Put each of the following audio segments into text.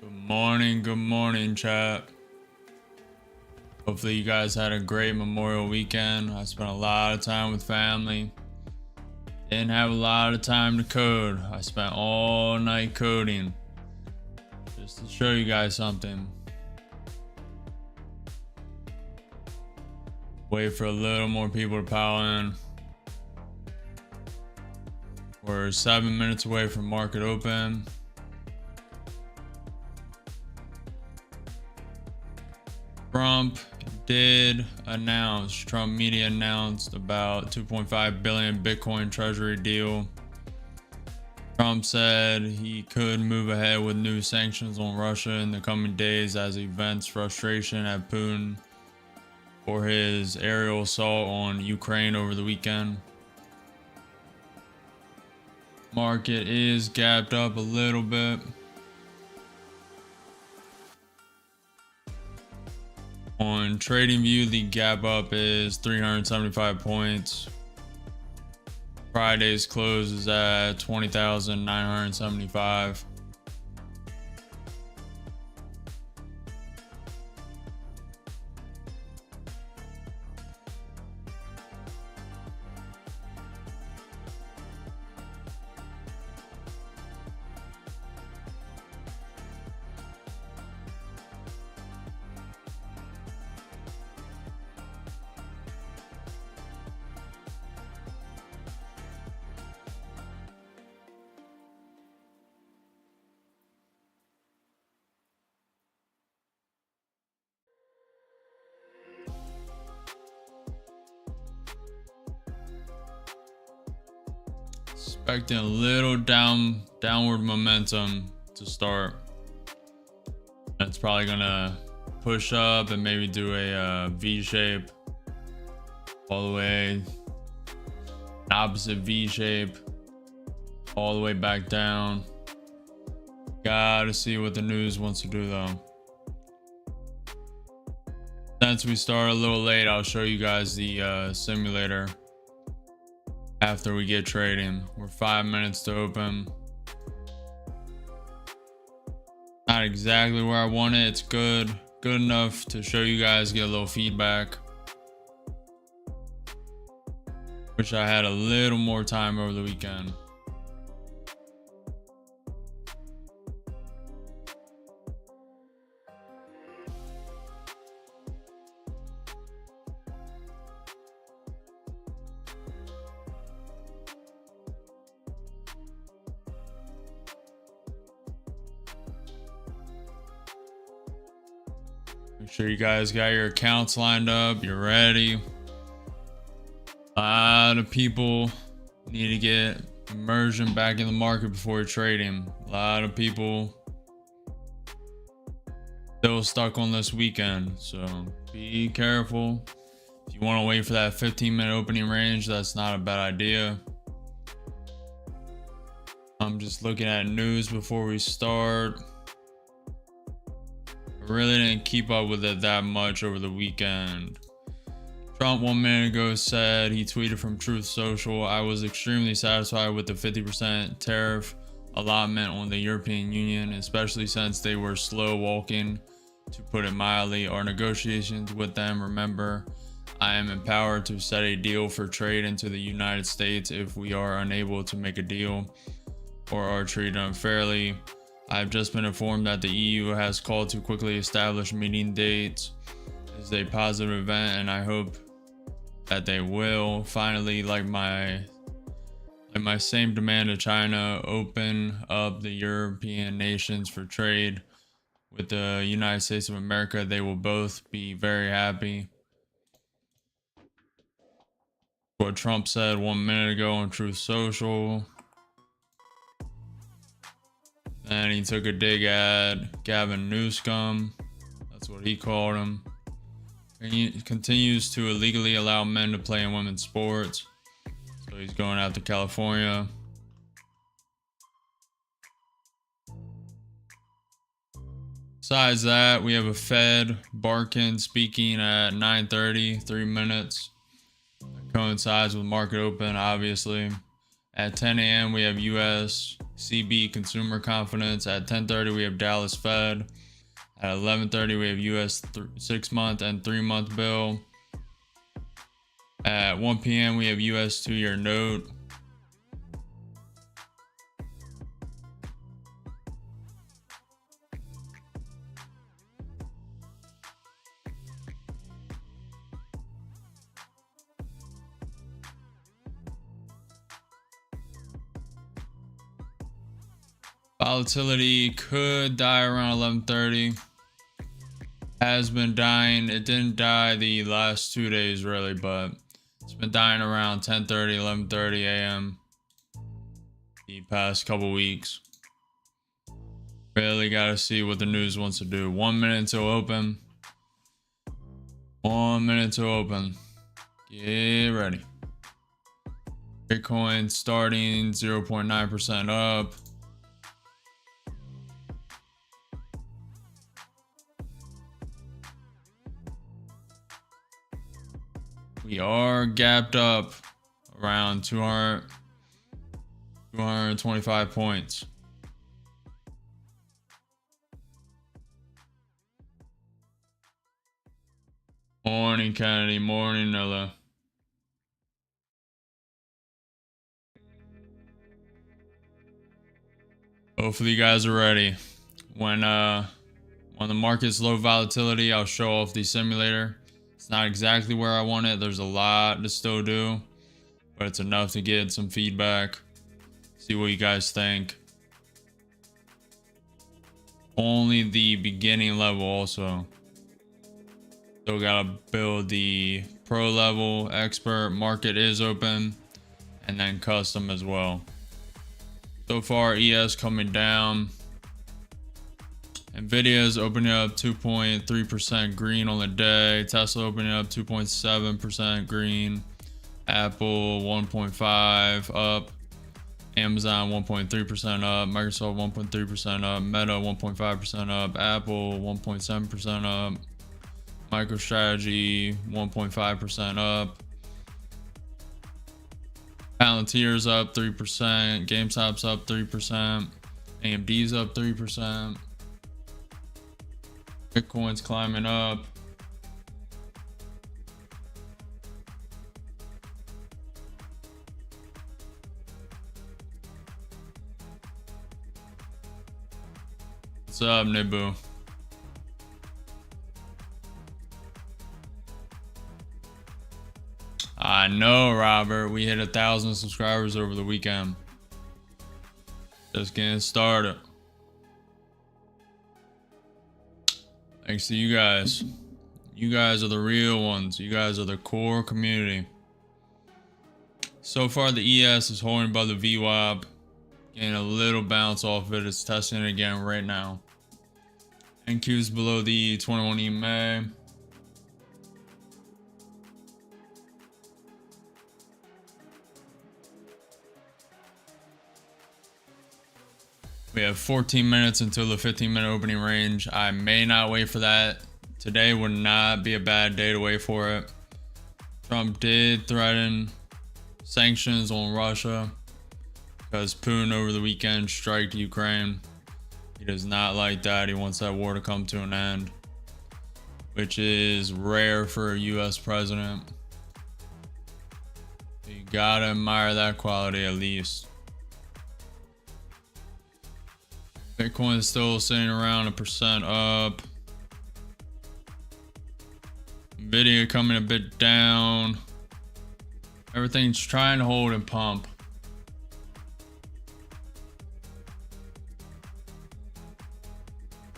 Good morning, chat. Hopefully you guys had a great Memorial weekend. I spent a lot of time with family. Didn't have a lot of time to code. I spent all night coding. Just to show you guys something. Wait for a little more people to pile in. We're 7 minutes away from market open. Trump media announced about 2.5 billion Bitcoin treasury deal. Trump said he could move ahead with new sanctions on Russia in the coming days as he vents frustration at Putin for his aerial assault on Ukraine over the weekend. Market is gapped up a little bit. On TradingView, the gap up is 375 points. Friday's close is at 20,975. Expecting a little downward momentum to start. It's probably gonna push up and maybe do a V shape all the way, opposite V shape all the way back down. Gotta see what the news wants to do though. Since we start a little late, I'll show you guys the simulator after we get trading. We're 5 minutes to open. Not exactly where I want it. It's good enough to show you guys, get a little feedback. Wish I had a little more time over the weekend. Make sure you guys got your accounts lined up. You're ready. A lot of people need to get immersion back in the market before trading. A lot of people still stuck on this weekend. So be careful. If you want to wait for that 15-minute opening range, that's not a bad idea. I'm just looking at news before we start. Really didn't keep up with it that much over the weekend. Trump 1 minute ago said, he tweeted from Truth Social, "I was extremely satisfied with the 50% tariff allotment on the European Union, especially since they were slow walking, to put it mildly. Our negotiations with them, remember, I am empowered to set a deal for trade into the United States if we are unable to make a deal or are treated unfairly. I've just been informed that the EU has called to quickly establish meeting dates. It's a positive event and I hope that they will. Finally, like my same demand to China, open up the European nations for trade with the United States of America. They will both be very happy." What Trump said 1 minute ago on Truth Social. And he took a dig at Gavin Newsom. That's what he called him. And he continues to illegally allow men to play in women's sports. So he's going out to California. Besides that, we have a Fed Barkin speaking at 9:30, 3 minutes. That coincides with market open, obviously. At 10 a.m., we have U.S. CB consumer confidence. At 10:30 we have Dallas Fed. At 11:30 we have US 6-month and 3-month bill. At 1 p.m. we have US 2-year note. Volatility could die around 11:30. Has been dying. It didn't die the last 2 days really, but it's been dying around 10:30, 11:30 a.m. the past couple weeks. Really gotta see what the news wants to do. 1 minute until open. 1 minute to open. Get ready. Bitcoin starting 0.9% up. We are gapped up around 225 points. Morning, Kennedy. Morning, Nilla. Hopefully you guys are ready. When the market's low volatility, I'll show off the simulator. It's not exactly where I want it. There's a lot to still do, but it's enough to get some feedback. See what you guys think. Only the beginning level also. Still gotta build the pro level, expert, market is open, and then custom as well. So far, ES coming down. Nvidia is opening up 2.3% green on the day. Tesla opening up 2.7% green. Apple 1.5 up. Amazon 1.3% up. Microsoft 1.3% up. Meta 1.5% up. Apple 1.7% up. MicroStrategy 1.5% up. Palantir's up 3%. GameStop's up 3%. AMD's up 3%. Bitcoin's climbing up. What's up, Nibu? I know, Robert. We hit 1,000 subscribers over the weekend. Just getting started. Thanks to you guys. You guys are the real ones. You guys are the core community. So far, the ES is holding above the VWAP. Getting a little bounce off it. It's testing it again right now. NQ's below the 21 EMA. We have 14 minutes until the 15-minute opening range. I may not wait for that. Today would not be a bad day to wait for it. Trump did threaten sanctions on Russia because Putin over the weekend striked Ukraine. He does not like that. He wants that war to come to an end, which is rare for a US president. You gotta admire that quality at least. Bitcoin is still sitting around 1% up. Nvidia coming a bit down. Everything's trying to hold and pump.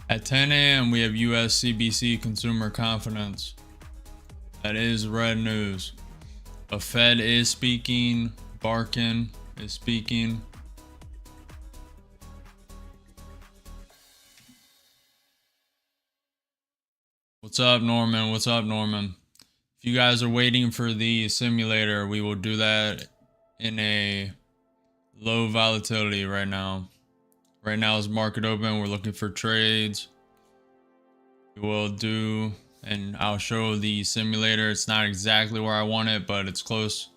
At 10 a.m. we have US CBC consumer confidence. That is red news. A Fed is speaking. Barkin is speaking. What's up, Norman? What's up, Norman? If you guys are waiting for the simulator, we will do that in a low volatility right now. Right now is market open. We're looking for trades. We will do, and I'll show the simulator. It's not exactly where I want it, but it's close.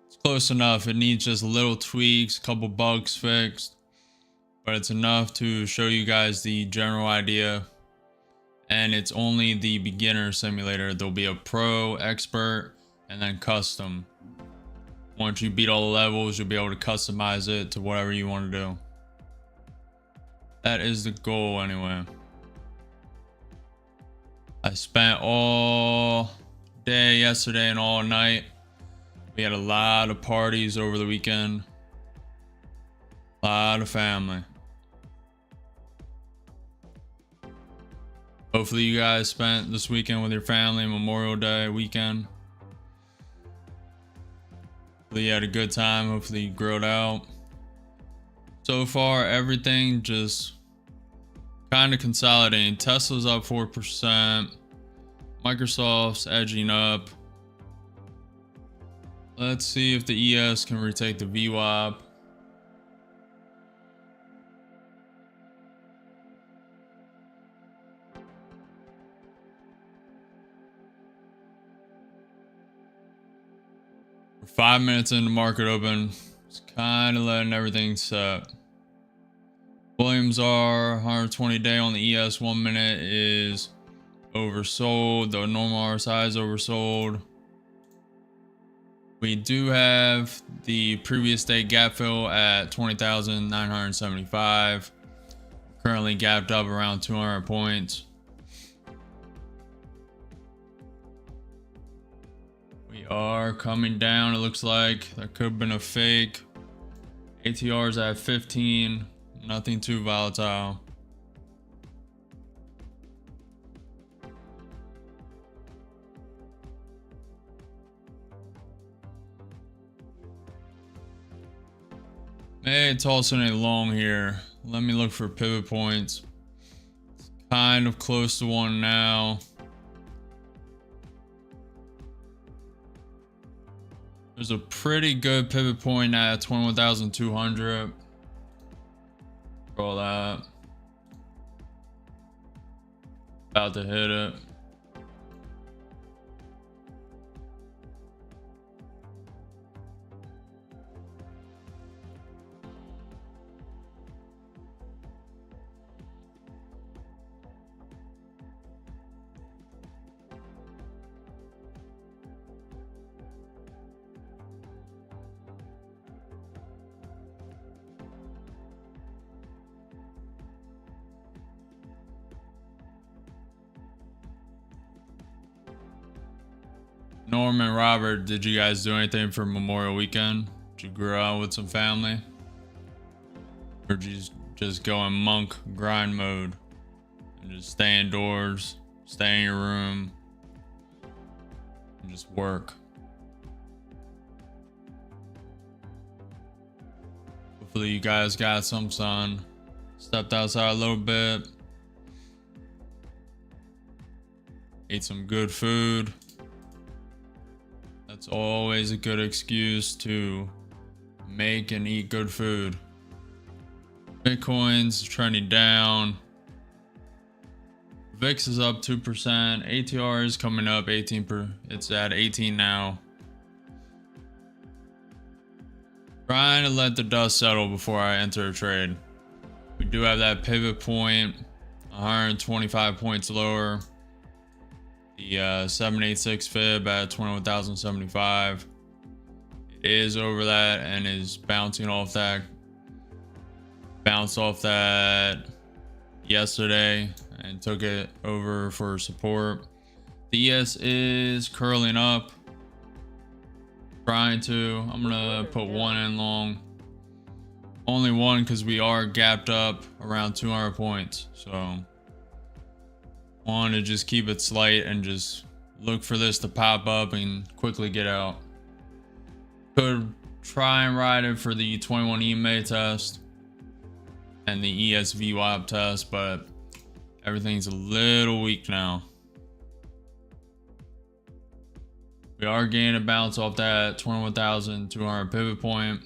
It's close enough. It needs just little tweaks, a couple bugs fixed. but it's enough to show you guys the general idea. And it's only the beginner simulator. There'll be a pro, expert, and then custom. Once you beat all the levels, you'll be able to customize it to whatever you want to do. That is the goal anyway. I spent all day yesterday and all night. We had a lot of parties over the weekend. A lot of family. Hopefully you guys spent this weekend with your family, Memorial Day weekend. Hopefully you had a good time. Hopefully you grilled out. So far, everything just kind of consolidating. Tesla's up 4%. Microsoft's edging up. Let's see if the ES can retake the VWAP. We're 5 minutes into market open. It's kind of letting everything set. Volumes are 120 day on the ES. 1 minute is oversold. The normal RSI is oversold. We do have the previous day gap fill at 20,975. Currently gapped up around 200 points. We are coming down. It looks like that could have been a fake. ATR is at 15. Nothing too volatile. May toss in a long here. Let me look for pivot points. It's kind of close to one now. There's a pretty good pivot point at 21,200. Roll that. About to hit it. Norm and Robert, did you guys do anything for Memorial Weekend? Did you grow out with some family? Or did you just go in monk grind mode and just stay indoors, stay in your room, and just work? Hopefully you guys got some sun. Stepped outside a little bit. Ate some good food. That's always a good excuse to make and eat good food. Bitcoin's trending down. VIX is up 2%. ATR is coming up 18%. It's at 18 now. Trying to let the dust settle before I enter a trade. We do have that pivot point, 125 points lower. The 786 fib at 21,075. It is over that and is bouncing off that. Bounced off that yesterday and took it over for support. The ES is curling up. Trying to. I'm gonna put one in long. Only one because we are gapped up around 200 points. So want to just keep it slight and just look for this to pop up and quickly get out. Could try and ride it for the 21 EMA test and the ESVWAP test, but everything's a little weak now. We are gaining a bounce off that 21,200 pivot point.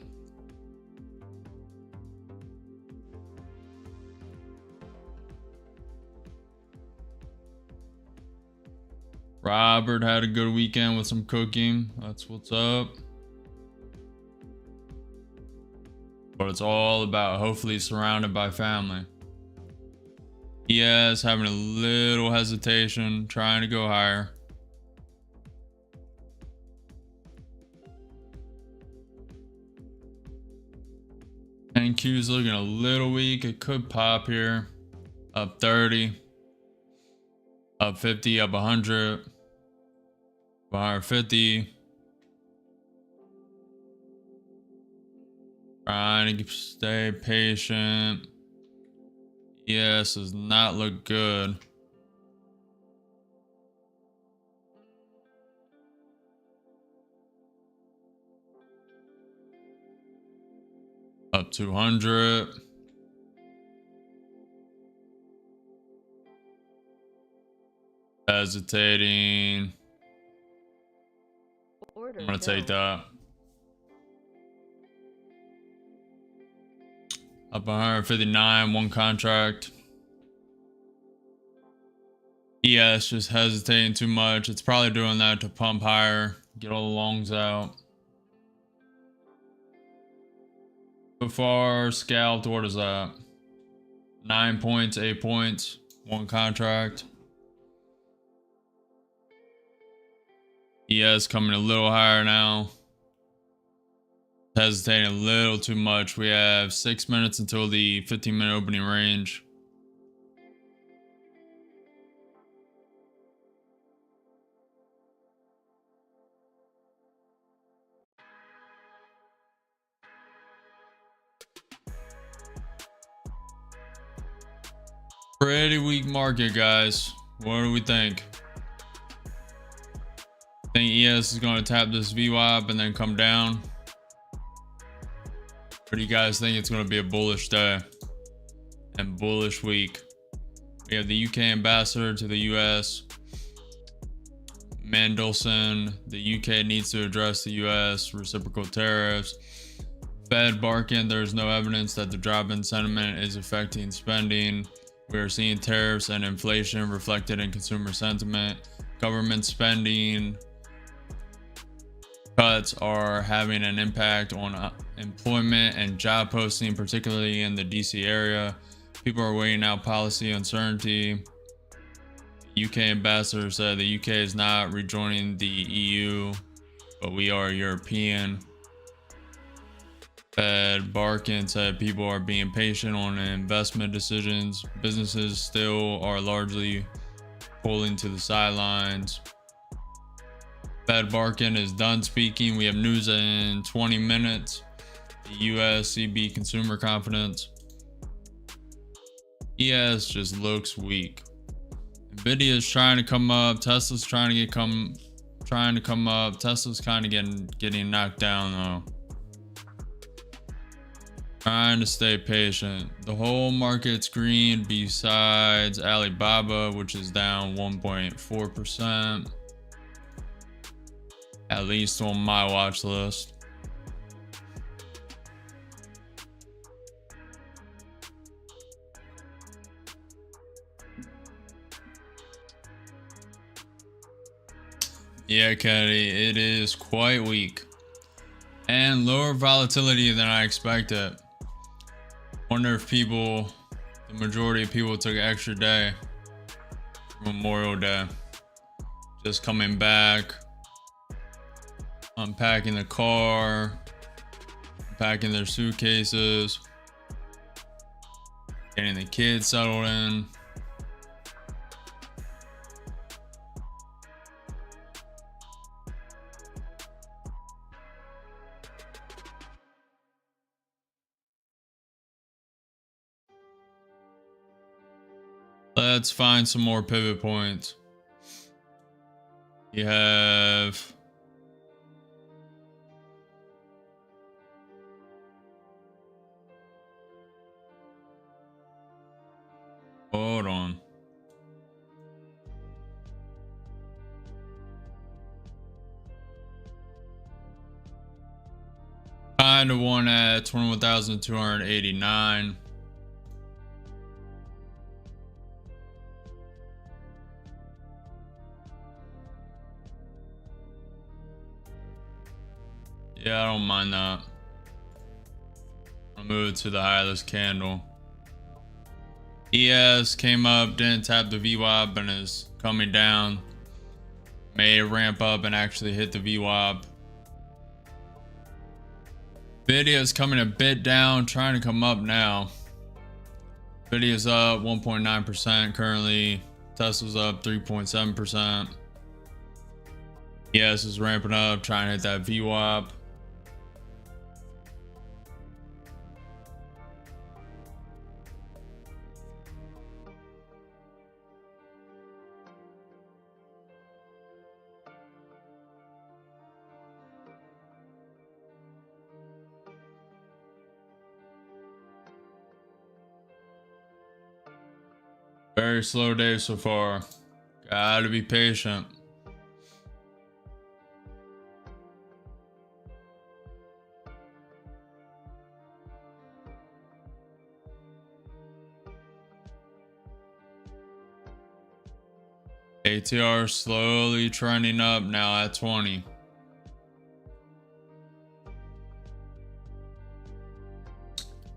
Robert had a good weekend with some cooking. That's what's up. But it's all about hopefully surrounded by family. ES having a little hesitation, trying to go higher. NQ is looking a little weak. It could pop here. Up 30. Up 50. Up 100. 150. Trying to stay patient. Yes, does not look good. Up 200. Hesitating. I'm gonna take that. Up 159, one contract. ES just hesitating too much. It's probably doing that to pump higher, get all the longs out. So far, scalped, what is that? 9 points, 8 points, one contract. ES coming a little higher now. Hesitating a little too much. We have 6 minutes until the 15-minute opening range. Pretty weak market, guys. What do we think? Think ES is going to tap this VWAP and then come down? Or do you guys think it's going to be a bullish day and bullish week? We have the UK ambassador to the US. Mandelson, the UK needs to address the US reciprocal tariffs. Fed barking, there's no evidence that the drop in sentiment is affecting spending. We are seeing tariffs and inflation reflected in consumer sentiment. Government spending cuts are having an impact on employment and job posting, particularly in the DC area. People are weighing out policy uncertainty. UK ambassador said the UK is not rejoining the EU, but we are European. Fed Barkin said people are being patient on investment decisions. Businesses still are largely pulling to the sidelines. Fed Barkin is done speaking. We have news in 20 minutes. The US CB consumer confidence. ES just looks weak. Nvidia is trying to come up. Tesla's trying to come up. Tesla's kind of getting knocked down though. Trying to stay patient. The whole market's green besides Alibaba, which is down 1.4%. At least on my watch list. Yeah, Kennedy, it is quite weak. And lower volatility than I expected. Wonder if the majority of people took an extra day. Memorial Day. Just coming back. Unpacking the car. Unpacking their suitcases. Getting the kids settled in. Let's find some more pivot points. You have hold on. Kind of one at 21,289. Yeah, I don't mind that. I'll move to the high of this candle. ES came up, didn't tap the VWAP, and is coming down. May ramp up and actually hit the VWAP. Nvidia is coming a bit down, trying to come up now. Nvidia is up 1.9% currently. Tesla's up 3.7%. ES is ramping up, trying to hit that VWAP. Very slow day so far. Gotta be patient. ATR slowly trending up now at 20.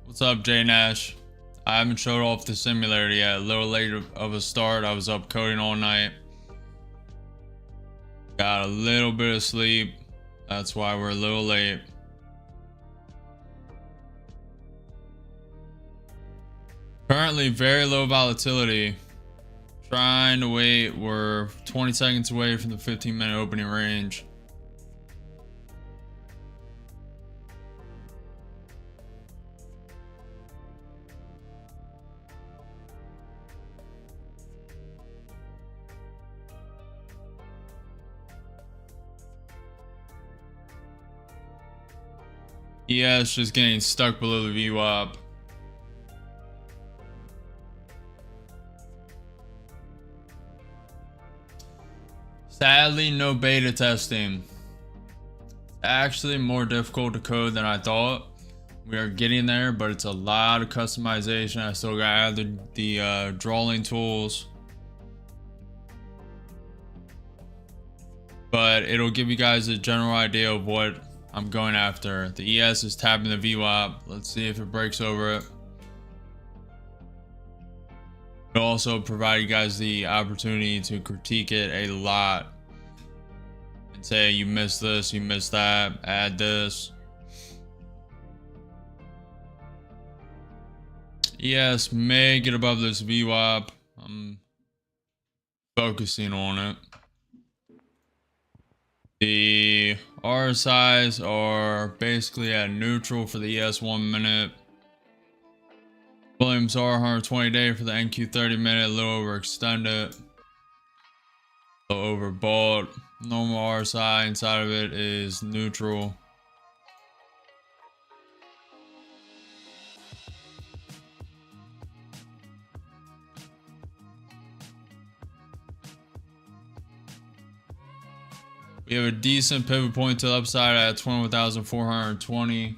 What's up, J Nash? I haven't showed off the simulator yet. A little late of a start. I was up coding all night. Got a little bit of sleep. That's why we're a little late. Currently very low volatility. Trying to wait. We're 20 seconds away from the 15-minute opening range. ES just getting stuck below the VWAP. Sadly, no beta testing. It's actually more difficult to code than I thought. We are getting there, but it's a lot of customization. I still got to add the drawing tools. But it'll give you guys a general idea of what I'm going after. The ES is tapping the VWAP. Let's see if it breaks over it. It'll also provide you guys the opportunity to critique it a lot and say you missed this, you missed that, add this. ES may get above this VWAP. I'm focusing on it. The RSIs are basically at neutral for the ES 1 minute. Williams R 120 day for the NQ 30 minute, a little overextended, a little overbought. Normal RSI inside of it is neutral. We have a decent pivot point to the upside at 21,420.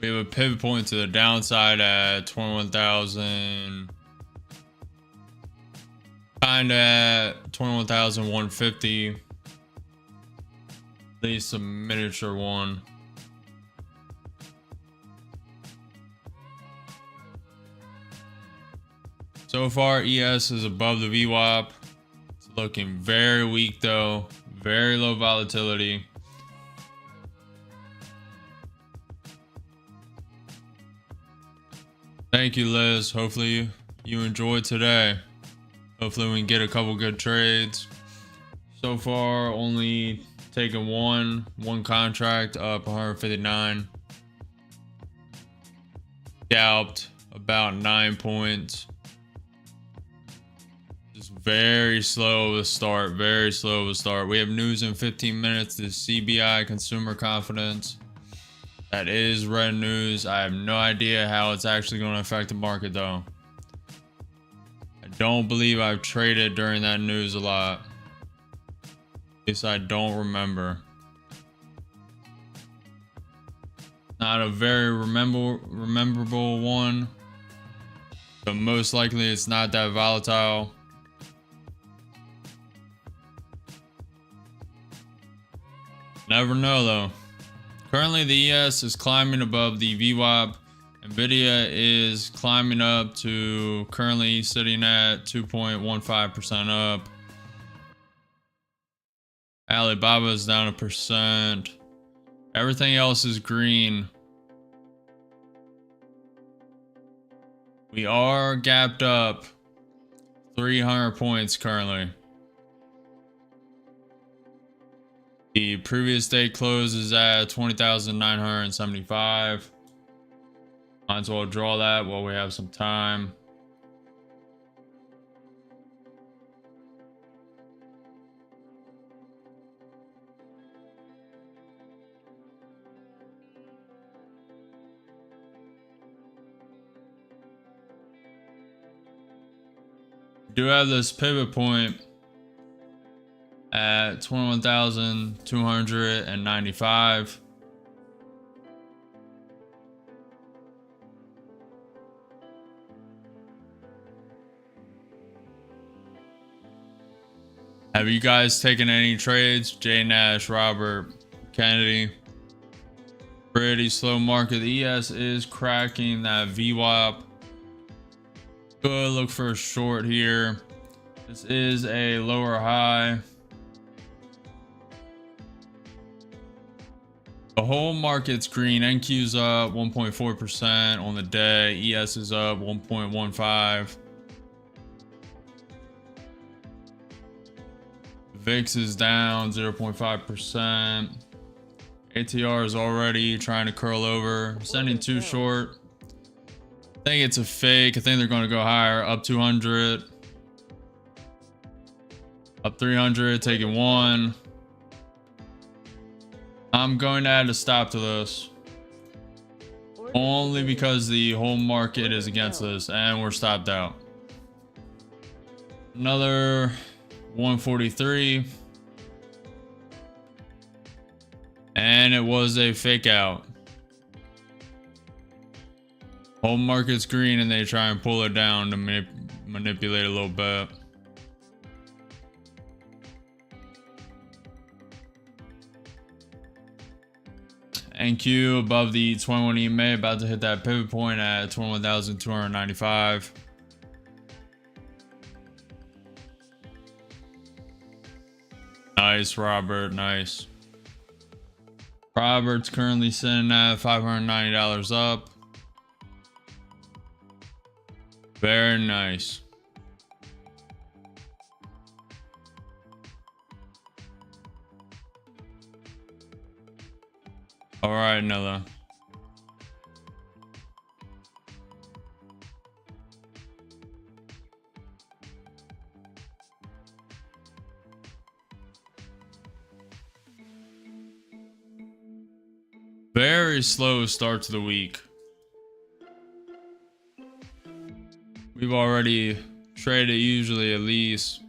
We have a pivot point to the downside at 21,000. Kind of at 21,150. At least a miniature one. So far, ES is above the VWAP. It's looking very weak though. Very low volatility. Thank you, Liz. Hopefully you enjoyed today. Hopefully we can get a couple good trades. So far, only taken one contract up 159. Scalped about 9 points. Just very slow to start. Very slow to start. We have news in 15 minutes. The CBI consumer confidence. That is red news. I have no idea how it's actually going to affect the market though. don't believe I've traded during that news a lot. At least I don't remember. Not a very rememberable one. So most likely it's not that volatile. Never know though. Currently the ES is climbing above the VWAP. Nvidia is climbing up to currently sitting at 2.15% up. Alibaba is down 1%. Everything else is green. We are gapped up 300 points currently. The previous day close is at 20,975. Might as well draw that while we have some time. Do have this pivot point at 21,295. Have you guys taken any trades? Jay Nash, Robert, Kennedy. Pretty slow market. The ES is cracking that VWAP. Good, look for a short here. This is a lower high. The whole market's green. NQ's up 1.4% on the day. ES is up 1.15. VIX is down 0.5%. ATR is already trying to curl over. Sending too short. I think it's a fake. I think they're going to go higher. Up 200. Up 300. Taking one. I'm going to add a stop to this. Only because the whole market is against this. And we're stopped out. Another 143. And it was a fake out. Whole market's green and they try and pull it down to manipulate a little bit. NQ above the 21 EMA, about to hit that pivot point at 21,295. Nice, Robert. Nice. Robert's currently sitting at $590 up. Very nice. All right, Nilla. Very slow start to the week. We've already traded usually at least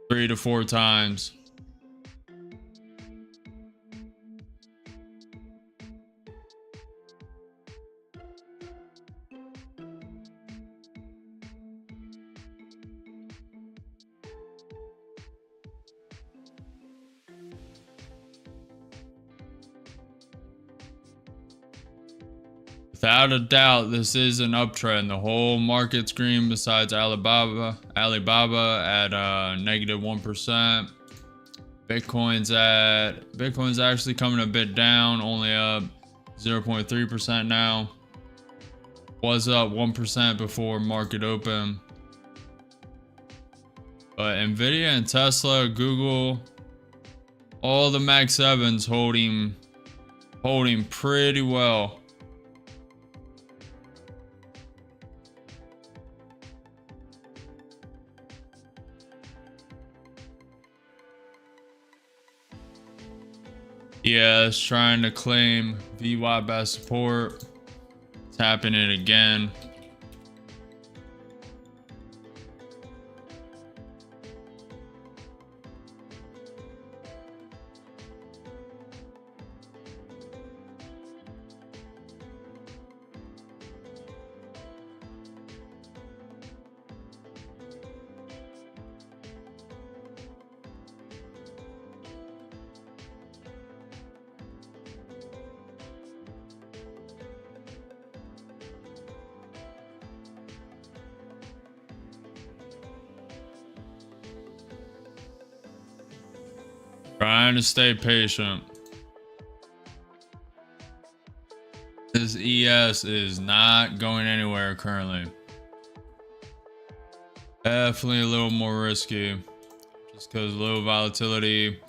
3 to 4 times. Without a doubt, this is an uptrend. The whole market's green besides Alibaba at -1%. Bitcoin's actually coming a bit down, only up 0.3% now. Was up 1% before market open. But Nvidia and Tesla, Google, all the Mag 7s holding pretty well. Yeah, it's trying to claim VWAP as support. It's happening again. Trying to stay patient. This ES is not going anywhere currently. Definitely a little more risky. Just because low volatility.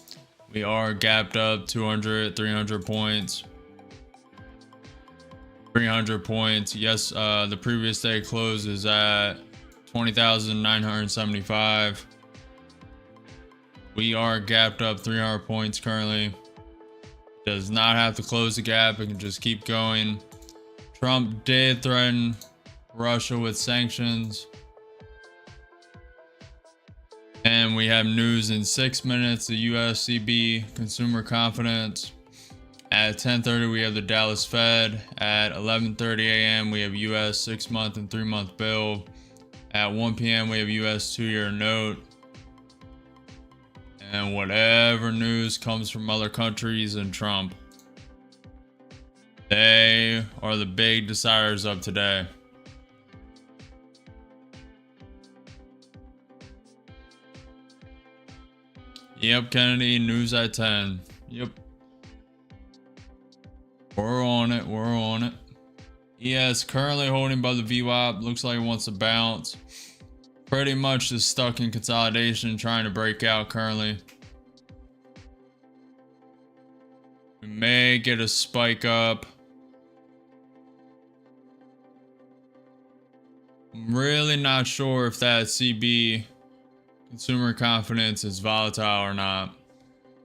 We are gapped up 200, 300 points. 300 points. Yes, the previous day close is at 20,975. We are gapped up 300 points currently. Does not have to close the gap. It can just keep going. Trump did threaten Russia with sanctions. And we have news in 6 minutes. The USCB consumer confidence. At 10:30 we have the Dallas Fed. At 11:30 a.m. we have US 6-month and 3-month bill. At 1 p.m. we have US 2-year note. And whatever news comes from other countries and Trump, they are the big deciders of today. Yep, Kennedy, news at 10. Yep. We're on it. We're on it. ES currently holding by the VWAP. Looks like it wants to bounce. Pretty much just stuck in consolidation, trying to break out currently. We may get a spike up. I'm really not sure if that CB consumer confidence is volatile or not.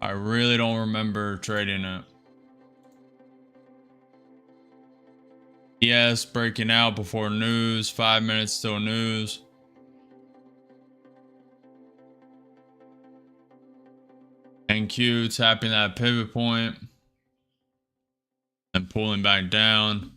I really don't remember trading it. Yes, breaking out before news. 5 minutes till news. NQ tapping that pivot point and pulling back down.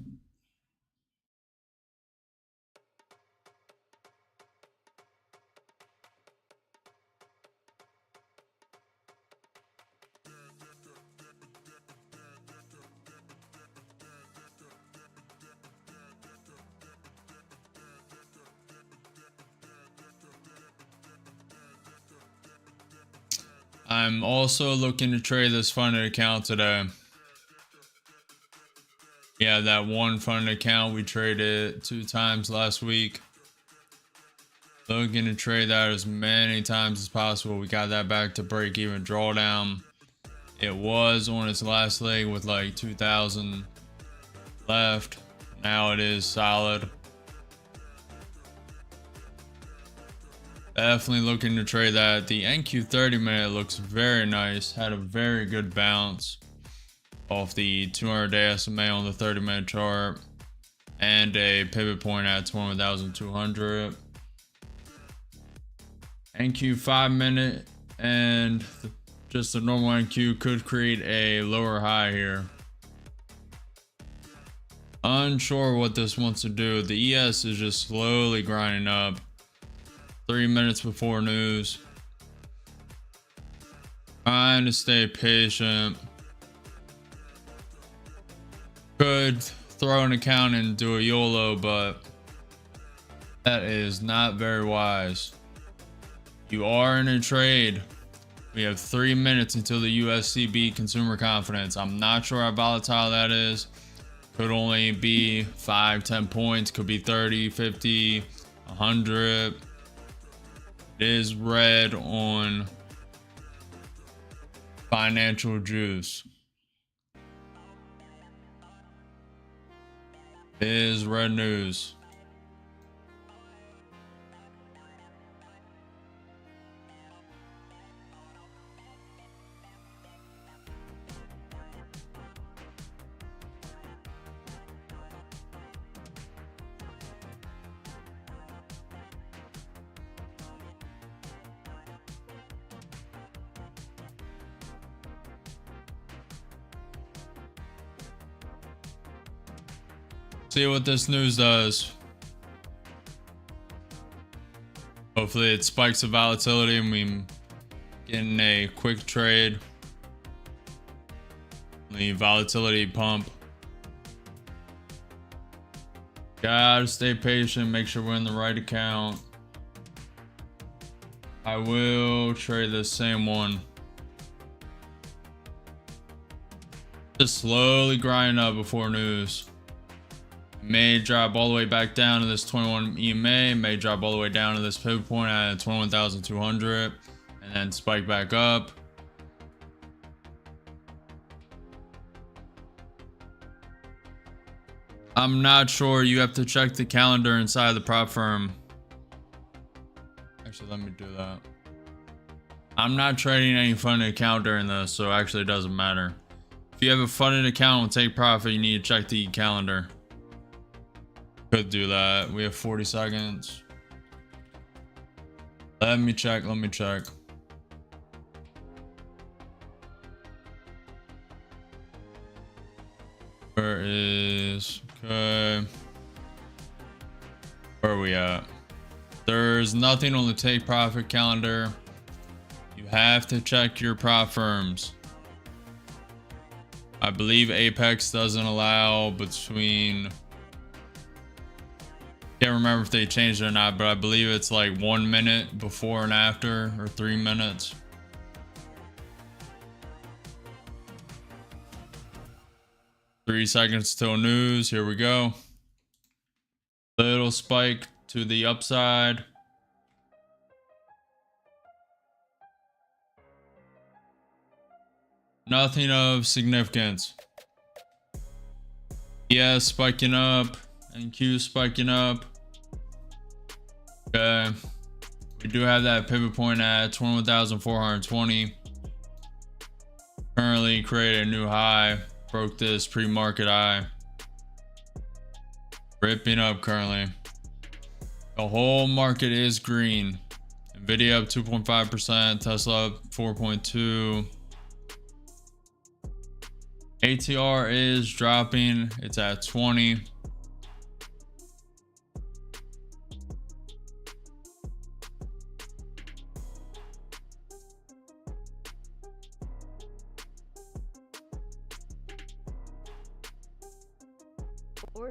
I'm also looking to trade this funded account today. Yeah, that one funded account we traded 2 times last week. Looking to trade that as many times as possible. We got that back to break even drawdown. It was on its last leg with like 2,000 left. Now it is solid. Definitely looking to trade that. The NQ 30 minute looks very nice. Had a very good bounce off the 200-day SMA on the 30-minute chart. And a pivot point at 21,200. NQ 5 minute and just a normal NQ could create a lower high here. Unsure what this wants to do. The ES is just slowly grinding up. 3 minutes before news. Trying to stay patient. Could throw an account and do a YOLO, but that is not very wise. You are in a trade. We have 3 minutes until the USCB consumer confidence. I'm not sure how volatile that is. Could only be 5, 10 points. Could be 30, 50, 100. It is red on FinancialJuice. It is red news. See what this news does. Hopefully it spikes the volatility and we getting a quick trade. The volatility pump. Gotta stay patient, make sure we're in the right account. I will trade the same one. Just slowly grind up before news. May drop all the way back down to this 21 EMA, may drop all the way down to this pivot point at 21,200, and then spike back up. I'm not sure. You have to check the calendar inside the prop firm. Actually, let me do that. I'm not trading any funded account during this, so actually it doesn't matter. If you have a funded account and take profit, you need to check the calendar. Could do that. We have 40 seconds. Let me check. Where is... Okay. Where are we at? There's nothing on the take profit calendar. You have to check your prop firms. I believe Apex doesn't allow between... Can't remember if they changed it or not, but I believe it's like 1 minute before and after, or 3 minutes. Three seconds till news. Here we go. Little spike to the upside. Nothing of significance. Yeah, spiking up. NQ spiking up. Okay. We do have that pivot point at 21,420. Currently created a new high. Broke this pre-market high. Ripping up currently. The whole market is green. Nvidia up 2.5%. Tesla up 4.2%. ATR is dropping. It's at 20.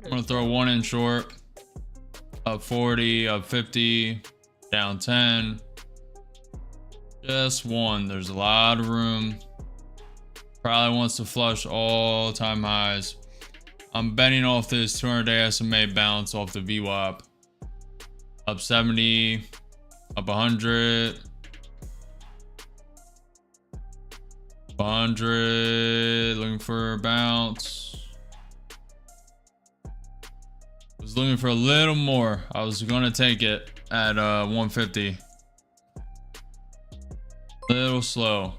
I'm gonna throw one in short. Up 40, up 50, down 10. Just one. There's a lot of room. Probably wants to flush all time highs. I'm betting off this 200-day SMA bounce off the VWAP. Up 70, up 100, 100. Looking for a bounce. Was looking for a little more. I was gonna take it at 150. Little slow.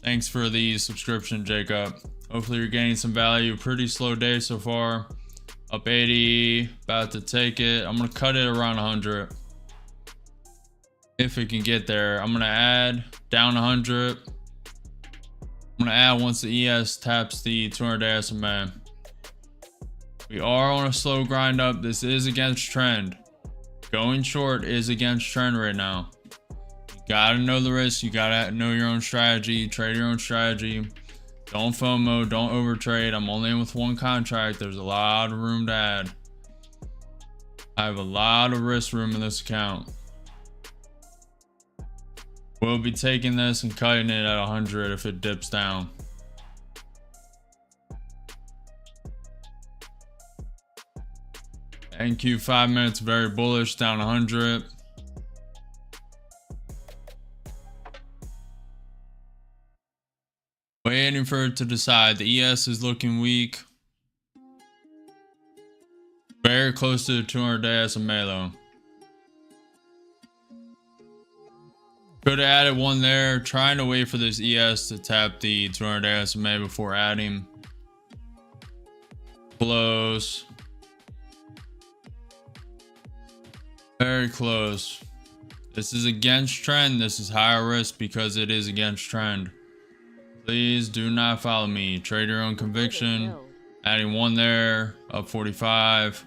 Thanks for the subscription, Jacob. Hopefully you're gaining some value. Pretty slow day so far. Up 80, about to take it. I'm gonna cut it around 100. If it can get there. I'm gonna add down 100. I'm gonna add once the ES taps the 200-day SMA. We are on a slow grind up. This is against trend. Going short is against trend right now. You gotta know the risk. You gotta know your own strategy. Trade your own strategy. Don't FOMO. Don't overtrade. I'm only in with one contract. There's a lot of room to add. I have a lot of risk room in this account. We'll be taking this and cutting it at 100 if it dips down. NQ 5 minutes, very bullish, down 100. Waiting for it to decide. The ES is looking weak. Very close to the 200-day SMA though. Could have added one there. Trying to wait for this ES to tap the 200-day SMA before adding. Close. Very close. This is against trend. This is higher risk because it is against trend. Please do not follow me. Trade your own conviction. Adding one there. Up 45.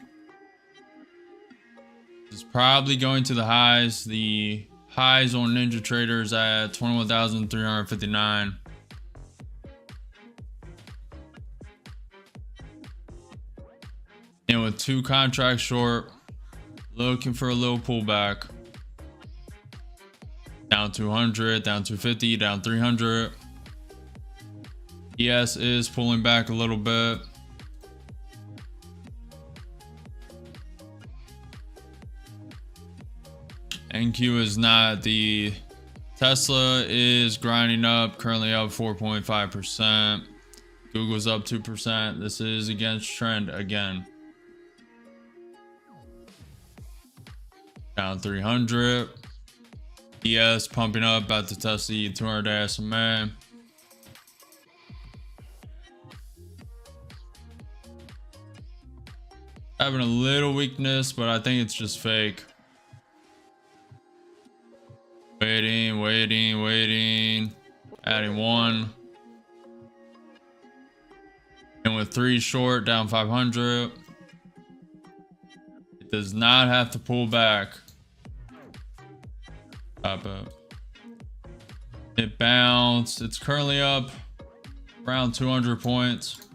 This is probably going to the highs. The highs on Ninja Traders at 21,359. And with two contracts short, looking for a little pullback. Down 200, down 250, down 300. ES is pulling back a little bit. NQ is not. The Tesla is grinding up, currently up 4.5%. Google's up 2%. This is against trend again. Down 300. ES pumping up, about to test the 200 SMA. Having a little weakness, but I think it's just fake. Waiting, waiting, waiting. Adding one. And with 3 short, down 500. It does not have to pull back. Stop it. It bounced. It's currently up around 200 points.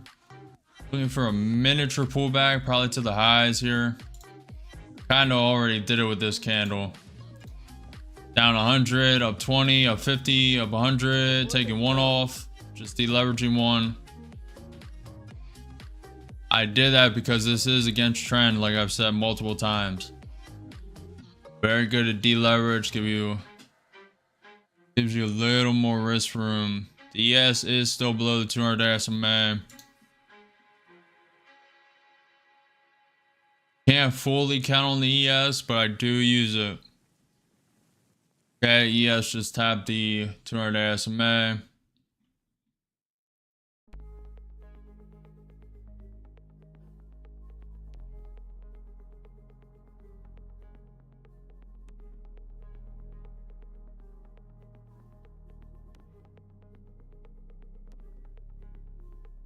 Looking for a miniature pullback, probably to the highs here. Kind of already did it with this candle. Down 100, up 20, up 50, up 100, taking one off, just deleveraging one. I did that because this is against trend, like I've said multiple times. Very good at deleverage, gives you a little more risk room. The ES is still below the 200 SMA. Can't fully count on the ES, but I do use it. Okay, ES just tapped the 200 SMA.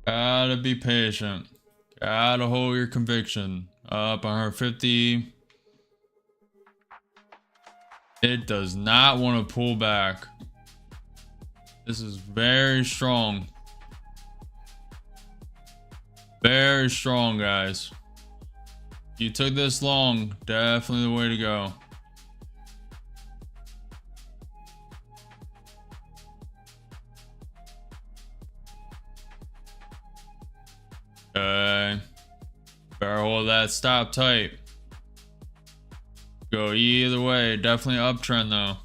Gotta be patient. Gotta hold your conviction. Up 150. It does not want to pull back. This is very strong. Very strong, guys. You took this long, definitely the way to go. Okay. Better hold that stop tight. Go either way. Definitely uptrend though.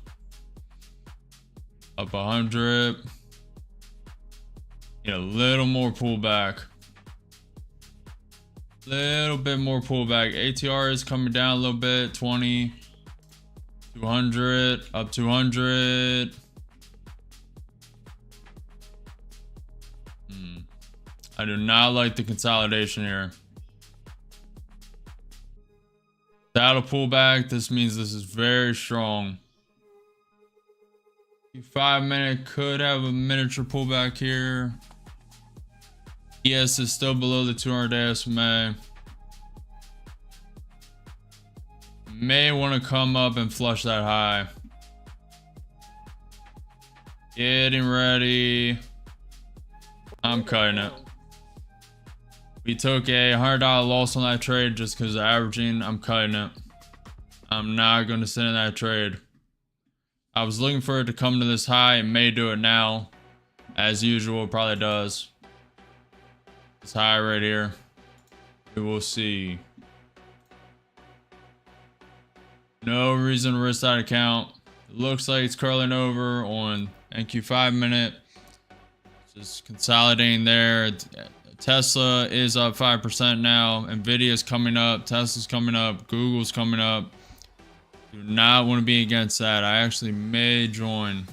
Up 100. Need a little more pullback. Little bit more pullback. ATR is coming down a little bit. 20. 200. Up 200. I do not like the consolidation here. Without a pullback, this means this is very strong. 5 minute could have a miniature pullback here. ES is still below the 200 SMA. May want to come up and flush that high. Getting ready. I'm cutting it. We took a $100 loss on that trade just because of averaging. I'm cutting it. I'm not going to sit in that trade. I was looking for it to come to this high. It may do it now. As usual, it probably does. This high right here. We will see. No reason to risk that account. It looks like it's curling over on NQ 5 minute. Just consolidating there. Tesla is up 5% now. Nvidia's coming up. Tesla's coming up. Google's coming up. Do not want to be against that. I actually may join.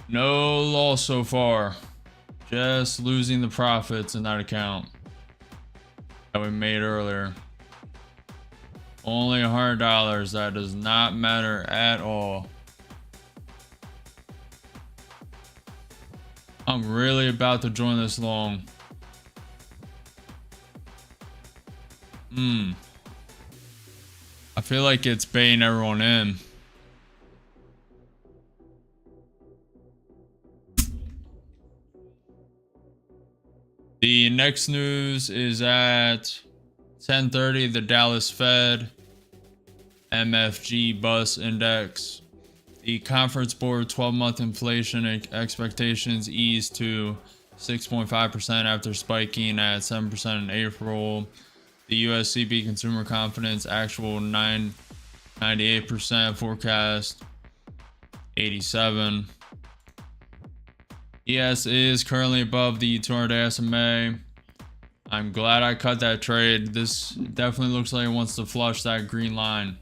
No loss so far. Just losing the profits in that account that we made earlier. Only $100. That does not matter at all. I'm really about to join this long. I feel like it's baiting everyone in. The next news is at 10:30, the Dallas Fed MFG Bus Index. The Conference Board 12-month inflation expectations eased to 6.5% after spiking at 7% in April. The USCB consumer confidence actual 98%, forecast 87. ES is currently above the 200-day SMA. I'm glad I cut that trade. This definitely looks like it wants to flush that green line,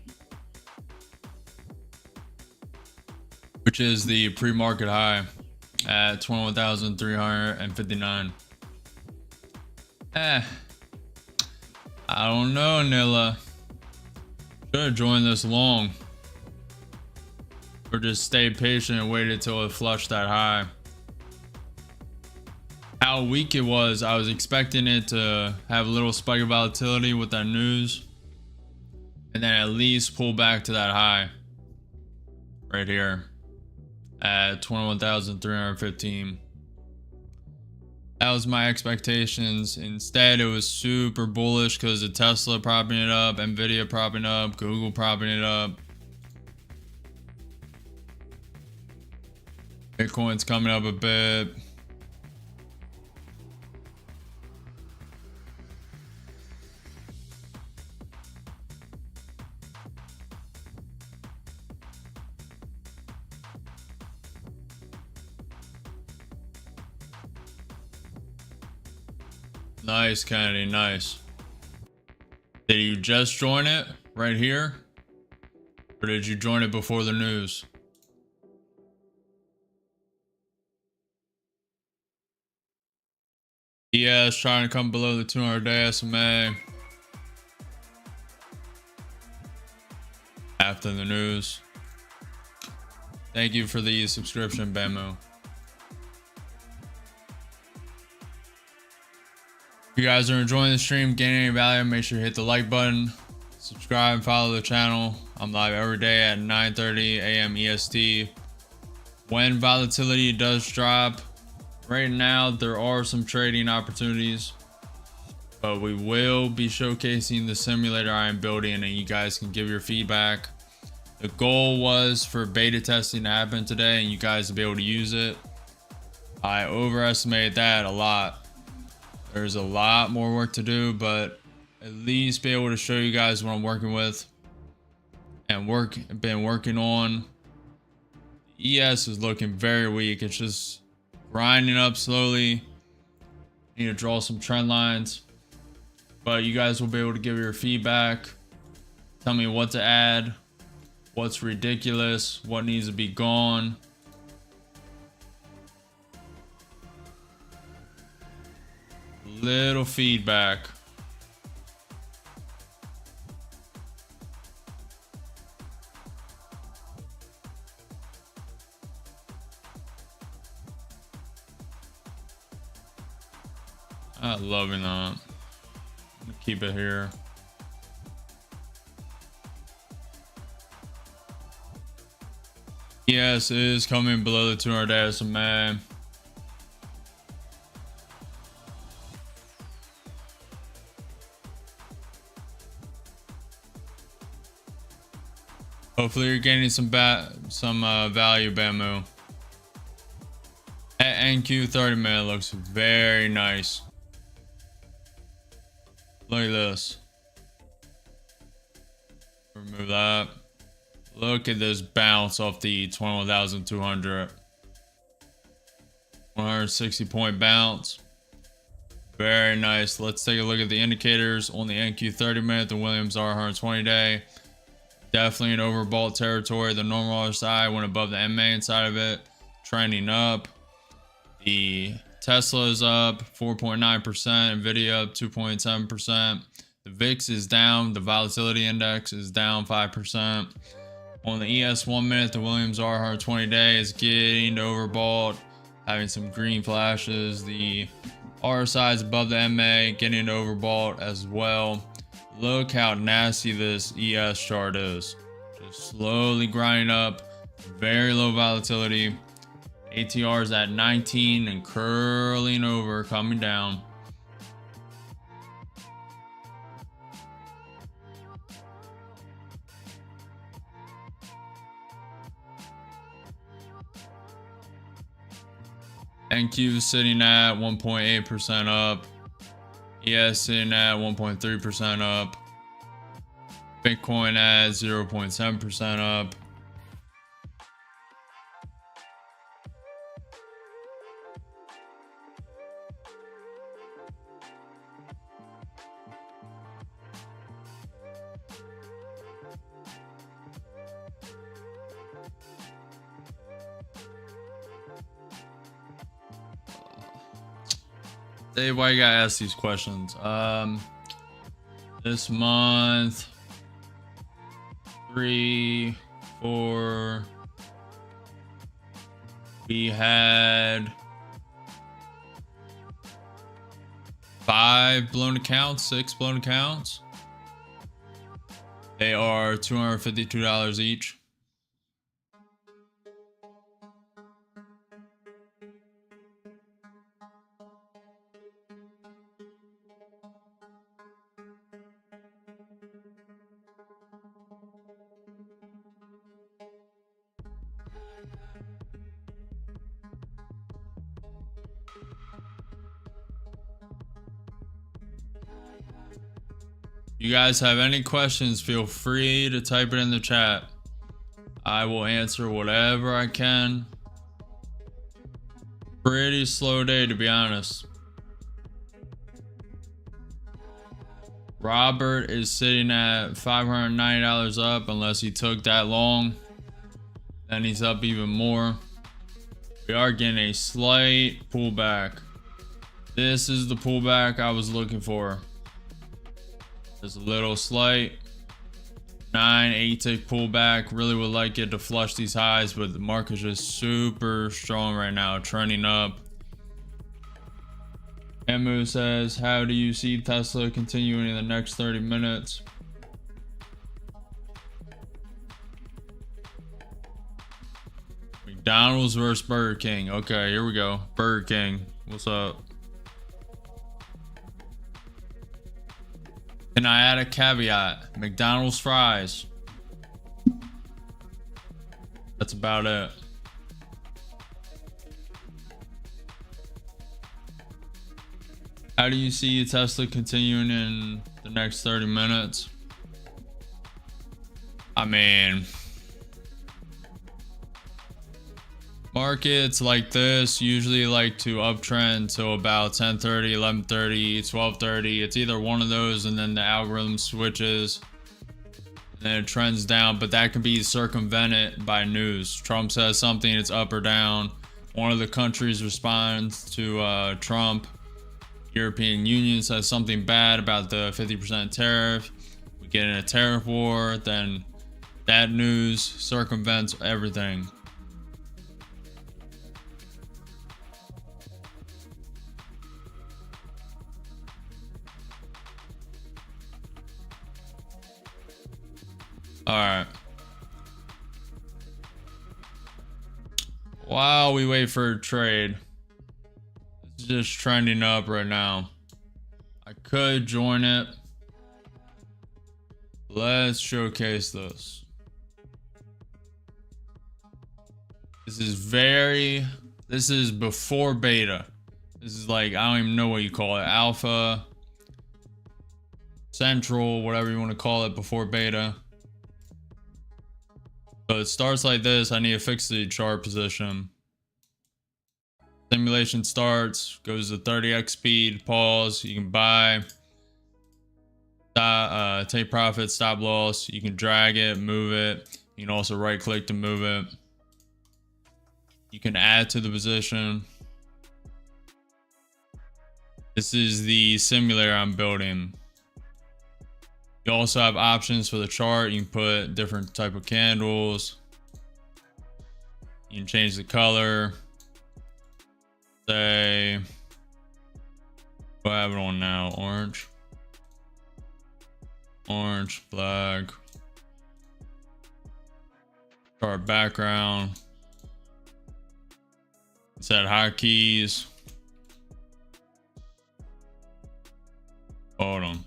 which is the pre-market high at 21,359. I don't know, Nilla. Should have joined this long, or just stayed patient and waited till it flushed that high. How weak it was, I was expecting it to have a little spike of volatility with that news, and then at least pull back to that high right here at 21,315. That was my expectations. Instead, it was super bullish because of Tesla propping it up, Nvidia propping up, Google propping it up. Bitcoin's coming up a bit. Nice, Kennedy, nice. Did you just join it right here? Or did you join it before the news? ES trying to come below the 200-day SMA. After the news. Thank you for the subscription, Bamu. If you guys are enjoying the stream, gaining any value, make sure you hit the like button, subscribe, and follow the channel. I'm live every day at 9:30 a.m. EST. When volatility does drop, right now there are some trading opportunities, but we will be showcasing the simulator I am building, and you guys can give your feedback. The goal was for beta testing to happen today and you guys to be able to use it. I overestimated that a lot. There's a lot more work to do, but at least be able to show you guys what I'm working with and been working on. ES is looking very weak. It's just grinding up slowly. Need to draw some trend lines, but you guys will be able to give your feedback. Tell me what to add, what's ridiculous, what needs to be gone. Little feedback. I'm loving that. I'm gonna keep it here. ES is coming below the 200-day SMA. Hopefully you're gaining some value, Bamu. At NQ 30-minute looks very nice. Look at this. Remove that. Look at this bounce off the 21,200. 160 point bounce. Very nice. Let's take a look at the indicators on the NQ 30-minute, the Williams R 120-day. Definitely in overbought territory. The normal RSI went above the MA inside of it, trending up. The Tesla is up 4.9%, Nvidia up 2.7%. The VIX is down. The volatility index is down 5%. On the ES 1 minute, the Williams R 120-day is getting overbought, having some green flashes. The RSI is above the MA, getting overbought as well. Look how nasty this ES chart is. Just slowly grinding up, very low volatility. ATR is at 19 and curling over, coming down. NQ sitting at 1.8% up. ES sitting at 1.3% up. Bitcoin at 0.7% up. Dave, why you gotta ask these questions? This month, 3, 4, we had 5 blown accounts, 6 blown accounts. They are $252 each. You guys have any questions, feel free to type it in the chat. I will answer whatever I can. Pretty slow day, to be honest. Robert is sitting at $590 up, unless he took that long. Then he's up even more. We are getting a slight pullback. This is the pullback I was looking for. There's a little slight 8 tick pullback. Really would like it to flush these highs, but the market's just super strong right now, trending up. Emu says, how do you see Tesla continuing in the next 30 minutes? McDonald's versus Burger King. Okay, here we go. Burger King, what's up? Can I add a caveat? McDonald's fries. That's about it. How do you see Tesla continuing in the next 30 minutes? I mean, markets like this usually like to uptrend till about 10:30, 11:30, 12:30. It's either one of those, and then the algorithm switches and then it trends down, but that can be circumvented by news. Trump says something, it's up or down. One of the countries responds to Trump. European Union says something bad about the 50% tariff. We get in a tariff war, then that news circumvents everything. All right. While we wait for a trade, it's just trending up right now. I could join it. Let's showcase this. This is before beta. This is like, I don't even know what you call it. Alpha, central, whatever you want to call it, before beta. So it starts like this. I need to fix the chart position. Simulation starts, goes to 30x speed, pause. You can buy, take profit, stop loss. You can drag it, move it. You can also right click to move it. You can add to the position. This is the simulator I'm building. You also have options for the chart. You can put different type of candles. You can change the color. Say, what I have it on now? Orange, black. Chart background. Set hotkeys. Hold on.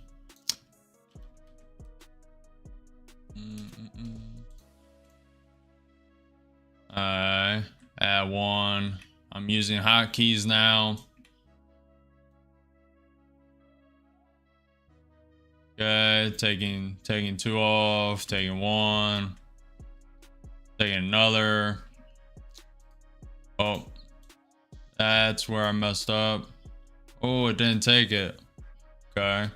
I add one. I'm using hotkeys now. Okay, taking 2 off, taking 1, taking another. Oh, that's where I messed up. Oh, it didn't take it. Okay.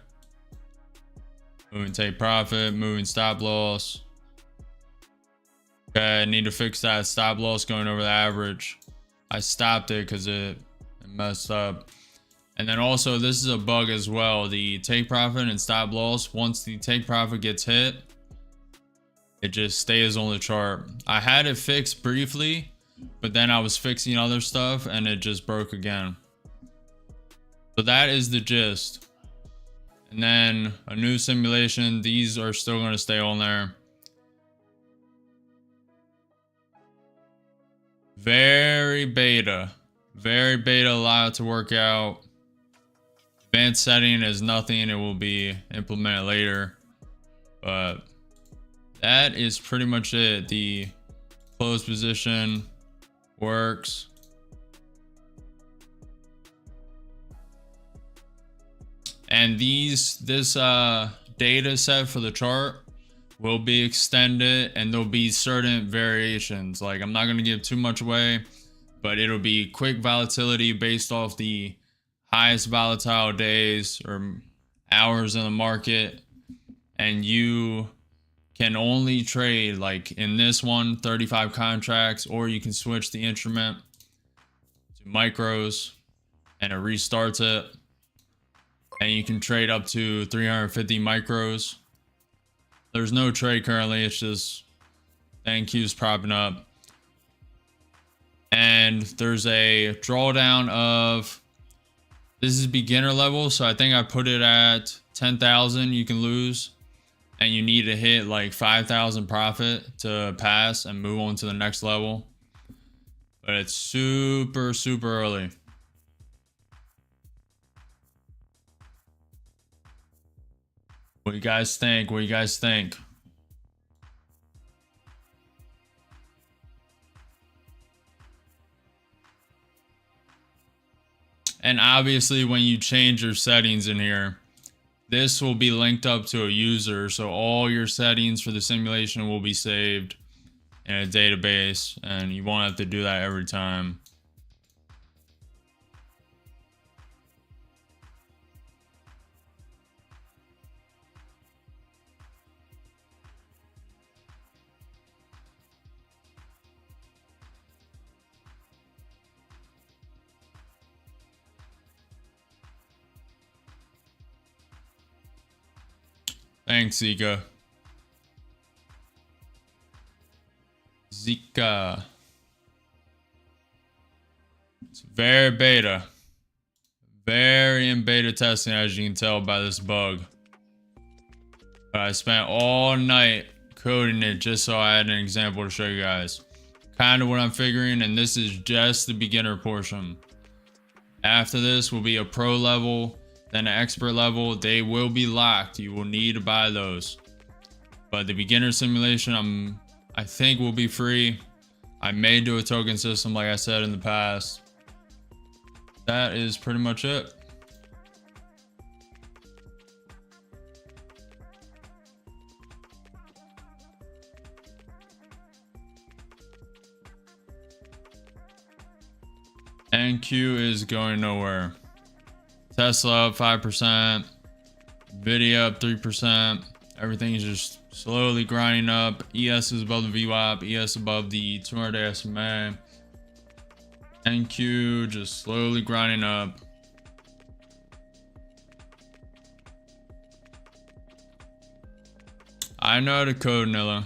Moving take profit, moving stop loss. Okay, I need to fix that stop loss going over the average. I stopped it because it messed up. And then also, this is a bug as well. The take profit and stop loss, once the take profit gets hit, it just stays on the chart. I had it fixed briefly, but then I was fixing other stuff and it just broke again. So that is the gist. And then a new simulation. These are still going to stay on there. Very beta, allowed to work out. Advanced setting is nothing. It will be implemented later. But that is pretty much it. The close position works. And this data set for the chart will be extended, and there'll be certain variations. Like, I'm not going to give too much away, but it'll be quick volatility based off the highest volatile days or hours in the market. And you can only trade, like in this one, 35 contracts, or you can switch the instrument to micros and it restarts it. And you can trade up to 350 micros. There's no trade currently. It's just NQ's propping up. And there's a drawdown of, this is beginner level. So I think I put it at 10,000 you can lose. And you need to hit like 5,000 profit to pass and move on to the next level. But it's super early. What do you guys think? What do you guys think? And obviously, when you change your settings in here, this will be linked up to a user. So all your settings for the simulation will be saved in a database, and you won't have to do that every time. Thanks, Zika. It's very beta. Very in beta testing, as you can tell by this bug. But I spent all night coding it just so I had an example to show you guys. Kind of what I'm figuring, and this is just the beginner portion. After this will be a pro level, then an expert level. They will be locked. You will need to buy those. But the beginner simulation, I think will be free. I may do a token system like I said in the past. That is pretty much it. NQ is going nowhere. Tesla up 5%, Nvidia up 3%. Everything is just slowly grinding up. ES is above the VWAP, ES above the 200-day SMA. NQ just slowly grinding up. I know how to code, Nilla.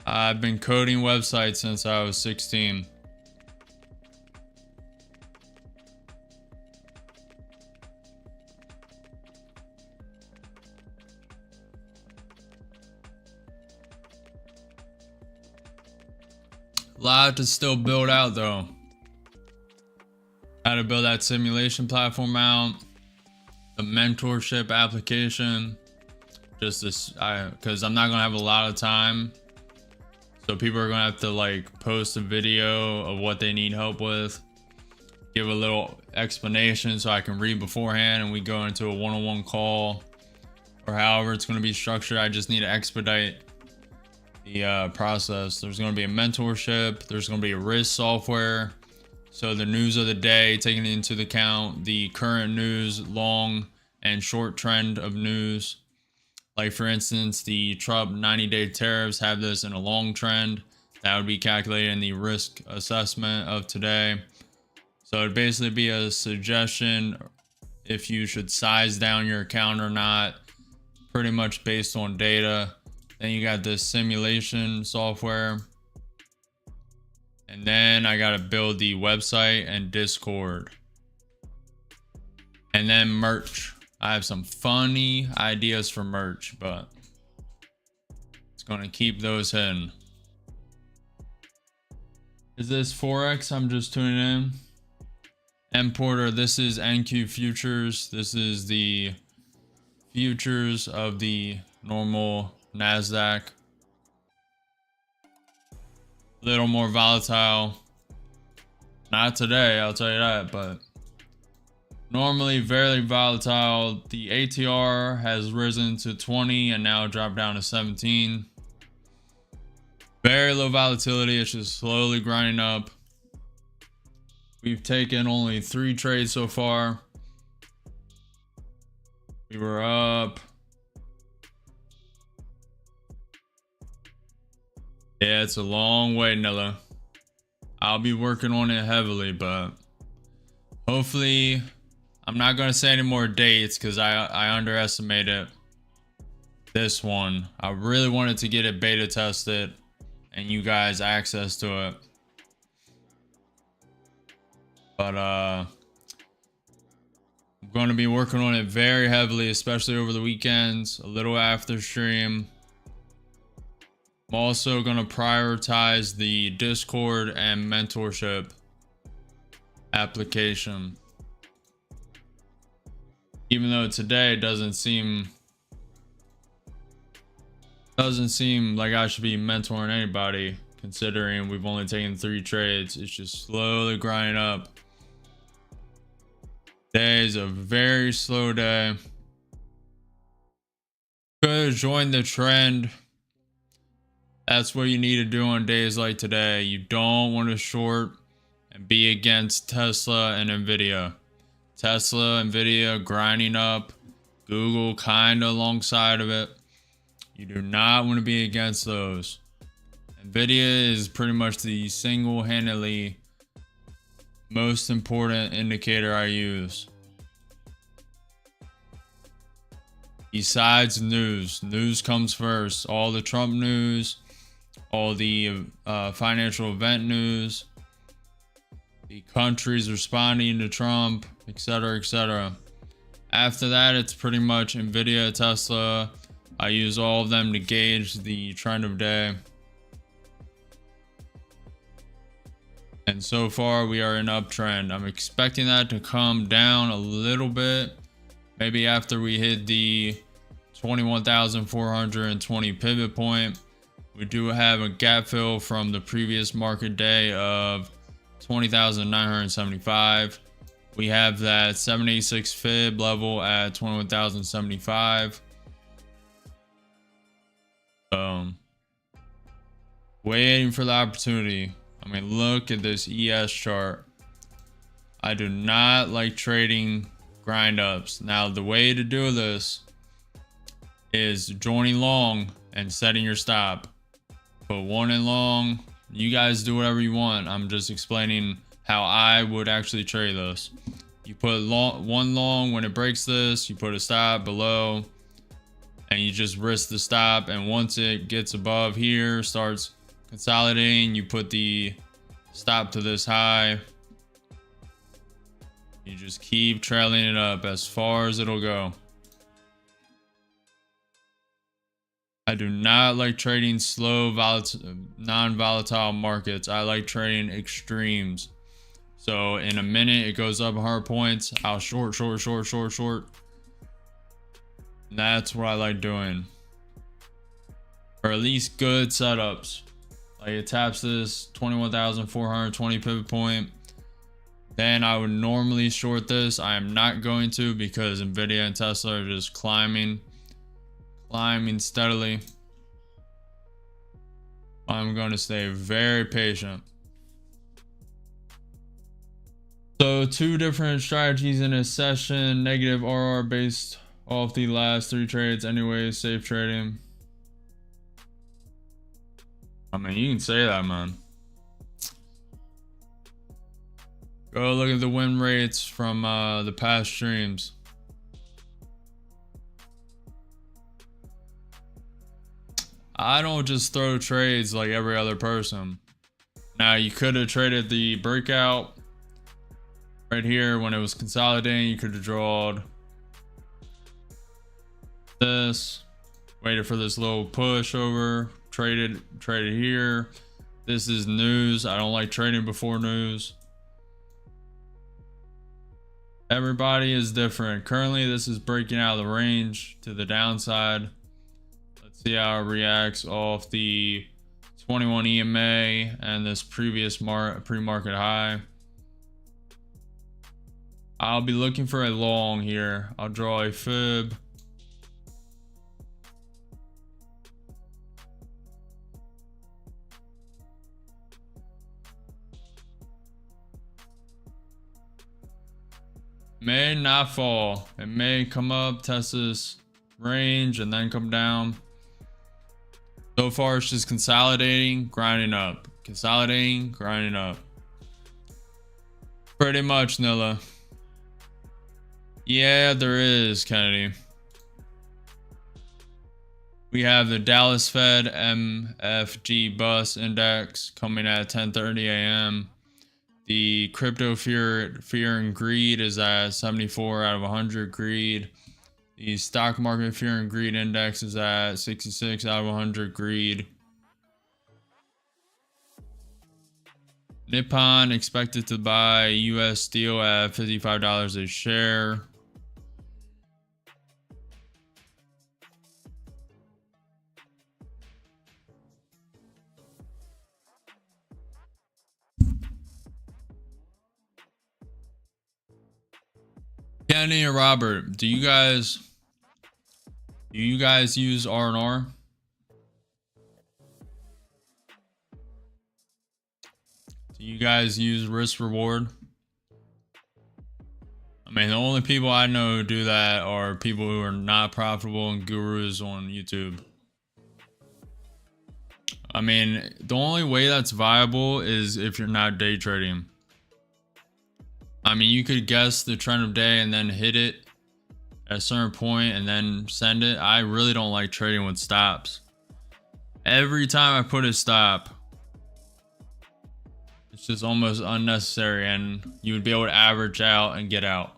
I've been coding websites since I was 16. A lot to still build out though. How to build that simulation platform out, the mentorship application. Just this, because I'm not gonna have a lot of time. So people are gonna have to like post a video of what they need help with, give a little explanation so I can read beforehand, and we go into a one-on-one call, or however it's going to be structured. I just need to expedite the process. There's going to be a mentorship. There's going to be a risk software. So the news of the day, taking into account the current news, long and short trend of news. Like for instance, the Trump 90-day tariffs have this in a long trend. That would be calculated in the risk assessment of today. So it'd basically be a suggestion if you should size down your account or not, pretty much based on data. Then you got this simulation software. And then I got to build the website and Discord. And then merch. I have some funny ideas for merch, but it's going to keep those hidden. Is this Forex? I'm just tuning in. Importer, this is NQ futures. This is the futures of the normal Nasdaq. Little more volatile. Not today, I'll tell you that, but normally very volatile. The ATR has risen to 20 and now dropped down to 17. Very low volatility. It's just slowly grinding up. We've taken only 3 trades so far. We were up. Yeah, it's a long way, Nilla. I'll be working on it heavily, but hopefully I'm not going to say any more dates because I underestimated this one. I really wanted to get it beta tested and you guys access to it. But I'm going to be working on it very heavily, especially over the weekends, a little after stream. I'm also going to prioritize the Discord and mentorship application. Even though today doesn't seem like I should be mentoring anybody, considering we've only taken 3 trades. It's just slowly grinding up. Today is a very slow day. Could join the trend. That's what you need to do on days like today. You don't want to short and be against Tesla and Nvidia. Tesla, Nvidia grinding up. Google kind of alongside of it. You do not want to be against those. Nvidia is pretty much the single-handedly most important indicator I use. Besides news. News comes first. All the Trump news, all the financial event news, the countries responding to Trump, etc., etc. After that, it's pretty much Nvidia, Tesla. I use all of them to gauge the trend of day. And so far we are in uptrend. I'm expecting that to come down a little bit. Maybe after we hit the 21,420 pivot point. We do have a gap fill from the previous market day of 20,975. We have that 786 fib level at 21,075. Waiting for the opportunity. I mean, look at this ES chart. I do not like trading grind ups. Now, the way to do this is joining long and setting your stop. Put 1 in long. You guys do whatever you want. I'm just explaining how I would actually trade this. You put 1 long when it breaks this. You put a stop below. And you just risk the stop. And once it gets above here, starts consolidating, you put the stop to this high. You just keep trailing it up as far as it'll go. I do not like trading slow, non-volatile markets. I like trading extremes. So in a minute, it goes up 100 points. I'll short. And that's what I like doing. Or at least good setups. Like it taps this 21,420 pivot point, then I would normally short this. I am not going to because Nvidia and Tesla are just climbing steadily. I'm going to stay very patient. So 2 different strategies in a session. Negative RR based off the last 3 trades. Anyways, safe trading. I mean, you can say that, man. Go look at the win rates from the past streams. I don't just throw trades like every other person. Now, you could have traded the breakout right here when it was consolidating. You could have drawn this, waited for this little push over, traded here. This is news. I don't like trading before news. Everybody is different. Currently, this is breaking out of the range to the downside. Let's see how it reacts off the 21 EMA and this previous pre-market high. I'll be looking for a long here. I'll draw a fib. May not fall. It may come up, test this range, and then come down. So far, it's just consolidating, grinding up. Consolidating, grinding up. Pretty much, Nilla. Yeah, there is, Kennedy. We have the Dallas Fed MFG Bus Index coming at 10:30 a.m. The crypto fear and greed is at 74 out of 100 greed. The stock market fear and greed index is at 66 out of 100 greed. Nippon expected to buy US steel at $55 a share. Kenny and Robert, do you guys use R&R? Do you guys use risk reward? I mean, the only people I know who do that are people who are not profitable and gurus on YouTube. I mean, the only way that's viable is if you're not day trading. I mean, you could guess the trend of day and then hit it at a certain point and then send it. I really don't like trading with stops. Every time I put a stop, it's just almost unnecessary, and you would be able to average out and get out.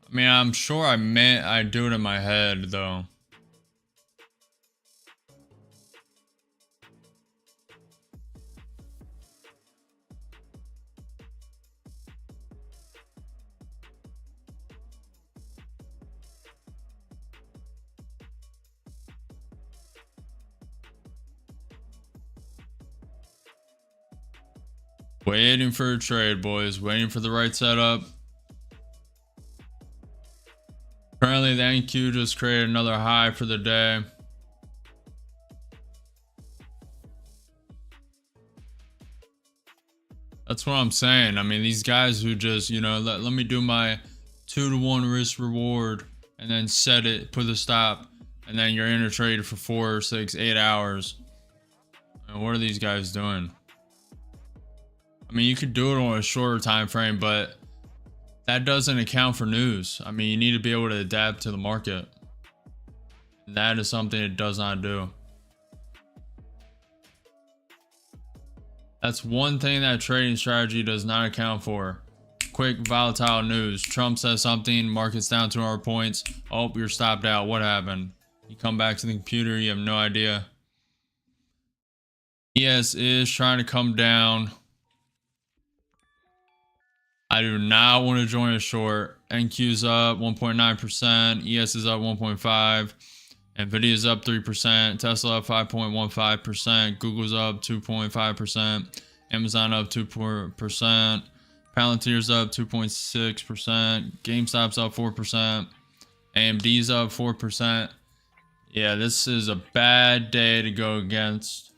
I mean, I'm sure I do it in my head though. Waiting for a trade, boys. Waiting for the right setup. Currently, the NQ just created another high for the day. That's what I'm saying. I mean, these guys who just, you know, let me do my 2-to-1 risk reward and then set it, put the stop, and then you're in a trade for 4, 6, 8 hours. And what are these guys doing? I mean, you could do it on a shorter time frame, but that doesn't account for news. I mean, you need to be able to adapt to the market. And that is something it does not do. That's one thing that trading strategy does not account for. Quick, volatile news. Trump says something, market's down 200 points. Oh, you're stopped out. What happened? You come back to the computer, you have no idea. ES is trying to come down. I do not want to join a short. NQ's up 1.9%. ES is up 1.5%. Nvidia is up 3%. Tesla up 5.15%. Google's up 2.5%. Amazon up 2%. Palantir's up 2.6%. GameStop's up 4%. AMD's up 4%. Yeah, this is a bad day to go against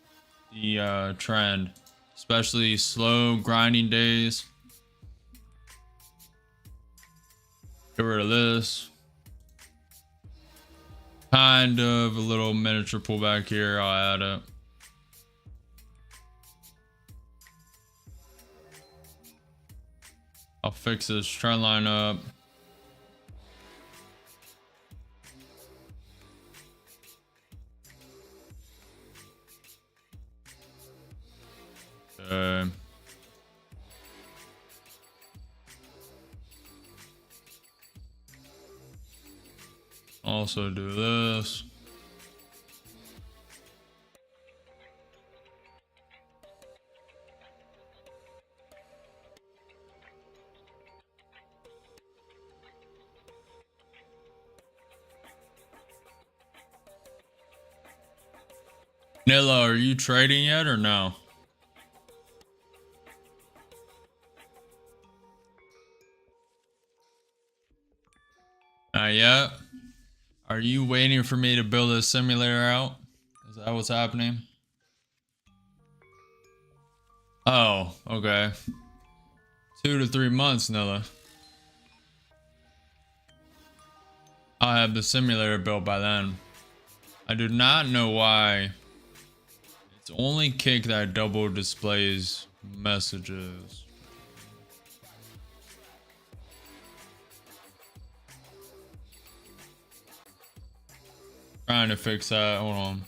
the trend, especially slow grinding days. Get rid of this. Kind of a little miniature pullback here. I'll add it. I'll fix this trend line up. Okay. Also do this. Nilla, are you trading yet or no? Not yet. Are you waiting for me to build a simulator out? Is that what's happening? Oh, okay. 2 to 3 months, Nilla. I'll have the simulator built by then. I do not know why it's only Kick that double displays messages. Trying to fix that. Hold on.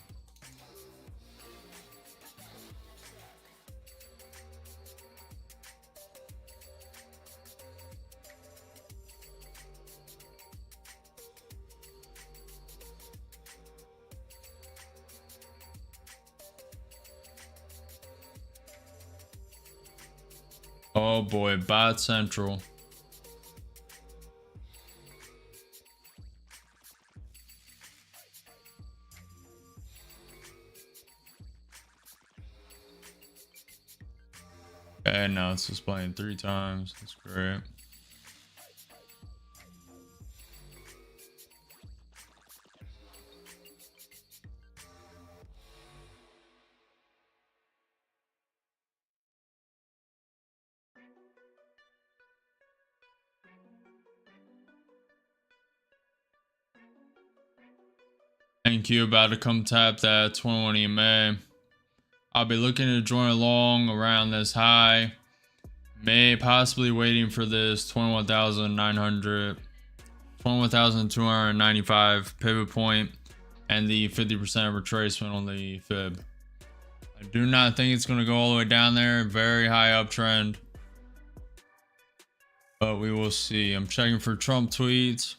Oh boy, bot central. Okay, now it's displaying 3 times. That's great. NQ about to come tap that 21 EMA. I'll be looking to join along around this high. May possibly waiting for this 21,900, 21,295 pivot point and the 50% retracement on the fib. I do not think it's going to go all the way down there. Very high uptrend. But we will see. I'm checking for Trump tweets.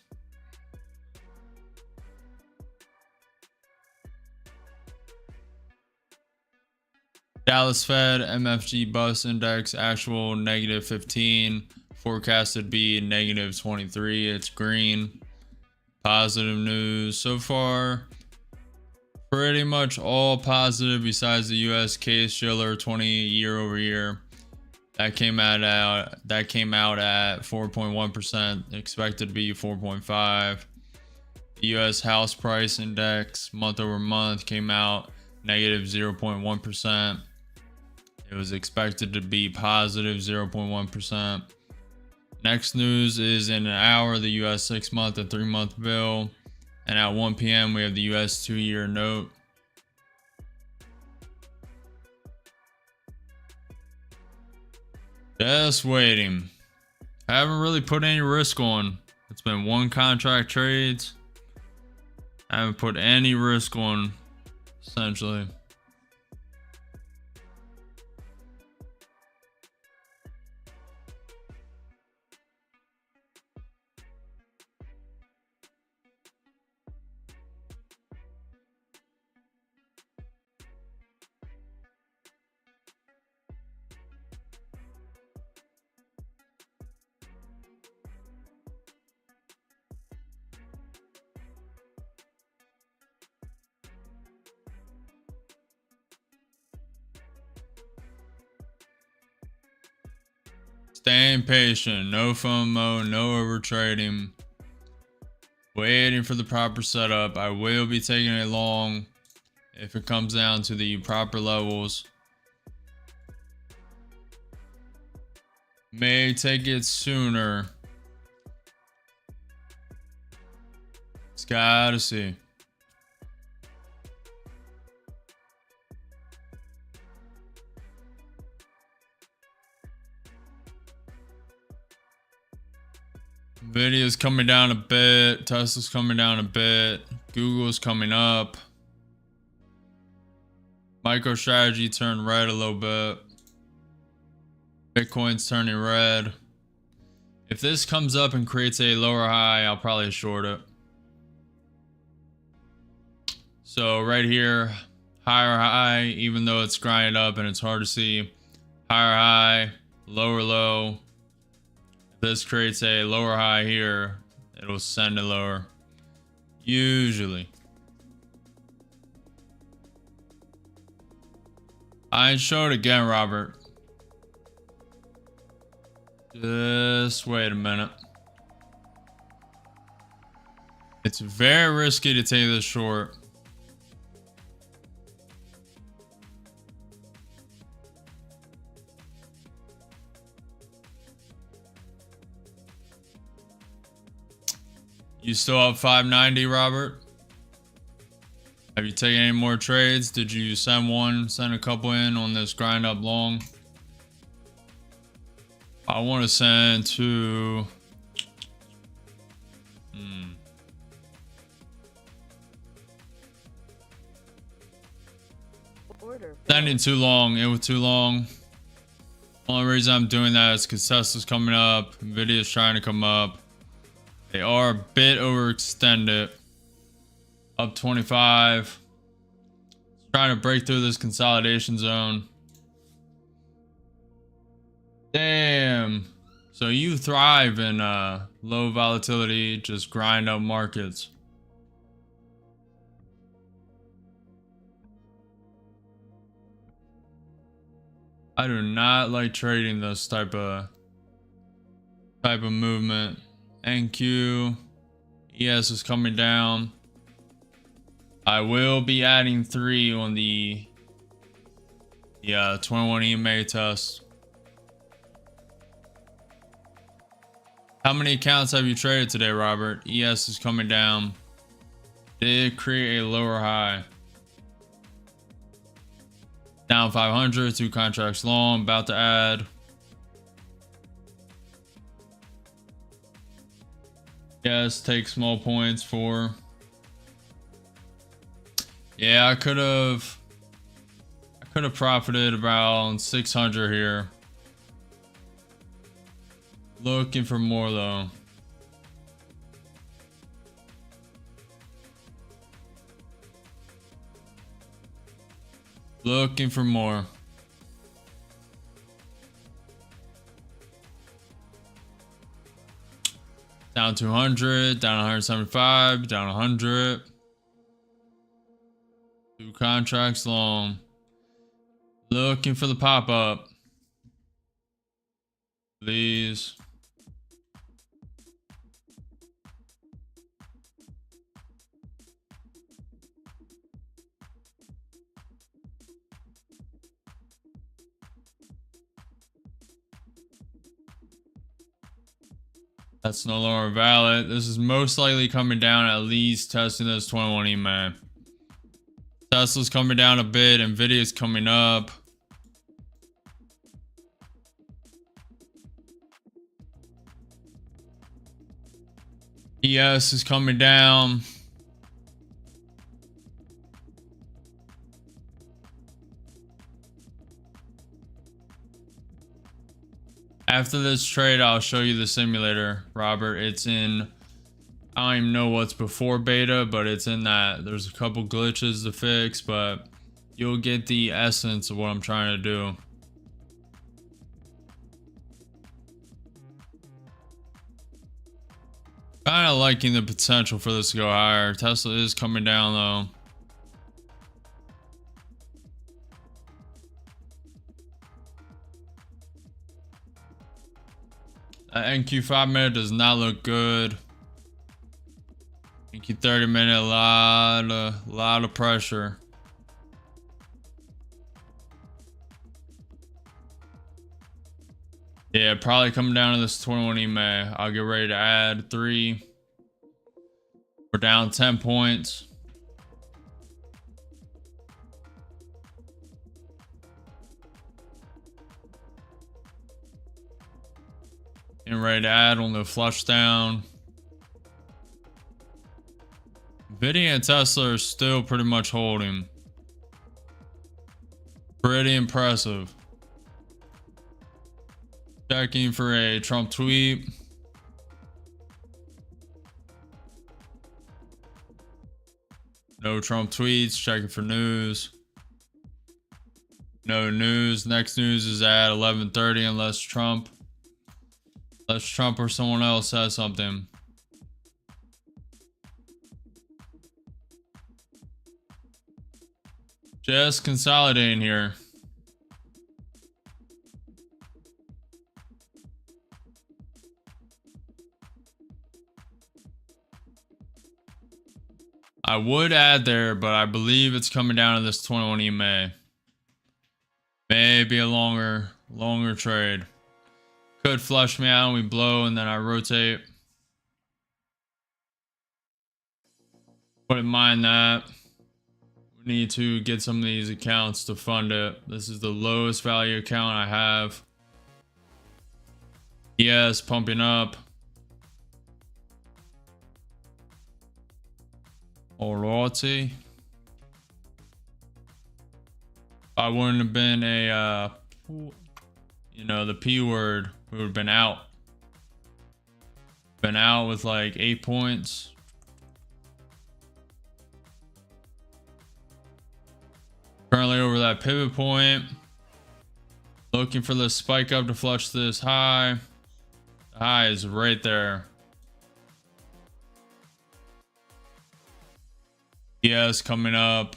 Dallas Fed MFG bus index actual -15, forecasted be -23. It's green. Positive news so far. Pretty much all positive besides the US case Schiller 20 year over year. That came out at 4.1%, expected to be 4.5. The US house price index month over month came out -0.1%. It was expected to be positive 0.1%. Next news is in an hour, the US 6-month and 3-month bill. And at 1 p.m. we have the US 2-year note. Just waiting. I haven't really put any risk on. It's been 1 contract trades. I haven't put any risk on, essentially. Staying patient, no FOMO, no over trading. Waiting for the proper setup. I will be taking it long if it comes down to the proper levels. May take it sooner. It's gotta see. Nvidia's coming down a bit. Tesla's coming down a bit. Google's coming up. MicroStrategy turned red a little bit. Bitcoin's turning red. If this comes up and creates a lower high, I'll probably short it. So right here, higher high, even though it's grinded up and it's hard to see. Higher high, lower low. If this creates a lower high here, it'll send it lower. Usually. I show it again, Robert. Just wait a minute. It's very risky to take this short. You still up 590, Robert? Have you taken any more trades? Did you send a couple in on this grind up long? I want to send to sending too long. It was too long. Only reason I'm doing that is because Tesla's coming up. Nvidia's trying to come up. They are a bit overextended. Up 25. Trying to break through this consolidation zone. Damn. So you thrive in low volatility, just grind up markets. I do not like trading this type of movement. NQ, ES is coming down. I will be adding 3 on the 21 EMA test. How many accounts have you traded today, Robert? ES is coming down. Did create a lower high. Down 500, 2 contracts long, about to add. Yes, take small points for. Yeah, I could have profited around 600 here. Looking for more though. Looking for more. Down 200, down 175, down 100. 2 contracts long. Looking for the pop-up. Please. That's no longer valid. This is most likely coming down, at least testing this 21 EMA. Tesla's coming down a bit. Nvidia's coming up. ES is coming down. After this trade, I'll show you the simulator, Robert. It's in, I don't even know what's before beta, but it's in that. There's a couple glitches to fix, but you'll get the essence of what I'm trying to do. Kind of liking the potential for this to go higher. Tesla is coming down though. NQ 5-minute does not look good. NQ 30-minute, a lot of pressure. Yeah, probably coming down to this 21 EMA. I'll get ready to add 3. We're down 10 points. Getting ready to add on the flush down. Nvidia and Tesla are still pretty much holding. Pretty impressive. Checking for a Trump tweet. No Trump tweets. Checking for news. No news. Next news is at 11:30 unless Trump or someone else says something. Just consolidating here. I would add there, but I believe it's coming down to this 21 EMA. Maybe a longer trade. Could flush me out and we blow and then I rotate. Wouldn't mind that. We need to get some of these accounts to fund it. This is the lowest value account I have. Yes, pumping up. Alrighty. I wouldn't have been a, you know, the P word, we would have been out. Been out with like 8 points. Currently over that pivot point. Looking for the spike up to flush this high. The high is right there. Yes, coming up.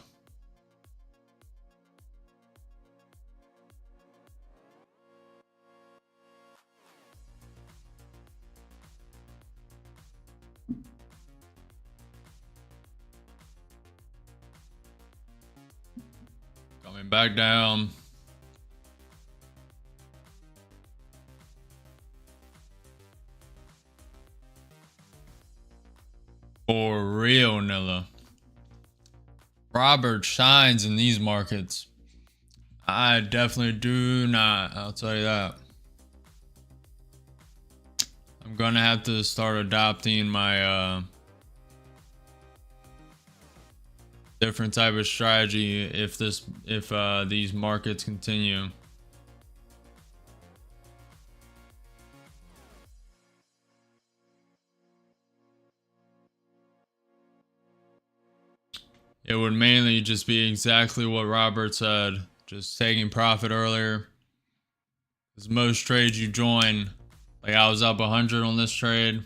Coming back down. For real, Nilla. Robert shines in these markets. I definitely do not. I'll tell you that. I'm gonna have to start adopting my different type of strategy if these markets continue. It would mainly just be exactly what Robert said, just taking profit earlier. Because most trades you join, like I was up 100 on this trade,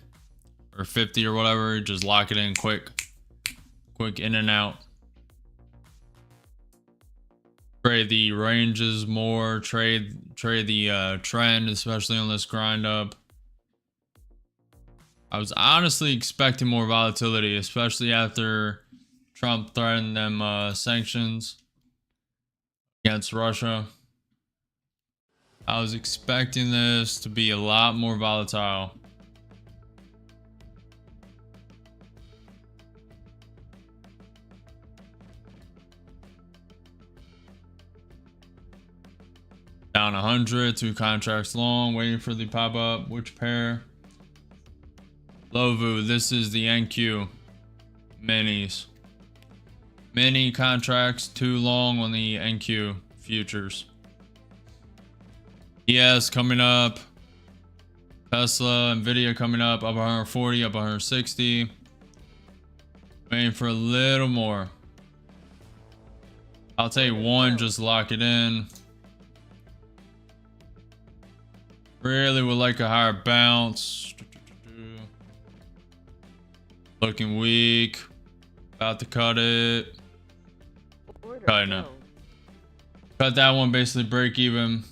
or 50 or whatever, just lock it in quick in and out. Trade the ranges more, trade the trend, especially on this grind up. I was honestly expecting more volatility, especially after Trump threatened them sanctions against Russia. I was expecting this to be a lot more volatile. Down 100, 2 contracts long, waiting for the pop up. Which pair? Lovu, this is the NQ minis. Mini contracts, 2 long on the NQ futures. ES coming up. Tesla, Nvidia coming up 140, up 160. Waiting for a little more. I'll take 1, just lock it in. Really would like a higher bounce. Looking weak. About to cut it. Cutting it. Cut that one, basically break even.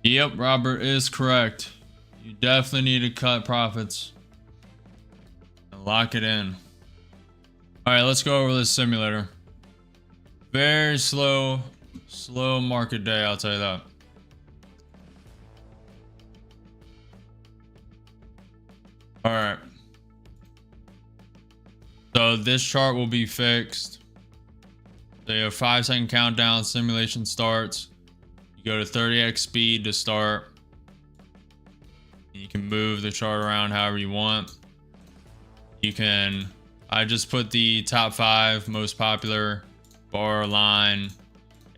Yep, Robert is correct. You definitely need to cut profits and lock it in. All right, let's go over this simulator. Very slow market day, I'll tell you that. All right. So this chart will be fixed. So you have 5-second countdown, simulation starts. You go to 30x speed to start. You can move the chart around however you want. I just put the top 5 most popular bar, line,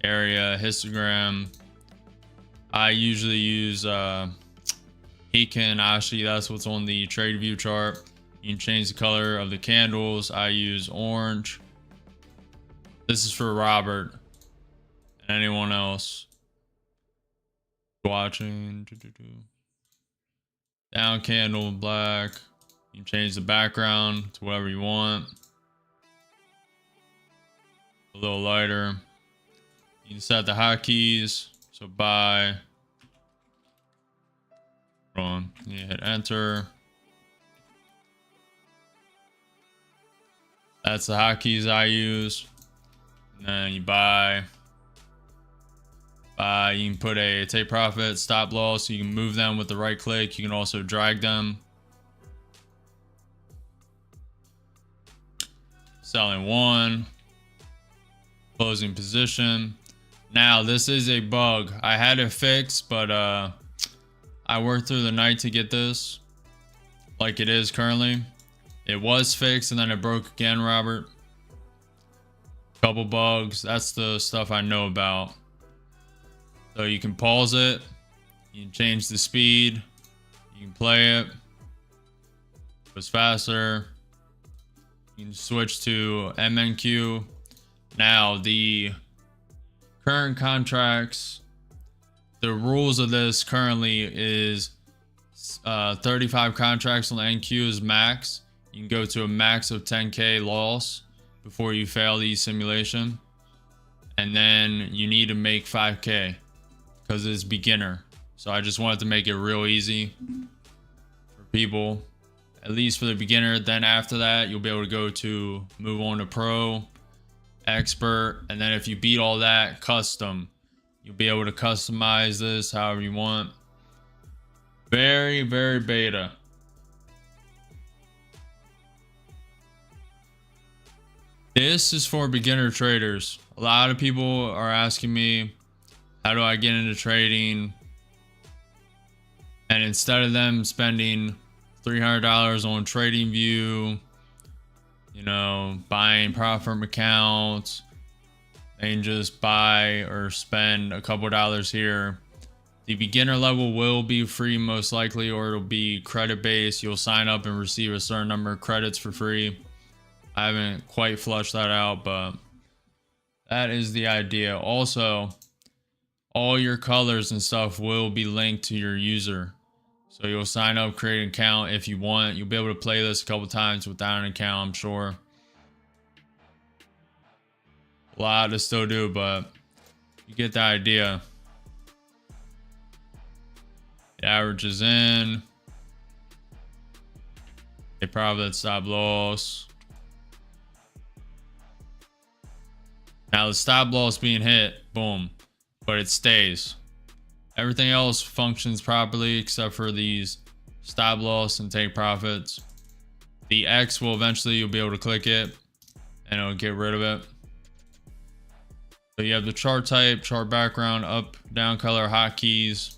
area, histogram. I usually use Heiken, Ashi, that's what's on the TradingView chart. You can change the color of the candles. I use orange. This is for Robert and anyone else watching. Down candle, black. You can change the background to whatever you want. A little lighter. You can set the hotkeys. So buy. Wrong. You hit enter. That's the hotkeys I use. And then you buy. You can put a take profit, stop loss. You can move them with the right click. You can also drag them. Selling 1. Closing position. Now this is a bug. I had it fixed, but I worked through the night to get this like it is currently. It was fixed and then it broke again, Robert. Couple bugs. That's the stuff I know about. So you can pause it. You can change the speed. You can play it. Goes faster. You can switch to MNQ. Now the current contracts, the rules of this currently is 35 contracts on the NQ is max. You can go to a max of 10k loss before you fail the simulation, and then you need to make 5k because it's beginner. So I just wanted to make it real easy for people, at least for the beginner. Then after that, you'll be able to go to move on to pro, expert, and then if you beat all that, custom. You'll be able to customize this however you want. Very, very beta. This is for beginner traders. A lot of people are asking me, how do I get into trading? And instead of them spending $300 on TradingView, you know, buying prop firm accounts, they can just buy or spend a couple dollars here. The beginner level will be free most likely, or it'll be credit based. You'll sign up and receive a certain number of credits for free. I haven't quite flushed that out, but that is the idea. Also, all your colors and stuff will be linked to your user. So you'll sign up, create an account if you want. You'll be able to play this a couple times without an account, I'm sure. A lot to still do, but you get the idea. The average is in. They probably stop loss. Now the stop loss being hit, boom, but it stays. Everything else functions properly except for these stop loss and take profits. The X will eventually, you'll be able to click it and it'll get rid of it. So you have the chart type, chart background, up, down color, hotkeys,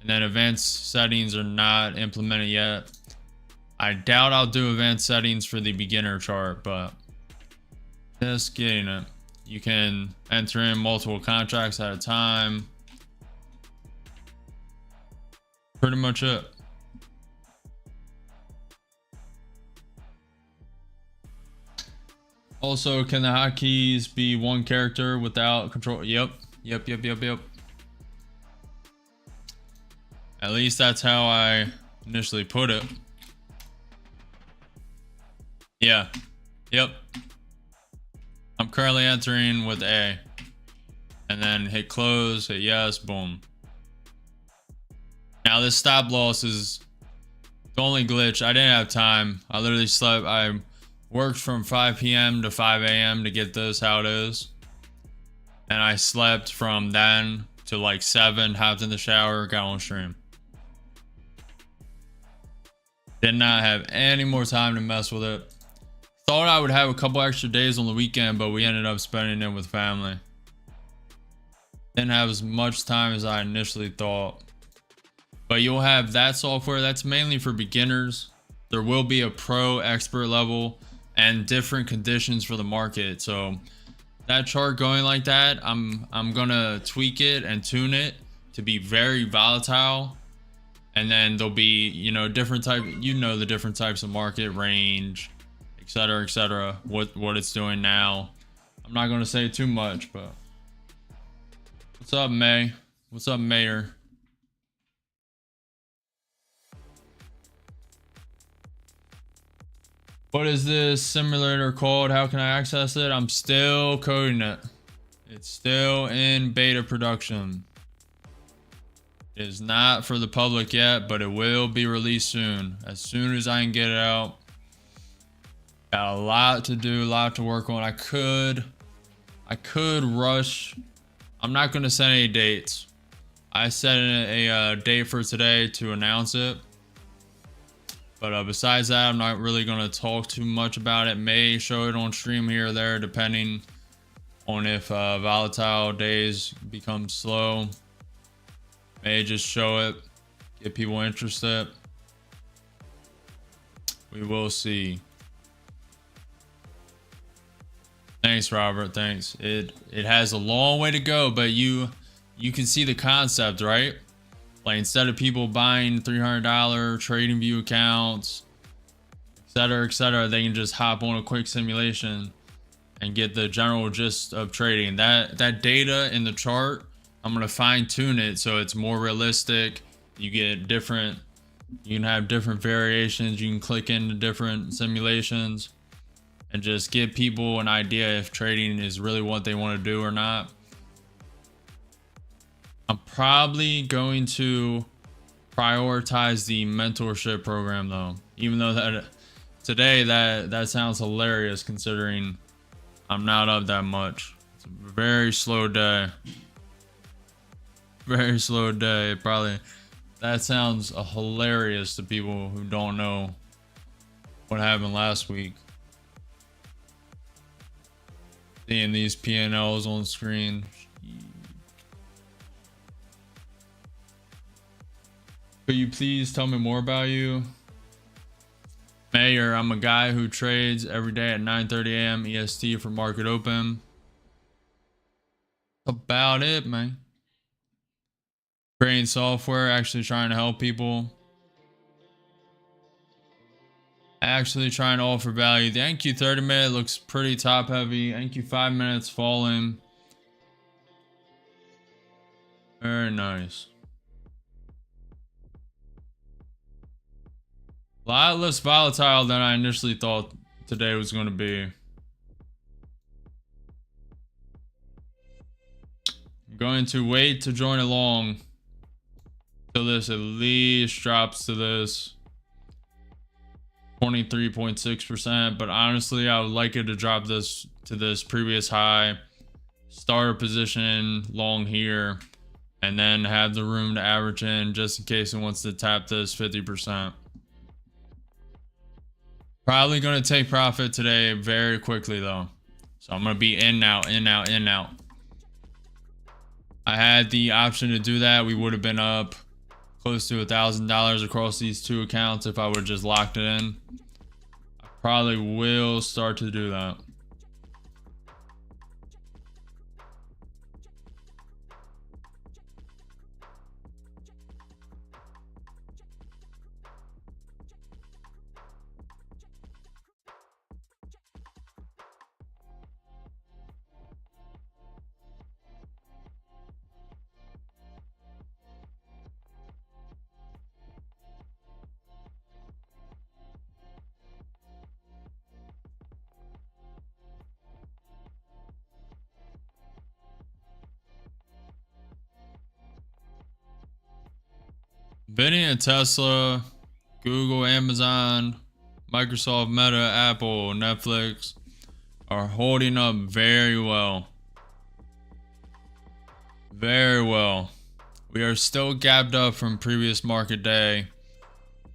and then advanced settings are not implemented yet. I doubt I'll do advanced settings for the beginner chart, but just getting it. You can enter in multiple contracts at a time. Pretty much it. Also, can the hotkeys be one character without control? Yep. At least that's how I initially put it. Yeah. Yep. I'm currently entering with A. And then hit close, hit yes, boom. Now this stop loss is the only glitch. I didn't have time. I literally slept. I worked from 5 p.m. to 5 a.m. to get this how it is. And I slept from then to like 7, hopped in the shower, got on stream. Did not have any more time to mess with it. Thought I would have a couple extra days on the weekend, but we ended up spending it with family. Didn't have as much time as I initially thought. But you'll have that software that's mainly for beginners. There will be a pro expert level and different conditions for the market. So that chart going like that, I'm gonna tweak it and tune it to be very volatile. And then there'll be, you know, different type, you know, the different types of market range, etc., what it's doing now. I'm not gonna say too much, but what's up, May? What's up, Mayor? What is this simulator called? How can I access it? I'm still coding it. It's still in beta production. It is not for the public yet, but it will be released soon. As soon as I can get it out. Got a lot to do, a lot to work on. I could rush. I'm not going to set any dates. I set a date for today to announce it. But besides that, I'm not really going to talk too much about it. May show it on stream here or there, depending on if volatile days become slow. May just show it, get people interested. We will see. Thanks, Robert. Thanks. It has a long way to go, but you can see the concept, right? Like, instead of people buying $300 TradingView accounts, etc., they can just hop on a quick simulation and get the general gist of trading. That data in the chart, I'm gonna fine tune it so it's more realistic. You get different, you can have different variations. You can click into different simulations and just give people an idea if trading is really what they want to do or not. I'm probably going to prioritize the mentorship program though, even though that today that sounds hilarious considering I'm not up that much. It's a very slow day. Very slow day. Probably that sounds hilarious to people who don't know what happened last week. Seeing these P&Ls on screen. Could you please tell me more about you? Mayor, I'm a guy who trades every day at 9:30 a.m. EST for market open. About it, man. Creating software, actually trying to help people. Actually trying to offer value. The NQ 30 minute looks pretty top heavy. NQ 5 minutes falling. Very nice. A lot less volatile than I initially thought today was going to be. I'm going to wait to join along till this at least drops to this 23.6%, but honestly I would like it to drop this to this previous high, start a position long here, and then have the room to average in just in case it wants to tap this 50%. Probably going to take profit today very quickly though, so I'm going to be in out. I had the option to do that. We would have been up close to $1,000 across these two accounts if I would have just locked it in. I probably will start to do that. Nvidia, Tesla, Google, Amazon, Microsoft, Meta, Apple, Netflix are holding up very well. Very well. We are still gapped up from previous market day.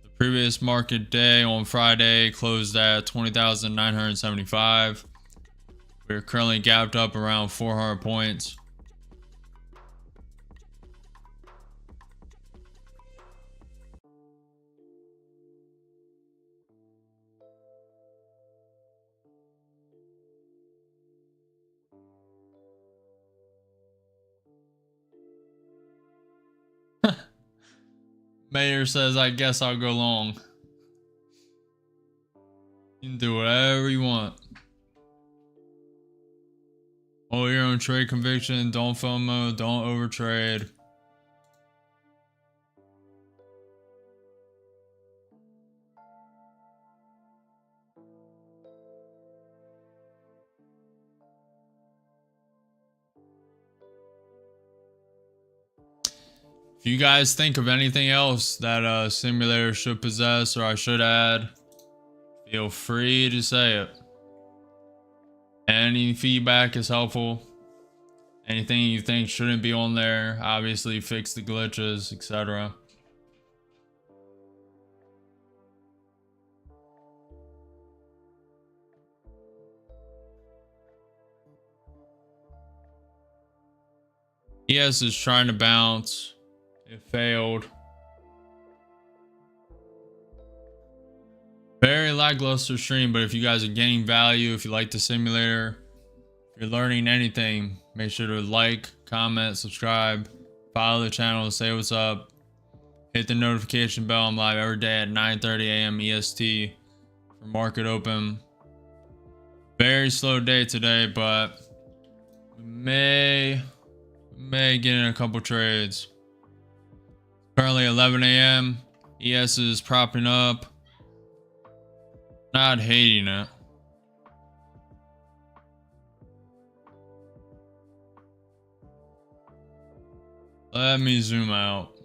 The previous market day on Friday closed at 20,975. We're currently gapped up around 400 points. Mayor says, I guess I'll go long. You can do whatever you want. Hold your own trade conviction. Don't FOMO. Don't overtrade. If you guys think of anything else that a simulator should possess or I should add, feel free to say it. Any feedback is helpful. Anything you think shouldn't be on there, obviously fix the glitches, etc. ES is trying to bounce. It failed. Very lackluster stream, but if you guys are getting value, if you like the simulator, if you're learning anything, make sure to like, comment, subscribe, follow the channel, say what's up, hit the notification bell. I'm live every day at 9:30 a.m. EST for market open. Very slow day today, but we may get in a couple trades. Currently 11 a.m. ES is propping up. Not hating it. Let me zoom out.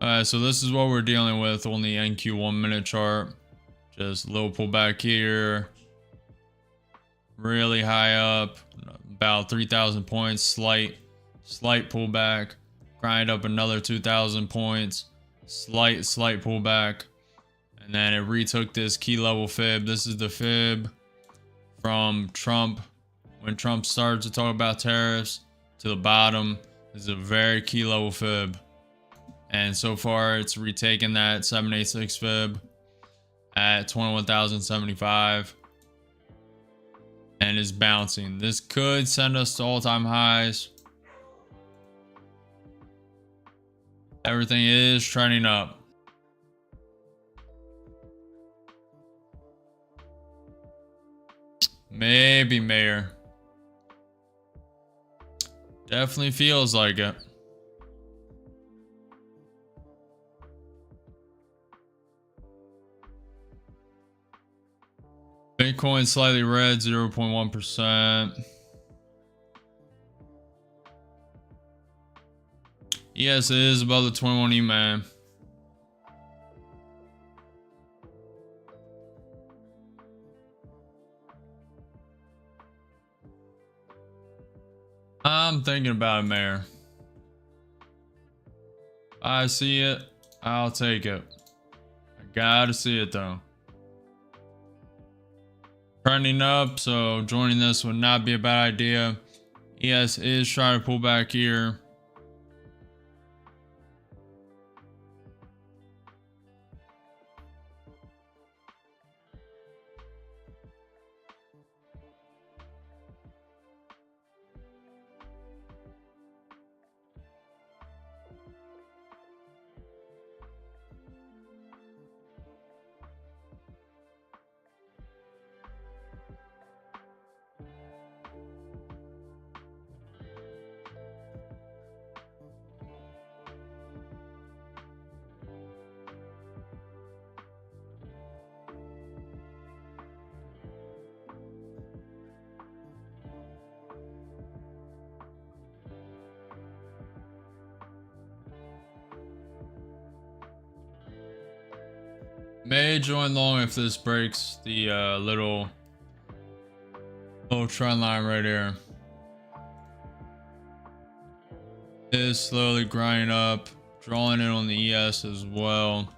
Alright, so this is what we're dealing with on the NQ 1 minute chart. Just a little pullback here. Really high up. About 3,000 points. Slight pullback. Grind up another 2,000 points. Slight pullback. And then it retook this key level fib. This is the fib from Trump. When Trump started to talk about tariffs to the bottom. This is a very key level fib. And so far it's retaken that 786 fib at 21,075. And is bouncing. This could send us to all-time highs. Everything is trending up. Maybe Mayor. Definitely feels like it. Bitcoin slightly red, 0.1%. Yes, it is above the 21 EMA. I'm thinking about it, Mayor. I see it. I'll take it. I gotta see it though. Trending up, so joining this would not be a bad idea. ES is trying to pull back here. May join long if this breaks the little trend line right here. Is slowly grinding up, drawing in on the ES as well.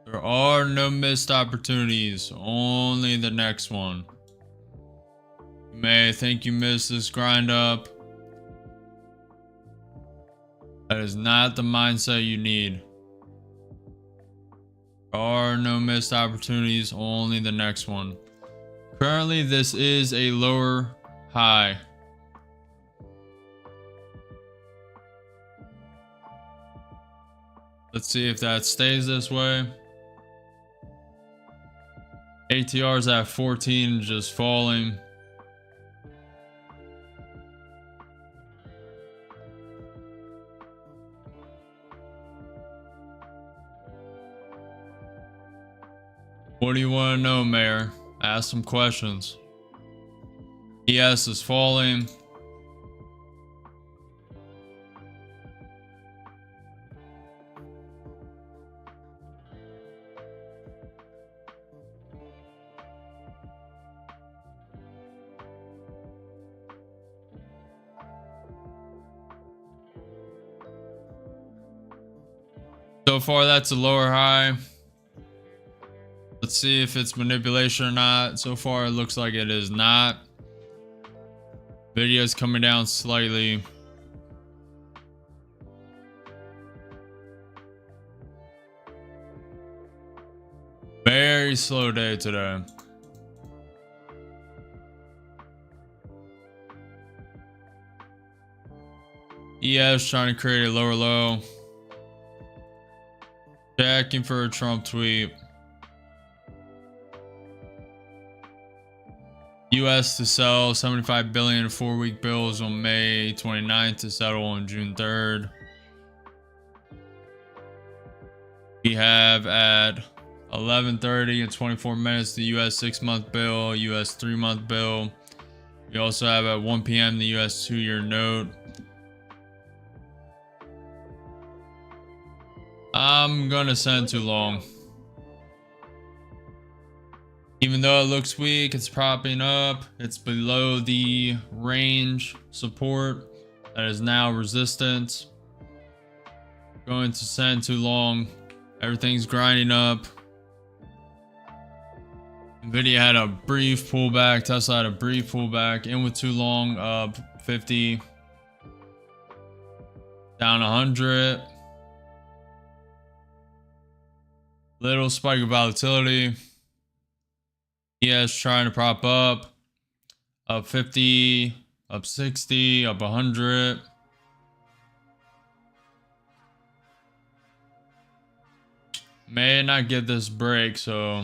There are no missed opportunities, only the next one. You may think you missed this grind up. That is not the mindset you need. There are no missed opportunities, only the next one. Currently, this is a lower high. Let's see if that stays this way. ATR is at 14, just falling. What do you want to know, Mayor? Ask some questions. ES is falling. So far, that's a lower high. Let's see if it's manipulation or not. So far, it looks like it is not. Video's coming down slightly. Very slow day today. ES trying to create a lower low. Checking for a Trump tweet. US to sell 75 billion 4-week bills on May 29th to settle on June 3rd. We have at 11:30 and 24 minutes the US 6-month bill, US 3-month bill. We also have at 1 p.m. the US 2-year note. I'm gonna send too long. Even though it looks weak, it's propping up. It's below the range support that is now resistance. Going to send too long. Everything's grinding up. Nvidia had a brief pullback. Tesla had a brief pullback. In with too long, up 50. Down 100. Little spike of volatility. ES trying to prop up 50, up 60, up 100. May not get this break, so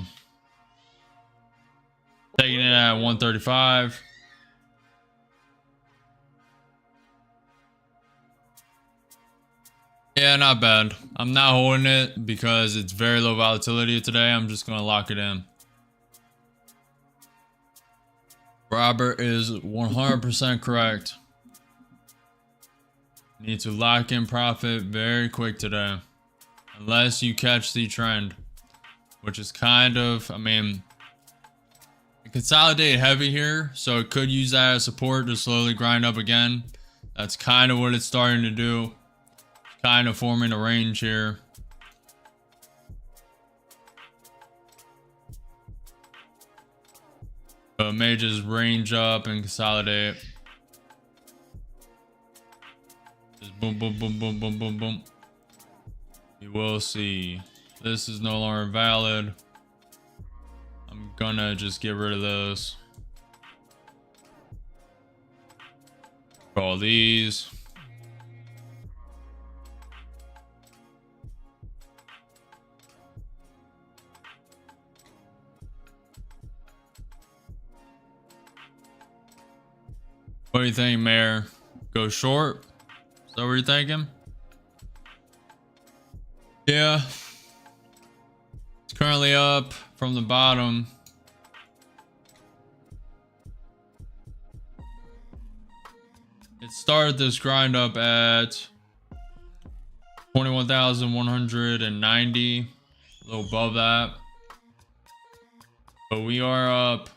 taking it at 135. Yeah, not bad. I'm not holding it because it's very low volatility today. I'm just gonna lock it in. Robert is 100% correct. Need to lock in profit very quick today. Unless you catch the trend. Which is kind of, I mean, it consolidated heavy here. So it could use that as support to slowly grind up again. That's kind of what it's starting to do. Kind of forming a range here. So it may just range up and consolidate. Just boom, boom, boom, boom, boom, boom, boom. You will see. This is no longer valid. I'm gonna just get rid of those. All these. What do you think, Mayor? Go short? Is that what you're thinking? Yeah. It's currently up from the bottom. It started this grind up at 21,190, a little above that. But we are up.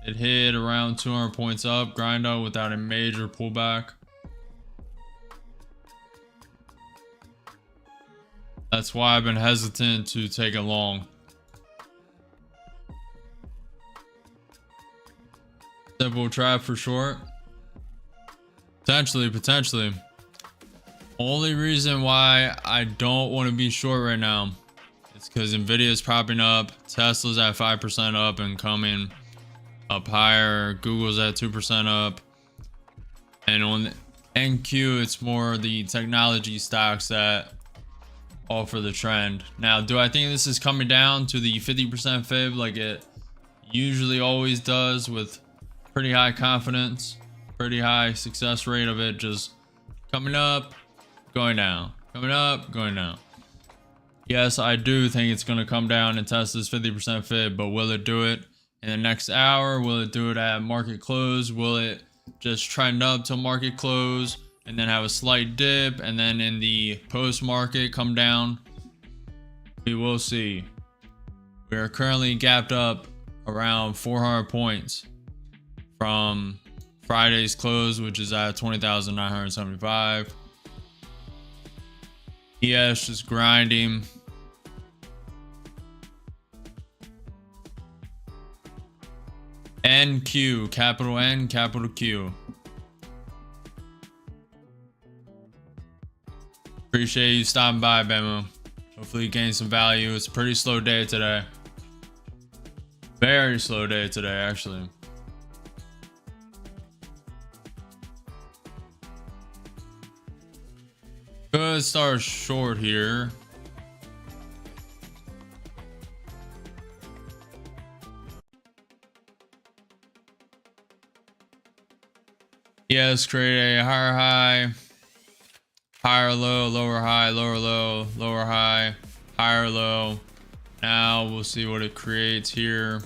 It hit around 200 points up, grind up without a major pullback. That's why I've been hesitant to take it long. Simple trap for short. Potentially. Only reason why I don't want to be short right now is because Nvidia is propping up, Tesla's at 5% up and coming up higher, Google's at 2% up, and on NQ it's more the technology stocks that offer the trend. Now, do I think this is coming down to the 50% fib like it usually always does, with pretty high confidence, pretty high success rate of it just coming up, going down, coming up, going down? Yes, I do think it's going to come down and test this 50% fib, but will it do it in the next hour? Will it do it at market close? Will it just trend up till market close and then have a slight dip and then in the post market come down? We will see. We are currently gapped up around 400 points from Friday's close, which is at 20,975. ES just grinding. NQ, capital N, capital Q. Appreciate you stopping by, Bemo. Hopefully you gain some value. It's a pretty slow day today. Very slow day today, actually. Good start short here. Yes, create a higher high, higher low, lower high, lower low, lower high, higher low. Now we'll see what it creates here.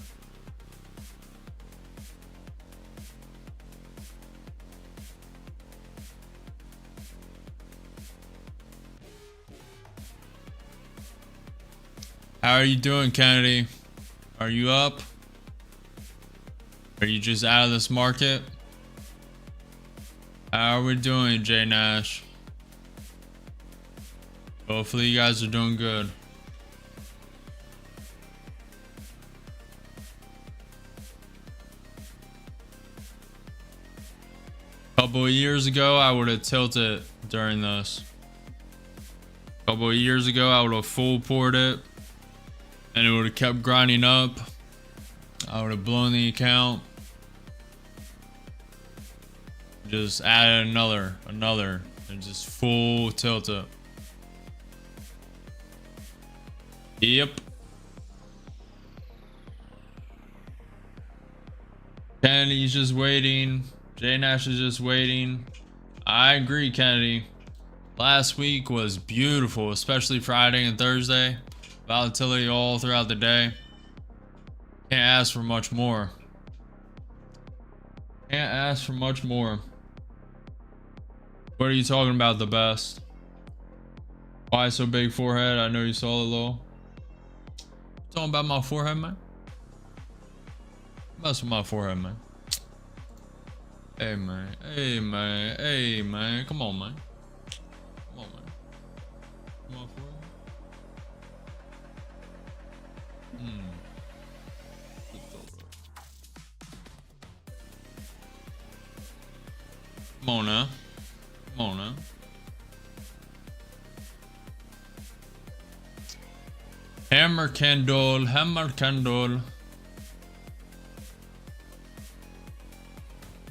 How are you doing, Kennedy? Are you up? Are you just out of this market? How are we doing, Jay Nash? Hopefully you guys are doing good. A couple of years ago, I would have tilted during this. A couple of years ago, I would have full poured it and it would have kept grinding up. I would have blown the account. Just added another, and just full tilt up. Yep. Kennedy's just waiting. Jay Nash is just waiting. I agree, Kennedy. Last week was beautiful, especially Friday and Thursday. Volatility all throughout the day. Can't ask for much more. Can't ask for much more. What are you talking about the best? Why so big forehead? I know you saw it low. Talking about my forehead, man. Mess with my forehead, man. Hey, man. Hey, man. Hey, man. Come on, man. Come on, man. Come on, forehead. Come on now. Come on now. Hammer candle, hammer candle.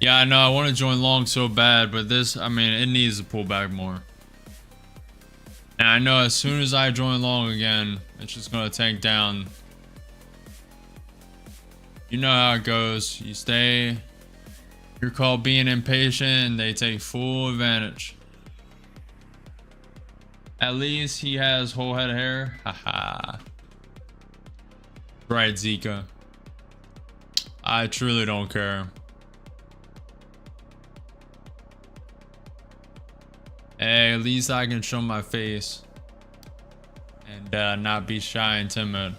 Yeah, I know. I want to join long so bad, but this, I mean, it needs to pull back more. And I know as soon as I join long again, it's just going to tank down. You know how it goes. You stay. You're called being impatient and they take full advantage. At least he has whole head of hair. Haha. Right, Zika. I truly don't care. Hey, at least I can show my face and not be shy and timid.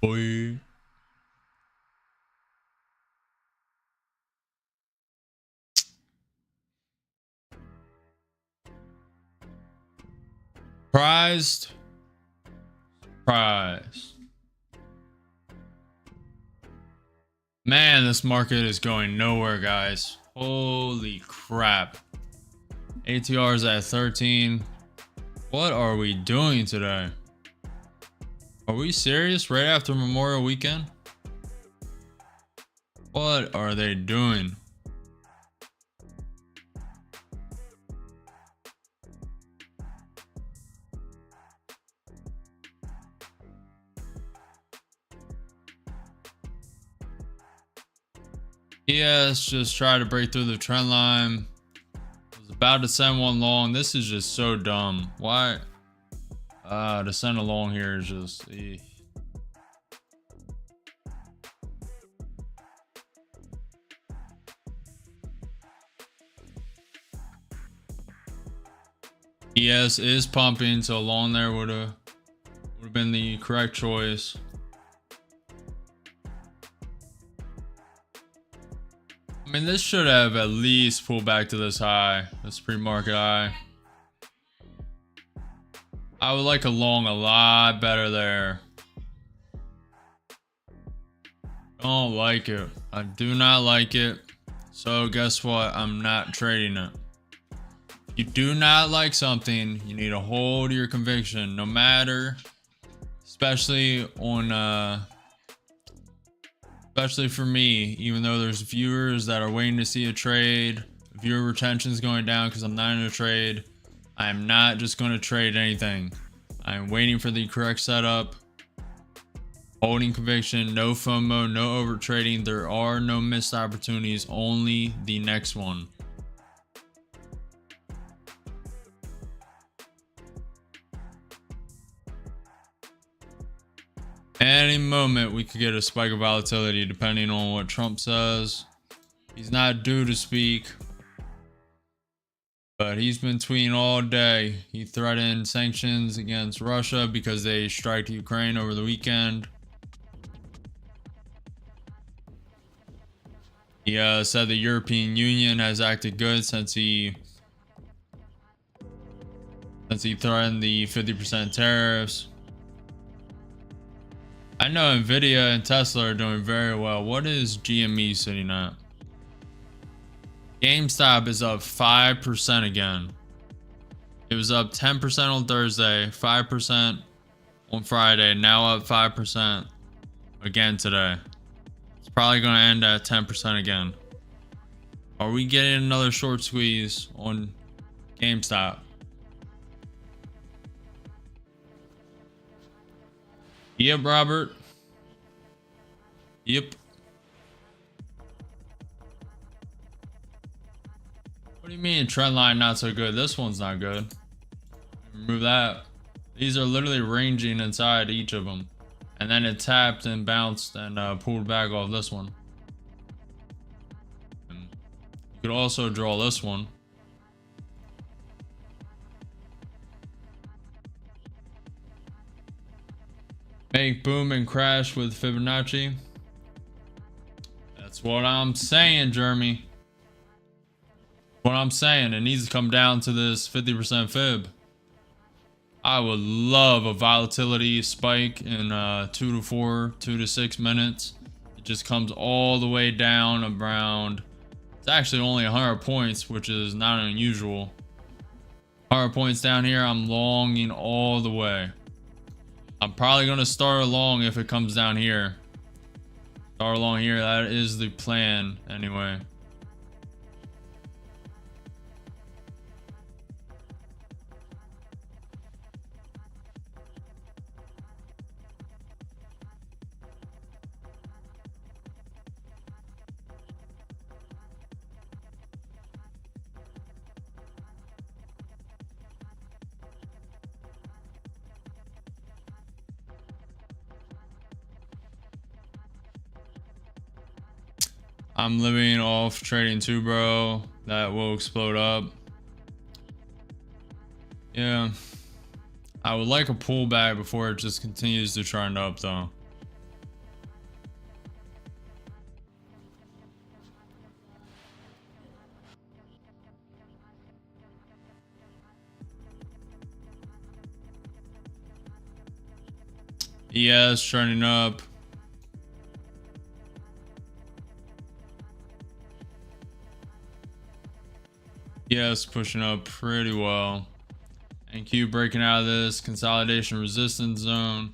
Boy. Surprised. Man, this market is going nowhere, guys. Holy crap. ATR is at 13. What are we doing today? Are we serious right after Memorial Weekend? What are they doing? Yes, just try to break through the trend line. I was about to send one long. This is just so dumb. Why? To send a long here is just... ES is pumping, so long there would have been the correct choice. I mean, this should have at least pulled back to this high, this pre-market high. I would like a long a lot better there. Don't like it. I do not like it. So guess what? I'm not trading it. If you do not like something, you need to hold your conviction, no matter, especially for me, even though there's viewers that are waiting to see a trade, viewer retention is going down because I'm not in a trade. I'm not just going to trade anything. I'm waiting for the correct setup, holding conviction, no FOMO, no over trading. There are no missed opportunities, only the next one. Any moment we could get a spike of volatility depending on what Trump says. He's not due to speak, but he's been tweeting all day. He threatened sanctions against Russia because they striked Ukraine over the weekend. He said the European Union has acted good since he threatened the 50% tariffs. I know Nvidia and Tesla are doing very well. What is GME sitting at? GameStop is up 5% again. It was up 10% on Thursday, 5% on Friday, now up 5% again today. It's probably going to end at 10% again. Are we getting another short squeeze on GameStop? Yep, Robert. Yep. What do you mean trend line not so good? This one's not good. Remove that. These are literally ranging inside each of them. And then it tapped and bounced and pulled back off this one. And you could also draw this one. Make boom and crash with Fibonacci. That's what I'm saying, Jeremy. What I'm saying, it needs to come down to this 50% fib. I would love a volatility spike in 2 to 6 minutes. It just comes all the way down around, it's actually only 100 points, which is not unusual. 100 points down here, I'm longing all the way. I'm probably going to start along if it comes down here. Start along here. That is the plan anyway. I'm living off trading too, bro. That will explode up. Yeah, I would like a pullback before it just continues to trend up though. ES trending up. ES pushing up pretty well. NQ breaking out of this consolidation resistance zone.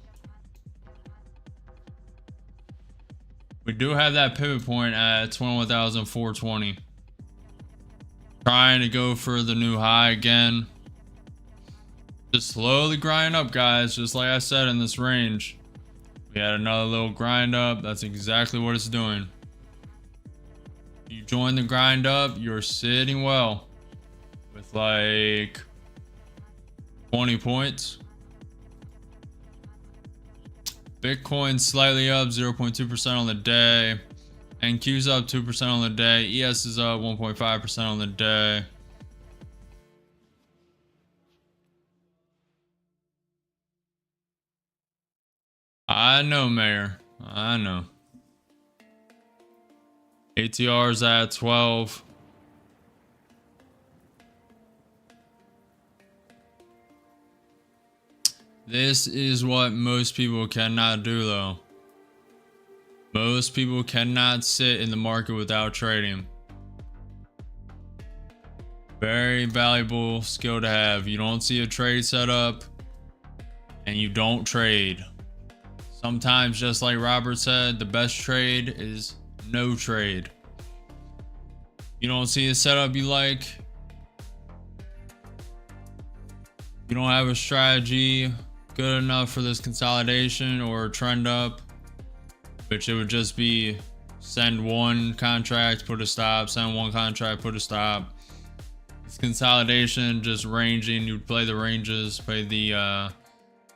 We do have that pivot point at 21,420. Trying to go for the new high again. Just slowly grind up, guys. Just like I said in this range. We had another little grind up. That's exactly what it's doing. You join the grind up, you're sitting well with like 20 points. Bitcoin slightly up 0.2% on the day. NQ's up 2% on the day. ES is up 1.5% on the day. I know, Mayor. I know. ATR's at 12. This is what most people cannot do though. Most people cannot sit in the market without trading. Very valuable skill to have. You don't see a trade set up and you don't trade. Sometimes, just like Robert said, the best trade is no trade. You don't see a setup you like. You don't have a strategy good enough for this consolidation or trend up, which it would just be send one contract, put a stop, send one contract, put a stop. This consolidation, just ranging, you'd play the ranges, play the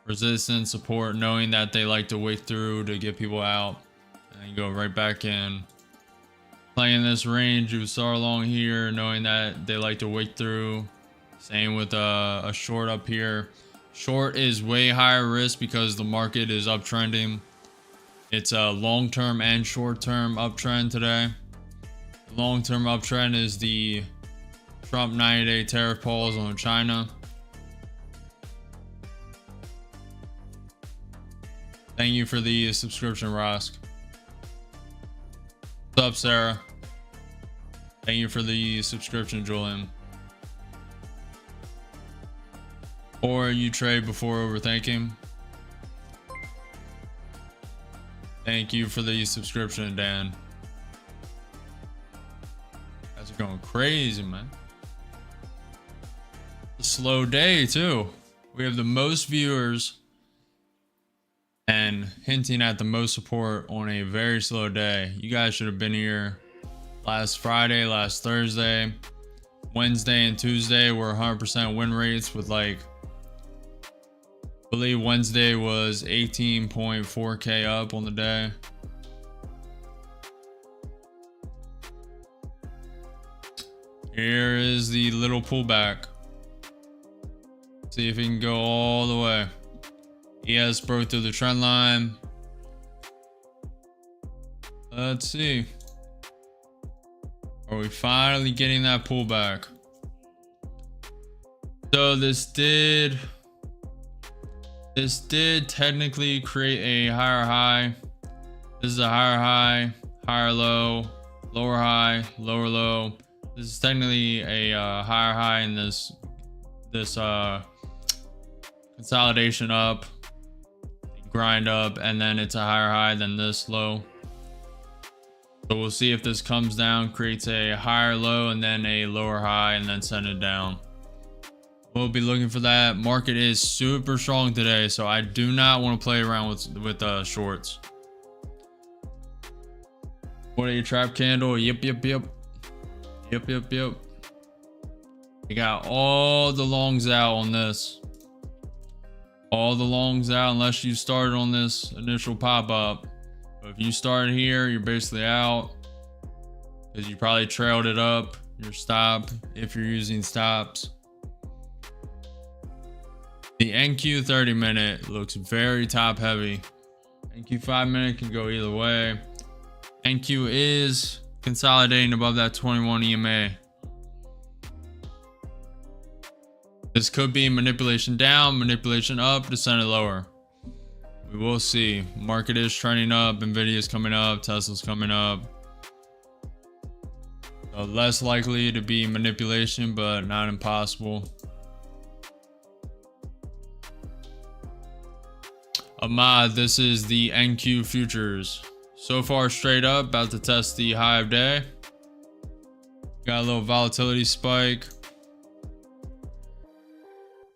resistance, support, knowing that they like to wick through to get people out, and you go right back in. Playing this range, you start along here, knowing that they like to wick through. Same with a short up here. Short is way higher risk because the market is uptrending. It's a long-term and short-term uptrend today. The long-term uptrend is the Trump 90-day tariff pause on China. Thank you for the subscription, Rosk. What's up, Sarah? Thank you for the subscription, Julian. Or you trade before overthinking. Thank you for the subscription, Dan. Guys are going crazy, man. A slow day, too. We have the most viewers and hinting at the most support on a very slow day. You guys should have been here last Friday, last Thursday. Wednesday and Tuesday were 100% win rates with like, I believe Wednesday was 18.4K up on the day. Here is the little pullback. See if it can go all the way. ES broke through the trend line. Let's see. Are we finally getting that pullback? So this did technically create a higher high. This is a higher high, higher low, lower high, lower low. This is technically a higher high in this consolidation up, grind up, and then it's a higher high than this low. So we'll see if this comes down, creates a higher low and then a lower high, and then send it down. We'll be looking for that. Market is super strong today, so I do not want to play around with shorts. What are your trap candle? Yep. You got all the longs out on this. All the longs out unless you started on this initial pop-up. But if you started here, you're basically out because you probably trailed it up your stop if you're using stops. The NQ 30 minute looks very top heavy. NQ 5 minute can go either way. NQ is consolidating above that 21 EMA. This could be manipulation down, manipulation up, descended lower. We will see. Market is trending up. Nvidia is coming up. Tesla's coming up. So less likely to be manipulation, but not impossible. Ahmad, this is the NQ futures. So far straight up, about to test the high of day. Got a little volatility spike.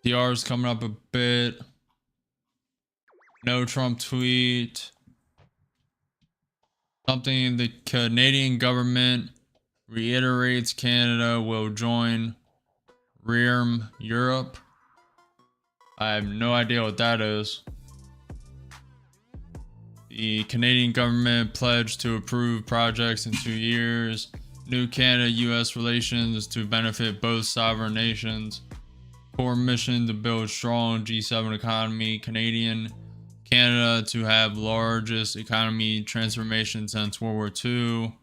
DYOR is coming up a bit. No Trump tweet. Something the Canadian government reiterates Canada will join REARM Europe. I have no idea what that is. The Canadian government pledged to approve projects in 2 years. New Canada-US relations to benefit both sovereign nations. Core mission to build strong G7 economy. Canada to have largest economy transformation since World War II.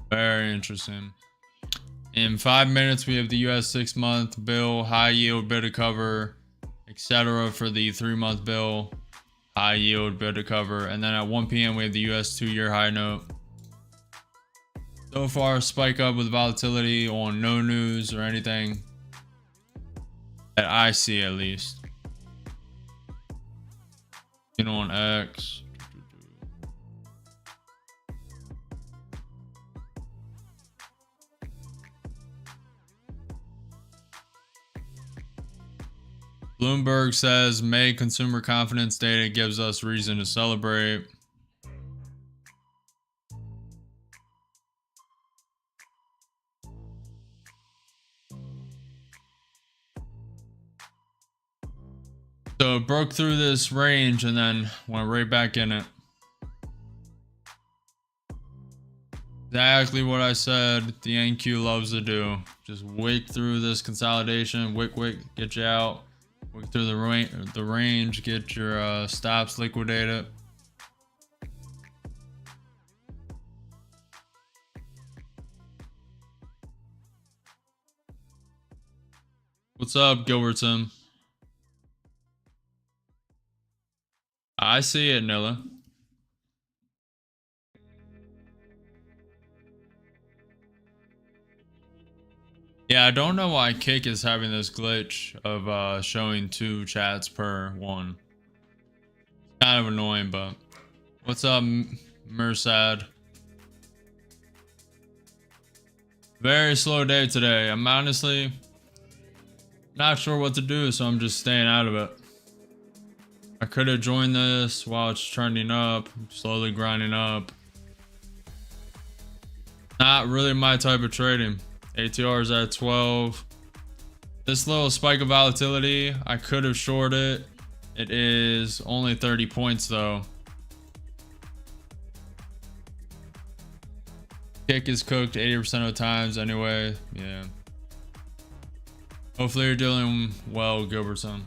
Very interesting. In 5 minutes, we have the US 6-month bill, high yield bid to cover, etc. for the 3-month bill, high yield bid to cover. And then at 1 p.m. we have the US 2-year high note. So far, spike up with volatility on no news or anything that I see, at least. You know, on X. Bloomberg says May consumer confidence data gives us reason to celebrate. So it broke through this range and then went right back in it. Exactly what I said the NQ loves to do. Just wick through this consolidation, wick, get you out. Wick through the range, get your stops liquidated. What's up, Gilbertson? I see it, Nilla. Yeah, I don't know why Kick is having this glitch of showing 2 chats per one. It's kind of annoying, but what's up, Mersad? Very slow day today. I'm honestly not sure what to do, so I'm just staying out of it. I could have joined this while it's trending up, slowly grinding up. Not really my type of trading. ATR is at 12. This little spike of volatility, I could have shorted. It is only 30 points though. Kick is cooked 80% of the times anyway. Yeah. Hopefully you're doing well, Gilbertson.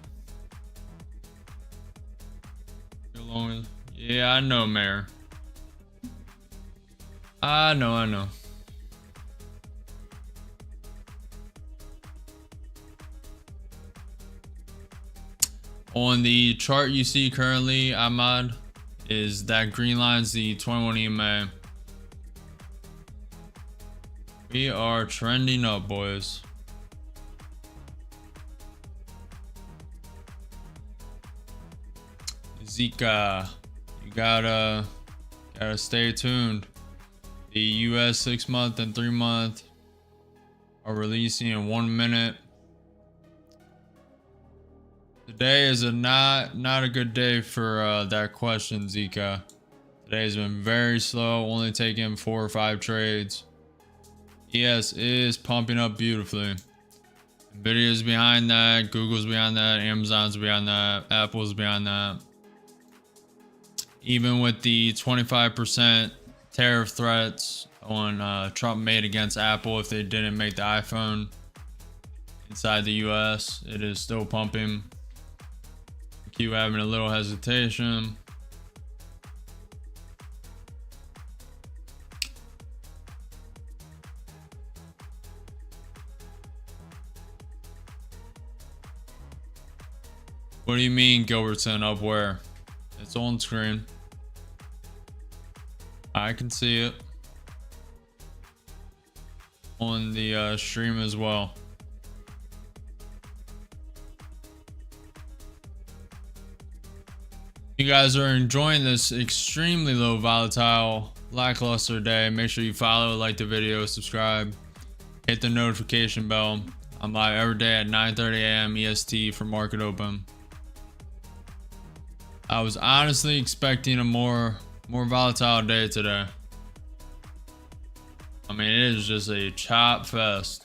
Yeah, I know, Mayor. I know. On the chart you see currently, Ahmad, is that green line's the 21 EMA. We are trending up, boys. Zika, you gotta stay tuned. The US 6-month and 3-month are releasing in 1 minute. Today is not a good day for that question, Zika. Today has been very slow, only taking 4 or 5 trades. ES is pumping up beautifully. Nvidia is behind that, Google's behind that, Amazon's behind that, Apple's behind that. Even with the 25% tariff threats on Trump made against Apple if they didn't make the iPhone inside the US. It is still pumping. Q having a little hesitation. What do you mean, Gilbertson? Up where? It's on screen. I can see it on the stream as well. You guys are enjoying this extremely low volatile lackluster day. Make sure you follow, like the video, subscribe, hit the notification bell. I'm live every day at 9:30 a.m. EST for market open. I was honestly expecting a more volatile day today. I mean, it is just a chop fest.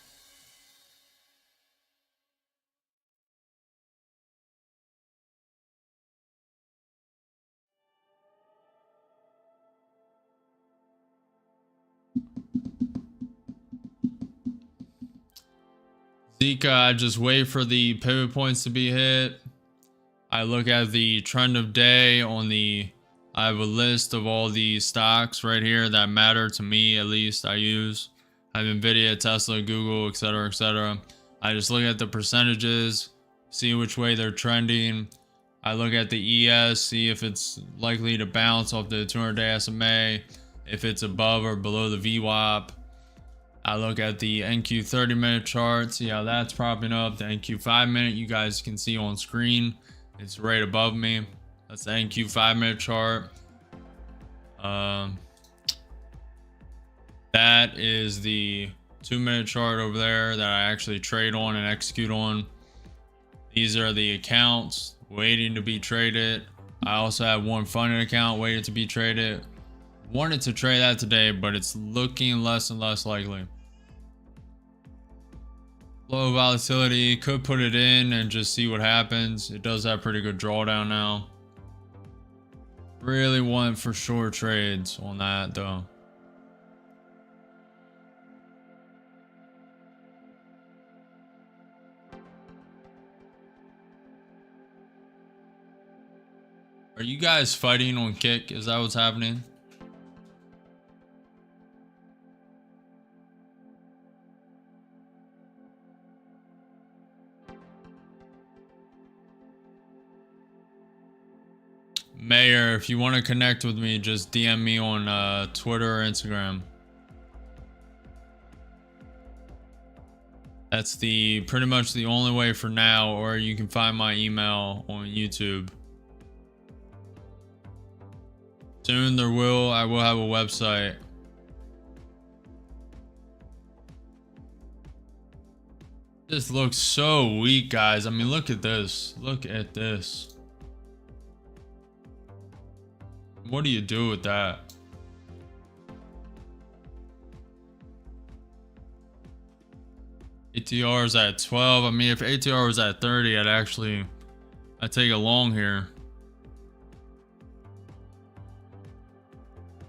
Zika, I just wait for the pivot points to be hit. I look at the trend of day on the, I have a list of all the stocks right here that matter to me, at least I use. I have Nvidia, Tesla, Google, etc., etc. I just look at the percentages, see which way they're trending. I look at the ES, see if it's likely to bounce off the 200-day SMA, if it's above or below the VWAP. I look at the NQ 30-minute chart, see how that's propping up. The NQ 5-minute you guys can see on screen. It's right above me. That's the NQ 5-minute chart. That is the 2-minute chart over there that I actually trade on and execute on. These are the accounts waiting to be traded. I also have one funded account waiting to be traded. Wanted to trade that today, but it's looking less and less likely. Low volatility, could put it in and just see what happens. It does have pretty good drawdown now. Really want for sure trades on that though. Are you guys fighting on kick? Is that what's happening? Mayor, if you want to connect with me, just DM me on Twitter or Instagram. That's pretty much the only way for now, or you can find my email on YouTube. Soon I will have a website. This looks so weak, guys. I mean, look at this. Look at this. What do you do with that? ATR is at 12. I mean, if ATR was at 30, I'd take a long here.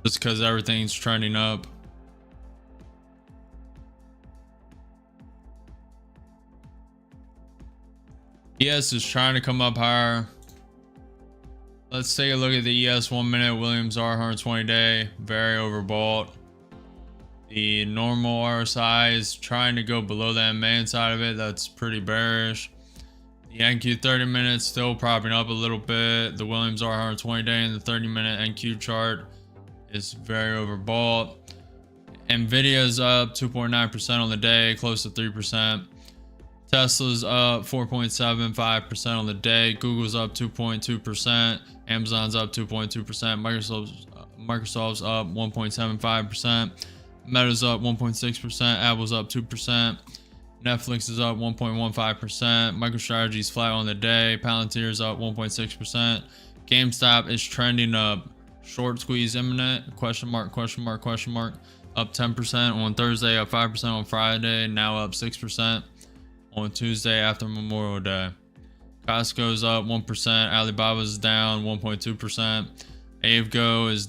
Just because everything's trending up. ES is trying to come up higher. Let's take a look at the ES 1 minute Williams R 120 day. Very overbought. The normal RSI is trying to go below the MA inside of it. That's pretty bearish. The NQ 30 minutes still propping up a little bit. The Williams R 120 day and the 30-minute NQ chart is very overbought. Nvidia's up 2.9% on the day, close to 3%. Tesla's up 4.75% on the day. Google's up 2.2%. Amazon's up 2.2%. Microsoft's up 1.75%. Meta's up 1.6%. Apple's up 2%. Netflix is up 1.15%. MicroStrategy's flat on the day. Palantir's up 1.6%. GameStop is trending up. Short squeeze imminent? Question mark, question mark, question mark. Up 10% on Thursday, up 5% on Friday, now up 6% on Tuesday after Memorial Day. Costco's up 1%. Alibaba's down 1.2%. AveGo is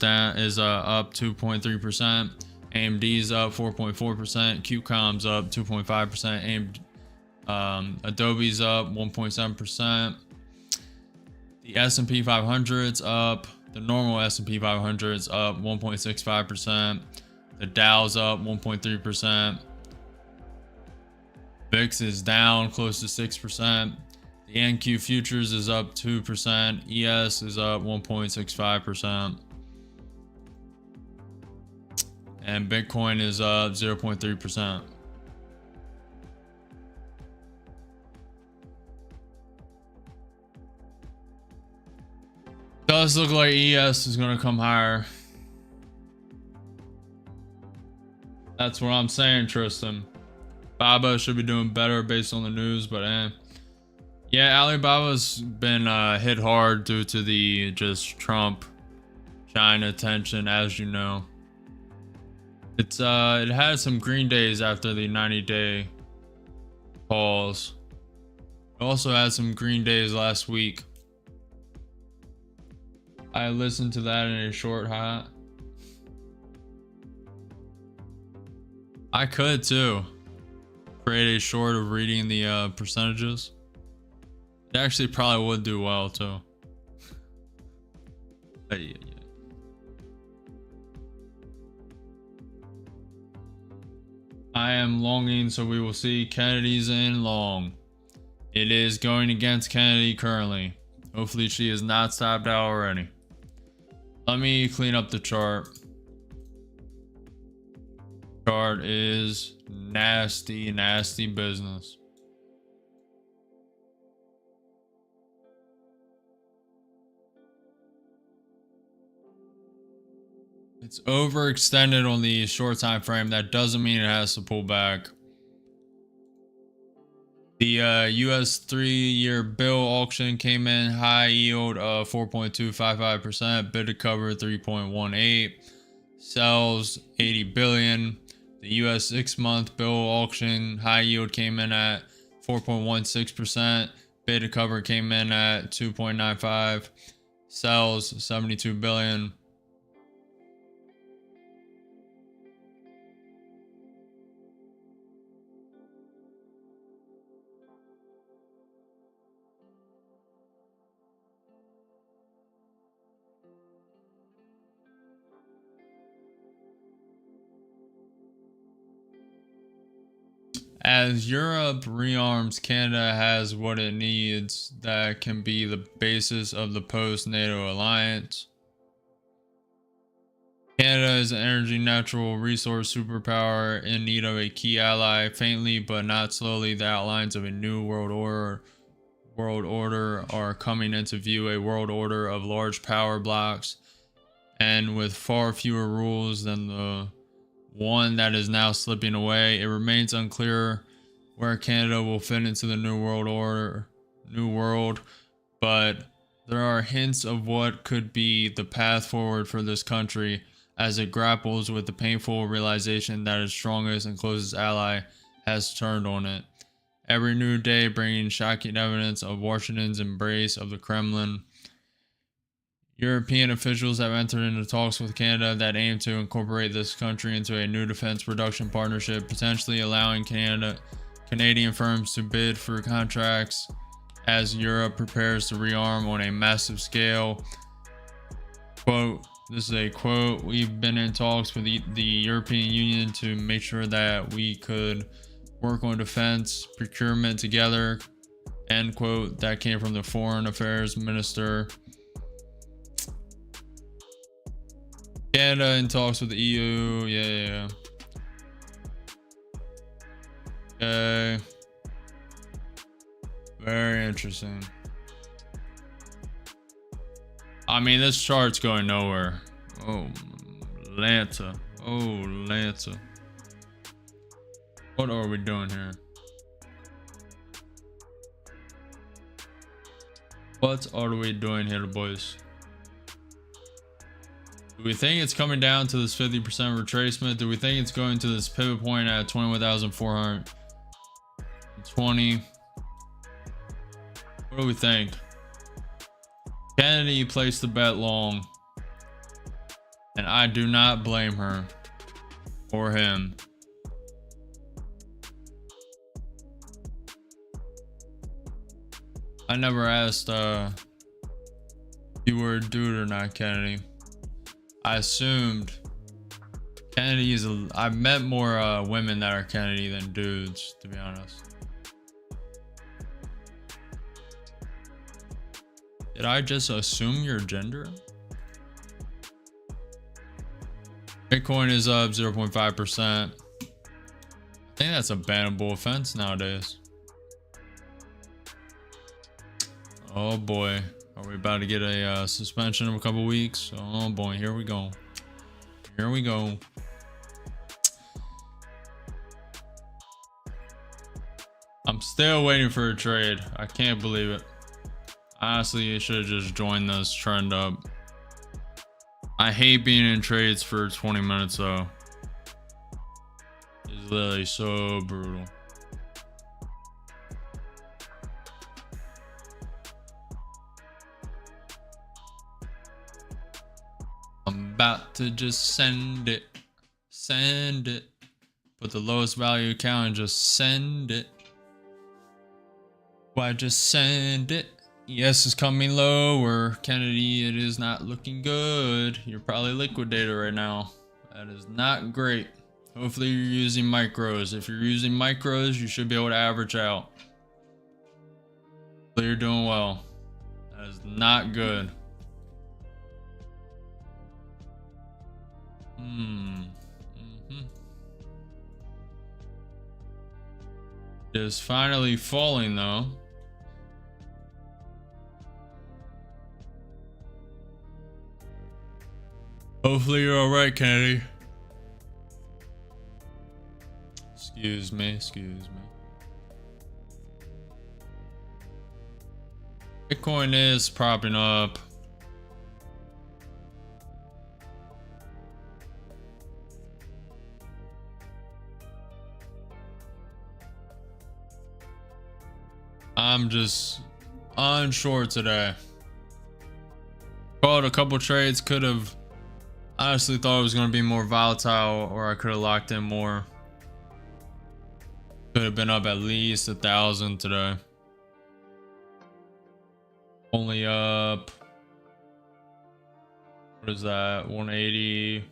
up 2.3%. AMD is up 4.4%. QCOM's up 2.5%. Adobe's up 1.7%. The S&P 500's up. The normal S&P 500's up 1.65%. The Dow's up 1.3%. VIX is down close to 6%. The NQ futures is up 2%. ES is up 1.65%. And Bitcoin is up 0.3%. Does look like ES is going to come higher. That's what I'm saying, Tristan. Baba should be doing better based on the news, but yeah, Alibaba's been hit hard due to the just Trump China tension, as you know. It had some green days after the 90-day pause. It also had some green days last week. I listened to that in a short hot. I could too. Create a short of reading the percentages. It actually probably would do well too. But yeah. I am longing, so we will see. Kennedy's in long. It is going against Kennedy currently. Hopefully she is not stopped out already. Let me clean up the chart. Chart is nasty business. It's overextended on the short time frame. That doesn't mean it has to pull back. The US 3-year bill auction came in high yield of 4.255%, bid to cover 3.18, sells 80 billion. The US 6-month bill auction high yield came in at 4.16%, bid to cover came in at 2.95, sells 72 billion. As Europe rearms, Canada has what it needs that can be the basis of the post-NATO alliance. Canada is an energy natural resource superpower in need of a key ally. Faintly but not slowly, the outlines of a new world order are coming into view, a world order of large power blocks and with far fewer rules than the one that is now slipping away. It remains unclear where Canada will fit into the new world, but there are hints of what could be the path forward for this country as it grapples with the painful realization that its strongest and closest ally has turned on it. Every new day bringing shocking evidence of Washington's embrace of the Kremlin. European officials have entered into talks with Canada that aim to incorporate this country into a new defense production partnership, potentially allowing Canadian firms to bid for contracts as Europe prepares to rearm on a massive scale. Quote, this is a quote, "We've been in talks with the European Union to make sure that we could work on defense procurement together." End quote. That came from the Foreign Affairs Minister. Canada in talks with the EU. Yeah. Okay. Very interesting. I mean, this chart's going nowhere. Oh, Lanta. Oh, Lanta. What are we doing here? What are we doing here, boys? Do we think it's coming down to this 50% retracement? Do we think it's going to this pivot point at 21,420? What do we think? Kennedy placed the bet long. And I do not blame her or him. I never asked if you were a dude or not, Kennedy. I assumed Kennedy is I've met more women that are Kennedy than dudes, to be honest. Did I just assume your gender? Bitcoin is up 0.5%. I think that's a bannable offense nowadays. Oh boy, are we about to get a suspension of a couple weeks? Oh boy, here we go. Here we go. I'm still waiting for a trade. I can't believe it. Honestly, you should have just joined this trend up. I hate being in trades for 20 minutes though. It's literally so brutal. I'm about to just send it. Send it. Put the lowest value account and just send it. Why just send it? Yes, it's coming lower. Kennedy, it is not looking good. You're probably liquidated right now. That is not great. Hopefully you're using micros. If you're using micros, you should be able to average out. Hopefully you're doing well. That is not good. It is finally falling though. Hopefully you're alright, Kennedy. Excuse me, excuse me. Bitcoin is propping up. I'm just on short today. Called a couple trades, could have honestly thought it was going to be more volatile, or I could have locked in more. Could have been up at least 1,000 today. Only up, what is that, 180,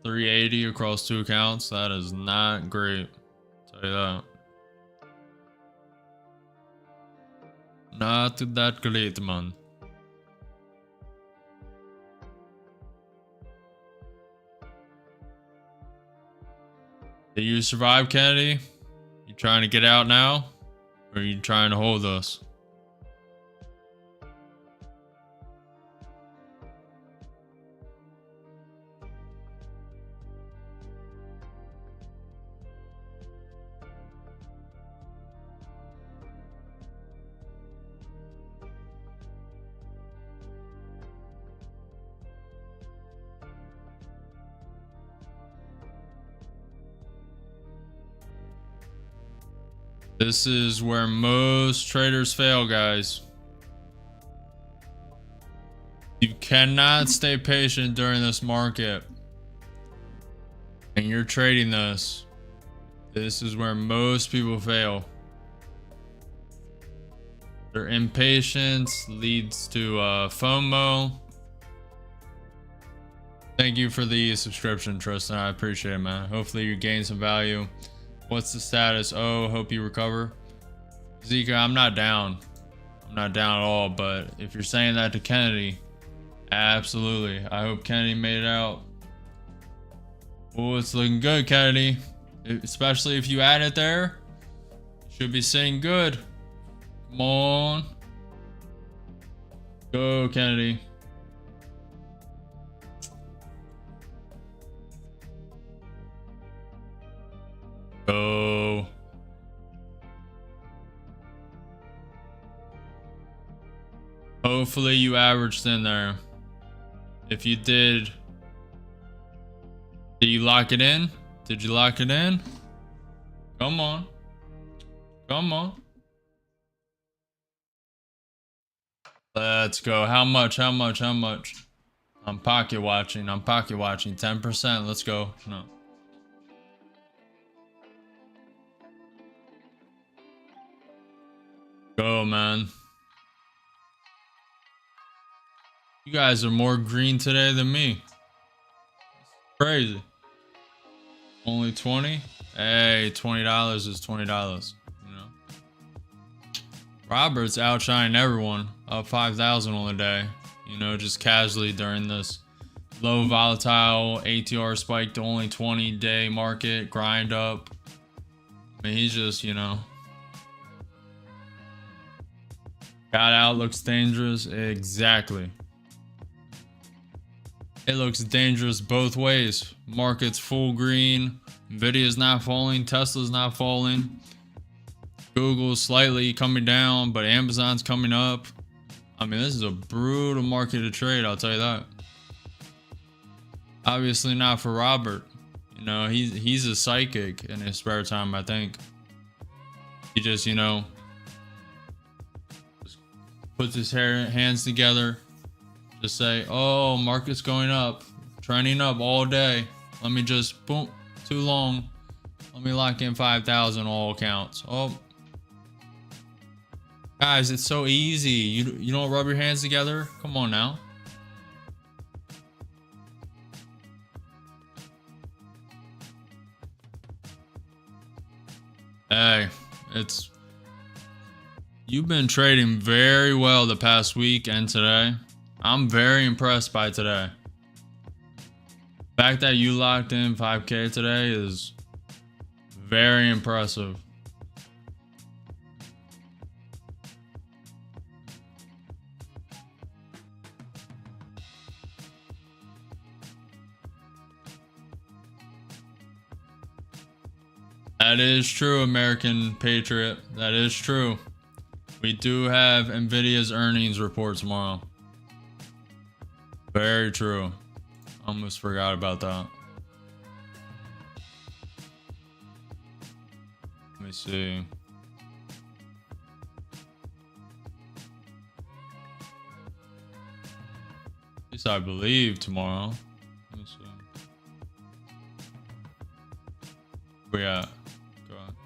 380 across two accounts. That is not great, I'll tell you that. Not that great, man. Did you survive, Kennedy? You trying to get out now? Or are you trying to hold us? This is where most traders fail, guys. You cannot stay patient during this market. And you're trading this. This is where most people fail. Their impatience leads to FOMO. Thank you for the subscription, Tristan. I appreciate it, man. Hopefully you gain some value. What's the status? Oh, hope you recover. Zika, I'm not down. I'm not down at all, but if you're saying that to Kennedy, absolutely. I hope Kennedy made it out. Oh, it's looking good, Kennedy. Especially if you add it there. Should be sitting good. Come on. Go, Kennedy. Go. Hopefully you averaged in there. If you did you lock it in? Did you lock it in? Come on. Come on. Let's go. How much? How much? How much? I'm pocket watching. I'm pocket watching. 10%. Let's go. No. Go, man. You guys are more green today than me. Crazy. Only 20? Hey, $20 is $20. You know. Robert's outshining everyone. Up 5,000 on the day. You know, just casually during this low volatile ATR spike to only 20-day market grind up. I mean, he's just, you know. Got out, looks dangerous. Exactly. It looks dangerous both ways. Market's full green. Nvidia's not falling. Tesla's not falling. Google's slightly coming down, but Amazon's coming up. I mean, this is a brutal market to trade, I'll tell you that. Obviously not for Robert. You know, he's a psychic in his spare time, I think. He just, you know, just puts his hands together. Just say, oh, market's going up, trending up all day. Let me just, boom, too long. Let me lock in 5,000 all accounts. Oh, guys, it's so easy. You don't rub your hands together. Come on now. Hey, you've been trading very well the past week and today. I'm very impressed by today. The fact that you locked in 5K today is very impressive. That is true, American Patriot. That is true. We do have Nvidia's earnings report tomorrow. Very true. Almost forgot about that. Let me see. At least I believe tomorrow. Let me see. Where we at? Go on.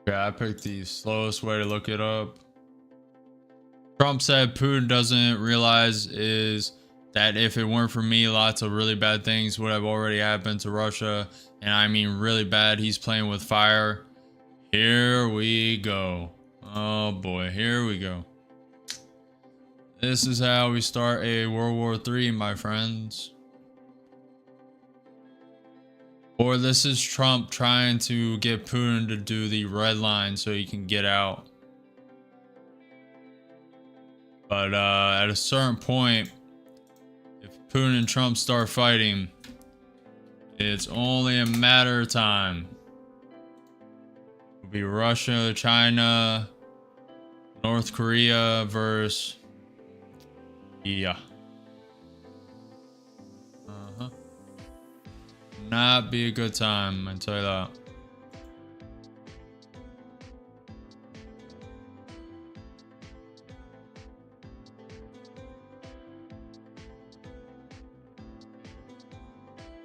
Yeah, I picked the slowest way to look it up. Trump said Putin doesn't realize is that if it weren't for me, lots of really bad things would have already happened to Russia. And I mean really bad. He's playing with fire. Here we go. Oh boy, here we go. This is how we start a World War III, my friends. Or this is Trump trying to get Putin to do the red line so he can get out. But at a certain point, if Putin and Trump start fighting, it's only a matter of time. It'll be Russia, China, North Korea versus... Yeah. Not be a good time, I tell you that.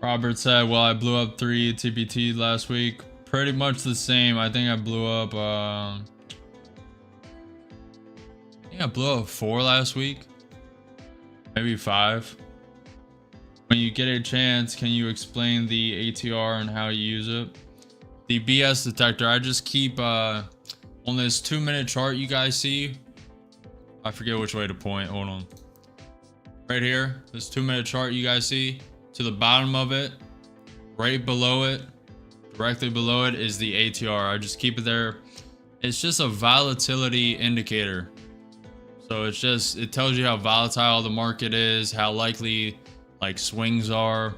Robert said, well, I blew up 3 TPT last week. Pretty much the same. I think I blew up 4 last week. Maybe 5. When you get a chance, can you explain the ATR and how you use it? The BS detector, I just keep on this 2-minute chart you guys see. I forget which way to point. Hold on. Right here, this 2-minute chart you guys see. To the bottom of it, right below it, directly below it is the ATR. I just keep it there. It's just a volatility indicator. So it tells you how volatile the market is, how likely like swings are.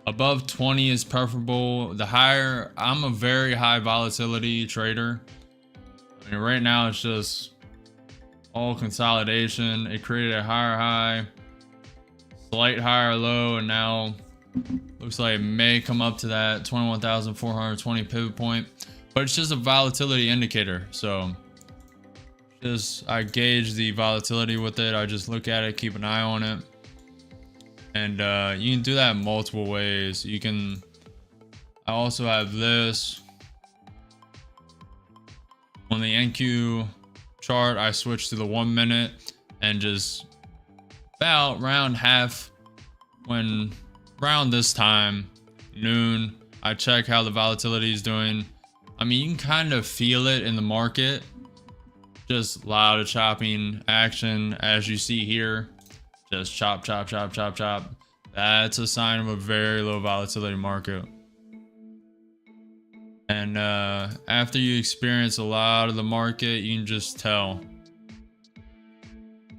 Above 20 is preferable. The higher, I'm a very high volatility trader. I mean, right now it's just all consolidation. It created a higher high, slight higher low, and now looks like it may come up to that 21,420 pivot point. but it's just a volatility indicator. So just I gauge the volatility with it. I just look at it, keep an eye on it. And you can do that multiple ways. You can, I also have this on the NQ chart. I switch to the 1 minute and just about round half, when around this time, noon, I check how the volatility is doing. I mean, you can kind of feel it in the market. Just a lot of chopping action, as you see here. Just chop, chop, chop, chop, chop. That's a sign of a very low volatility market. And after you experience a lot of the market, you can just tell.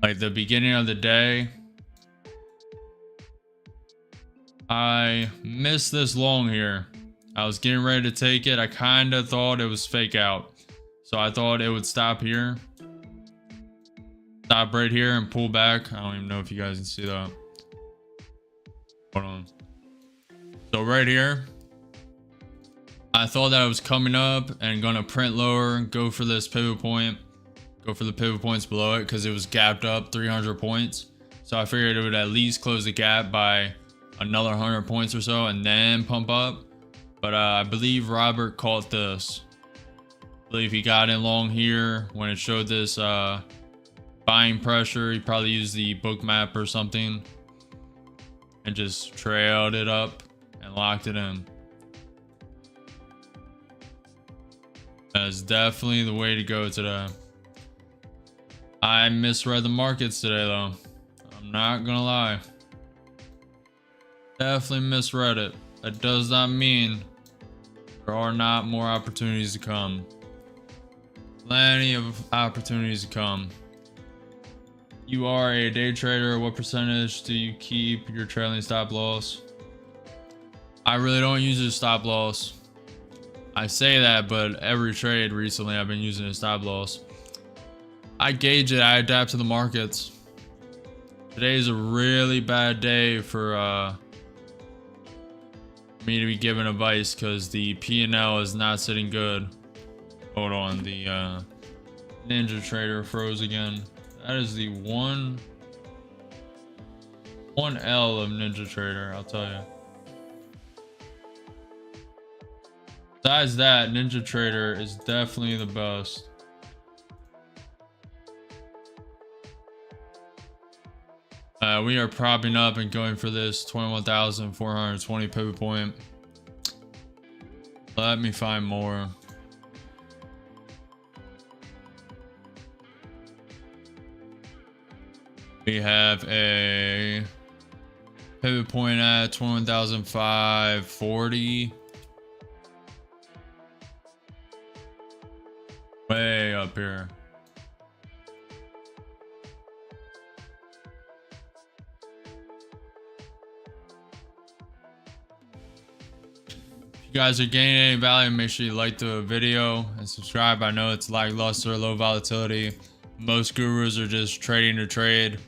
Like the beginning of the day, I missed this long here. I was getting ready to take it. I kind of thought it was fake out. So I thought it would stop here. Stop right here and pull back. I don't even know if you guys can see that. Hold on. So right here, I thought that it was coming up and gonna print lower, go for this pivot point, go for the pivot points below it, because it was gapped up 300 points. So I figured it would at least close the gap by another 100 points or so and then pump up. But I believe Robert caught this. I believe he got in long here when it showed this buying pressure. He probably used the Bookmap or something and just trailed it up and locked it in. That's definitely the way to go today. I misread the markets today though. I'm not gonna lie. Definitely misread it. That does not mean there are not more opportunities to come. Plenty of opportunities to come. You are a day trader. What percentage do you keep your trailing stop loss? I really don't use a stop loss. I say that, but every trade recently I've been using a stop loss. I gauge it. I adapt to the markets. Today's a really bad day for me to be giving advice because the P&L is not sitting good. Hold on, the Ninja Trader froze again. That is the one L of Ninja Trader, I'll tell you. Besides that, Ninja Trader is definitely the best. We are propping up and going for this 21,420 pivot point. Let me find more. We have a pivot point at 21,540. Way up here. If you guys are gaining any value, make sure you like the video and subscribe. I know it's lackluster, low volatility. Most gurus are just trading to trade.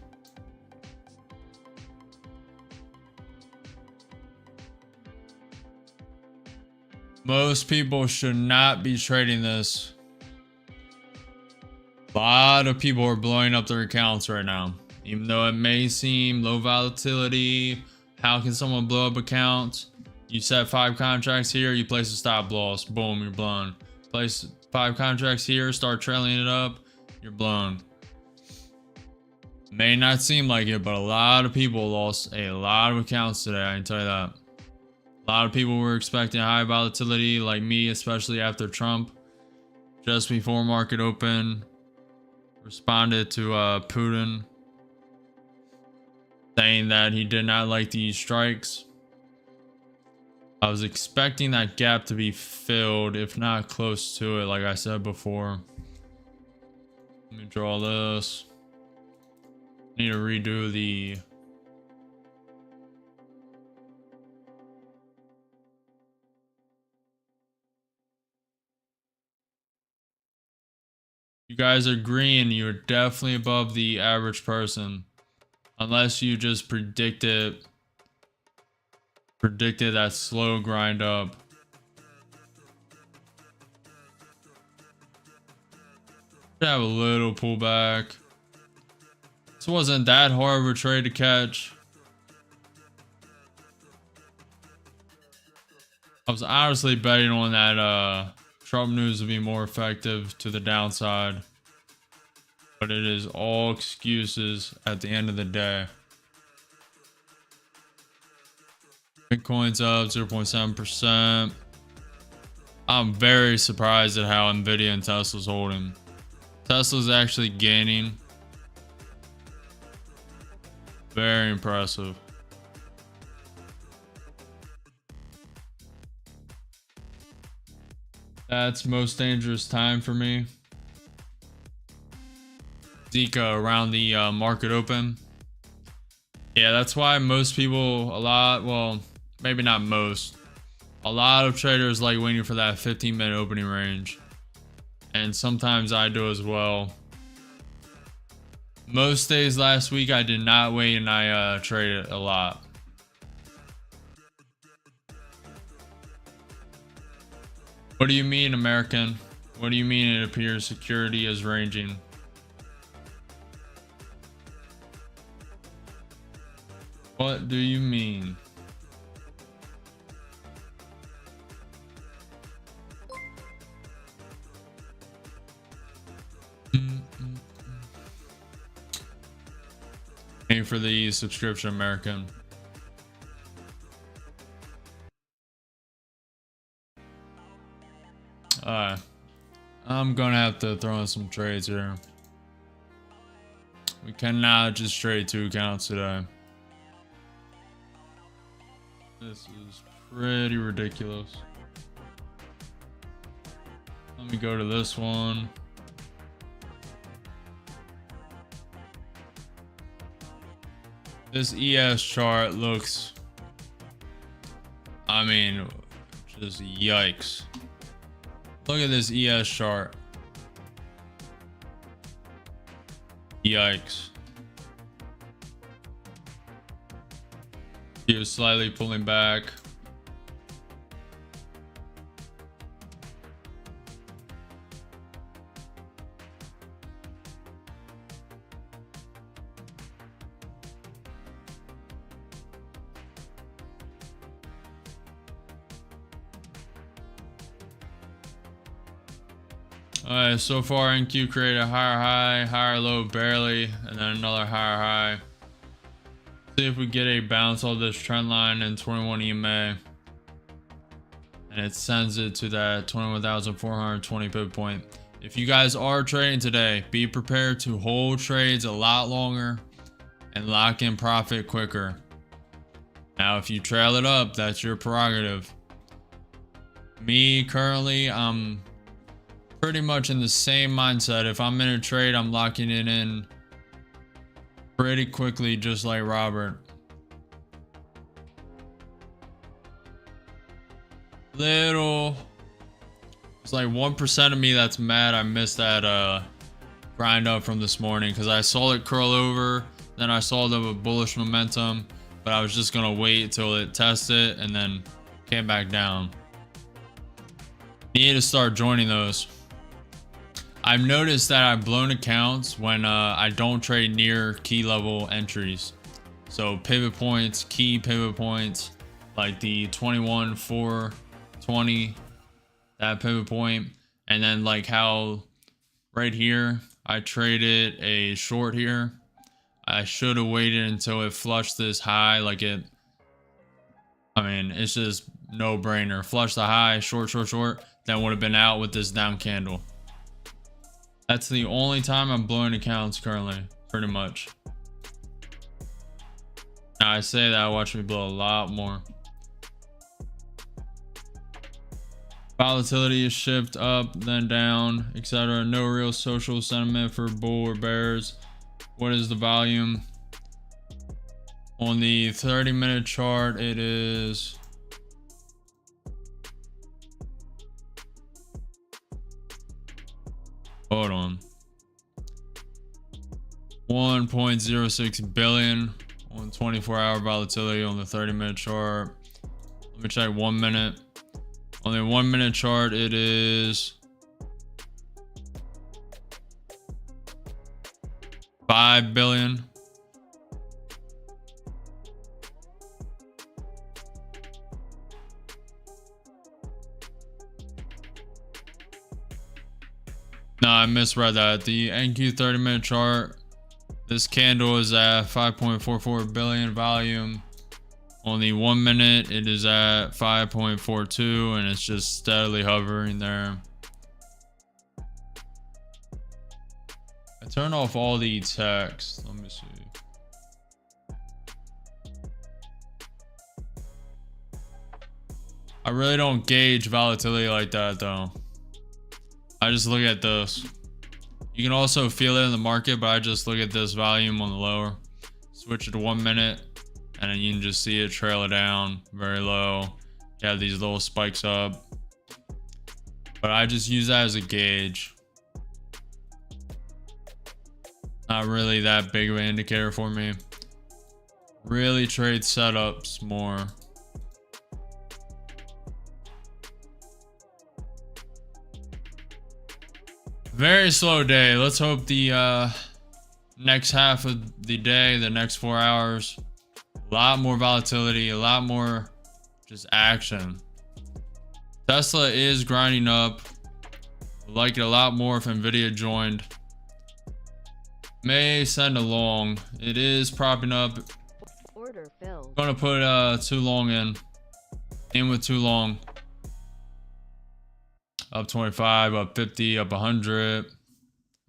Most people should not be trading this. A lot of people are blowing up their accounts right now. Even though it may seem low volatility, how can someone blow up accounts? You set 5 contracts here, you place a stop loss, boom, you're blown. Place 5 contracts here, start trailing it up, you're blown. May not seem like it, but a lot of people lost a lot of accounts today, I can tell you that. A lot of people were expecting high volatility, like me, especially after Trump, just before market open, responded to Putin, saying that he did not like these strikes. I was expecting that gap to be filled, if not close to it, like I said before. Let me draw this. Need to redo the... You guys are green, you're definitely above the average person. Unless you just predicted that slow grind up. Should have a little pullback. This wasn't that hard of a trade to catch. I was honestly betting on that Trump news to be more effective to the downside. But it is all excuses at the end of the day. Bitcoin's up 0.7%. I'm very surprised at how Nvidia and Tesla's holding. Tesla's actually gaining. Very impressive. That's most dangerous time for me. Zika around the market open. Yeah, that's why most people, well, maybe not most. A lot of traders like waiting for that 15-minute opening range. And sometimes I do as well. Most days last week I did not wait and I traded a lot. What do you mean, American? What do you mean it appears security is ranging? What do you mean? Pay for the subscription, American. Alright. I'm gonna have to throw in some trades here. We cannot just trade 2 accounts today. This is pretty ridiculous. Let me go to this one. This ES chart looks, I mean, just yikes. Look at this ES chart. Yikes. He was slightly pulling back. Alright, so far NQ created a higher high, higher low barely, and then another higher high. See if we get a bounce off this trend line in 21 EMA. And it sends it to that 21,420 pivot point. If you guys are trading today, be prepared to hold trades a lot longer and lock in profit quicker. Now, if you trail it up, that's your prerogative. Me, currently, I'm pretty much in the same mindset. If I'm in a trade, I'm locking it in pretty quickly, just like Robert. It's like 1% of me that's mad I missed that grind up from this morning, because I saw it curl over, then I saw the bullish momentum, but I was just gonna wait till it tested and then came back down. Need to start joining those. I've noticed that I've blown accounts when I don't trade near key level entries. So pivot points, key pivot points, like the 21,420, that pivot point. And then like how right here, I traded a short here. I should have waited until it flushed this high. Like it, I mean, it's just no brainer. Flush the high, short, then would have been out with this down candle. That's the only time I'm blowing accounts currently, pretty much. Now I say that, watch me blow a lot more. Volatility is shift up, then down, etc. No real social sentiment for bull or bears. What is the volume? On the 30-minute chart, it is hold on. 1.06 billion on 24-hour volatility on the 30-minute chart. Let me check 1 minute. On the 1 minute chart, it is 5 billion. No, I misread that. The NQ 30-minute chart, this candle is at 5.44 billion volume. On the 1 minute, it is at 5.42, and it's just steadily hovering there. I turn off all the text. Let me see. I really don't gauge volatility like that though. I just look at this. You can also feel it in the market, but I just look at this volume on the lower. Switch it to 1 minute, and then you can just see it trail it down very low. You have these little spikes up. But I just use that as a gauge. Not really that big of an indicator for me. Really trade setups more. Very slow day. Let's hope the next half of the day, the next 4 hours, a lot more volatility, a lot more just action. Tesla is grinding up. I'd like it a lot more if Nvidia joined. May send a long. It is propping up. Order filled. Gonna put too long in with too long. Up 25, up 50, up 100.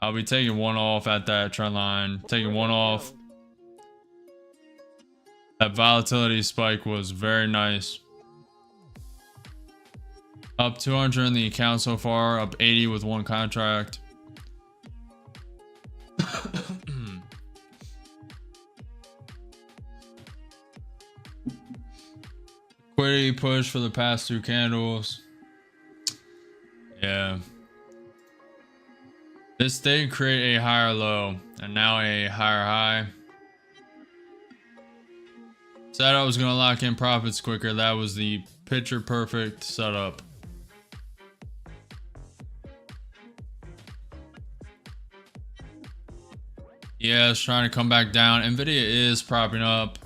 I'll be taking one off at that trend line. Taking one off. That volatility spike was very nice. Up 200 in the account so far. Up 80 with one contract. Liquidity push for the past 2 candles. Yeah. This did create a higher low and now a higher high. Said I was going to lock in profits quicker. That was the picture perfect setup. Yeah, it's trying to come back down. Nvidia is propping up.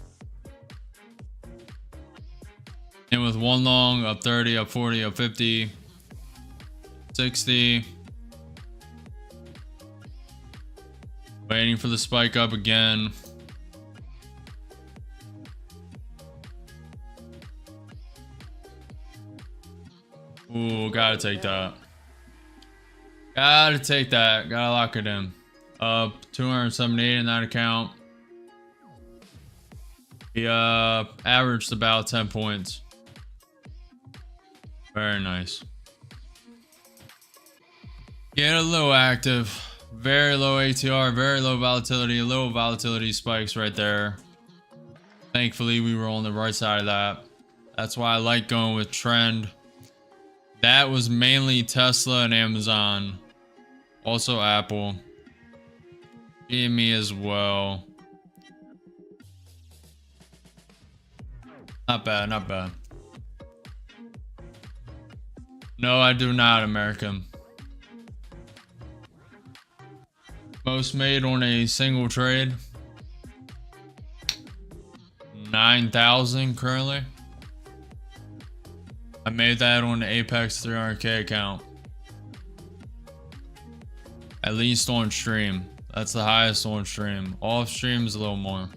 And with one long, up 30, up 40, up 50. 60. Waiting for the spike up again. Ooh, gotta take that. Gotta take that. Gotta lock it in. Up 278 in that account. He averaged about 10 points. Very nice. Get a little active. Very low ATR, very low volatility, low volatility spikes right there. Thankfully, we were on the right side of that. That's why I like going with trend. That was mainly Tesla and Amazon. Also Apple. GME as well. Not bad, not bad. No, I do not, American. Most made on a single trade. 9,000 currently. I made that on the Apex 300K account. At least on stream. That's the highest on stream. Off stream is a little more.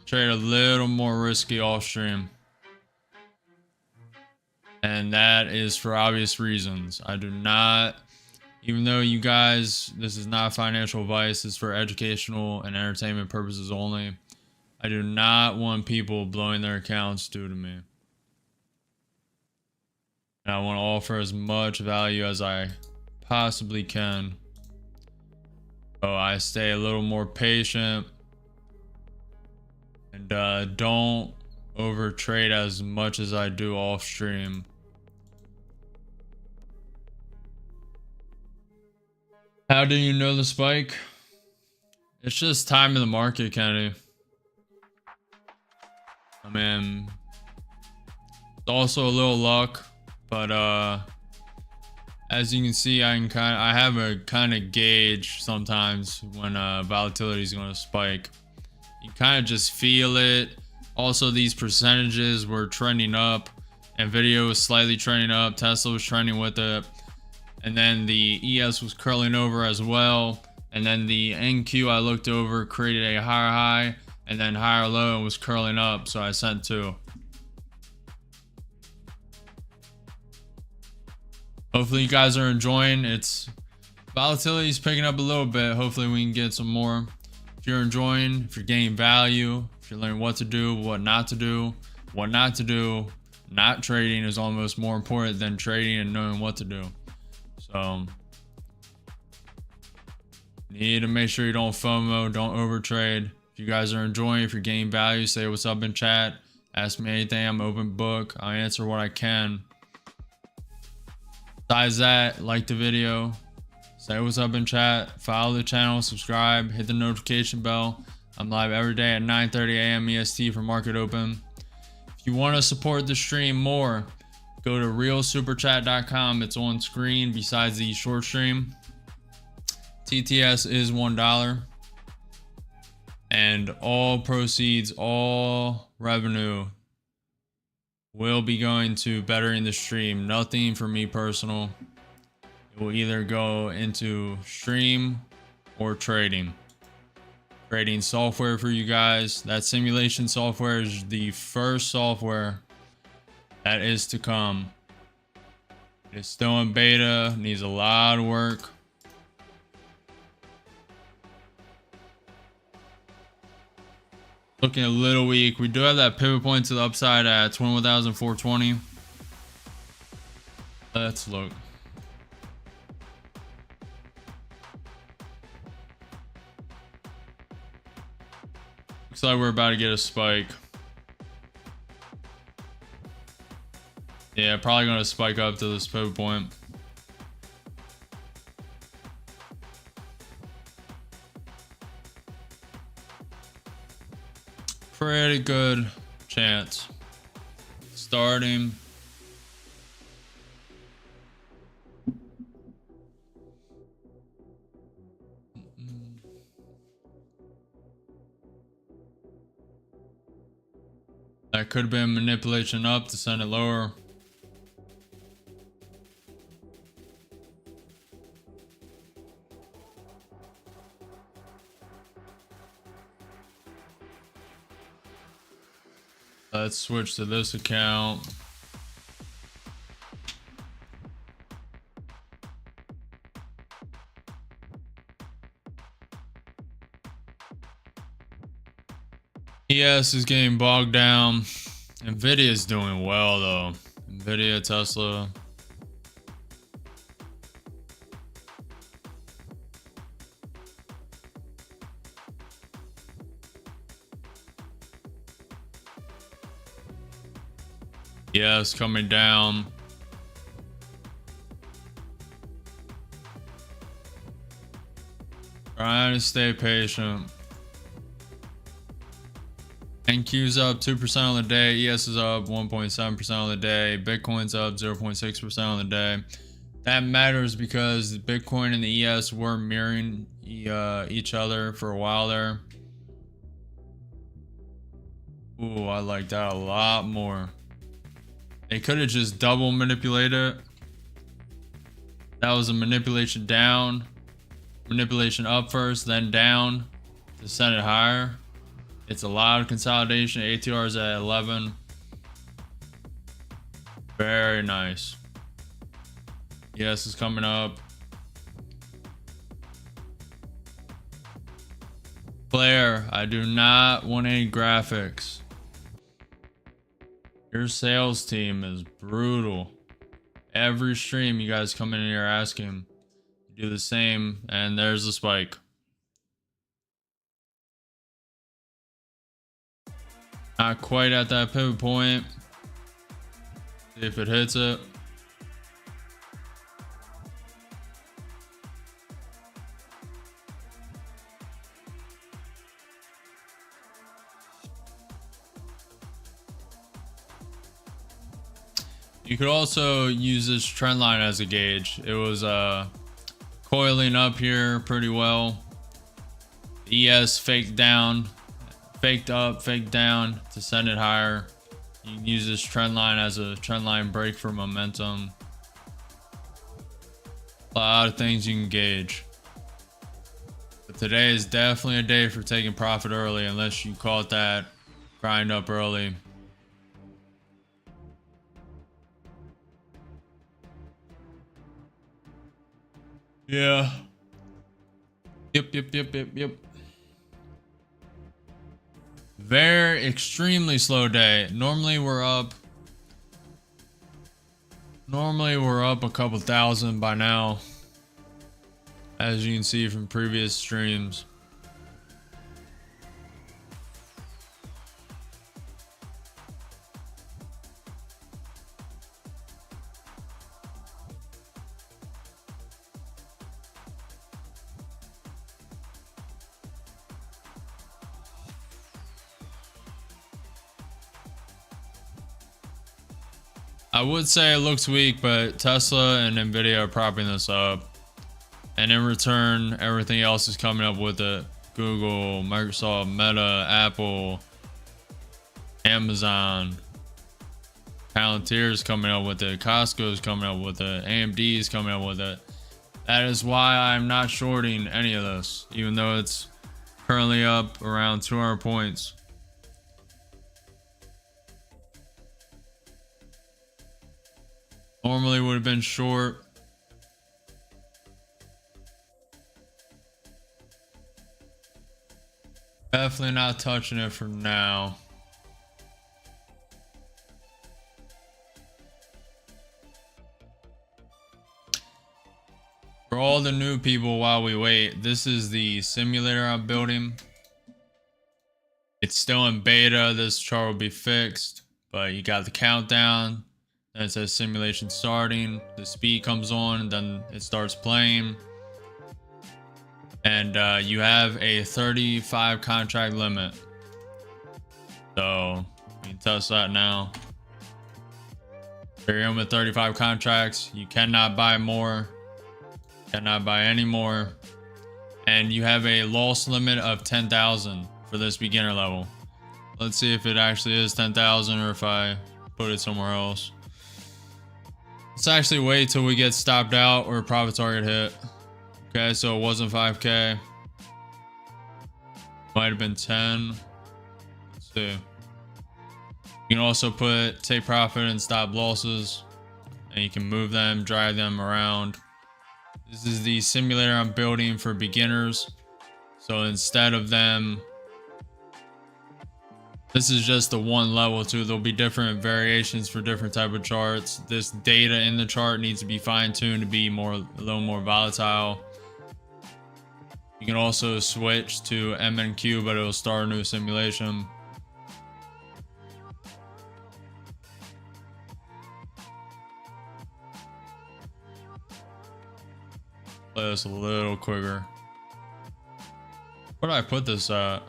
Trade a little more risky off stream. And that is for obvious reasons. I do not, even though you guys, this is not financial advice, it's for educational and entertainment purposes only. I do not want people blowing their accounts due to me. And I want to offer as much value as I possibly can. So I stay a little more patient and don't over trade as much as I do off stream. How do you know the spike? It's just time in the market, Kennedy. I mean, it's also a little luck, but As you can see, I have a kind of gauge sometimes when volatility is going to spike. You kind of just feel it. Also, these percentages were trending up. Nvidia was slightly trending up. Tesla was trending with it. And then the ES was curling over as well. And then the NQ I looked over created a higher high and then higher low and was curling up. So I sent 2. Hopefully you guys are enjoying. Volatility is picking up a little bit. Hopefully we can get some more. If you're enjoying, if you're gaining value, if you're learning what to do, what not to do, not trading is almost more important than trading and knowing what to do. So need to make sure you don't FOMO, don't overtrade. If you guys are enjoying, if you're gaining value, say what's up in chat. Ask me anything. I'm open book. I'll answer what I can. Besides that, like the video, say what's up in chat, follow the channel, subscribe, hit the notification bell. I'm live every day at 9:30 a.m. EST for market open. If you want to support the stream more, go to realsuperchat.com. It's on screen besides the short stream. TTS is $1. And all proceeds, all revenue will be going to bettering the stream. Nothing for me personal. It will either go into stream or trading. Trading software for you guys. That simulation software is the first software that is to come. It's still in beta, needs a lot of work. Looking a little weak. We do have that pivot point to the upside at 21,420. Let's look. Looks like we're about to get a spike. Yeah, probably going to spike up to this pivot point. Pretty good chance. Starting. That could have been manipulation up to send it lower. Let's switch to this account. ES is getting bogged down. Nvidia is doing well though. Nvidia, Tesla. Yes, coming down. Trying to stay patient. NQ's up 2% on the day. ES is up 1.7% on the day. Bitcoin's up 0.6% on the day. That matters because Bitcoin and the ES were mirroring each other for a while there. Ooh, I like that a lot more. They could have just double manipulated it. That was a manipulation down, manipulation up first, then down to send it higher. It's a lot of consolidation. ATR is at 11. Very nice. Yes, it's coming up. Player, I do not want any graphics. Your sales team is brutal. Every stream you guys come in here asking, do the same, and there's the spike. Not quite at that pivot point. See if it hits it. You could also use this trend line as a gauge. It was coiling up here pretty well. ES faked down, faked up, faked down to send it higher. You can use this trend line as a trend line break for momentum. A lot of things you can gauge. But today is definitely a day for taking profit early unless you caught that grind up early. Yeah. Yep. Very extremely slow day. Normally we're up a couple thousand by now, as you can see from previous streams. I would say it looks weak, but Tesla and Nvidia are propping this up. And in return, everything else is coming up with it. Google, Microsoft, Meta, Apple, Amazon, Palantir is coming up with it. Costco is coming up with it. AMD is coming up with it. That is why I'm not shorting any of this, even though it's currently up around 200 points. Normally would have been short. Definitely not touching it for now. For all the new people while we wait, this is the simulator I'm building. It's still in beta. This chart will be fixed, but you got the countdown. Then it says simulation starting. The speed comes on, and then it starts playing. And you have a 35 contract limit. So you can test that now. You're in with 35 contracts. You cannot buy more. Cannot buy any more. And you have a loss limit of 10,000 for this beginner level. Let's see if it actually is 10,000 or if I put it somewhere else. Let's actually wait till we get stopped out or profit target hit. Okay, so it wasn't 5K. Might have been 10. Let's see. You can also take profit and stop losses, and you can move them, drag them around. This is the simulator I'm building for beginners. So instead of them, this is just the one level too. There'll be different variations for different type of charts. This data in the chart needs to be fine-tuned to be a little more volatile. You can also switch to MNQ, but it'll start a new simulation. Play this a little quicker. Where did I put this at?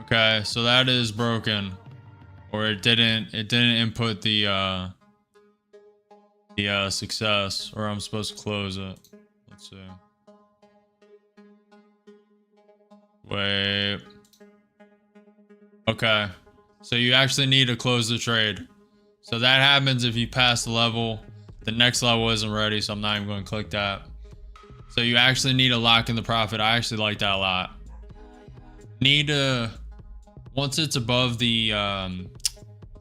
Okay, so that is broken, or it didn't input the success, or I'm supposed to close it. Let's see. Wait. Okay, so you actually need to close the trade. So that happens if you pass the level. The next level isn't ready, so I'm not even going to click that. So you actually need to lock in the profit. I actually like that a lot. Need to, once it's above the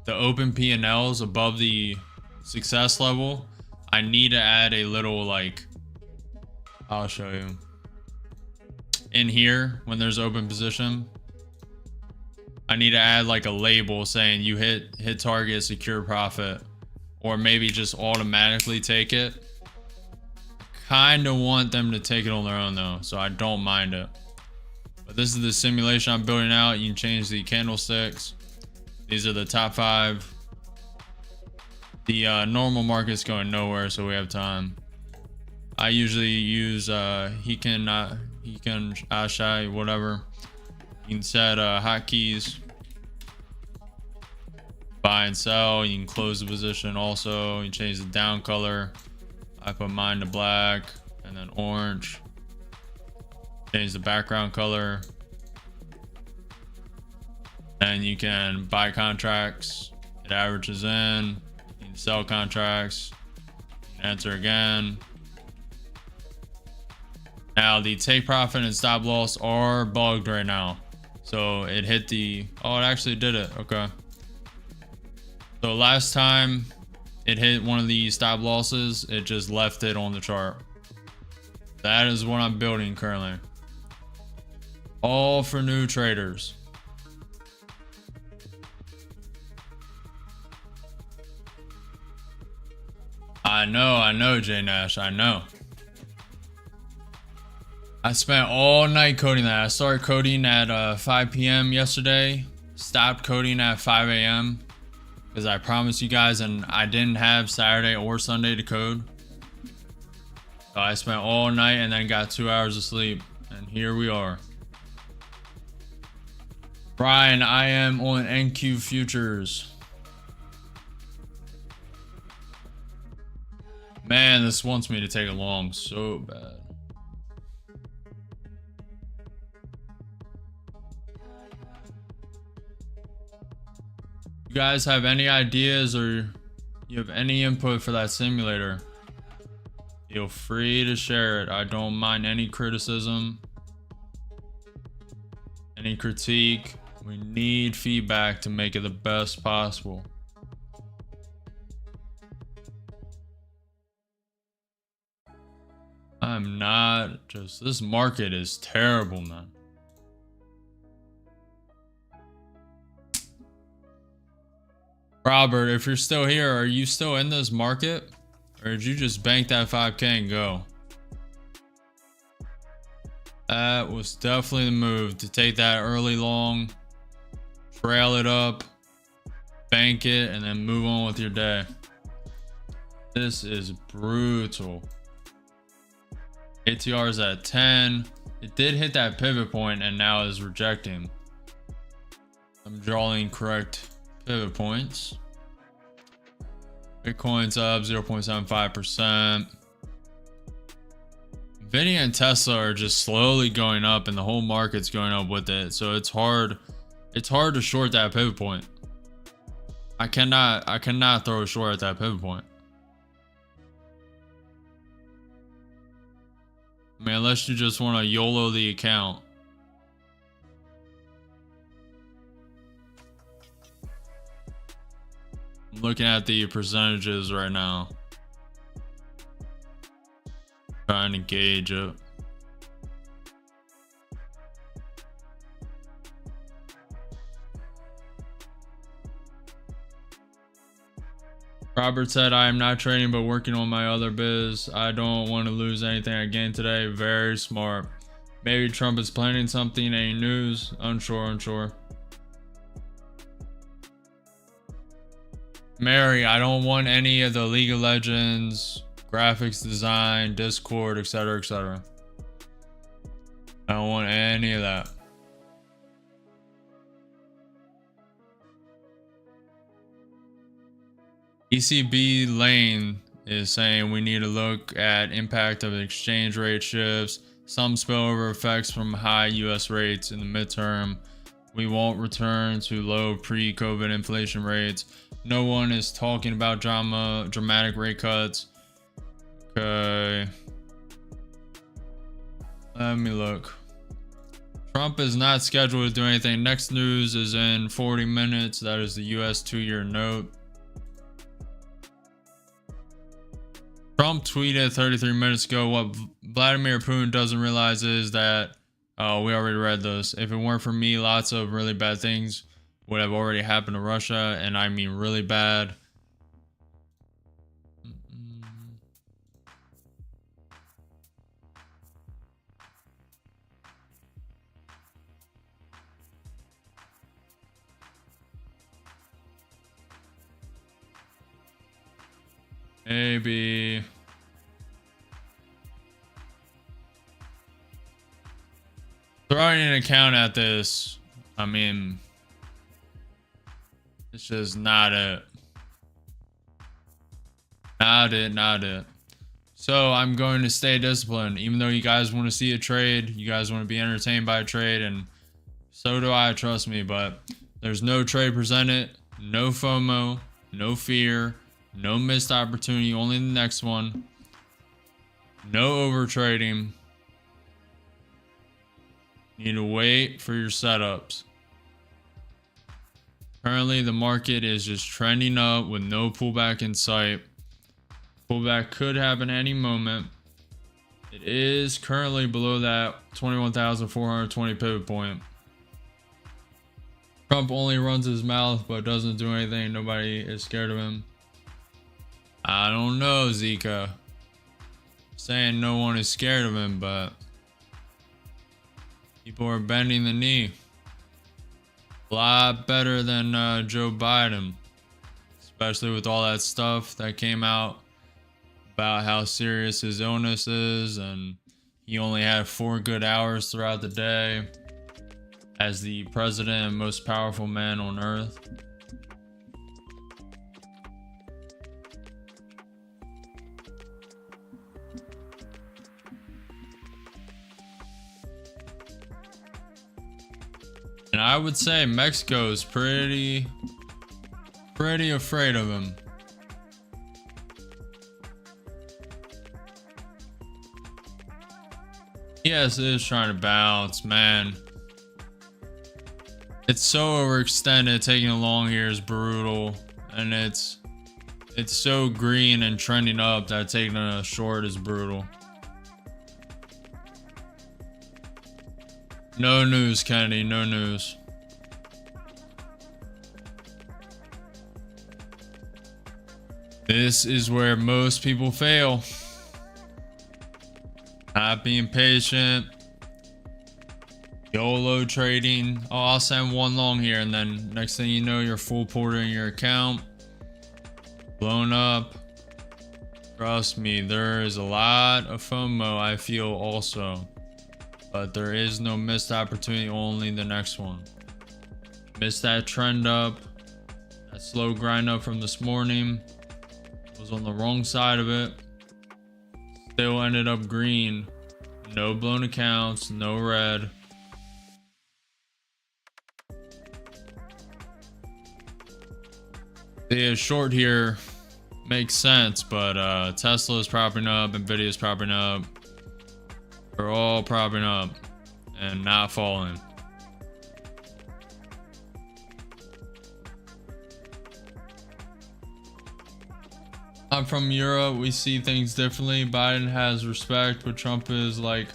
open P&Ls, above the success level, I need to add a little, like, I'll show you. In here, when there's open position, I need to add like a label saying you hit target, secure profit, or maybe just automatically take it. Kind of want them to take it on their own though, so I don't mind it. But this is the simulation I'm building out. You can change the candlesticks. These are the top 5. The normal market's going nowhere, so we have time. I usually use Heikin Ashai, whatever. You can set hotkeys. buy and sell. You can close the position also. You change the down color. I put mine to black and then orange. Change the background color. And you can buy contracts. It averages in. You can sell contracts. Enter again. Now the take profit and stop loss are bugged right now. So it hit the, oh, it actually did it. Okay. So last time it hit one of the stop losses, it just left it on the chart. That is what I'm building currently. All for new traders. I know, Jay Nash, I know. I spent all night coding that. I started coding at 5 p.m. yesterday. Stopped coding at 5 a.m. because I promised you guys, and I didn't have Saturday or Sunday to code. So I spent all night and then got 2 hours of sleep. And here we are. Brian, I am on NQ Futures. Man, this wants me to take a long so bad. You guys have any ideas or you have any input for that simulator? Feel free to share it. I don't mind any criticism, any critique. We need feedback to make it the best possible. I'm not just, this market is terrible, man. Robert, if you're still here, are you still in this market? Or did you just bank that 5K and go? That was definitely the move, to take that early long, trail it up, bank it, and then move on with your day. This is brutal. ATR is at 10. It did hit that pivot point and now is rejecting. I'm drawing correct pivot points. Bitcoin's up 0.75%. Nvidia and Tesla are just slowly going up and the whole market's going up with it. So it's hard to short that pivot point. I cannot throw a short at that pivot point. I mean, unless you just want to YOLO the account. I'm looking at the percentages right now. Trying to gauge it. Robert said, I am not trading but working on my other biz. I don't want to lose anything I gained today. Very smart. Maybe Trump is planning something. Any news? Unsure. Mary, I don't want any of the League of Legends, graphics design, Discord, etc., etc. I don't want any of that. ECB Lane is saying we need to look at impact of exchange rate shifts, some spillover effects from high US rates in the midterm. We won't return to low pre-COVID inflation rates. No one is talking about dramatic rate cuts. Okay. Let me look. Trump is not scheduled to do anything. Next news is in 40 minutes. That is the US 2-year note. Trump tweeted 33 minutes ago, what Vladimir Putin doesn't realize is that, oh, we already read this. If it weren't for me, lots of really bad things would have already happened to Russia. And I mean really bad. Maybe. Throwing an account at this, I mean, It's just not it. Not it. So I'm going to stay disciplined. Even though you guys want to see a trade, you guys want to be entertained by a trade, and so do I, trust me. But there's no trade presented, no FOMO, no fear, no missed opportunity, only the next one. No over trading. You need to wait for your setups. Currently, the market is just trending up with no pullback in sight. Pullback could happen any moment. It is currently below that 21,420 pivot point. Trump only runs his mouth but doesn't do anything. Nobody is scared of him. I don't know, Zika. Saying no one is scared of him, but people are bending the knee. A lot better than Joe Biden, especially with all that stuff that came out about how serious his illness is, and he only had 4 good hours throughout the day as the president and most powerful man on earth. And I would say Mexico is pretty afraid of him. Yes, it is trying to bounce, man. It's so overextended. Taking a long here is brutal, and it's so green and trending up that taking a short is brutal. No news, Kennedy, no news. This is where most people fail. Not being patient. YOLO trading. Oh, I'll send one long here, and then next thing you know, you're full porter in your account. Blown up. Trust me, there is a lot of FOMO, I feel also. But there is no missed opportunity, only the next one. Missed that trend up. That slow grind up from this morning. Was on the wrong side of it. Still ended up green. No blown accounts, no red. The short here makes sense, but Tesla is propping up, Nvidia is propping up. They're all propping up and not falling. I'm from Europe. We see things differently. Biden has respect, but Trump is like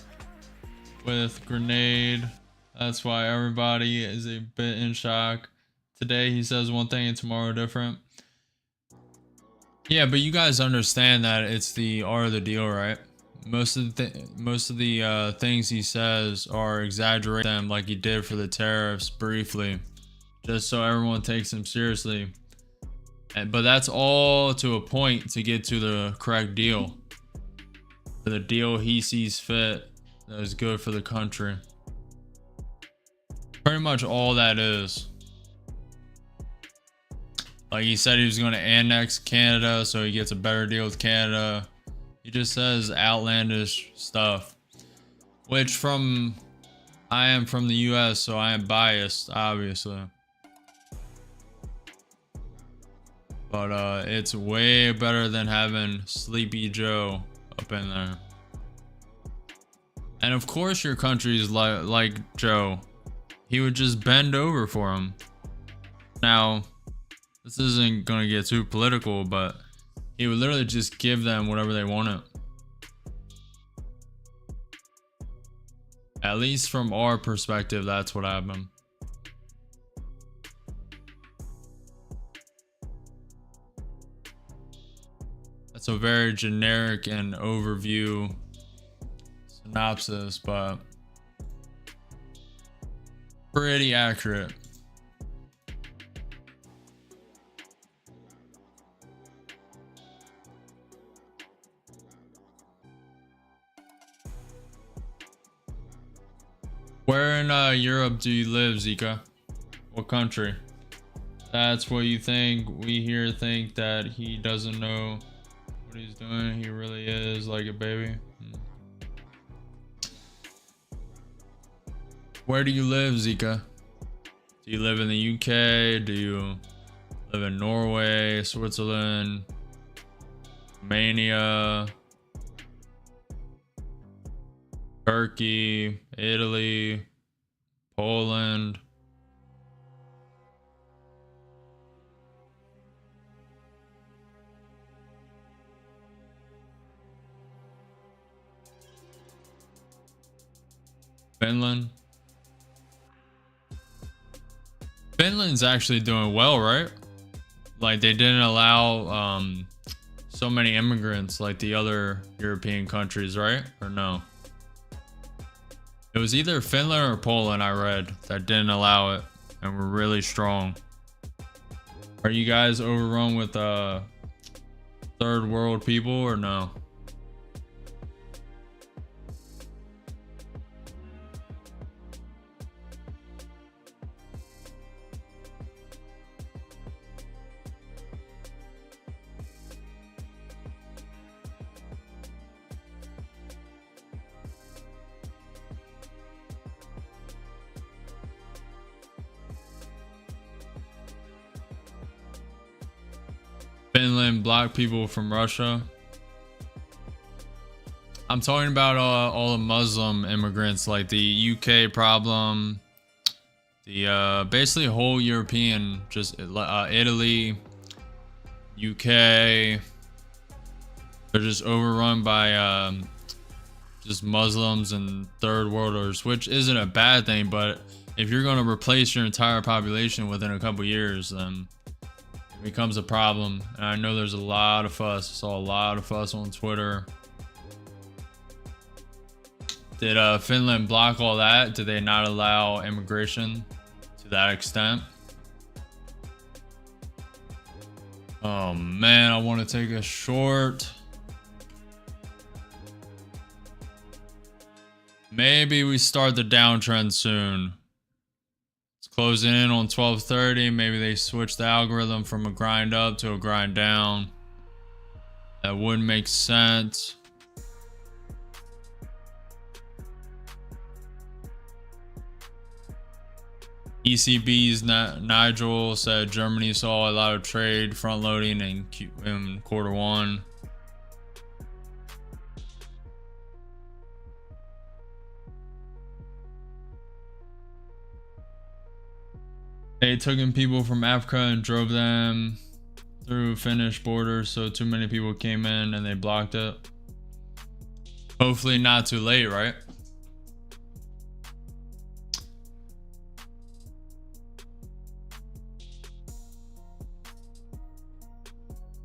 with grenade. That's why everybody is a bit in shock. Today he says one thing and tomorrow different. Yeah, but you guys understand that it's the art of the deal, right? Most of the things he says are exaggerating them, like he did for the tariffs briefly, just so everyone takes him seriously. But that's all to a point to get to the correct deal, the deal he sees fit that is good for the country. Pretty much all that is. Like he said he was going to annex Canada so he gets a better deal with Canada. He just says outlandish stuff, which I am from the US, so I am biased, obviously. But it's way better than having Sleepy Joe up in there. And of course your country is like Joe. He would just bend over for him. Now, this isn't gonna get too political, but he would literally just give them whatever they wanted. At least from our perspective, that's what happened. That's a very generic and overview synopsis, but pretty accurate. Where in Europe do you live, Zika? What country? That's what you think. We here think that he doesn't know what he's doing. He really is like a baby. Where do you live, Zika? Do you live in the UK? Do you live in Norway, Switzerland, Romania, Turkey, Italy, Poland? Finland? Finland's actually doing well, right? Like they didn't allow so many immigrants like the other European countries, right? Or no? It was either Finland or Poland I read that didn't allow it and were really strong. Are you guys overrun with third world people or no? Finland blocked people from Russia. I'm talking about all the Muslim immigrants, like the UK problem, the basically whole European, just Italy, UK. They're just overrun by just Muslims and third worlders, which isn't a bad thing. But if you're going to replace your entire population within a couple years, then it becomes a problem. And I know there's a lot of fuss. I saw a lot of fuss on Twitter. Did Finland block all that? Did they not allow immigration to that extent? Oh man, I want to take a short. Maybe we start the downtrend soon. It's closing in on 12:30. Maybe they switch the algorithm from a grind up to a grind down. That would make sense. ECB's Nigel said Germany saw a lot of trade front loading in Q1. They took in people from Africa and drove them through Finnish borders, so too many people came in and they blocked it. Hopefully not too late, right?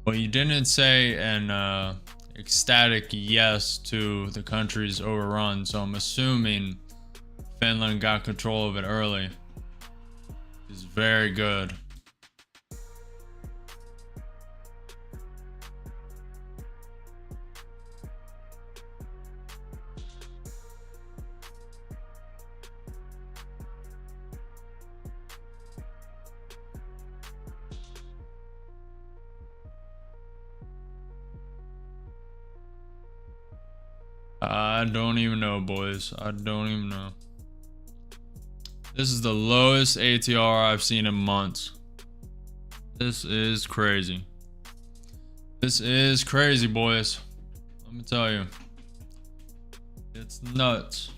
Well, you didn't say an ecstatic yes to the country's overrun, so I'm assuming Finland got control of it early. It's very good. I don't even know, boys. I don't even know. This is the lowest ATR I've seen in months. This is crazy. This is crazy, boys. Let me tell you. It's nuts.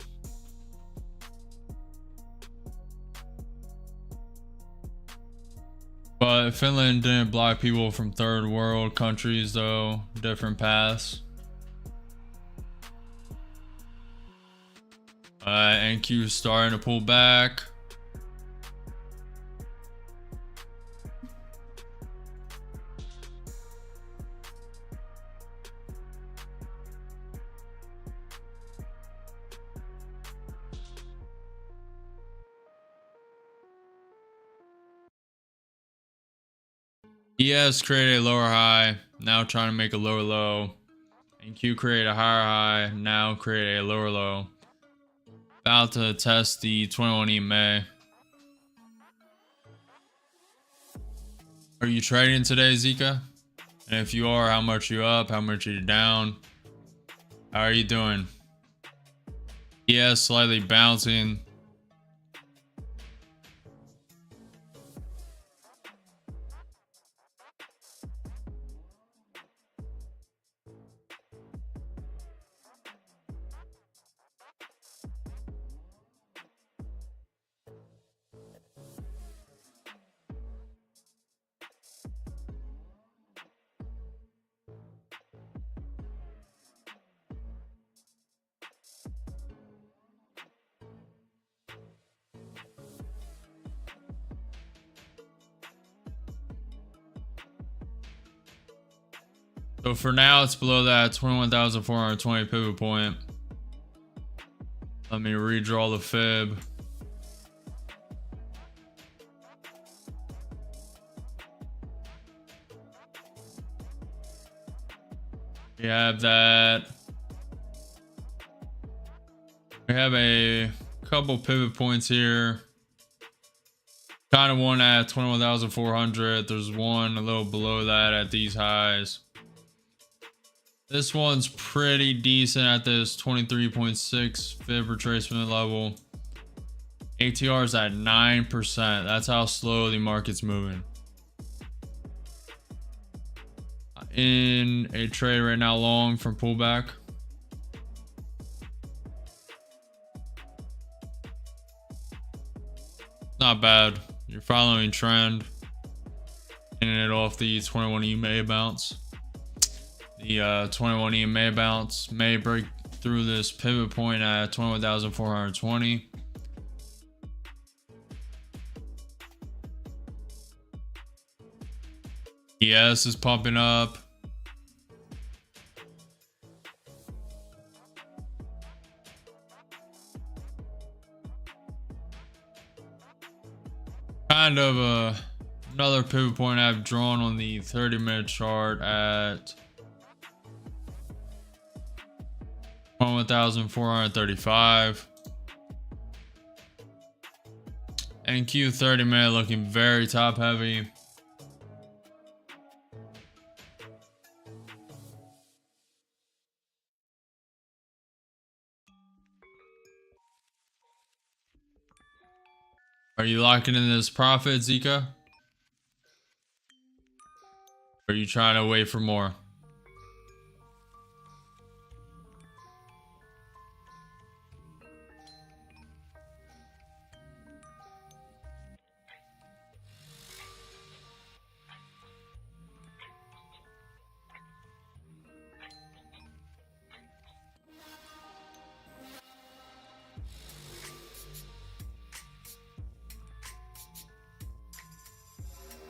But Finland didn't block people from third world countries, though. Different paths. NQ is starting to pull back. ES created a lower high, now trying to make a lower low. NQ created a higher high, now create a lower low. About to test the 21 EMA. Are you trading today, Zika? And if you are, how much are you up? How much are you down? How are you doing? Yeah, slightly bouncing. So for now, it's below that 21,420 pivot point. Let me redraw the fib. We have that. We have a couple pivot points here. Kind of one at 21,400. There's one a little below that at these highs. This one's pretty decent at this 23.6 fib retracement level. ATR is at 9%. That's how slow the market's moving. In a trade right now long from pullback. Not bad. You're following trend. Getting it off the 21 EMA bounce. The 21 EMA bounce may break through this pivot point at 21,420. ES is pumping up. Kind of another pivot point I've drawn on the 30-minute chart at 21,435. NQ 30-minute looking very top heavy. Are you locking in this profit, Zika? Or are you trying to wait for more?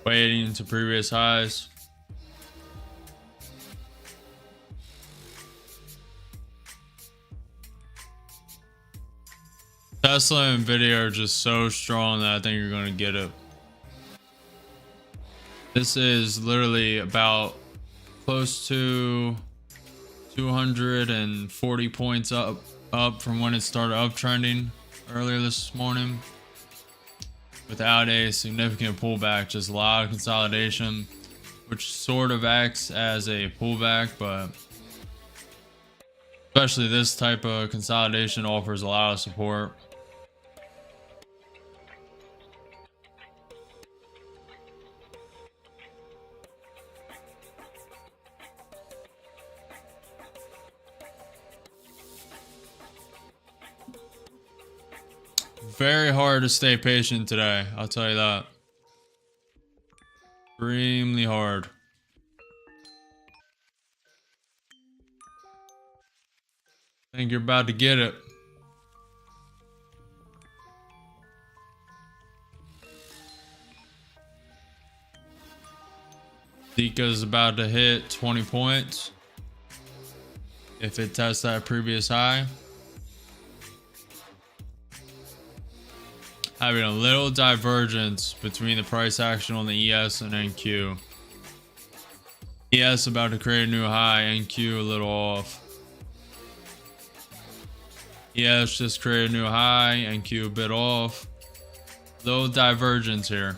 Waiting to previous highs. Tesla and Nvidia are just so strong that I think you're going to get it. This is literally about close to 240 points up from when it started uptrending earlier this morning. Without a significant pullback, just a lot of consolidation, which sort of acts as a pullback, but especially this type of consolidation offers a lot of support. Very hard to stay patient today, I'll tell you that. Extremely hard. I think you're about to get it. Zika's about to hit 20 points. If it tests that previous high. Having a little divergence between the price action on the ES and NQ. ES about to create a new high, NQ a little off. ES just created a new high, NQ a bit off. Little divergence here.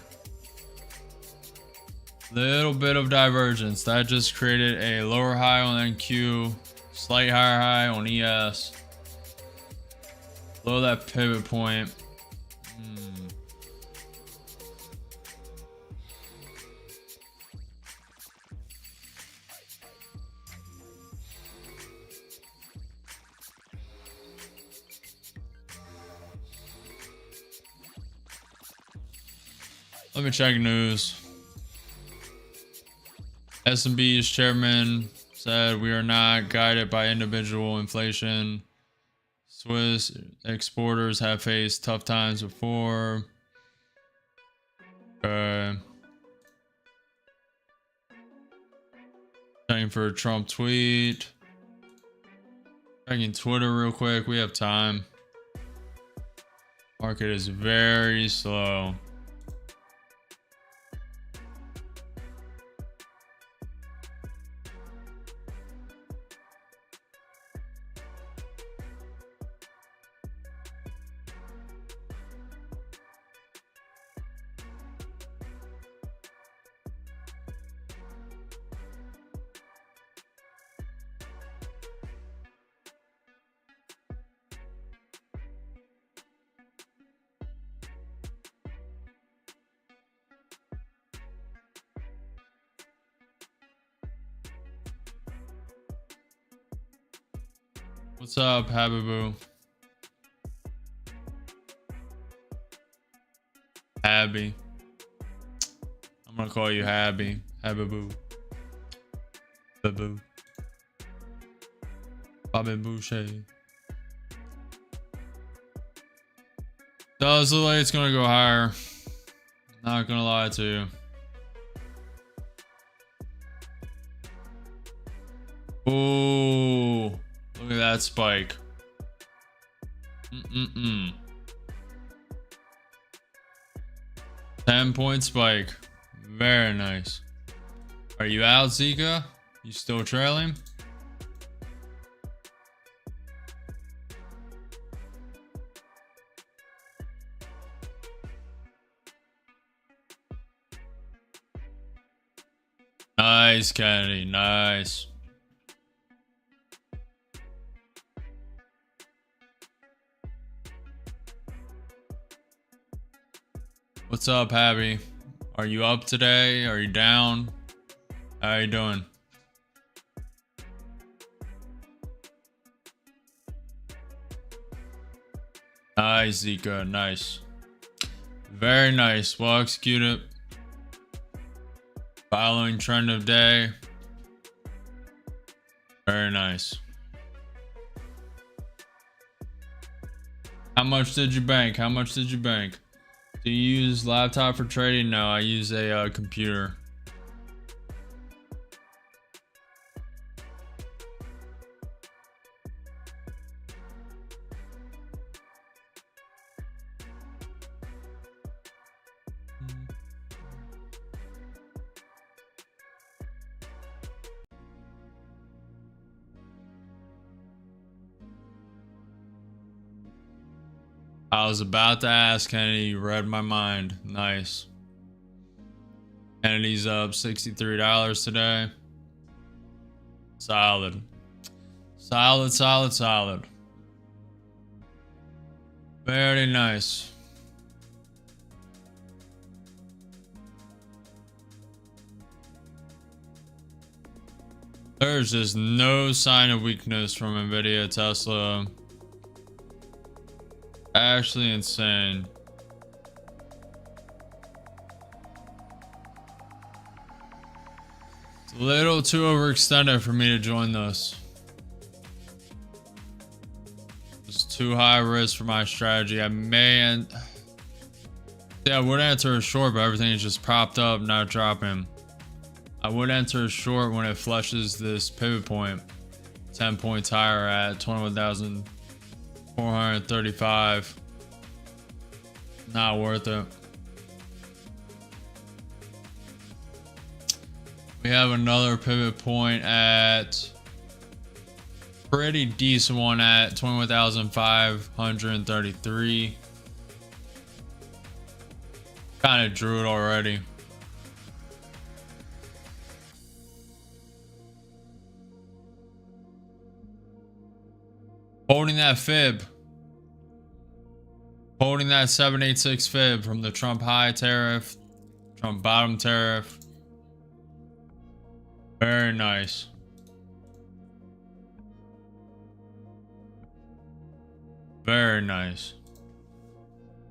Little bit of divergence. That just created a lower high on NQ, slight higher high on ES. Below that pivot point. Let me check news. S&B's chairman said we are not guided by individual inflation. Swiss exporters have faced tough times before. Checking for a Trump tweet. Checking Twitter real quick. We have time. Market is very slow. What's up, Habibu? Habby. I'm gonna call you Habby. Habibu. Babu. Bobby Boucher. Does look like it's gonna go higher. Not gonna lie to you. Ooh. Look at that spike. 10-point spike. Very nice. Are you out, Zika? You still trailing? Nice, Kennedy. Nice. What's up, Abby? Are you up today? Are you down? How you doing? Nice, Zika. Nice. Very nice. Well executed. Following trend of day. Very nice. How much did you bank? How much did you bank? Do you use laptop for trading? No, I use a computer. I was about to ask Kennedy, you read my mind. Nice. Kennedy's up $63 today. Solid. Solid, solid, solid. Very nice. There's just no sign of weakness from Nvidia, Tesla. Actually insane. It's a little too overextended for me to join this. It's too high risk for my strategy. I may I would enter a short, but everything is just propped up, not dropping. I would enter a short when it flushes this pivot point 10 points higher at 21,435. Not worth it. We have another pivot point at pretty decent one at 21,533. Kind of drew it already. Holding that fib. Holding that 786 fib from the Trump high tariff, Trump bottom tariff. Very nice. Very nice.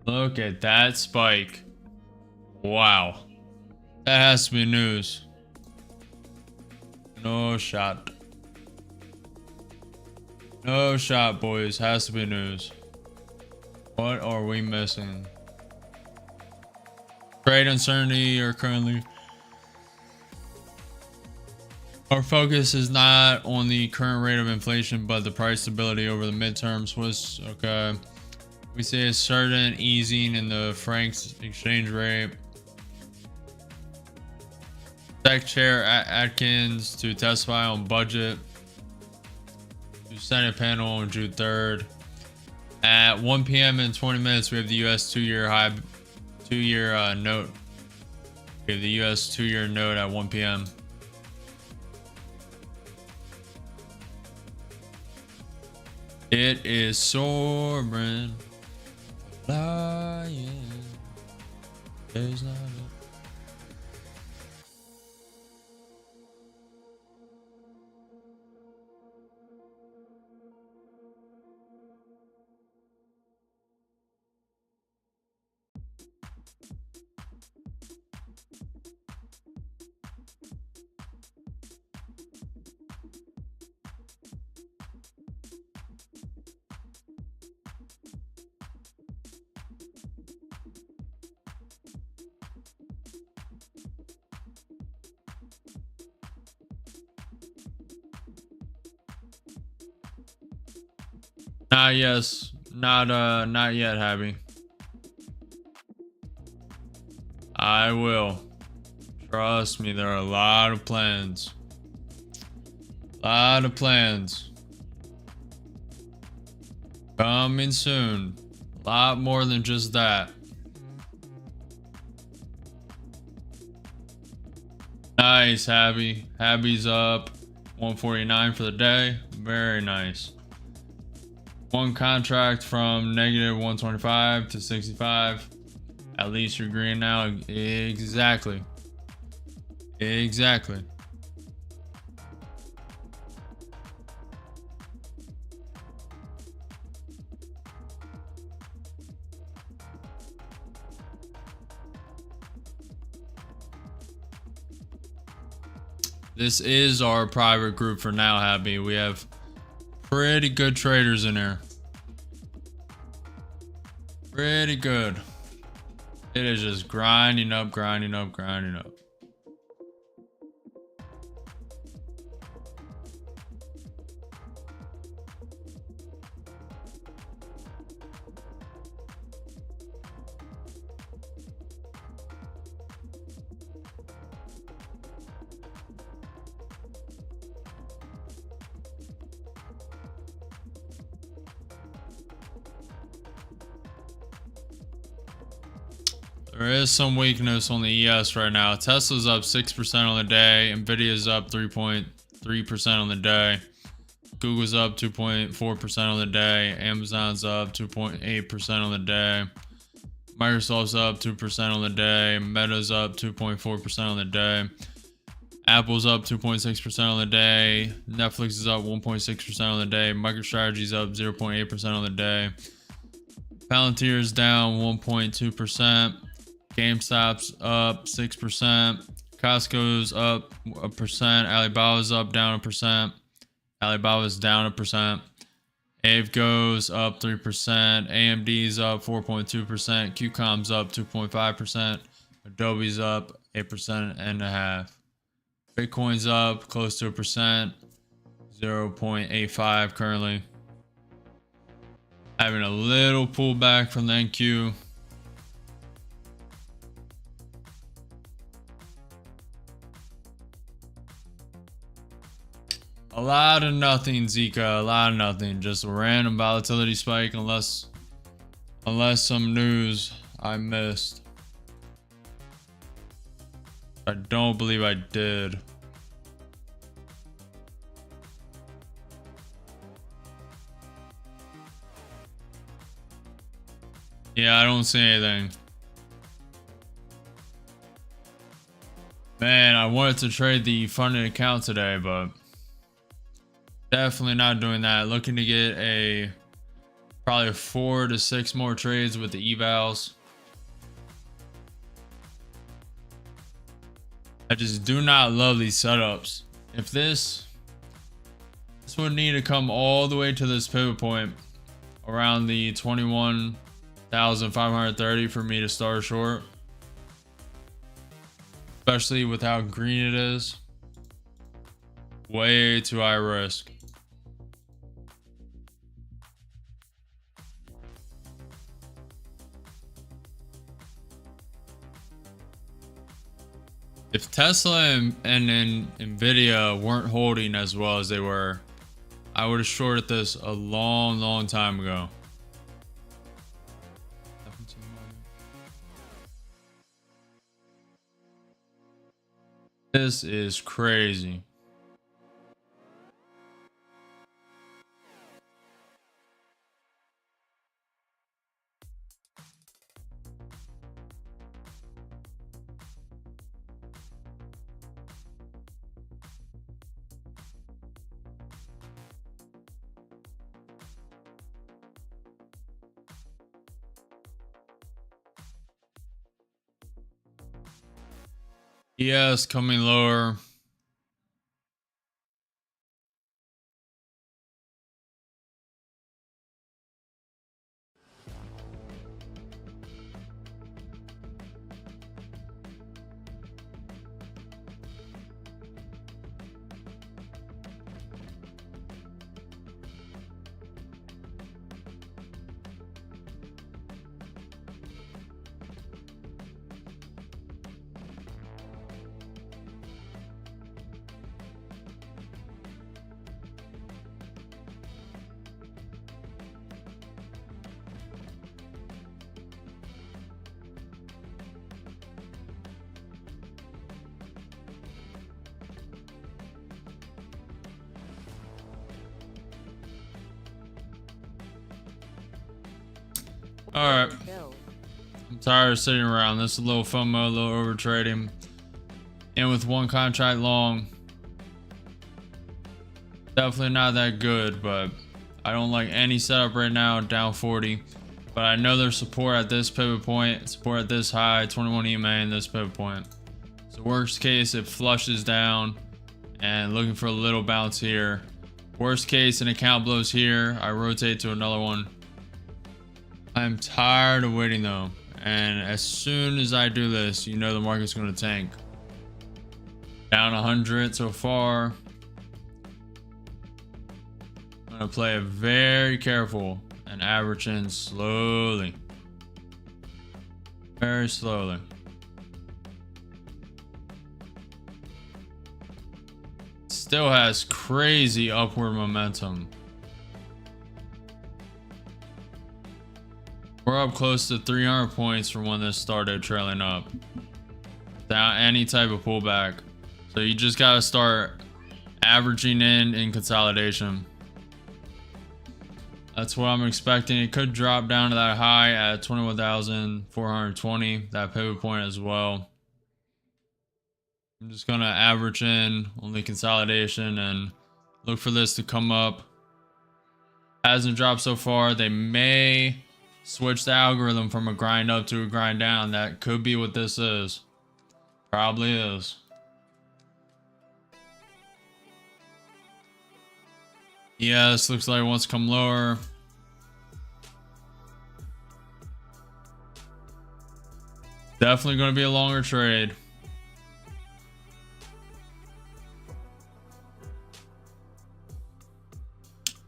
Look at that spike. Wow. That has to be news. No shot. No shot, boys. Has to be news. What are we missing? Trade uncertainty are currently... Our focus is not on the current rate of inflation, but the price stability over the midterms was okay. We see a certain easing in the Frank's exchange rate. Tech Chair Atkins to testify on budget. To Senate panel on June 3rd. At 1 p.m. in 20 minutes, we have the U.S. two-year note. We have the U.S. two-year note at 1 p.m. It is soaring, flying. There's not a... Not yet, Happy. I will. Trust me, there are a lot of plans. Lot of plans. Coming soon. A lot more than just that. Nice, Happy. Happy's up 149 for the day. Very nice. One contract from negative 125 to 65. At least you're green now. Exactly. Exactly. This is our private group for now, Happy. We have pretty good traders in there. Pretty good. It is just grinding up, grinding up, grinding up. There is some weakness on the ES right now. Tesla's up 6% on the day. Nvidia's up 3.3% on the day. Google's up 2.4% on the day. Amazon's up 2.8% on the day. Microsoft's up 2% on the day. Meta's up 2.4% on the day. Apple's up 2.6% on the day. Netflix is up 1.6% on the day. MicroStrategy's up 0.8% on the day. Palantir's down 1.2%. GameStop's up 6%. Costco's up 1%. Alibaba's up down 1%. Alibaba's down 1%. AveGo's up 3%. AMD's up 4.2%. QCOM's up 2.5%. Adobe's up 8.5%. Bitcoin's up close to 1%. 0.85 currently. Having a little pullback from the NQ. A lot of nothing, Zika. A lot of nothing. Just a random volatility spike, unless some news I missed. I don't believe I did. Yeah, I don't see anything. Man, I wanted to trade the funded account today, but definitely not doing that. Looking to get probably 4 to 6 more trades with the evals. I just do not love these setups. If this would need to come all the way to this pivot point around the 21,530 for me to start short, especially with how green it is. Way too high risk. If Tesla and Nvidia weren't holding as well as they were, I would have shorted this a long time ago. This is crazy. Yes, coming lower. All right. I'm tired of sitting around. This is a little FOMO, a little over trading. And with one contract long, definitely not that good, but I don't like any setup right now, down 40. But I know there's support at this pivot point, support at this high, 21 EMA in this pivot point. So worst case, it flushes down and looking for a little bounce here. Worst case, an account blows here. I rotate to another one. I'm tired of waiting though. And as soon as I do this, you know the market's going to tank. Down 100 so far. I'm going to play it very careful and average in slowly. Very slowly. Still has crazy upward momentum. We're up close to 300 points from when this started trailing up. Without any type of pullback. So you just got to start averaging in consolidation. That's what I'm expecting. It could drop down to that high at 21,420, that pivot point as well. I'm just going to average in only consolidation and look for this to come up. Hasn't dropped so far. They may switch the algorithm from a grind up to a grind down. That could be what this is. Probably is. Yeah, this looks like it wants to come lower. Definitely going to be a longer trade.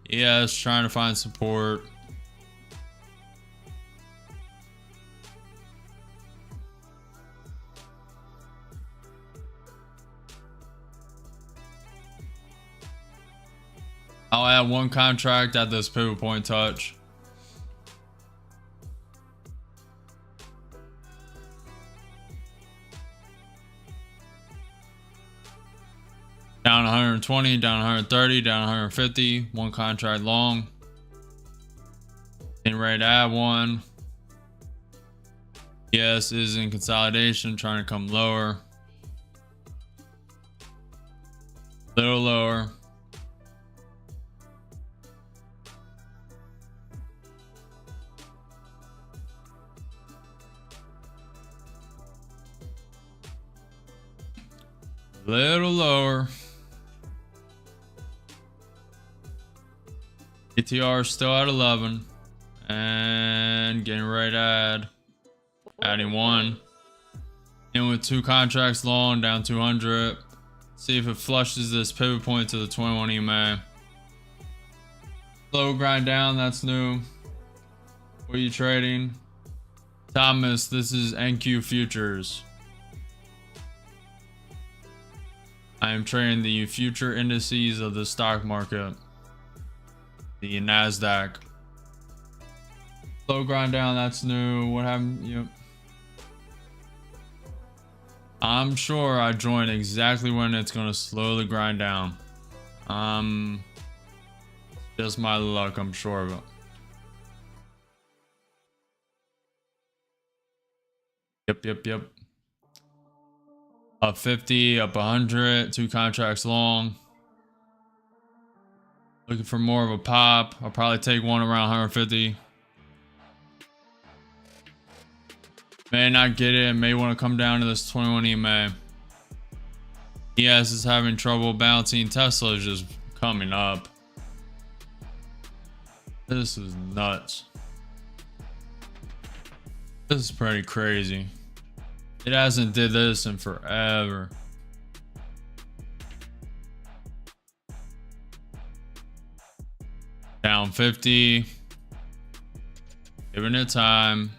Yeah, it's trying to find support. I'll add one contract at this pivot point touch. Down 120, down 130, down 150, one contract long. And ready to add one. Yes, is in consolidation, trying to come lower. Little lower. Little lower. ATR still at 11 and getting right at adding one in with 2 contracts long, down 200. See if it flushes this pivot point to the 21 EMA. Slow grind down, that's new. What are you trading? Thomas, this is NQ futures. I am trading the future indices of the stock market. The Nasdaq. Slow grind down, that's new. What happened? Yep. I'm sure I joined exactly when it's gonna slowly grind down. Just my luck, I'm sure of it. Yep. Up 50, up 100, 2 contracts long. Looking for more of a pop. I'll probably take one around 150. May not get it. May want to come down to this 21 EMA. ES is having trouble bouncing. Tesla is just coming up. This is nuts. This is pretty crazy. It hasn't did this in forever. Down 50. Giving it time.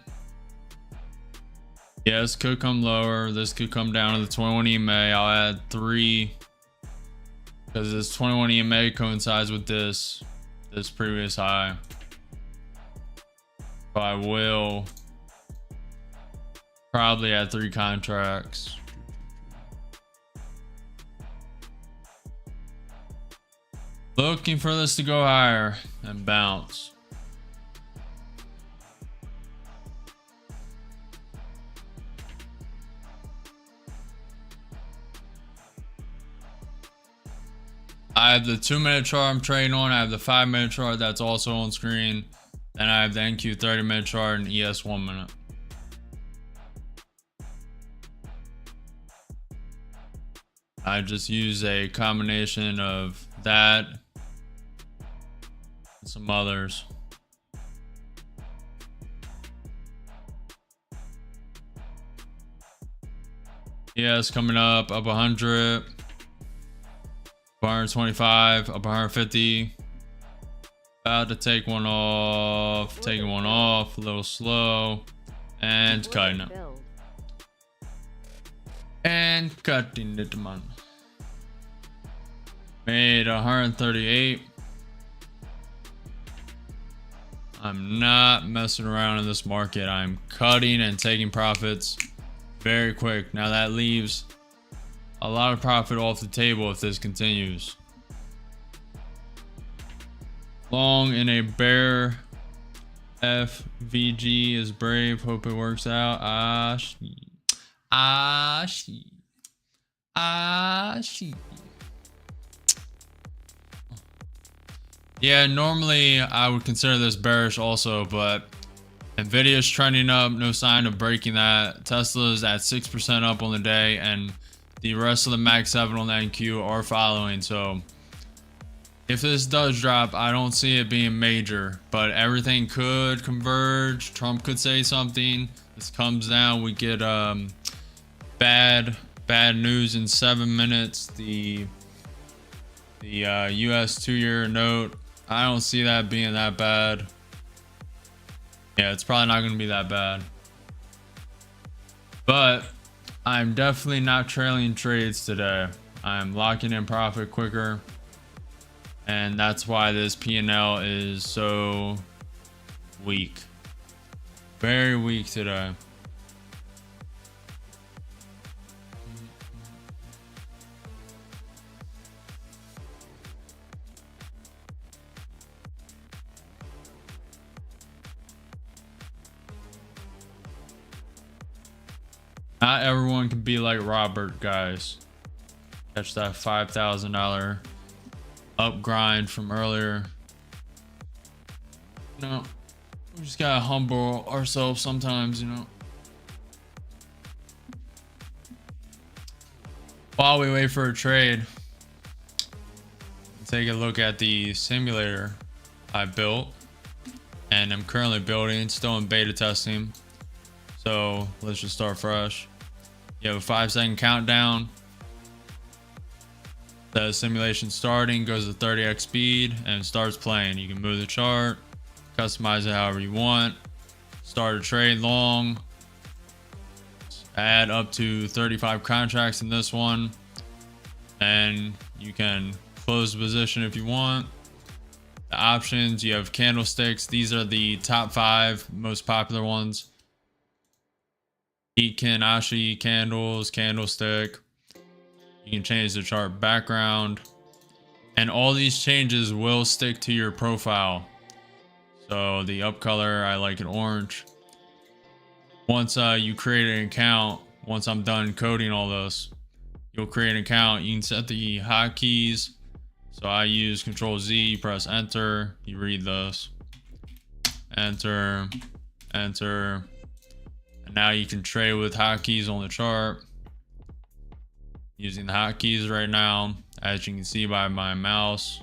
Yes, could come lower. This could come down to the 21 EMA. I'll add 3 because this 21 EMA coincides with this previous high. So I will probably add 3 contracts. Looking for this to go higher and bounce. I have the 2-minute chart I'm trading on. I have the 5-minute chart that's also on screen. Then I have the NQ 30-minute chart and ES 1 minute. I just use a combination of that and some others. ES coming up 100. 125, up 150. About to take one off. Taking one off. A little slow. And cutting it. And cutting it, man. Made 138. I'm not messing around in this market. I'm cutting and taking profits very quick. Now that leaves a lot of profit off the table if this continues. Long in a bear. FVG is brave. Hope it works out. Yeah, normally I would consider this bearish also, but Nvidia's trending up. No sign of breaking that. Tesla's at 6% up on the day, and the rest of the Mag 7 on the NQ are following. So if this does drop, I don't see it being major, but everything could converge. Trump could say something. This comes down. We get bad news in 7 minutes. The US 2-year note. I don't see that being that bad. Yeah, it's probably not going to be that bad. But I'm definitely not trailing trades today. I'm locking in profit quicker. And that's why this P&L is so weak. Very weak today. Not everyone can be like Robert, guys. Catch that $5,000 up grind from earlier. You know, we just gotta humble ourselves sometimes, you know. While we wait for a trade, take a look at the simulator I built and I'm currently building, still in beta testing. So let's just start fresh. You have a 5-second countdown. The simulation starting, goes to 30x speed and starts playing. You can move the chart, customize it however you want, start a trade long, add up to 35 contracts in this one, and you can close the position if you want. The options, you have candlesticks. These are the top 5 most popular ones. Heikin, Ashi, candles, candlestick. You can change the chart background, and all these changes will stick to your profile. So the up color, I like it orange. Once you create an account, once I'm done coding all this, you'll create an account. You can set the hotkeys. So I use Control Z, you press enter, you read this, enter, enter, and now you can trade with hotkeys on the chart. Using the hotkeys right now, as you can see by my mouse.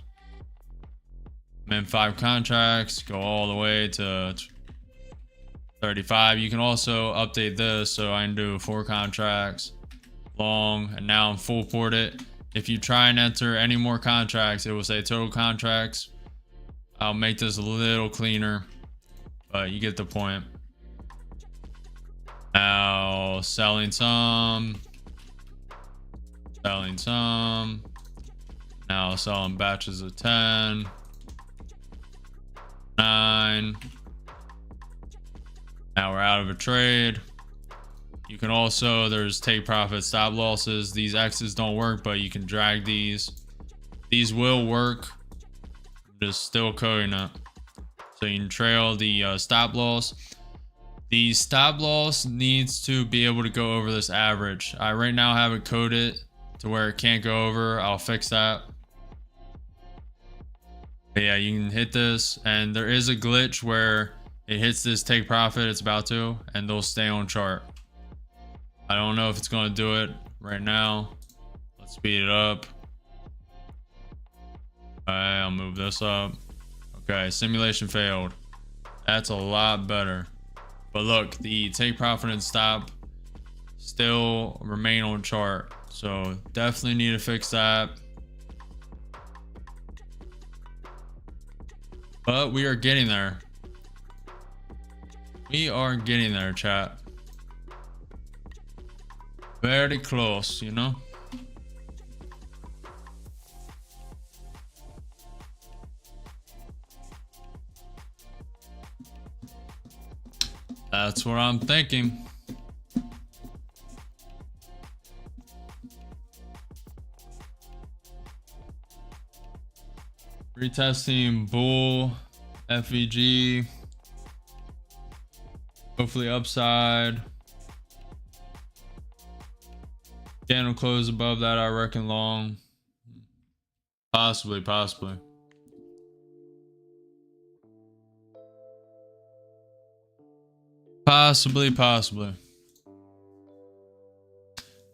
I'm in 5 contracts, go all the way to 35. You can also update this, so I can do 4 contracts long, and now I'm full ported. If you try and enter any more contracts, it will say total contracts. I'll make this a little cleaner, but you get the point. Now selling some, selling some. Now selling batches of 10, 9. Now we're out of a trade. You can also, there's take profit, stop losses. These X's don't work, but you can drag these. These will work. Just still coding it. So you can trail the stop loss. The stop loss needs to be able to go over this average. I right now have it coded to where it can't go over. I'll fix that. But yeah, you can hit this, and there is a glitch where it hits this take profit, it's about to, and they'll stay on chart. I don't know if it's going to do it right now. Let's speed it up. Okay, I'll move this up. Okay, simulation failed. That's a lot better. But look, the take profit and stop still remain on chart. So definitely need to fix that. But we are getting there. We are getting there, chat. Very close, you know? That's what I'm thinking. Retesting bull, FVG. Hopefully upside. Candle close above that, I reckon long. Possibly. Possibly.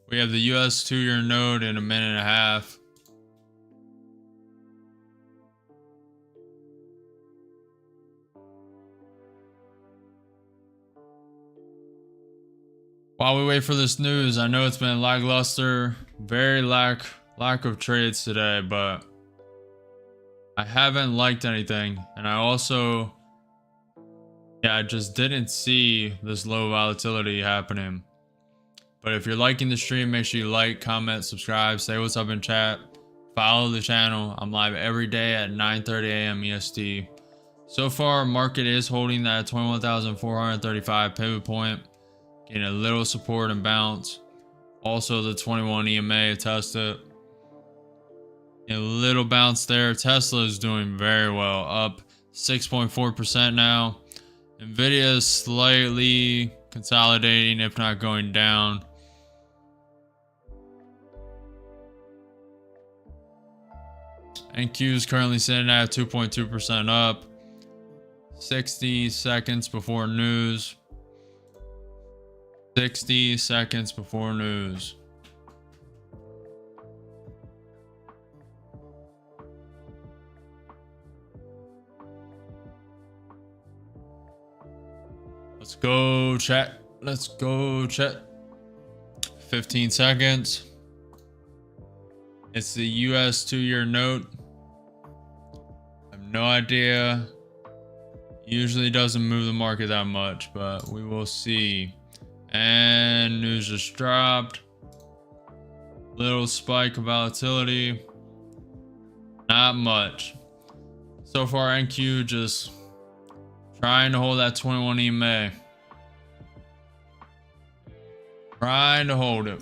We have the US 2-year node in a minute and a half. While we wait for this news, I know it's been lackluster, very lack of trades today, but I haven't liked anything, and I also, I just didn't see this low volatility happening. But if you're liking the stream, make sure you like, comment, subscribe, say what's up in chat, follow the channel. I'm live every day at 9:30 a.m. EST. So far, market is holding that 21,435 pivot point. Getting a little support and bounce. Also the 21 EMA tested. A little bounce there. Tesla is doing very well, up 6.4% now. Nvidia is slightly consolidating, if not going down. NQ is currently sitting at 2.2% up. 60 seconds before news. 60 seconds before news. Let's go, chat. Let's go, chat. 15 seconds. It's the US 2-year note. I have no idea. Usually doesn't move the market that much, but we will see. And news just dropped. Little spike of volatility. Not much. So far, NQ just trying to hold that 21 EMA. Trying to hold it.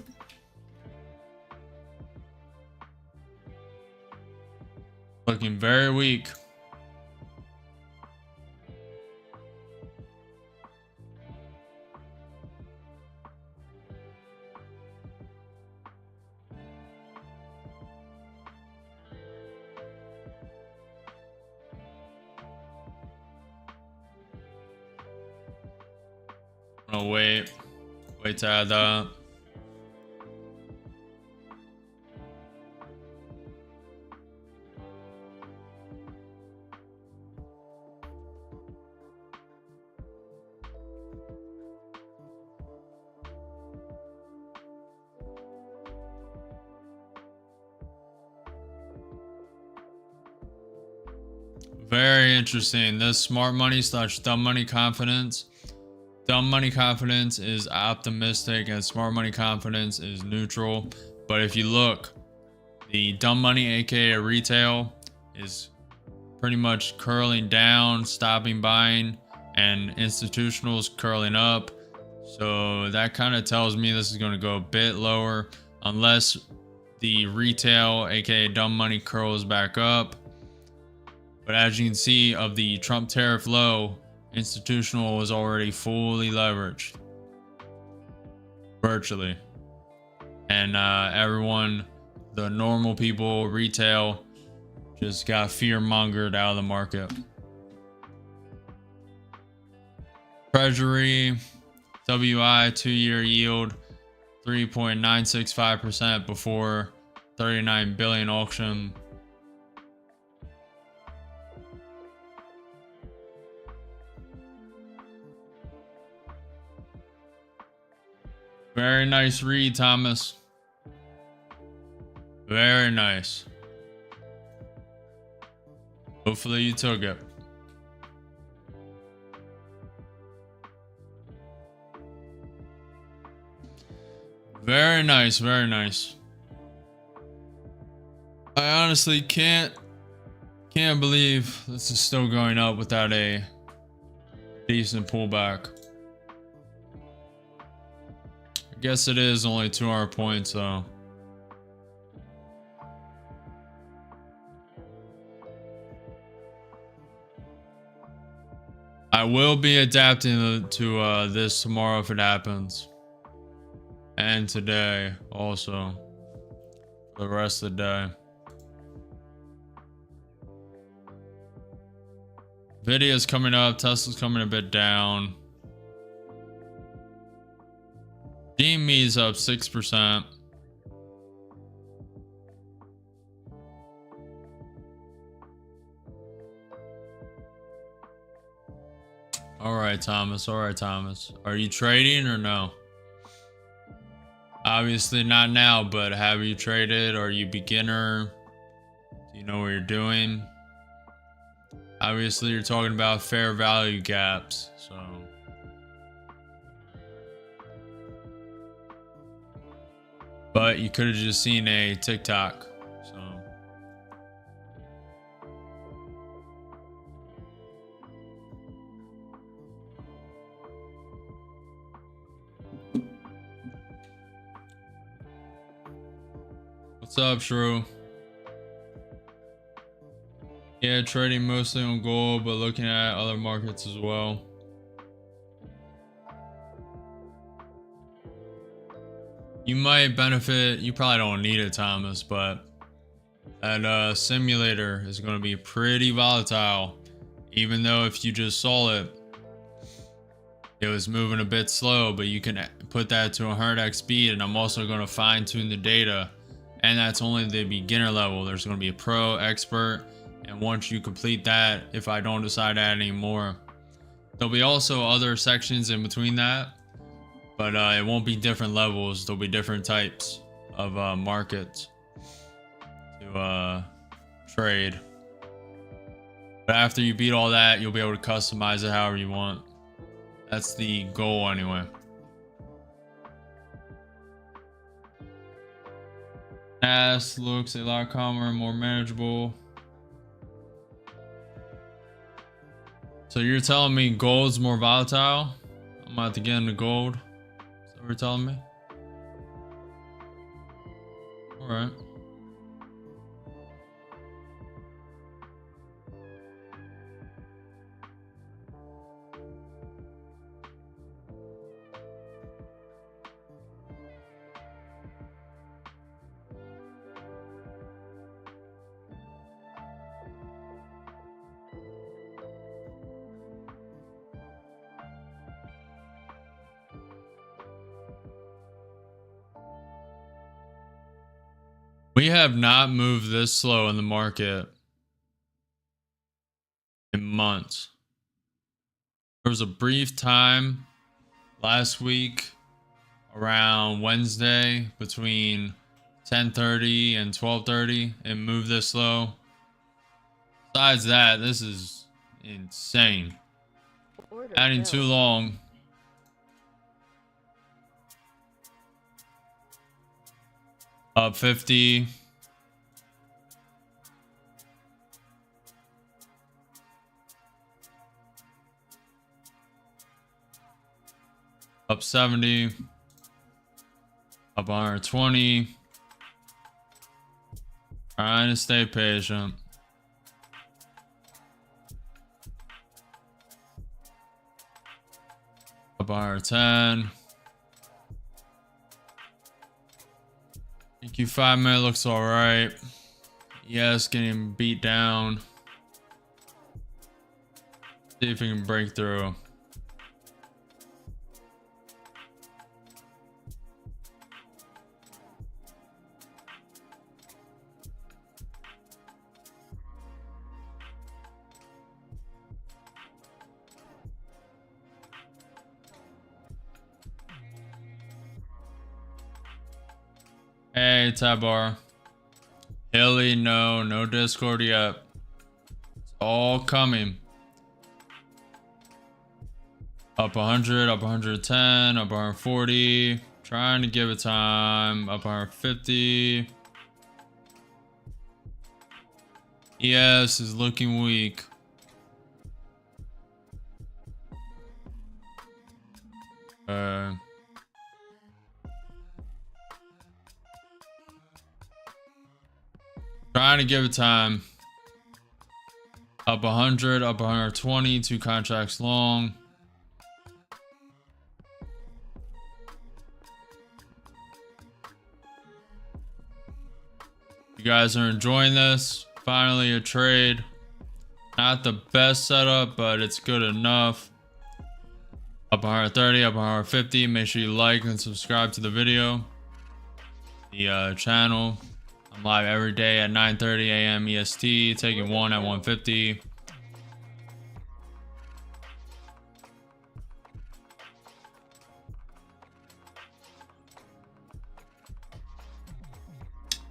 Looking very weak. Oh, wait to add that. Very interesting. This smart money / dumb money confidence. Dumb money confidence is optimistic and smart money confidence is neutral. But if you look, the dumb money, aka retail, is pretty much curling down, stopping buying, and institutionals curling up. So that kind of tells me this is going to go a bit lower unless the retail, aka dumb money, curls back up. But as you can see, of the Trump tariff low, institutional was already fully leveraged, virtually. And everyone, the normal people, retail, just got fear-mongered out of the market. Treasury, WI 2-year yield, 3.965% before 39 billion auction. Very nice read, Thomas. Very nice. Hopefully you took it. Very nice, very nice. I honestly can't believe this is still going up without a decent pullback. I guess it is only 200 points though. I will be adapting to this tomorrow if it happens. And today also. For the rest of the day. Nvidia's coming up, Tesla's coming a bit down. DME's up 6%. All right, Thomas. All right, Thomas. Are you trading or no? Obviously not now, but have you traded? Are you beginner? Do you know what you're doing? Obviously, you're talking about fair value gaps, so. But you could have just seen a TikTok, so. What's up, Shrew? Yeah, trading mostly on gold, but looking at other markets as well. You might benefit, you probably don't need it, Thomas, but That simulator is going to be pretty volatile, even though if you just saw it, it was moving a bit slow, but you can put that to 100x speed. And I'm also going to fine tune the data, and that's only the beginner level. There's going to be a pro, expert, and once you complete that, if I don't decide to add any more, there'll be also other sections in between that, but it won't be different levels. There'll be different types of markets to trade. But after you beat all that, you'll be able to customize it however you want. That's the goal anyway. Nas looks a lot calmer and more manageable. So you're telling me gold's more volatile? I'm about to get into gold. Is that what you're telling me? All right. We have not moved this slow in the market in months. There was a brief time last week around Wednesday between 10:30 and 12:30 it moved this slow. Besides that, this is insane. Adding too long. Up 50. Up 70. Up 120. Trying to stay patient. Up 110. EQ 5-minute looks all right. Yes, getting beat down. See if we can break through. Hey, Tabar. Hilly, no Discord yet. It's all coming. Up 100, up 110, up 140. Trying to give it time. Up 150. ES is looking weak. Trying to give it time. Up 100, up 120, 2 contracts long. You guys are enjoying this. Finally a trade. Not the best setup, but it's good enough. Up 130, up 150. Make sure you like and subscribe to the video. The channel. I'm live every day at 9:30 a.m. EST, taking one at 150.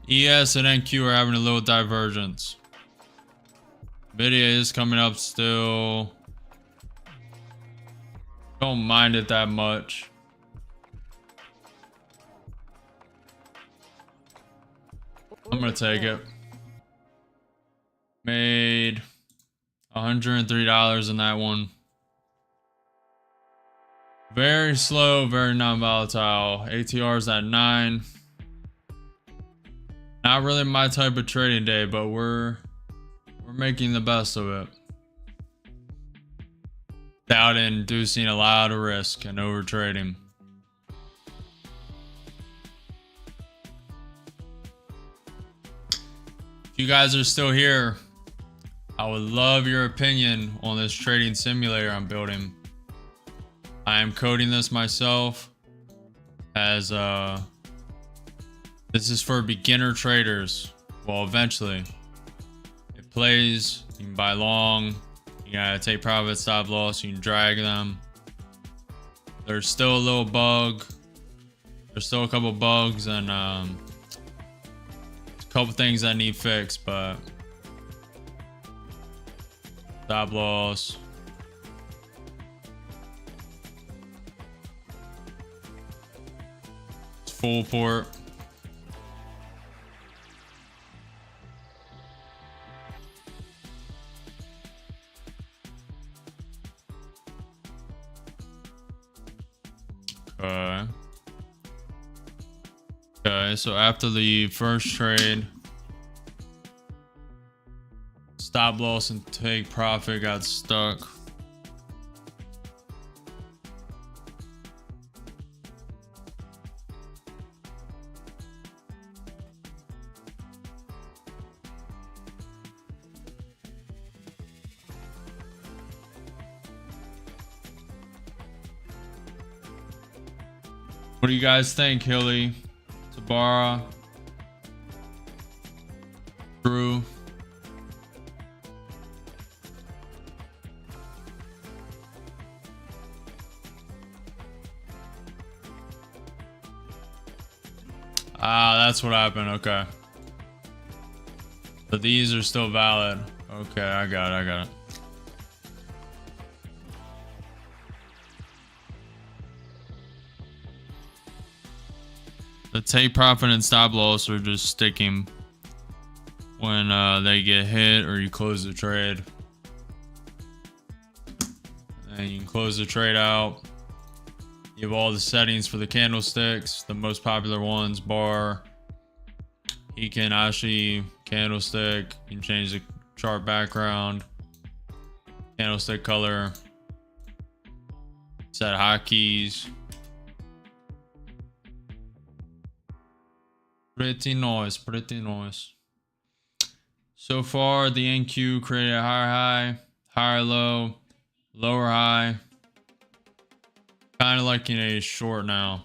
ES and NQ are having a little divergence. Video is coming up still. Don't mind it that much. I'm gonna take it. Made $103 in that one. Very slow, very non-volatile. ATR's at 9. Not really my type of trading day, but we're making the best of it. Without inducing a lot of risk and over trading. If you guys are still here, I would love your opinion on this trading simulator I'm building. I am coding this myself as this is for beginner traders. Well, eventually it plays, you can buy long, you gotta take profit, stop loss, you can drag them. There's still a little bug. There's still a couple bugs and a couple things that need fixed, but stop loss. It's full port. Okay, so after the first trade, stop loss and take profit got stuck. What do you guys think, Hilly, Tabara, Drew? Ah, that's what happened. Okay. But these are still valid. Okay, I got it. The take profit and stop loss are just sticking when they get hit or you close the trade. And you can close the trade out. You have all the settings for the candlesticks, the most popular ones, bar, Heikin, Ashi, candlestick. You can change the chart background, candlestick color, set hotkeys. Pretty nice. So far, the NQ created a higher high, higher low, lower high. Kind of like in a short now.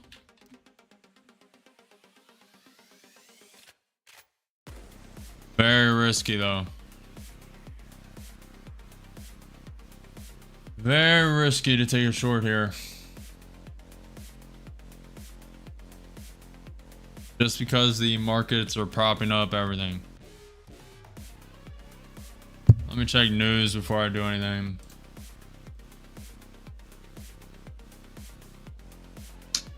Very risky though. Very risky to take a short here. Just because the markets are propping up everything. Let me check news before I do anything.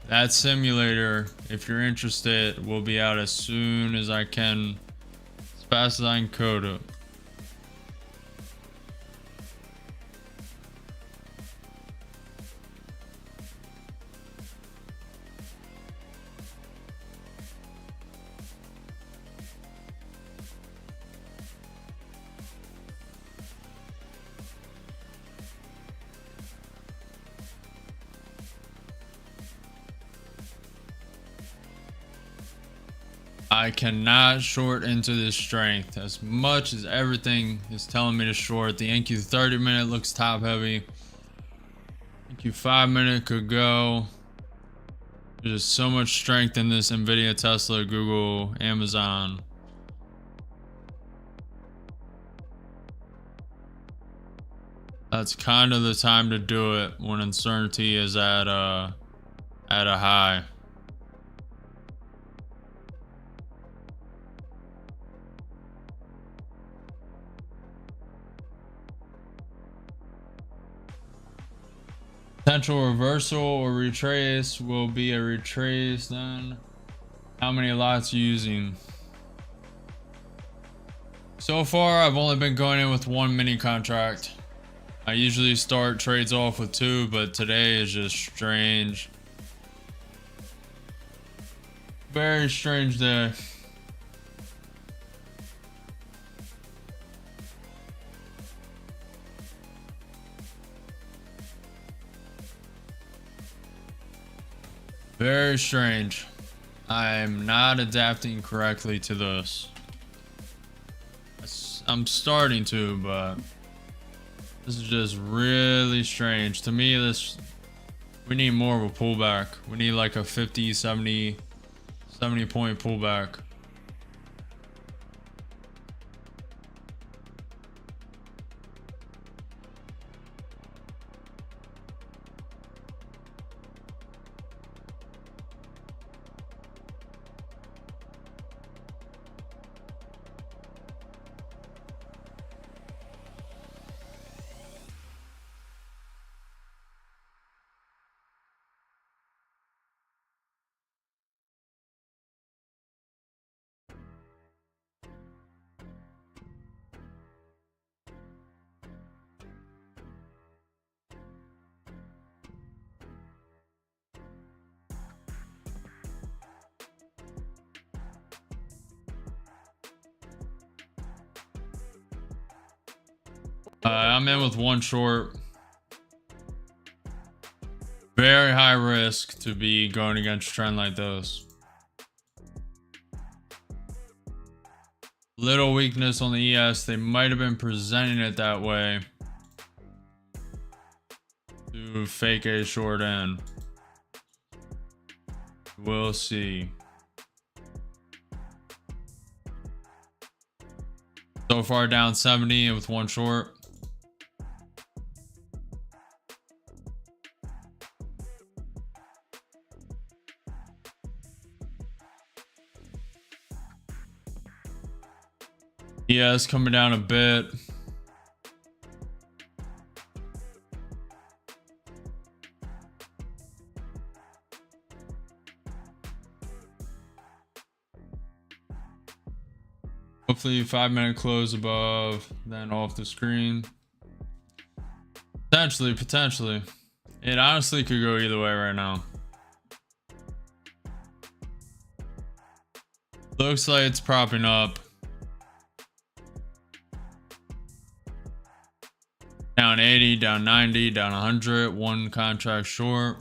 That simulator, if you're interested, will be out as soon as I can, as fast as I can code it. I cannot short into this strength as much as everything is telling me to short. The NQ 30 minute looks top heavy. NQ 5 minute could go. There's just so much strength in this Nvidia, Tesla, Google, Amazon. That's kind of the time to do it when uncertainty is at a high. Potential reversal or retrace will be a retrace then. How many lots are you using? So far, I've only been going in with one mini contract. I usually start trades off with two, but today is just strange. Very strange day. Very strange. I'm not adapting correctly to this. I'm starting to, but this is just really strange to me. We need more of a pullback. We need like a 50, 70 point pullback. I'm in with one short. Very high risk to be going against a trend like this. Little weakness on the ES. They might have been presenting it that way to fake a short in. We'll see. So far down 70 with one short. Yeah, it's coming down a bit. Hopefully 5-minute close above, then off the screen. Potentially. It honestly could go either way right now. Looks like it's propping up. Down 80, down 90, down 100, one contract short.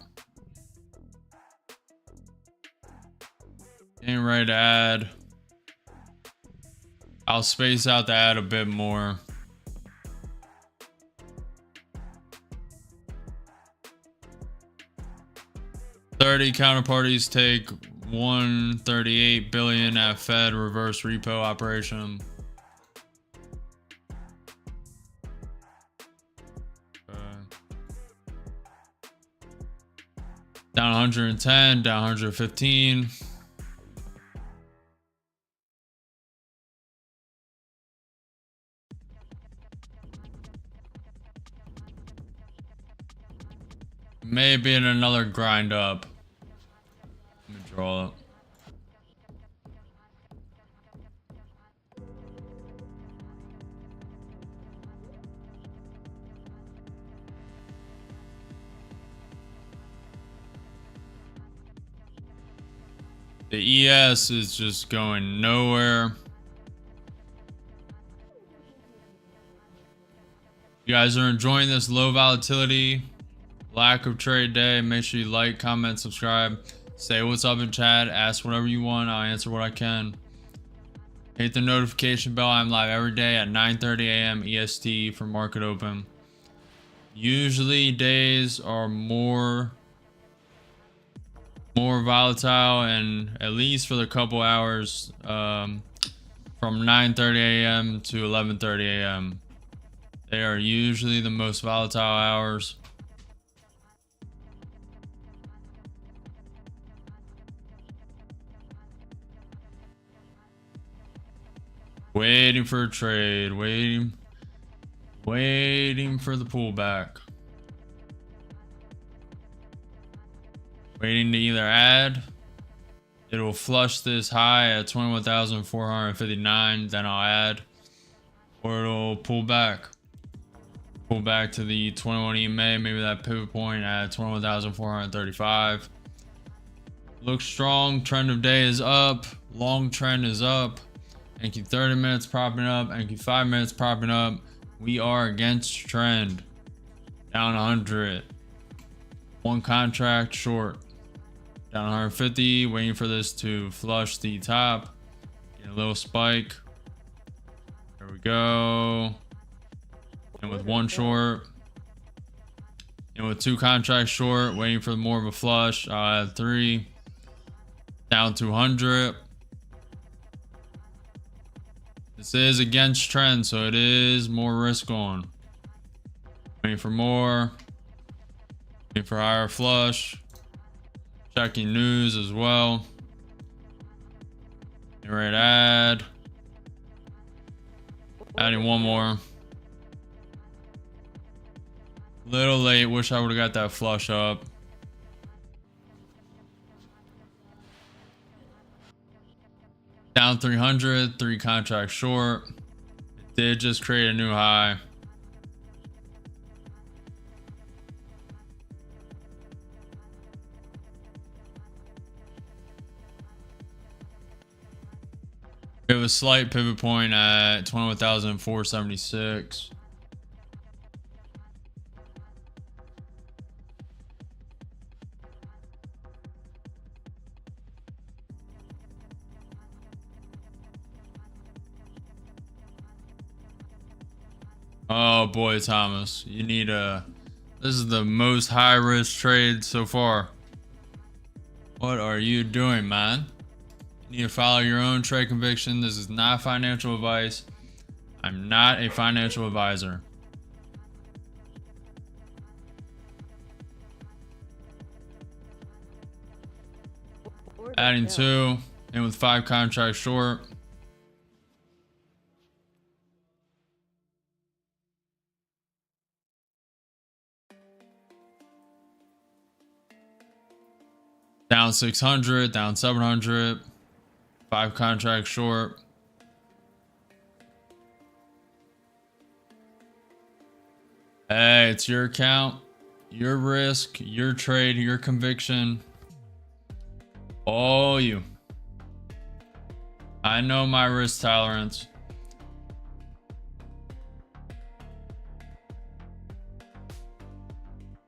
Getting ready to add. I'll space out the ad a bit more. $30 counterparties take $138 billion at Fed reverse repo operation. Down 110, down 115. Maybe in another grind up. Let me draw it. The ES is just going nowhere. You guys are enjoying this low volatility, lack of trade day. Make sure you like, comment, subscribe, say what's up in chat, ask whatever you want. I'll answer what I can. Hit the notification bell. I'm live every day at 9:30 a.m. EST for market open. Usually days are more volatile, and at least for the couple hours from 9:30 a.m. to 11:30 a.m. they are usually the most volatile hours. Waiting for a trade, waiting for the pullback. Waiting to either add. It will flush this high at 21,459, then I'll add, or it'll pull back. Pull back to the 21 EMA, maybe that pivot point at 21,435. Looks strong. Trend of day is up. Long trend is up. NQ 30 minutes propping up. NQ 5 minutes propping up. We are against trend. Down 100. One contract short. Down 150. Waiting for this to flush the top. Get a little spike. There There we go. And with one short. And with 2 contracts short, waiting for more of a flush. I'll add 3. Down 200. This is against trend, so it is more risk on. Waiting for more. Waiting for higher flush. Checking news as well. Get ready to add. Adding one more. Little late. Wish I would have got that flush up. Down 300. 3 contracts short. It did just create a new high. We have a slight pivot point at 21,476. Oh boy, Thomas, you need a. This is the most high risk trade so far. What are you doing, man? You need to follow your own trade conviction. This is not financial advice. I'm not a financial advisor. Adding 2 and with 5 contracts short. Down 600, down 700, 5 contracts short. Hey, it's your account, your risk, your trade, your conviction. All you. I know my risk tolerance.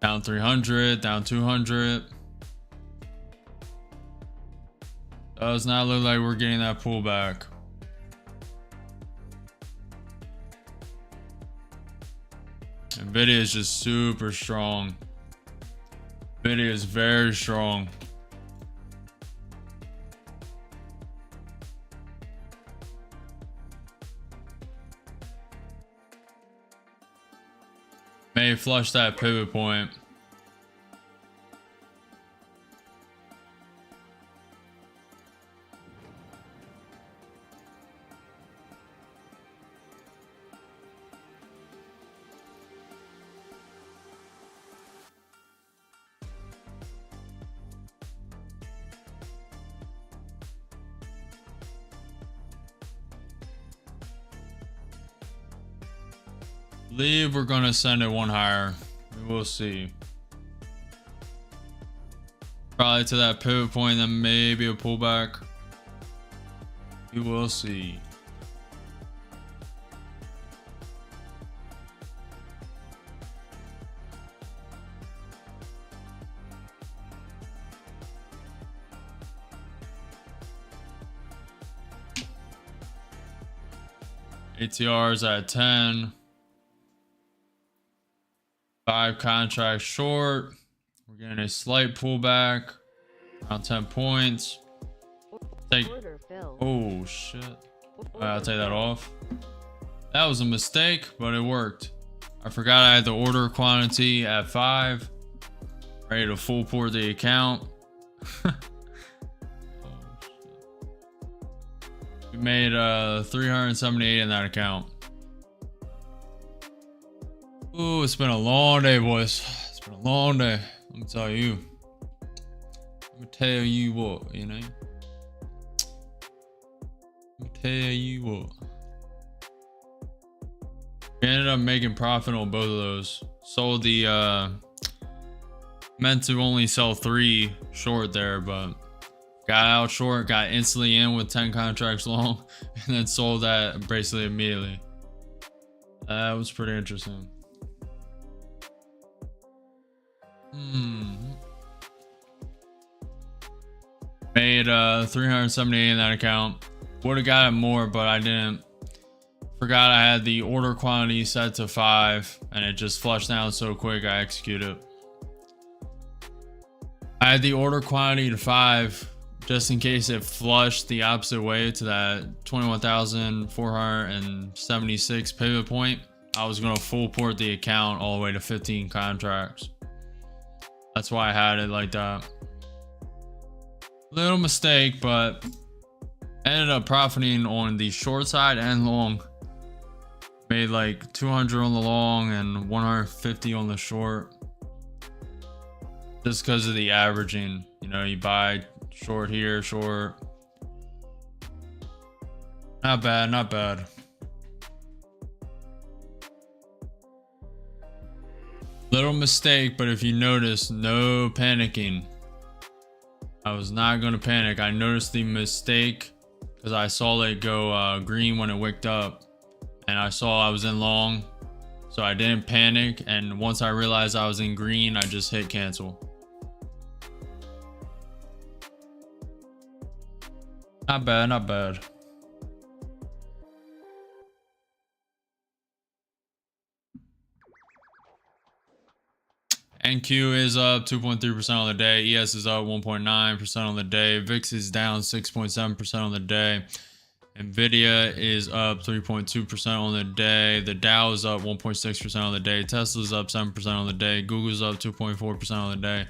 Down 300, down 200. Does not look like we're getting that pullback. Nvidia is just super strong. Nvidia is very strong. May flush that pivot point. Believe we're gonna send it one higher. We will see. Probably to that pivot point, then maybe a pullback. We will see. ATR's at 10. 5 contracts short. We're getting a slight pullback around 10 points. Take. Oh shit. I'll take that off. That was a mistake, but it worked. I forgot I had the order quantity at 5. Ready to full port the account. Oh, shit. We made 378 in that account. Ooh, it's been a long day, boys. It's been a long day. Let me tell you. Let me tell you what, you know. Let me tell you what. We ended up making profit on both of those. Sold the meant to only sell 3 short there, but got out short, got instantly in with 10 contracts long, and then sold that basically immediately. That was pretty interesting. Made 378 in that account. Would have got it more, but I didn't Forgot I had the order quantity set to 5 and it just flushed down so quick I executed. I had the order quantity to 5 just in case it flushed the opposite way to that 21,476 pivot point. I was going to full port the account all the way to 15 contracts. That's why I had it like that. Little mistake, but ended up profiting on the short side and long. Made like 200 on the long and 150 on the short. Just because of the averaging. You know, you buy short here, short. Not bad, not bad. Little mistake, but if you notice, no panicking. I was not going to panic. I noticed the mistake because I saw it go green when it wicked up. And I saw I was in long, so I didn't panic. And once I realized I was in green, I just hit cancel. Not bad, not bad. NQ is up 2.3% on the day. ES is up 1.9% on the day. VIX is down 6.7% on the day. Nvidia is up 3.2% on the day. The Dow is up 1.6% on the day. Tesla's up 7% on the day. Google's up 2.4% on the day.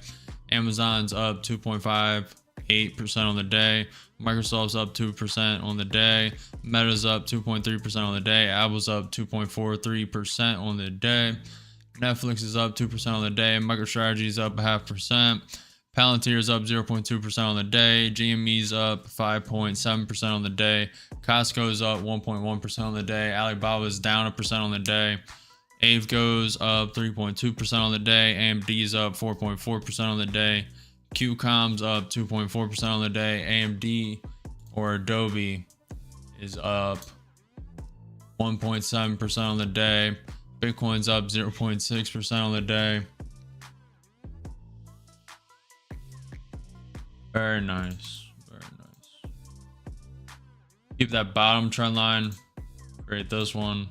Amazon's up 2.58% on the day. Microsoft's up 2% on the day. Meta's up 2.3% on the day. Apple's up 2.43% on the day. Netflix is up 2% on the day. MicroStrategy is up 0.5%. Palantir is up 0.2% on the day. GME's up 5.7% on the day. Costco is up 1.1% on the day. Alibaba is down 1% on the day. AVE goes up 3.2% on the day. AMD is up 4.4% on the day. QCOM's up 2.4% on the day. AMD or Adobe is up 1.7% on the day. Bitcoin's up 0.6% on the day. Very nice. Very nice. Keep that bottom trend line. Create this one.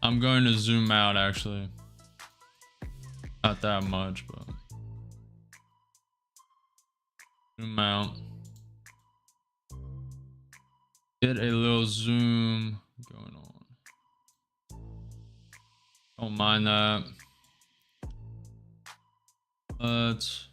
I'm going to zoom out actually. Not that much, but zoom out. Get a little zoom going on. Don't mind that. Let's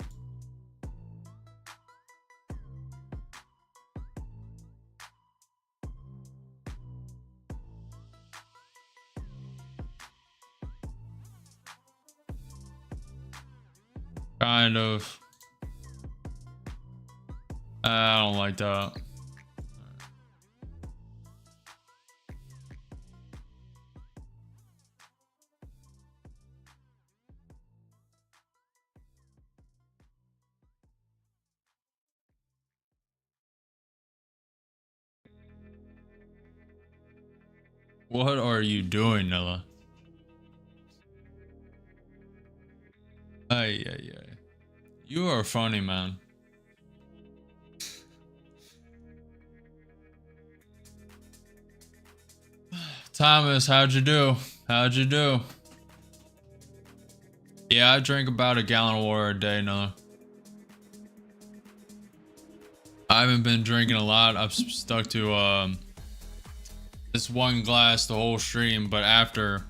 kind of. I don't like that. What are you doing, Nella? Ay. You are funny, man. Thomas, how'd you do? How'd you do? Yeah, I drink about a gallon of water a day, Nella. I haven't been drinking a lot. I've stuck to this one glass the whole stream, but after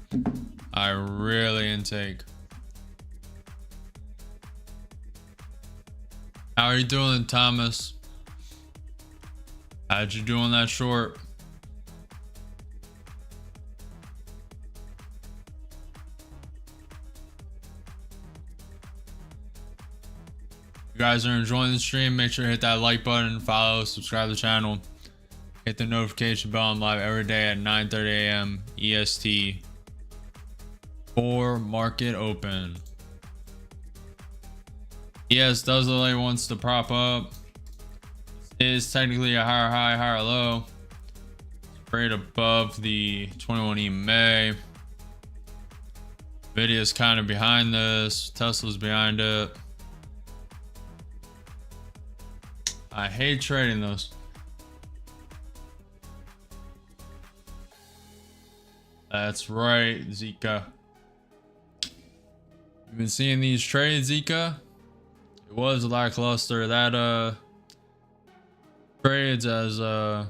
I really intake. How are you doing, Thomas? How'd you do on that short? If you guys are enjoying the stream, make sure to hit that like button, follow, subscribe to the channel. Hit the notification bell. I'm live every day at 9:30 a.m. EST for market open. Yes, does look like it wants to prop up. This is technically a higher high, higher low. It's right above the 21 EMA. Nvidia's kind of behind this. Tesla's behind it. I hate trading those. That's right, Zika. You've been seeing these trades, Zika? It was lackluster. That trades as high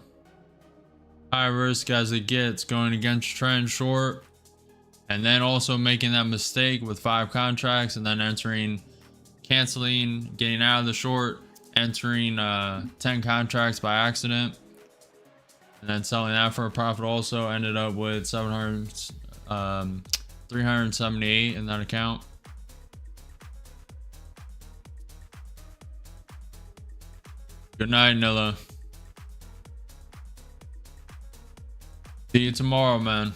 risk as it gets, going against trend short, and then also making that mistake with 5 contracts and then entering, canceling, getting out of the short, entering 10 contracts by accident, and then selling that for a profit. Also ended up with 378 in that account. Good night, Nilla. See you tomorrow, man.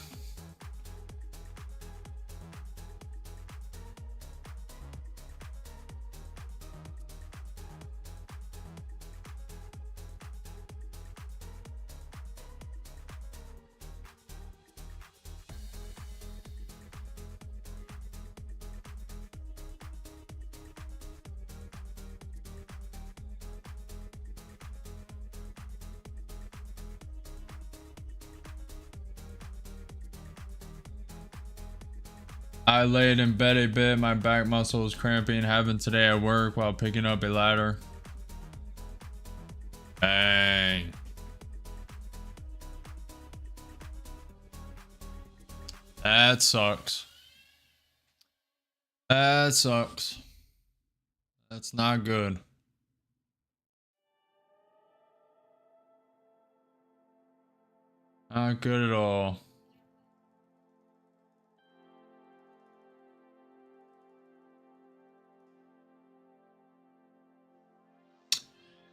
I laid in bed a bit. My back muscle was cramping. Happened today at work while picking up a ladder. Dang. That sucks. That sucks. That's not good. Not good at all.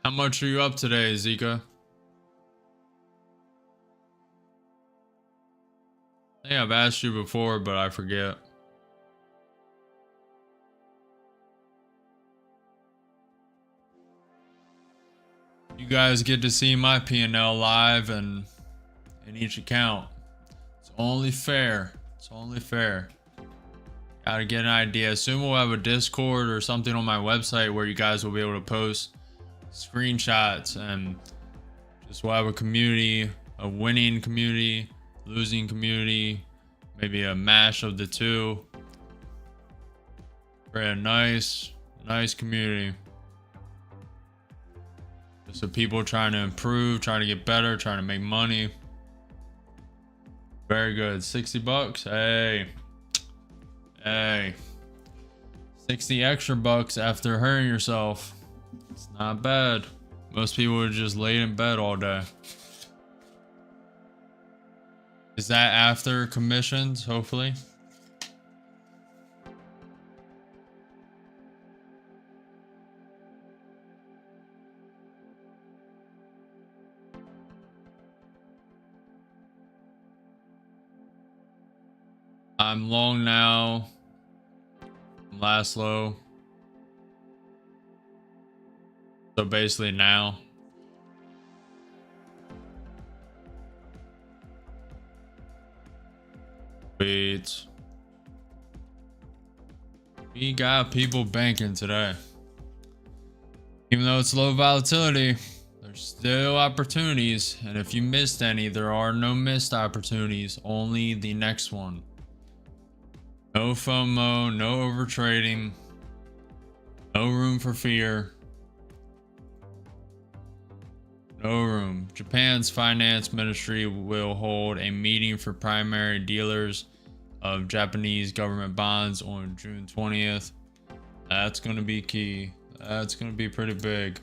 How much are you up today, Zika? I think I've asked you before, but I forget. You guys get to see my P&L live and in each account. It's only fair. It's only fair. Gotta get an idea. Soon we'll have a Discord or something on my website where you guys will be able to post screenshots, and just we'll have a community, a winning community, losing community, maybe a mash of the two. Very nice community. Just the people trying to improve, trying to get better, trying to make money. Very good. 60 bucks. Hey. 60 extra bucks after hurting yourself. It's not bad. Most people would just lay in bed all day. Is that after commissions, hopefully? I'm long now. Last low. So basically now. Wait. We got people banking today. Even though it's low volatility, there's still opportunities. And if you missed any, there are no missed opportunities, only the next one. No FOMO, no overtrading, no room for fear. No room. Japan's finance ministry will hold a meeting for primary dealers of Japanese government bonds on June 20th. That's going to be key. That's going to be pretty big.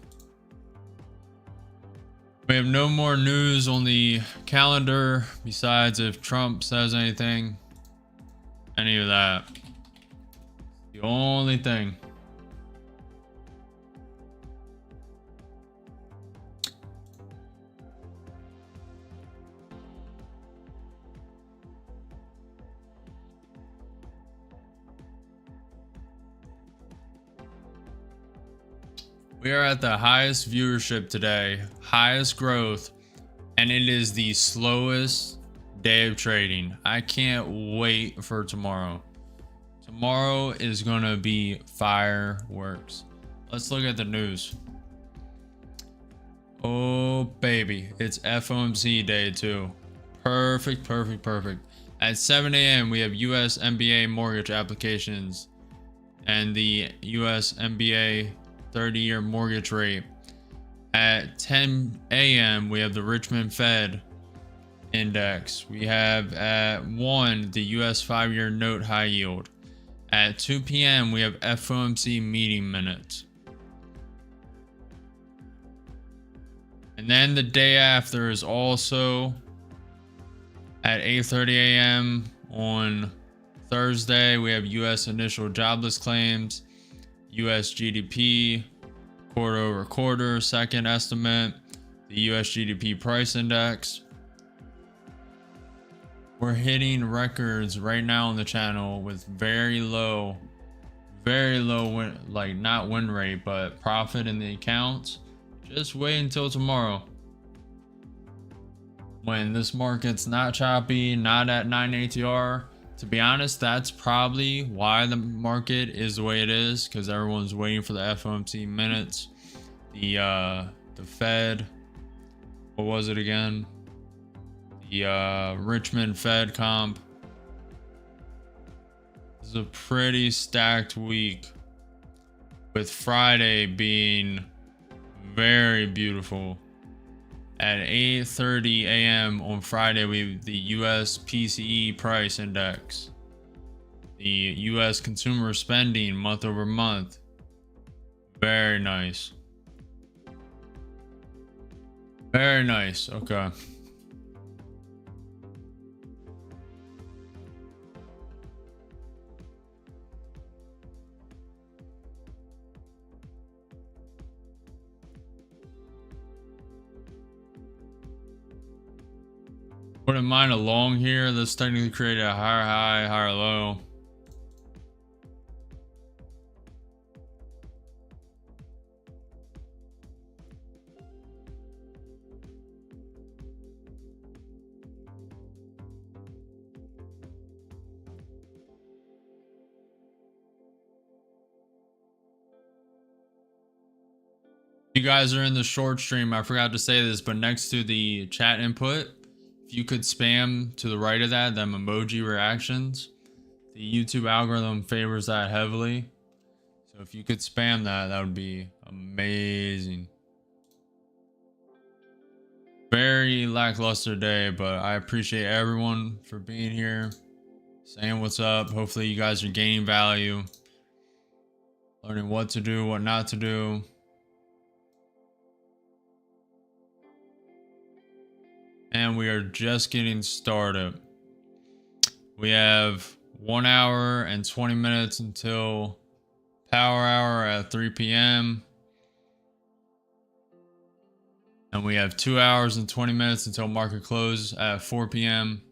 We have no more news on the calendar besides if Trump says anything. Any of that. The only thing. We are at the highest viewership today, highest growth, and it is the slowest day of trading. I can't wait for tomorrow. Tomorrow is gonna be fireworks. Let's look at the news. Oh baby, it's FOMC day too. Perfect. At 7 a.m., we have US MBA mortgage applications and the US MBA 30-year mortgage rate. At 10 a.m., we have the Richmond Fed index. We have at 1 the US 5-year note high yield. At 2 p.m., we have FOMC meeting minutes. And then the day after is also at 8:30 a.m. on Thursday, we have US initial jobless claims, US GDP, quarter over quarter, second estimate, the US GDP price index. We're hitting records right now on the channel with very low win, like not win rate, but profit in the accounts. Just wait until tomorrow, when this market's not choppy, not at 9 ATR. To be honest, that's probably why the market is the way it is, because everyone's waiting for the FOMC minutes. The Fed, what was it again? The Richmond Fed comp. This is a pretty stacked week, with Friday being very beautiful. At 8:30 a.m. on Friday, we have the US PCE price index, the US consumer spending month over month. Very nice. Very nice. Okay. Wouldn't mind a long here. Let's technically create a higher high, higher low. You guys are in the short stream. I forgot to say this, but next to the chat input, if you could spam to the right of that, them emoji reactions, the YouTube algorithm favors that heavily. So if you could spam that, that would be amazing. Very lackluster day, but I appreciate everyone for being here, saying what's up. Hopefully you guys are gaining value, learning what to do, what not to do. And we are just getting started. We have 1 hour and 20 minutes until power hour at 3 p.m. And we have 2 hours and 20 minutes until market close at 4 p.m.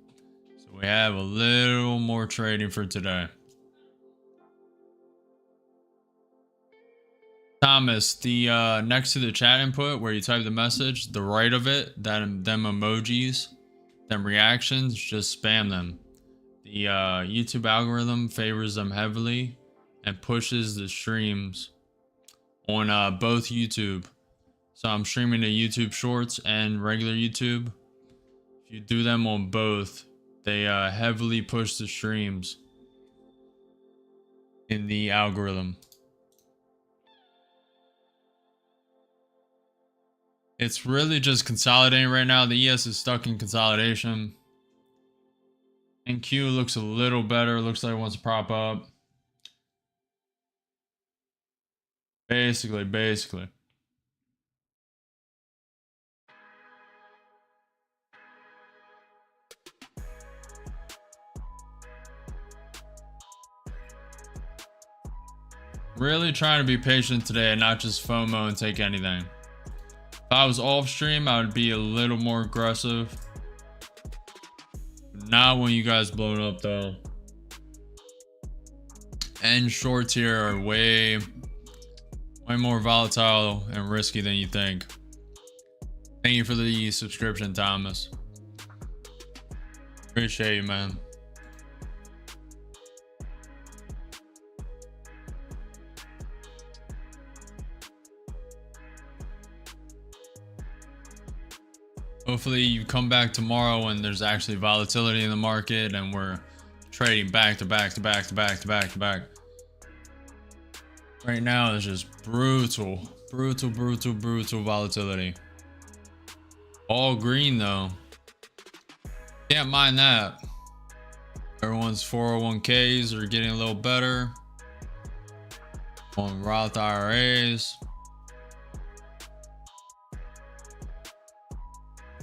So we have a little more trading for today. Thomas, the next to the chat input where you type the message, the right of it, them emojis, them reactions, just spam them. The YouTube algorithm favors them heavily and pushes the streams on both YouTube. So I'm streaming to YouTube Shorts and regular YouTube. If you do them on both, they heavily push the streams in the algorithm. It's really just consolidating right now. The ES is stuck in consolidation. And Q looks a little better. Looks like it wants to prop up. Basically. Really trying to be patient today and not just FOMO and take anything. If I was off stream, I would be a little more aggressive. Not when you guys blow it up though. And shorts here are way more volatile and risky than you think. Thank you for the subscription, Thomas. Appreciate you, man. Hopefully you come back tomorrow when there's actually volatility in the market and we're trading back to back to back to back to back to back. Right now it's just brutal volatility. All green though. Can't mind that. Everyone's 401ks are getting a little better. On Roth IRAs.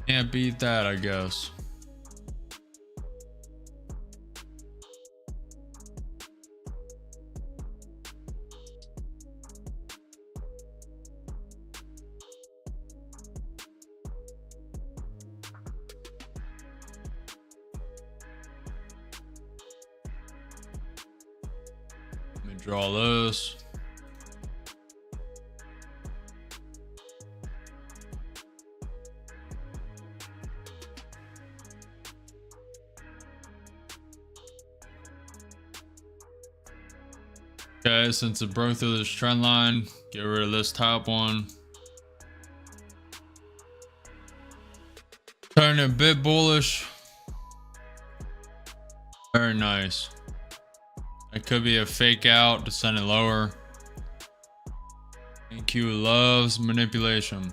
Can't beat that, I guess. Let me draw this. Okay, since it broke through this trend line, get rid of this top one. Turning a bit bullish. Very nice. It could be a fake out to send it lower. NQ loves manipulation.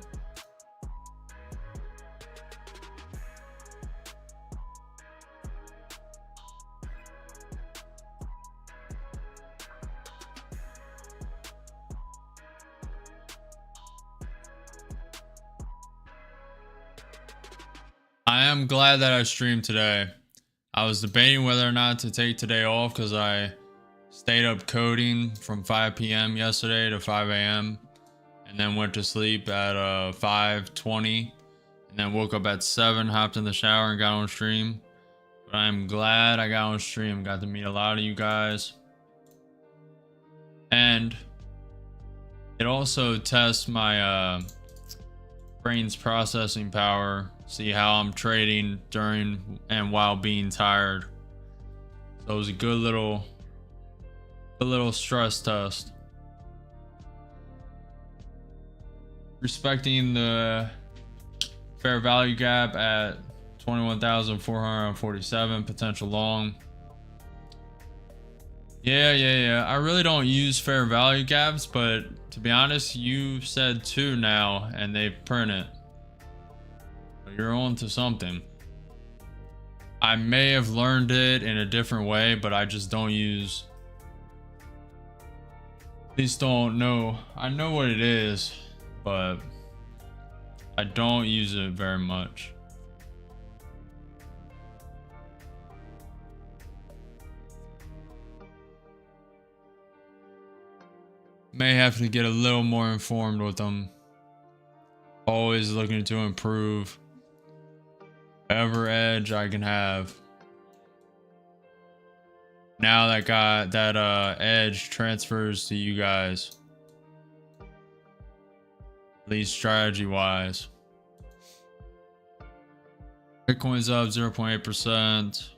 I am glad that I streamed today. I was debating whether or not to take today off because I stayed up coding from 5 p.m. yesterday to 5 a.m. and then went to sleep at 5:20 and then woke up at 7, hopped in the shower and got on stream. But I'm glad I got on stream, got to meet a lot of you guys. And it also tests my brain's processing power, see how I'm trading during and while being tired. So it was a good little stress test. Respecting the fair value gap at 21,447 potential long. Yeah. I really don't use fair value gaps, but to be honest, you said 2 now and they print it. You're on to something. I may have learned it in a different way, but I just don't use. At least don't know. I know what it is, but I don't use it very much. May have to get a little more informed with them. Always looking to improve whatever edge I can have. Now that edge transfers to you guys. At least strategy wise. Bitcoin's up 0.8%.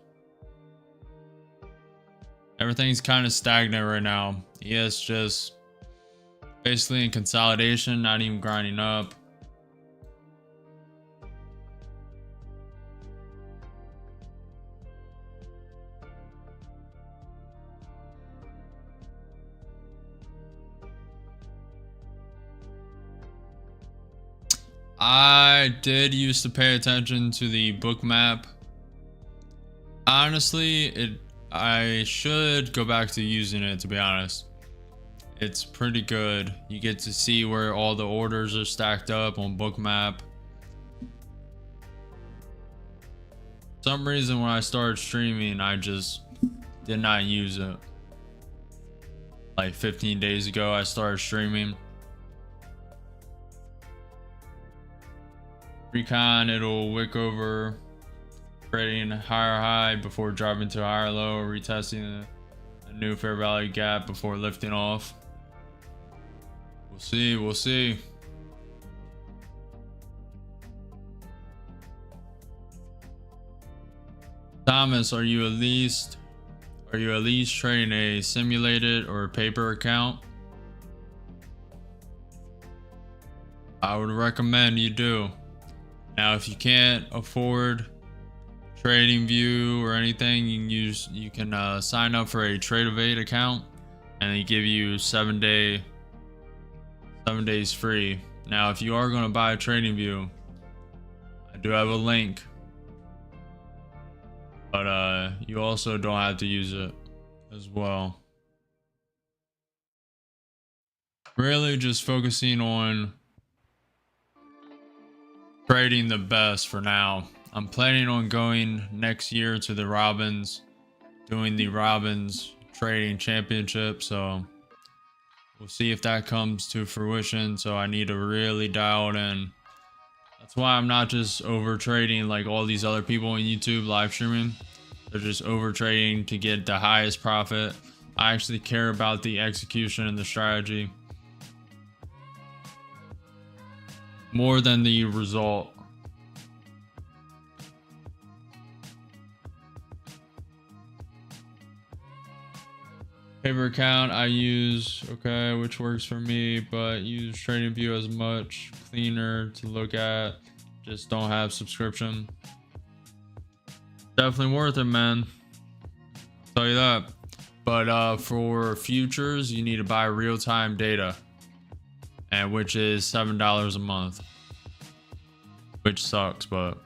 Everything's kind of stagnant right now. ES just basically in consolidation, not even grinding up. I did used to pay attention to the Bookmap. Honestly, I should go back to using it, to be honest. It's pretty good. You get to see where all the orders are stacked up on Bookmap. For some reason when I started streaming, I just did not use it. Like 15 days ago, I started streaming. Recon, it'll wick over, creating a higher high before dropping to a higher low, or retesting the new fair value gap before lifting off. We'll see. Thomas, are you at least trading a simulated or paper account? I would recommend you do. Now, if you can't afford TradingView or anything, you can sign up for a TradeOvate account, and they give you 7 days free. Now, if you are going to buy TradingView, I do have a link, but you also don't have to use it as well. Really just focusing on trading the best for now. I'm planning on going next year to the Robbins, doing the Robbins Trading Championship, so we'll see if that comes to fruition. So I need to really dial it in. That's why I'm not just over trading like all these other people on YouTube live streaming. They're just over trading to get the highest profit. I actually care about the execution and the strategy more than the result. Paper account I use, okay, which works for me, but use TradingView as much cleaner to look at. Just don't have subscription. Definitely worth it, man. I'll tell you that. But for futures, you need to buy real-time data, and which is $7 a month, which sucks, but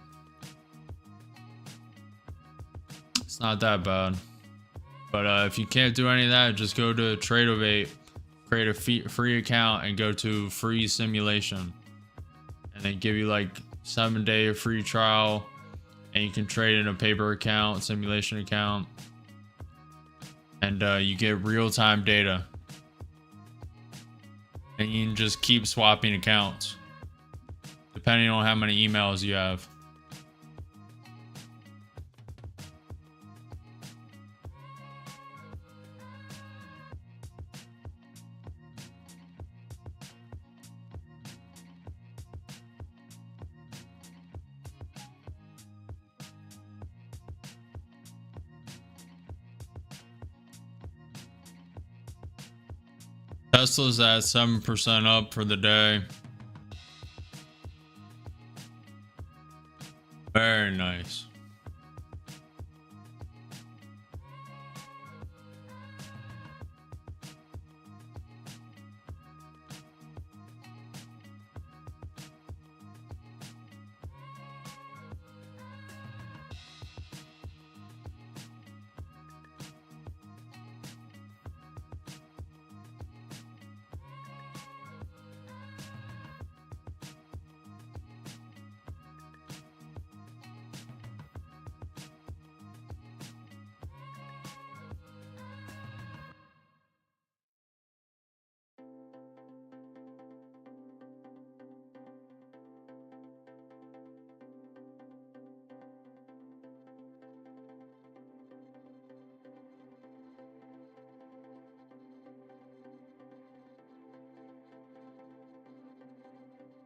it's not that bad. But if you can't do any of that, just go to TradeOvate, create a free account, and go to free simulation, and they give you like 7-day free trial, and you can trade in a paper account, simulation account, and you get real-time data, and you can just keep swapping accounts depending on how many emails you have. Tesla's at 7% up for the day. Very nice.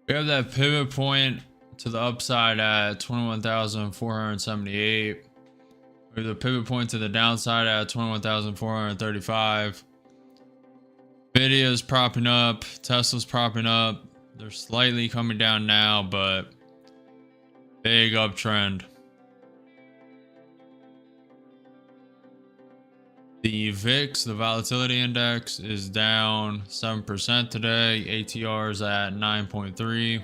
We have that pivot point to the upside at 21,478. We have the pivot point to the downside at 21,435. Nvidia's propping up. Tesla's propping up. They're slightly coming down now, but big uptrend. The VIX, the volatility index, is down 7% today. ATR is at 9.3.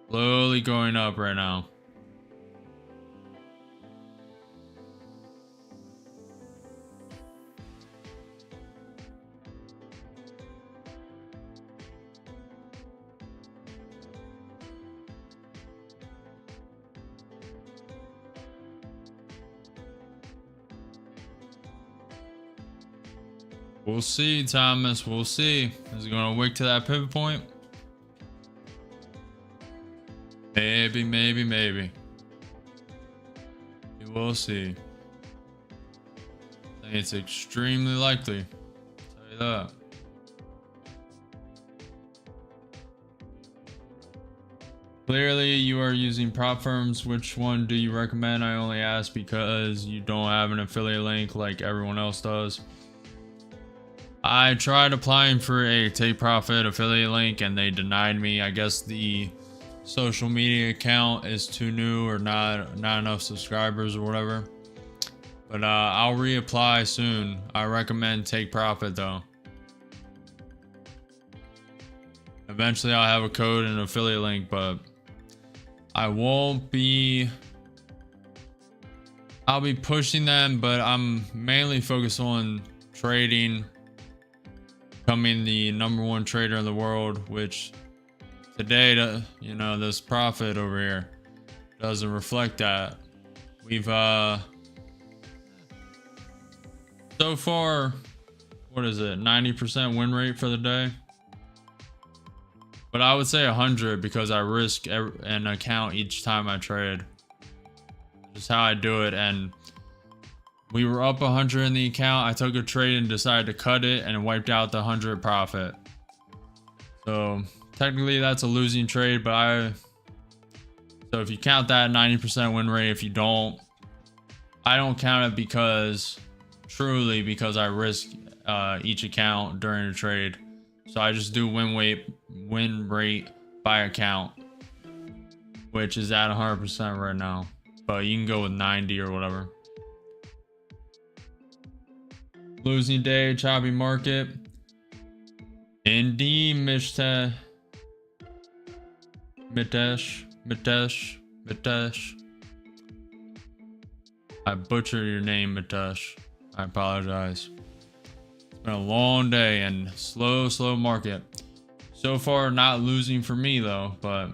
Slowly going up right now. We'll see, Thomas. We'll see. Is it going to wick to that pivot point? Maybe, maybe, maybe. We will see. I think it's extremely likely. I'll tell you that. Clearly, you are using prop firms. Which one do you recommend? I only ask because you don't have an affiliate link like everyone else does. I tried applying for a take profit affiliate link and they denied me. I guess the social media account is too new or not enough subscribers or whatever. But I'll reapply soon. I recommend take profit though. Eventually I'll have a code and an affiliate link, but I'll be pushing them, but I'm mainly focused on trading, becoming the #1 trader in the world, which today, you know, this profit over here doesn't reflect that. We've so far, what is it, 90% win rate for the day? But I would say 100 because I risk an account each time I trade. Just how I do it. And we were up 100 in the account. I took a trade and decided to cut it and wiped out the 100 profit. So technically that's a losing trade, but so if you count that 90% win rate, if you don't, I don't count it because I risk each account during a trade. So I just do win rate by account, which is at 100% right now, but you can go with 90 or whatever. Losing day, choppy market. Indeed, Mitesh. I butchered your name, Mitesh. I apologize. It's been a long day and slow market. So far, not losing for me though, but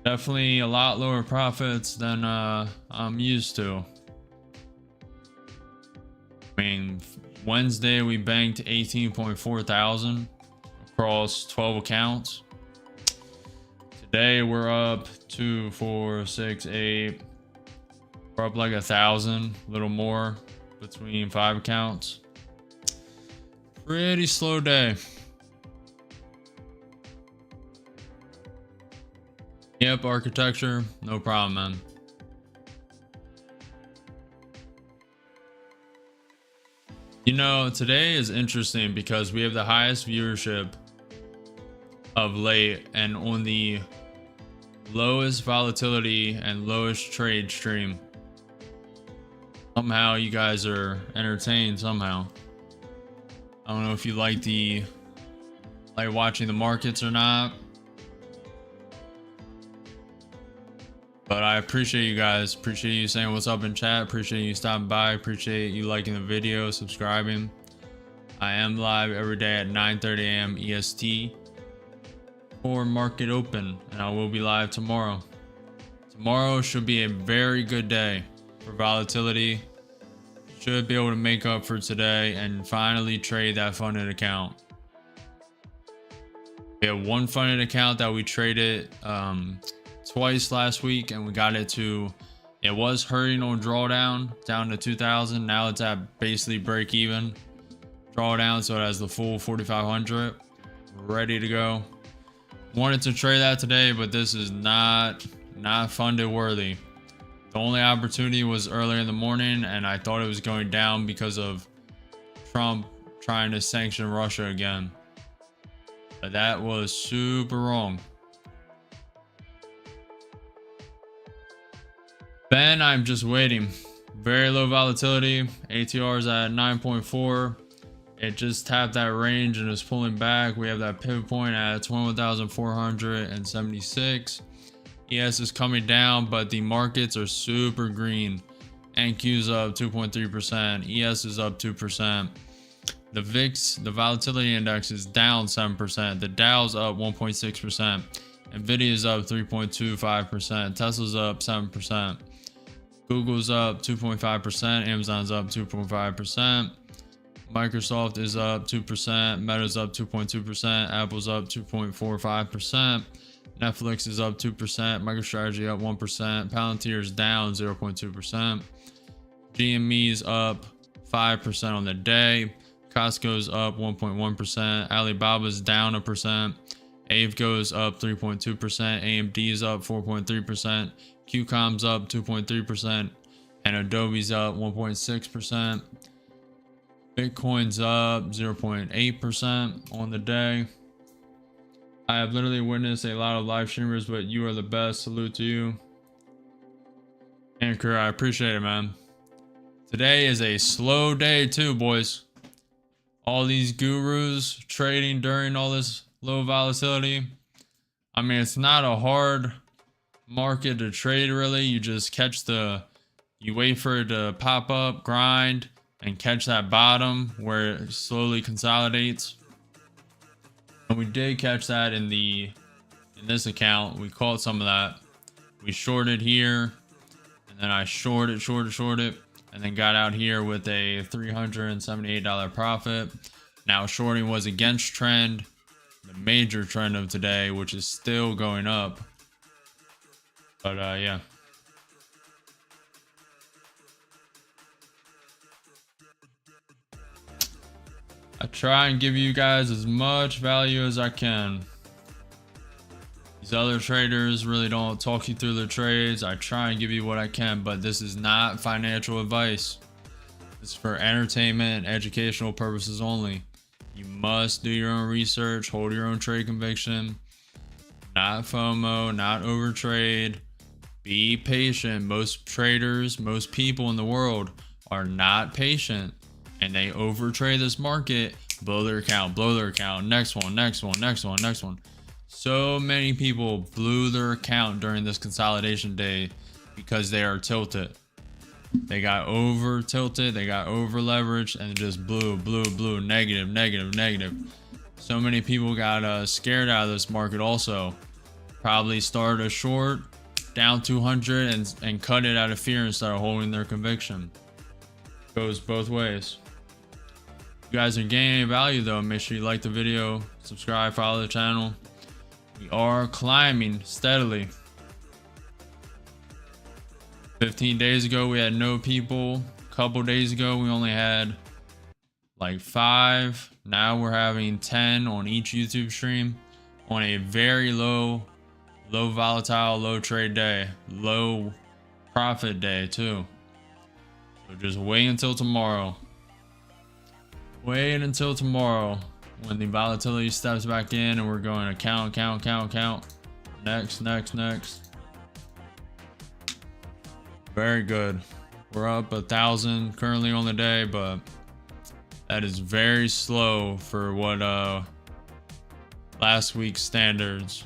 definitely a lot lower profits than I'm used to. I mean, Wednesday we banked 18.4 thousand across 12 accounts. Today we're up 2, 4, 6, 8. We're up like 1,000, a little more between 5 accounts. Pretty slow day. Yep, architecture, no problem, man. You know, today is interesting because we have the highest viewership of late and on the lowest volatility and lowest trade stream. Somehow you guys are entertained somehow. I don't know if you like watching the markets or not, but I appreciate you guys. Appreciate you saying what's up in chat. Appreciate you stopping by. Appreciate you liking the video, subscribing. I am live every day at 9:30 a.m. EST for market open, and I will be live tomorrow. Tomorrow should be a very good day for volatility. Should be able to make up for today and finally trade that funded account. We have one funded account that we traded twice last week, and we got it to, it was hurting on drawdown down to 2,000. Now it's at basically break even drawdown, so it has the full 4,500 ready to go. Wanted to trade that today, but this is not funded worthy. The only opportunity was earlier in the morning, and I thought it was going down because of Trump trying to sanction Russia again. But that was super wrong. Ben, I'm just waiting. Very low volatility. ATR is at 9.4. It just tapped that range and is pulling back. We have that pivot point at 21,476. ES is coming down, but the markets are super green. NQ's up 2.3%. ES is up 2%. The VIX, the volatility index, is down 7%. The Dow's up 1.6%. Nvidia is up 3.25%. Tesla's up 7%. Google's up 2.5%. Amazon's up 2.5%. Microsoft is up 2%. Meta's up 2.2%. Apple's up 2.45%. Netflix is up 2%. MicroStrategy up 1%. Palantir is down 0.2%. GME is up 5% on the day. Costco's up 1.1%. Alibaba's down 1%. Avego's up 3.2%. AMD is up 4.3%. QCOM's up 2.3%. And Adobe's up 1.6%. Bitcoin's up 0.8% on the day. I have literally witnessed a lot of live streamers, but you are the best. Salute to you. Anchor, I appreciate it, man. Today is a slow day too, boys. All these gurus trading during all this low volatility. I mean, it's not a hard market to trade, really. You just you wait for it to pop up, grind, and catch that bottom where it slowly consolidates. And we did catch that in this account. We caught some of that. We shorted here, and then I shorted, and then got out here with a $378 profit. Now shorting was against trend, the major trend of today, which is still going up. But yeah. I try and give you guys as much value as I can. These other traders really don't talk you through their trades. I try and give you what I can, but this is not financial advice. This is for entertainment and educational purposes only. You must do your own research, hold your own trade conviction. Not FOMO, not overtrade. Be patient. Most traders, most people in the world are not patient. And they overtrade this market, blow their account, next one. So many people blew their account during this consolidation day because they are tilted. They got over tilted, they got over leveraged, and just blew, negative. So many people got scared out of this market also. Probably started a short, down 200 and cut it out of fear instead of holding their conviction. Goes both ways. If you guys are gaining value though, make sure you like the video, subscribe, follow the channel. We are climbing steadily. 15 days ago we had no people. A couple days ago we only had like 5. Now we're having 10 on each YouTube stream on a very low volatile, low trade day, low profit day too. So just wait until tomorrow. Wait until tomorrow when the volatility steps back in and we're going to count. Next. Very good. We're up 1,000 currently on the day, but that is very slow for what last week's standards.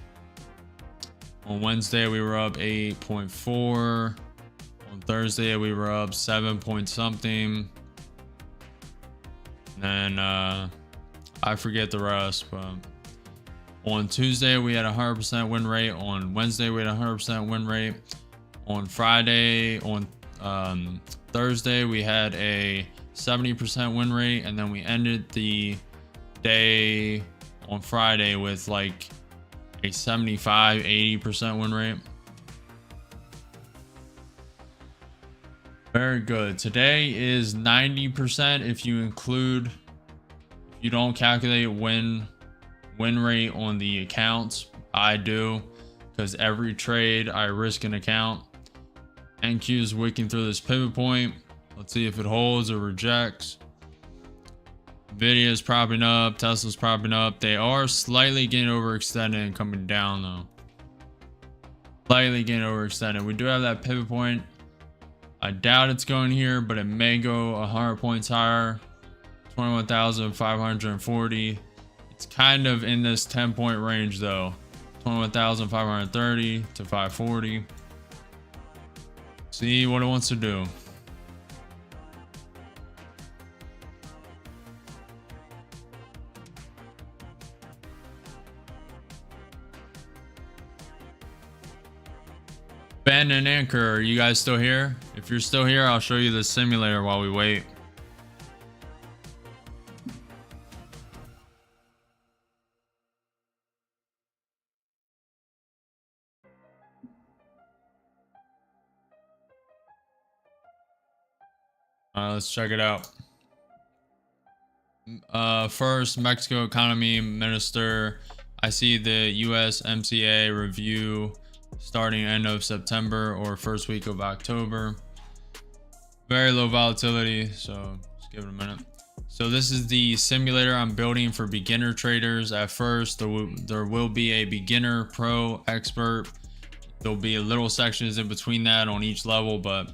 On Wednesday we were up 8.4. On Thursday we were up 7 point something. And I forget the rest, but on Tuesday we had a 100% win rate. On Wednesday we had a 100% win rate. On Thursday we had a 70% win rate, and then we ended the day on Friday with like a 75-80% win rate. Very good. Today is 90% if you don't calculate win rate on the accounts. I do, because every trade I risk an account. NQ is wicking through this pivot point. Let's see if it holds or rejects. Nvidia is propping up, Tesla's propping up. They are slightly getting overextended and coming down though. Slightly getting overextended. We do have that pivot point. I doubt it's going here, but it may go 100 points higher. 21,540. It's kind of in this 10-point range though. 21,530 to 540. See what it wants to do. Ben and Anchor, are you guys still here? If you're still here, I'll show you the simulator while we wait. Let's check it out. First, Mexico Economy Minister. I see the USMCA review starting end of September or first week of October. Very low volatility, so just give it a minute. So this is the simulator I'm building for beginner traders. At first, there will be a beginner, pro, expert. There'll be little sections in between that on each level, but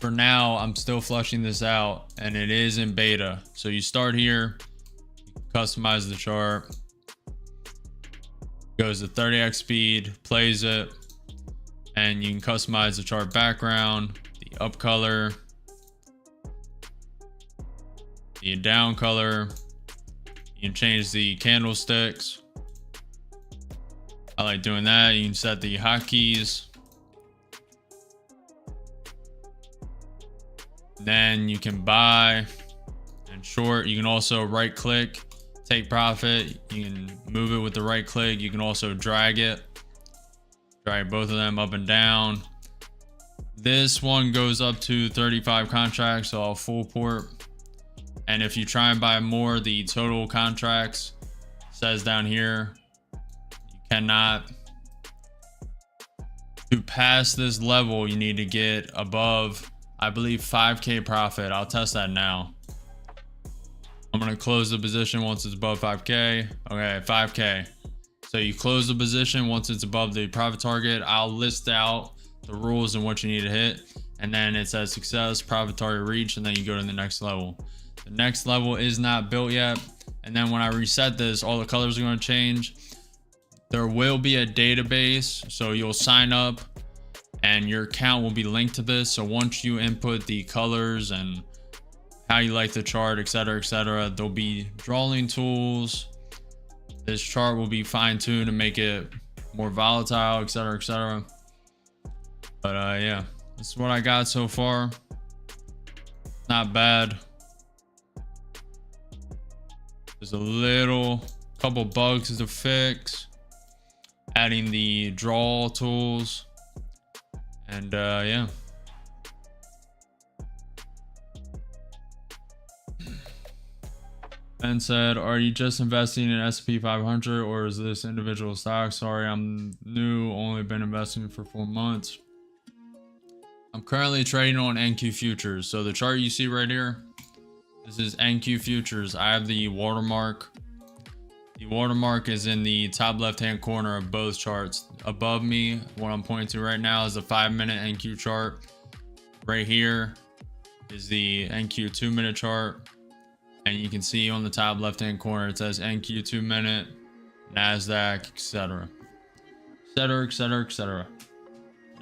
for now, I'm still flushing this out, and it is in beta. So you start here, customize the chart, goes to 30x speed, plays it, and you can customize the chart background, the up color, the down color. You can change the candlesticks. I like doing that. You can set the hotkeys. Then you can buy and short. You can also right click, take profit. You can move it with the right click. You can also drag it. Drag both of them up and down. This one goes up to 35 contracts, so I'll full port. And if you try and buy more, the total contracts says down here, you cannot. To pass this level, you need to get above, I believe, 5K profit. I'll test that now. I'm going to close the position once it's above 5K. Okay, 5K. So you close the position once it's above the profit target. I'll list out the rules and what you need to hit. And then it says success, profit target reach, and then you go to the next level. The next level is not built yet. And then when I reset this, all the colors are going to change. There will be a database. So you'll sign up and your account will be linked to this. So once you input the colors and how you like the chart, etc., there'll be drawing tools. This chart will be fine-tuned to make it more volatile, etc. But yeah, this is what I got so far. Not bad. There's a couple bugs to fix. Adding the draw tools. And yeah. Ben said, are you just investing in S&P 500 or is this individual stock? Sorry, I'm new, only been investing for 4 months. I'm currently trading on NQ futures. So the chart you see right here, this is NQ futures. I have the watermark. The watermark is in the top left-hand corner of both charts. Above me, what I'm pointing to right now is a 5-minute NQ chart. Right here is the NQ 2-minute chart. And you can see on the top left-hand corner, it says NQ 2-minute, Nasdaq, etc. etc.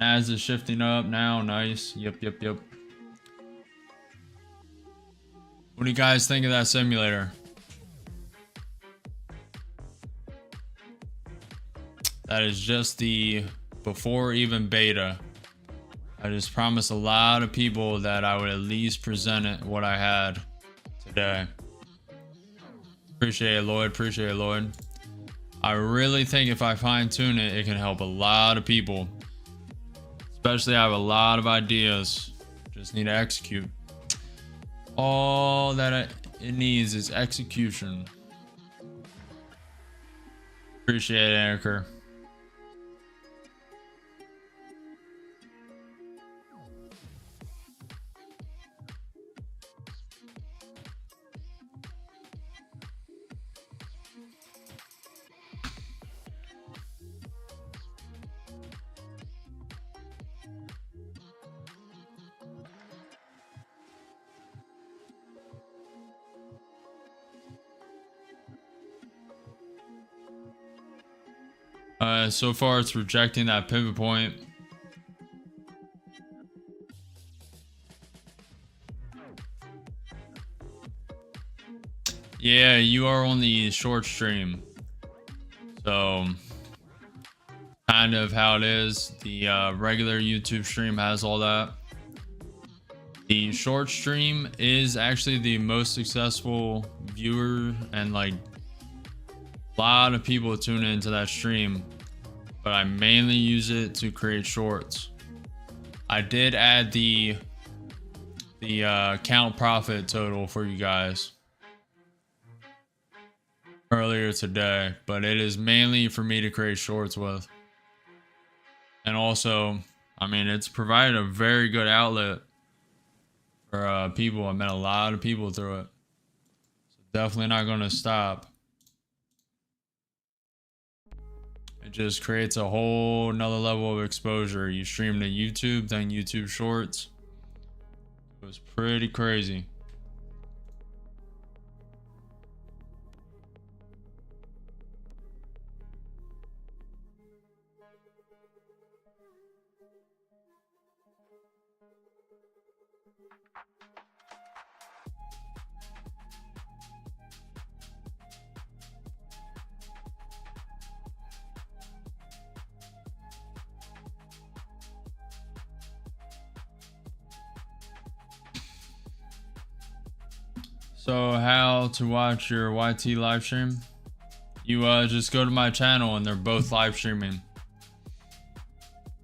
Nas is shifting up now. Nice. Yep. What do you guys think of that simulator? That is just the before even beta. I just promised a lot of people that I would at least present it what I had today. Appreciate it, Lloyd. I really think if I fine tune it, it can help a lot of people. Especially, I have a lot of ideas. Just need to execute. All that it needs is execution. Appreciate it, Anchor. So far it's rejecting that pivot point. Yeah, you are on the short stream. So kind of how it is. The regular YouTube stream has all that. The short stream is actually the most successful viewer, and like a lot of people tune into that stream, but I mainly use it to create shorts. I did add the count profit total for you guys earlier today, but it is mainly for me to create shorts with. And also, I mean, it's provided a very good outlet for people. I met a lot of people through it. Definitely not going to stop. It just creates a whole nother level of exposure. You stream to YouTube, then YouTube Shorts. It was pretty crazy. So how to watch your YT live stream? You just go to my channel and they're both live streaming.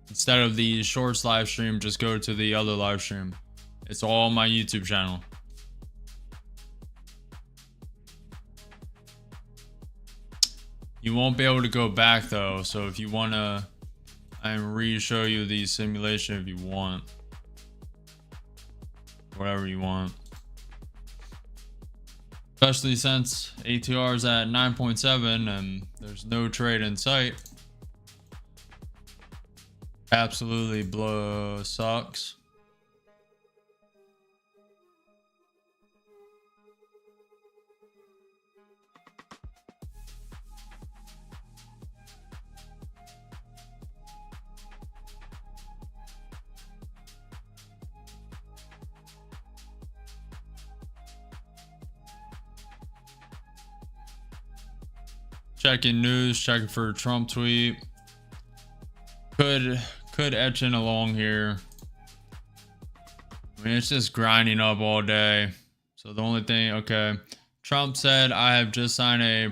Instead of the shorts live stream, just go to the other live stream. It's all on my YouTube channel. You won't be able to go back though, so if you wanna, I can re-show you the simulation if you want. Whatever you want. Especially since ATR is at 9.7 and there's no trade in sight. Absolutely sucks. Checking news, checking for a Trump tweet. Could etch in along here. I mean, it's just grinding up all day. So the only thing, okay. Trump said, I have just signed a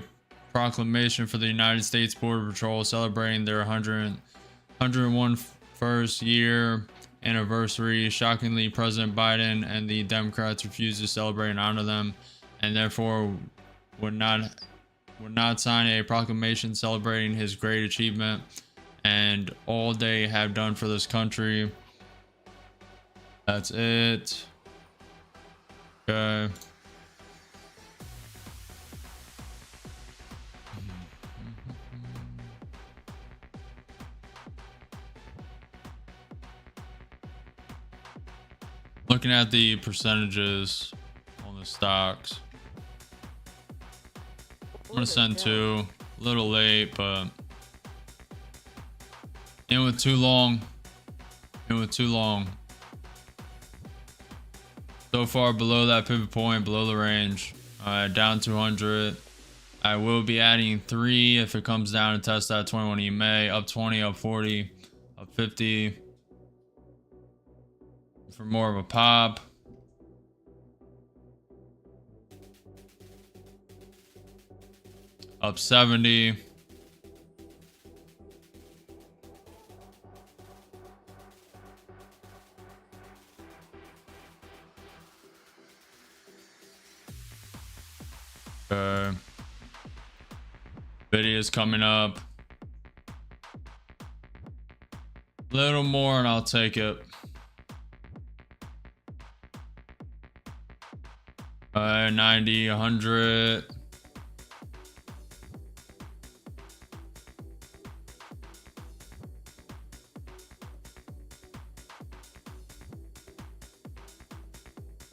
proclamation for the United States Border Patrol celebrating their 101st year anniversary. Shockingly, President Biden and the Democrats refused to celebrate and honor them, and therefore would not sign a proclamation celebrating his great achievement and all they have done for this country. That's it. Okay. Looking at the percentages on the stocks. I'm gonna send two. A little late, but in with too long. In with too long. So far below that pivot point, below the range. Down 200. I will be adding 3 if it comes down and test that 21 EMA. Up 20, up 40, up 50. For more of a pop. Up 70. Okay. Video's coming up. A little more and I'll take it. 90, 100.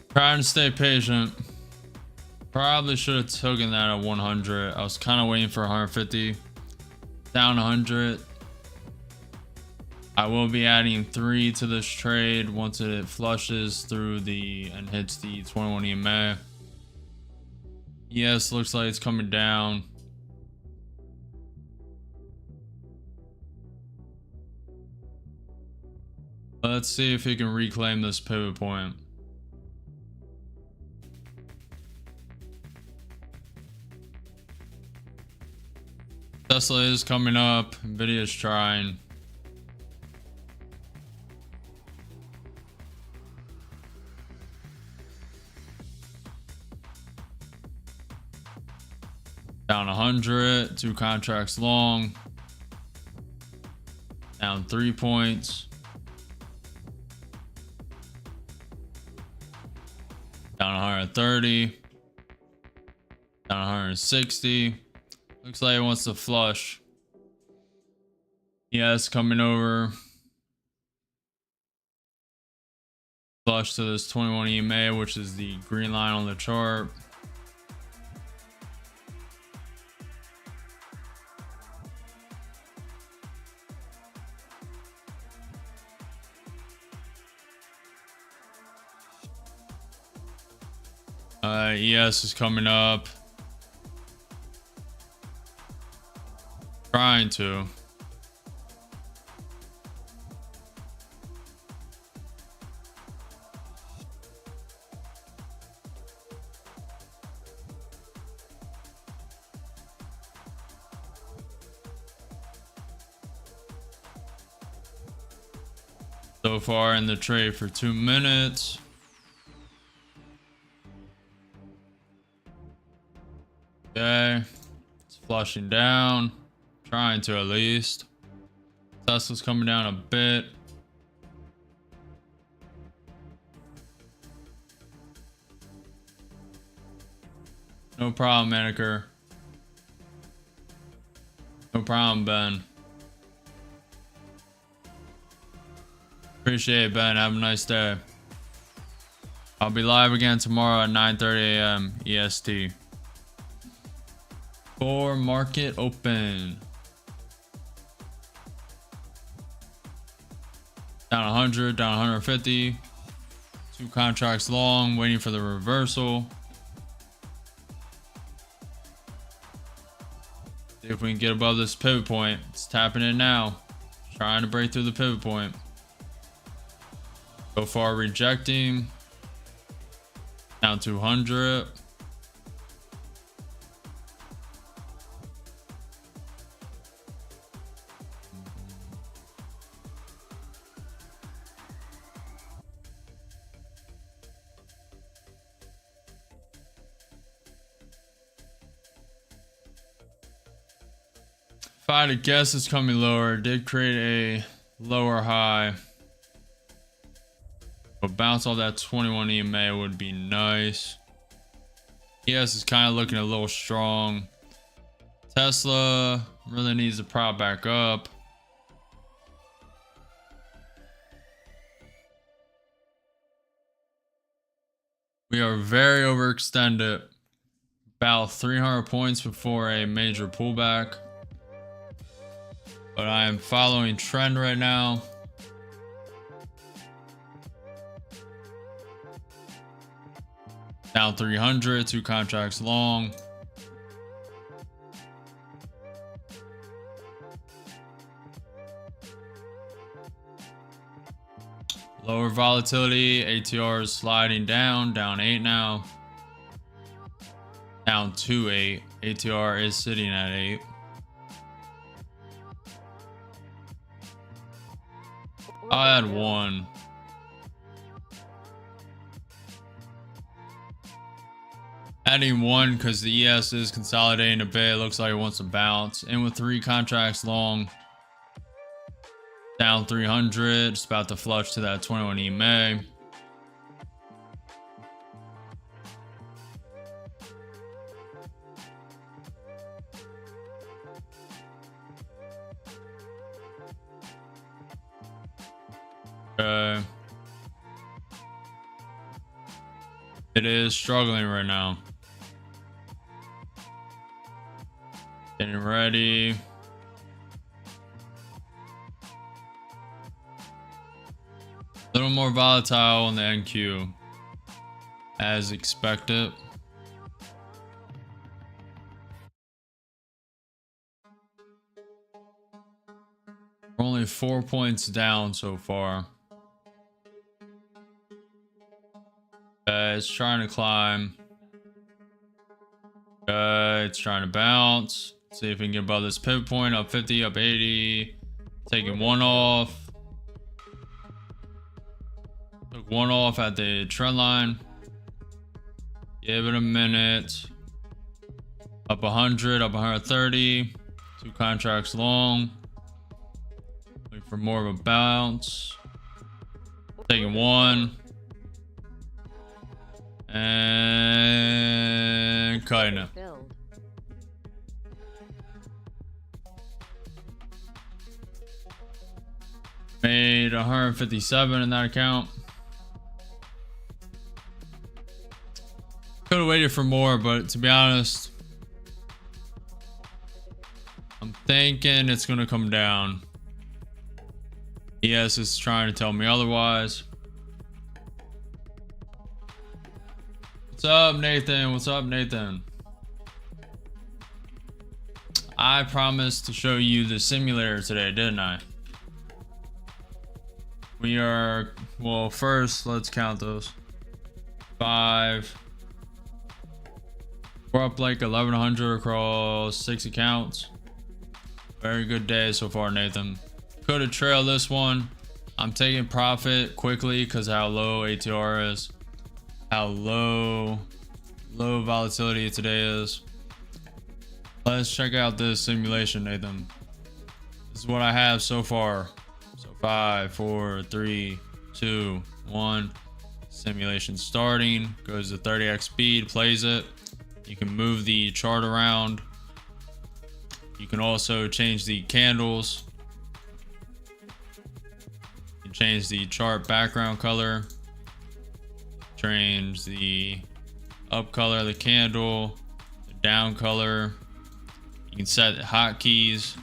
Trying to stay patient. Probably should have taken that at 100. I was kind of waiting for 150. Down 100. I will be adding 3 to this trade once it flushes through and hits the 21 EMA. Yes, looks like it's coming down. Let's see if he can reclaim this pivot point. Tesla is coming up. Nvidia's trying. Down 100. 2 contracts long. Down 3 points. Down 130. Down 160. Looks like it wants to flush. Yes, coming over. Flush to this 21 EMA, which is the green line on the chart. ES is coming up. Trying to. So far in the trade for 2 minutes. Okay, it's flushing down, trying to at least. Tesla's coming down a bit. No problem, Manicure. No problem, Ben. Appreciate it, Ben. Have a nice day. I'll be live again tomorrow at 9:30 a.m. EST. For market open. Down 100, down 150. 2 contracts long, waiting for the reversal. See if we can get above this pivot point. It's tapping in now. Trying to break through the pivot point. So far rejecting. Down 200. If I had to guess, it's coming lower. It did create a lower high. But bounce off that 21 EMA would be nice. ES is kind of looking a little strong. Tesla really needs to prop back up. We are very overextended. About 300 points before a major pullback. But I am following trend right now. Down 300, 2 contracts long. Lower volatility, ATR is sliding down 8 now. Down to 8, ATR is sitting at 8. I'll add 1. Adding 1 because the ES is consolidating a bit. It looks like it wants to bounce. In with 3 contracts long. Down 300. It's about to flush to that 21 EMA. Okay. It is struggling right now. Getting ready. A little more volatile on the NQ as expected. We're only 4 points down so far. It's trying to climb. It's trying to bounce. See if we can get above this pivot point. Up 50, up 80. Taking 1 off. Took 1 off at the trend line. Give it a minute. Up 100, up 130. 2 contracts long. Wait for more of a bounce. Taking 1. And cutting it. 157 in that account. Could have waited for more, but to be honest, I'm thinking it's going to come down. Yes, it's trying to tell me otherwise. What's up, Nathan? What's up, Nathan? I promised to show you the simulator today, didn't I? We are, well, first, let's count those. 5. We're up like 1,100 across 6 accounts. Very good day so far, Nathan. Could have trailed this one. I'm taking profit quickly because how low ATR is. How low volatility today is. Let's check out this simulation, Nathan. This is what I have so far. So 5, 4, 3, 2, 1. Simulation starting. Goes to 30x speed, plays it. You can move the chart around. You can also change the candles. You can change the chart background color. Change the up color of the candle, the down color. You can set hotkeys.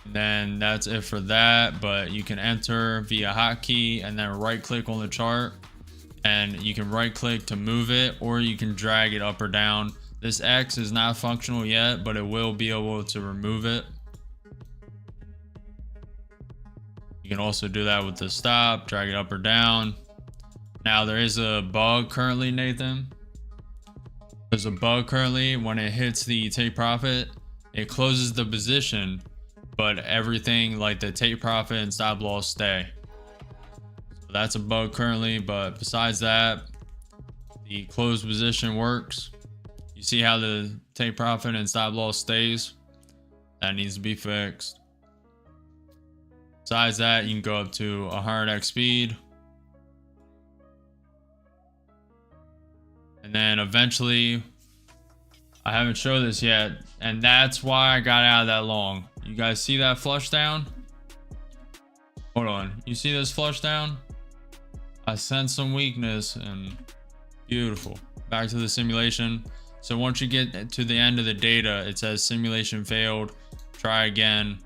And then that's it for that, but you can enter via hotkey and then right click on the chart, and you can right click to move it, or you can drag it up or down. This X is not functional yet, but it will be able to remove it. You can also do that with the stop, drag it up or down. Now there is a bug currently, Nathan. There's a bug currently. When it hits the take profit, it closes the position, but everything like the take profit and stop loss stay. So that's a bug currently, but besides that, the closed position works. You see how the take profit and stop loss stays? That needs to be fixed. Besides that, you can go up to 100x speed. And then eventually, I haven't showed this yet, and that's why I got out of that long. You guys see that flush down? Hold on. You see this flush down? I sense some weakness, and beautiful. Back to the simulation. So once you get to the end of the data, it says simulation failed. Try again.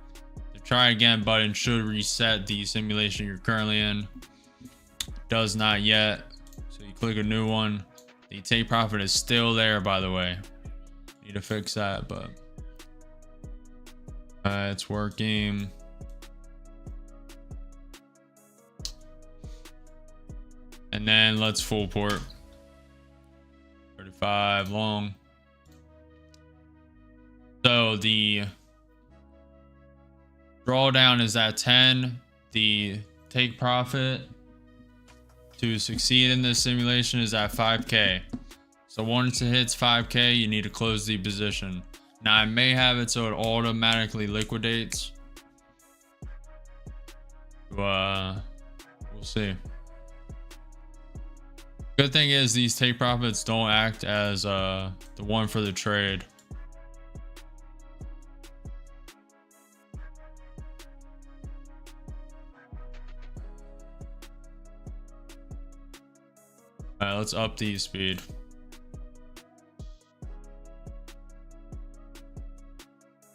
The try again button should reset the simulation you're currently in. Does not yet. So you click a new one. The take profit is still there, by the way. Need to fix that, but it's working. And then let's full port. 35 long. So the drawdown is at 10. The take profit to succeed in this simulation is at 5K. So once it hits 5K, you need to close the position. Now I may have it so it automatically liquidates. We'll see. Good thing is these take profits don't act as the one for the trade. All right, let's up the speed.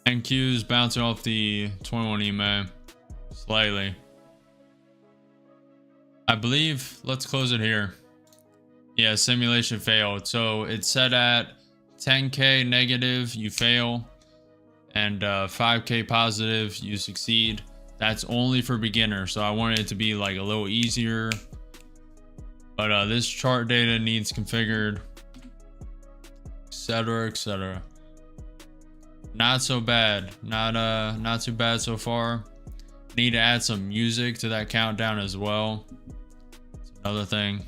NQ's bouncing off the 21 EMA slightly. I believe, let's close it here. Yeah, simulation failed. So it's set at 10K negative, you fail, and 5K positive, you succeed. That's only for beginners. So I wanted it to be like a little easier. But this chart data needs configured, etc., etc. Not so bad. Not too bad so far. Need to add some music to that countdown as well. It's another thing.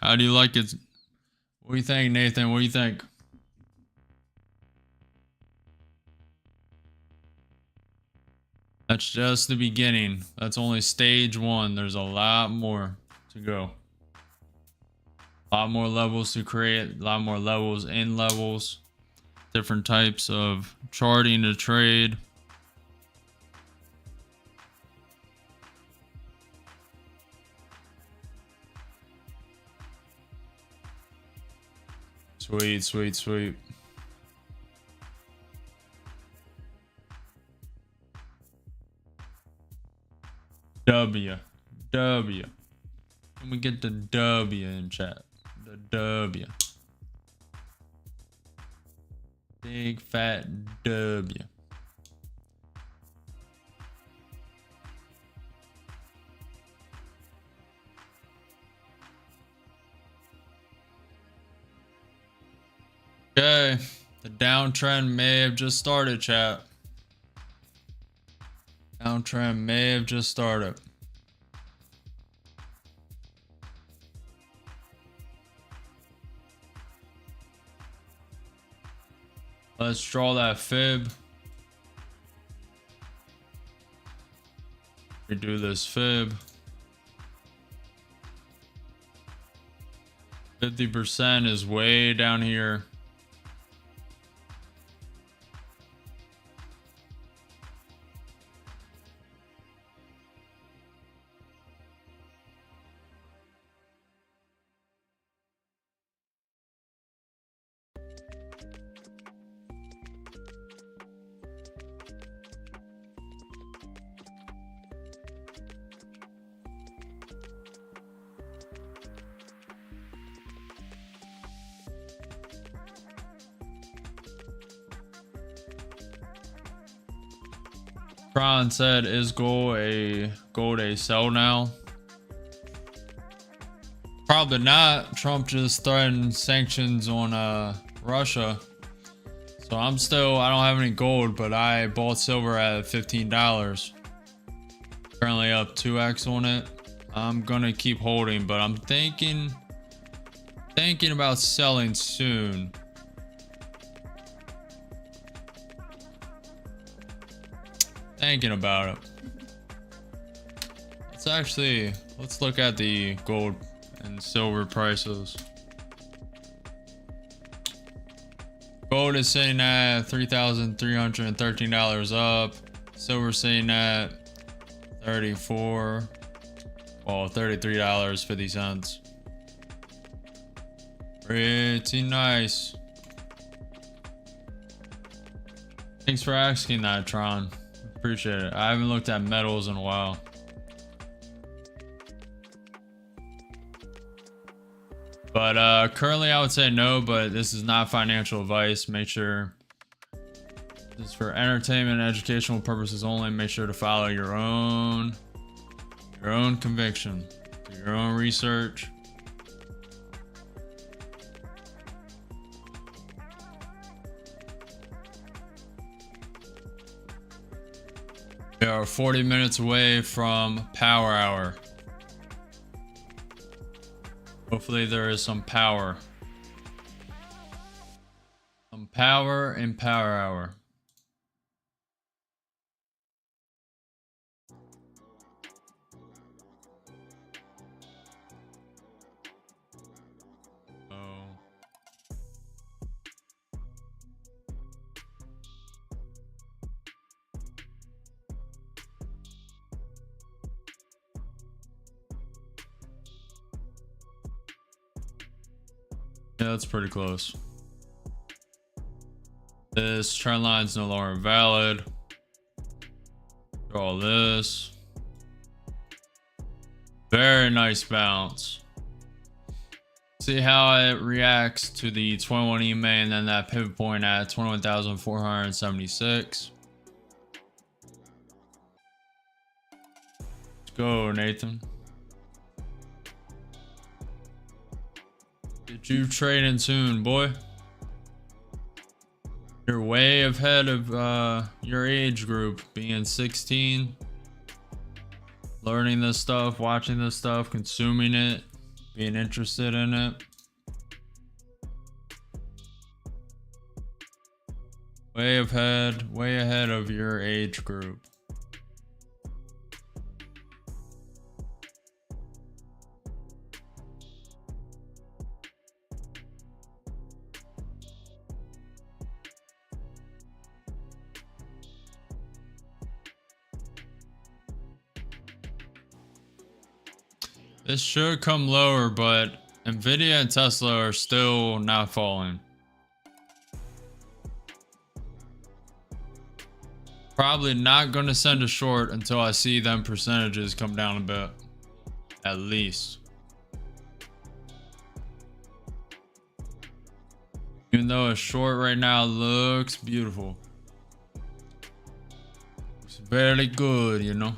How do you like it? What do you think, Nathan? What do you think? That's just the beginning. That's only stage 1. There's a lot more to go. A lot more levels to create, a lot more levels in levels, different types of charting to trade. Sweet, sweet, sweet. W. Can we get the W in chat? The W. Big fat W. Okay, the downtrend may have just started, chat. Downtrend may have just started. Let's draw that fib. Redo this fib. 50% is way down here. Kron said, is gold a sell now? Probably not. Trump just threatened sanctions on Russia. So I don't have any gold, but I bought silver at $15. Currently up 2x on it. I'm gonna keep holding, but I'm thinking about selling soon. Thinking about it. Let's look at the gold and silver prices. Gold is sitting at $3,313 up. Silver sitting at $33.50. Pretty nice. Thanks for asking that, Tron. Appreciate it. I haven't looked at metals in a while. But currently I would say no, but this is not financial advice. Make sure this is for entertainment and educational purposes only. Make sure to follow your own conviction, do your own research. We are 40 minutes away from power hour. Hopefully there is some power. Some power in power hour. Yeah, that's pretty close. This trend line is no longer valid. Draw this. Very nice bounce. See how it reacts to the 21 EMA and then that pivot point at 21,476. Let's go, Nathan. Get you trading soon, boy. You're way ahead of your age group, being 16. Learning this stuff, watching this stuff, consuming it, being interested in it. Way ahead of your age group. This should come lower, but Nvidia and Tesla are still not falling. Probably not going to send a short until I see them percentages come down a bit, at least. Even though a short right now looks beautiful. Looks very good, you know.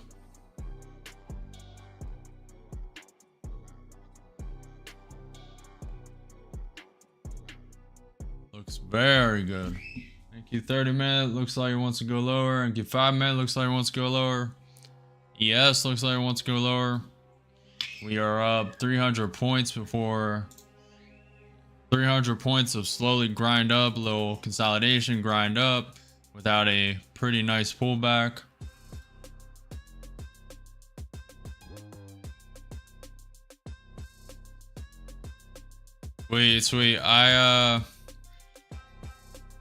Looks very good. NQ 30-minute looks like it wants to go lower. NQ 5-minute looks like it wants to go lower. ES looks like it wants to go lower. We are up 300 points before 300 points of slowly grind up, a little consolidation, grind up without a pretty nice pullback. Sweet. I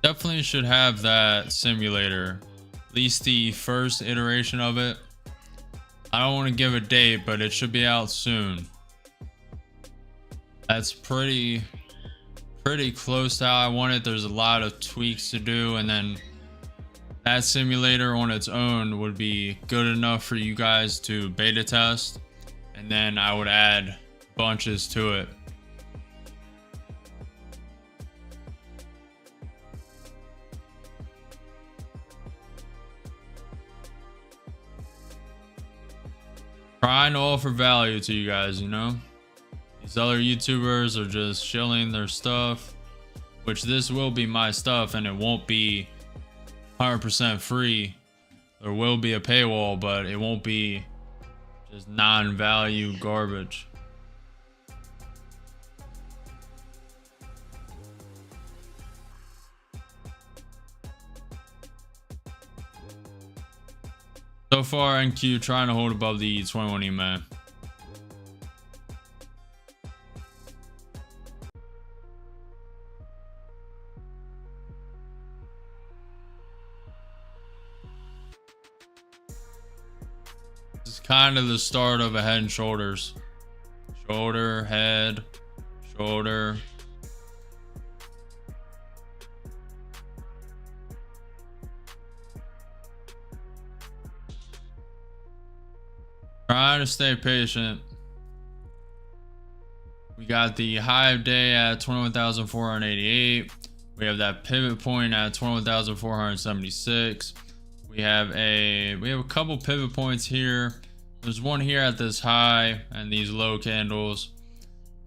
definitely should have that simulator, at least the first iteration of it. I don't want to give a date, but it should be out soon. That's pretty close to how I want it. There's a lot of tweaks to do, and then that simulator on its own would be good enough for you guys to beta test, and then I would add bunches to it. Trying to offer value to you guys, you know. These other YouTubers are just shilling their stuff, which this will be my stuff, and it won't be 100% free. There will be a paywall, but it won't be just non-value garbage. So far, NQ trying to hold above the 21 EMA. This is kind of the start of a head and shoulders. Shoulder, head, shoulder. Trying to stay patient. We got the high of day at 21,488. We have that pivot point at 21,476. We have a couple pivot points here. There's one here at this high and these low candles.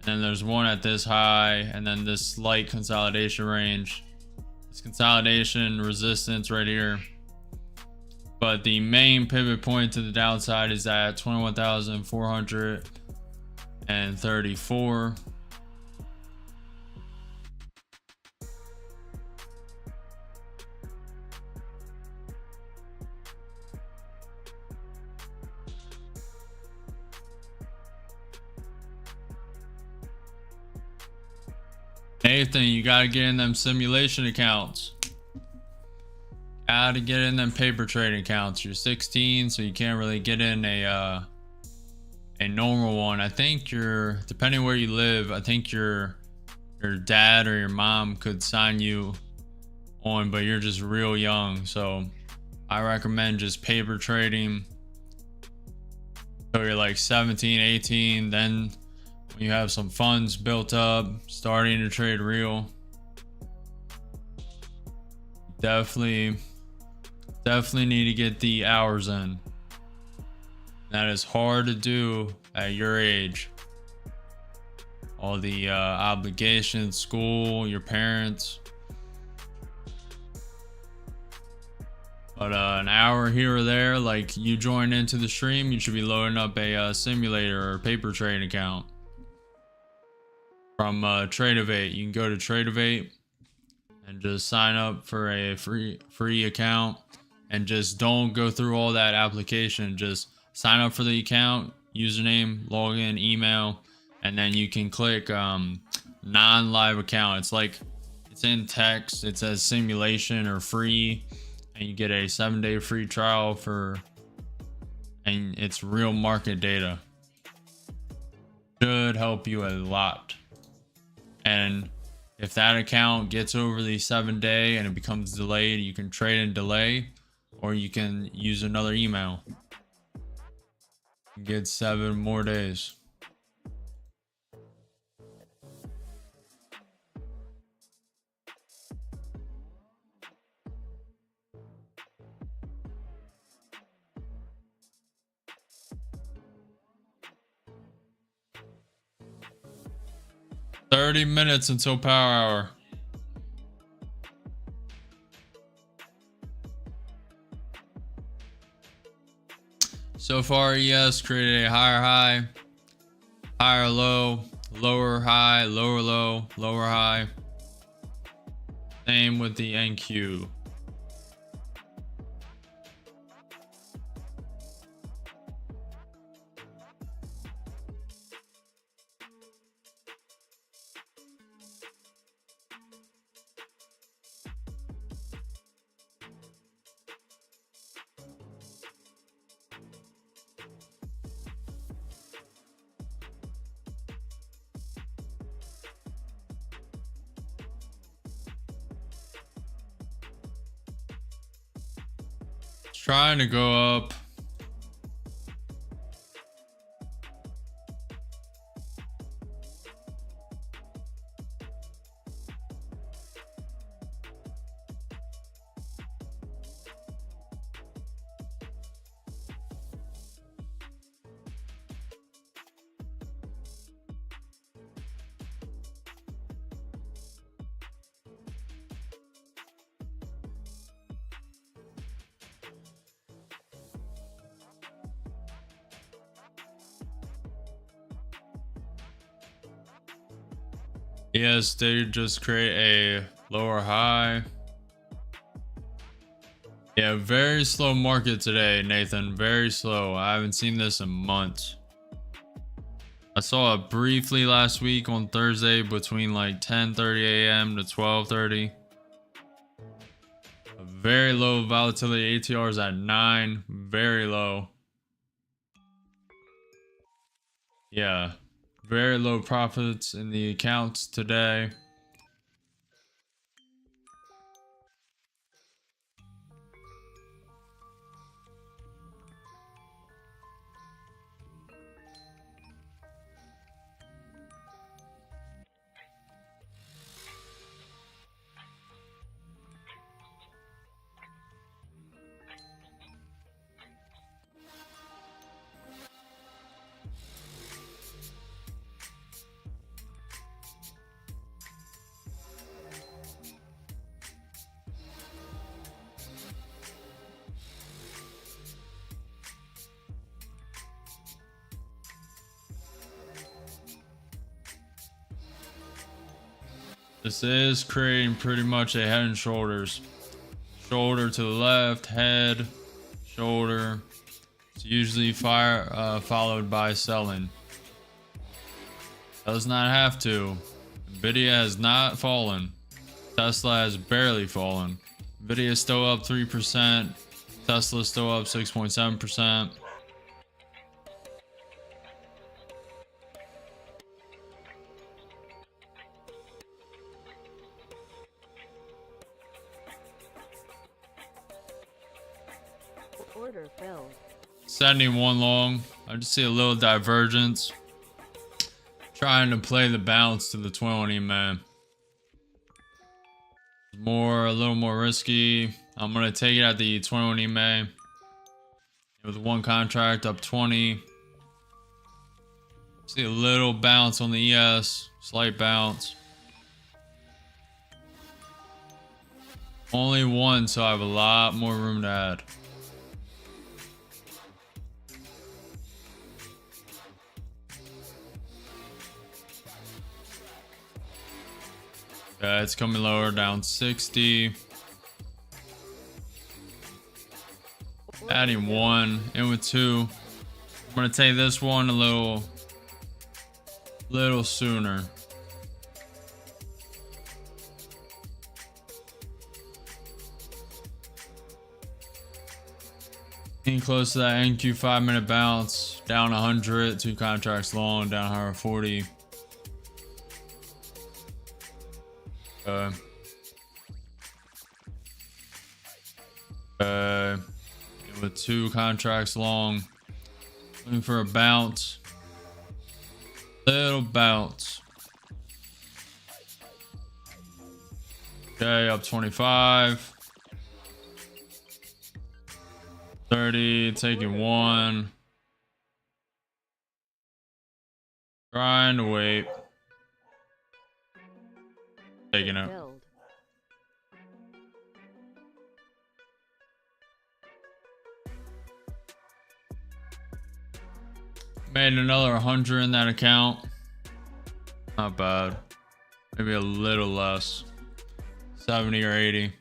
And then there's one at this high and then this slight consolidation range. This consolidation resistance right here. But the main pivot point to the downside is at 21,434. Nathan, you gotta get in them simulation accounts. Gotta get in them paper trading accounts. You're 16, so you can't really get in a normal one. I think depending where you live, I think your dad or your mom could sign you on, but you're just real young. So I recommend just paper trading. So you're like 17, 18, then when you have some funds built up, starting to trade real. Definitely need to get the hours in. That is hard to do at your age. All the obligations, school, your parents. But an hour here or there, like you join into the stream, you should be loading up a simulator or paper trade account from TradingView. You can go to TradingView and just sign up for a free account, and just don't go through all that application. Just sign up for the account, username, login, email, and then you can click non-live account. It's like it's in text. It says simulation or free, and you get a 7-day free trial and it's real market data. Should help you a lot. And if that account gets over the 7-day and it becomes delayed, you can trade in delay, or you can use another email. Get 7 more days. "30 minutes until power hour." So far, ES created a higher high, higher low, lower high, lower low, lower high. Same with the NQ. Trying to go up. Yes, they just create a lower high. Yeah, very slow market today, Nathan. Very slow. I haven't seen this in months. I saw it briefly last week on Thursday between like 10:30 a.m. to 12:30. A very low volatility. ATR is at 9. Very low. Yeah. Very low profits in the accounts today. This is creating pretty much a head and shoulders. Shoulder to the left, head, shoulder. It's usually followed by selling. Does not have to. Nvidia has not fallen. Tesla has barely fallen. Nvidia is still up 3%. Tesla is still up 6.7%. Order filled. 71 long. I just see a little divergence. Trying to play the bounce to the 20, man. A little more risky. I'm gonna take it at the 20 EMA. With one contract up 20. See a little bounce on the ES. Slight bounce. Only one, so I have a lot more room to add. Yeah, it's coming lower, down 60. Adding one, in with two. I'm gonna take this one a little sooner. Getting close to that NQ 5-minute bounce. Down 100, 2 contracts long, down 140. With 2 contracts long, looking for a bounce. Little bounce. Okay, up 25. 30, taking 1. Trying to wait. Taking it. Build. Made another 100 in that account. Not bad. Maybe a little less. 70 or 80.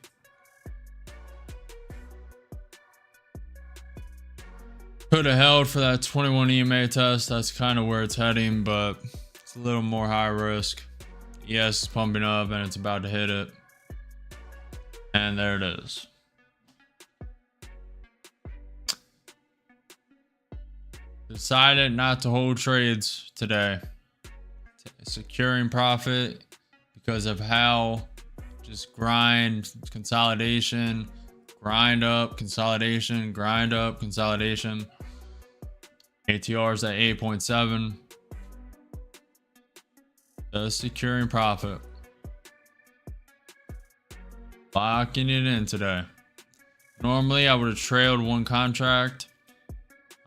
Could have held for that 21 EMA test. That's kind of where it's heading, but it's a little more high risk. ES is pumping up and it's about to hit it. And there it is. Decided not to hold trades today. Securing profit because of how just grind, consolidation, grind up, consolidation, grind up, consolidation. ATR's at 8.7. Just securing profit. Locking it in today. Normally I would have trailed 1 contract.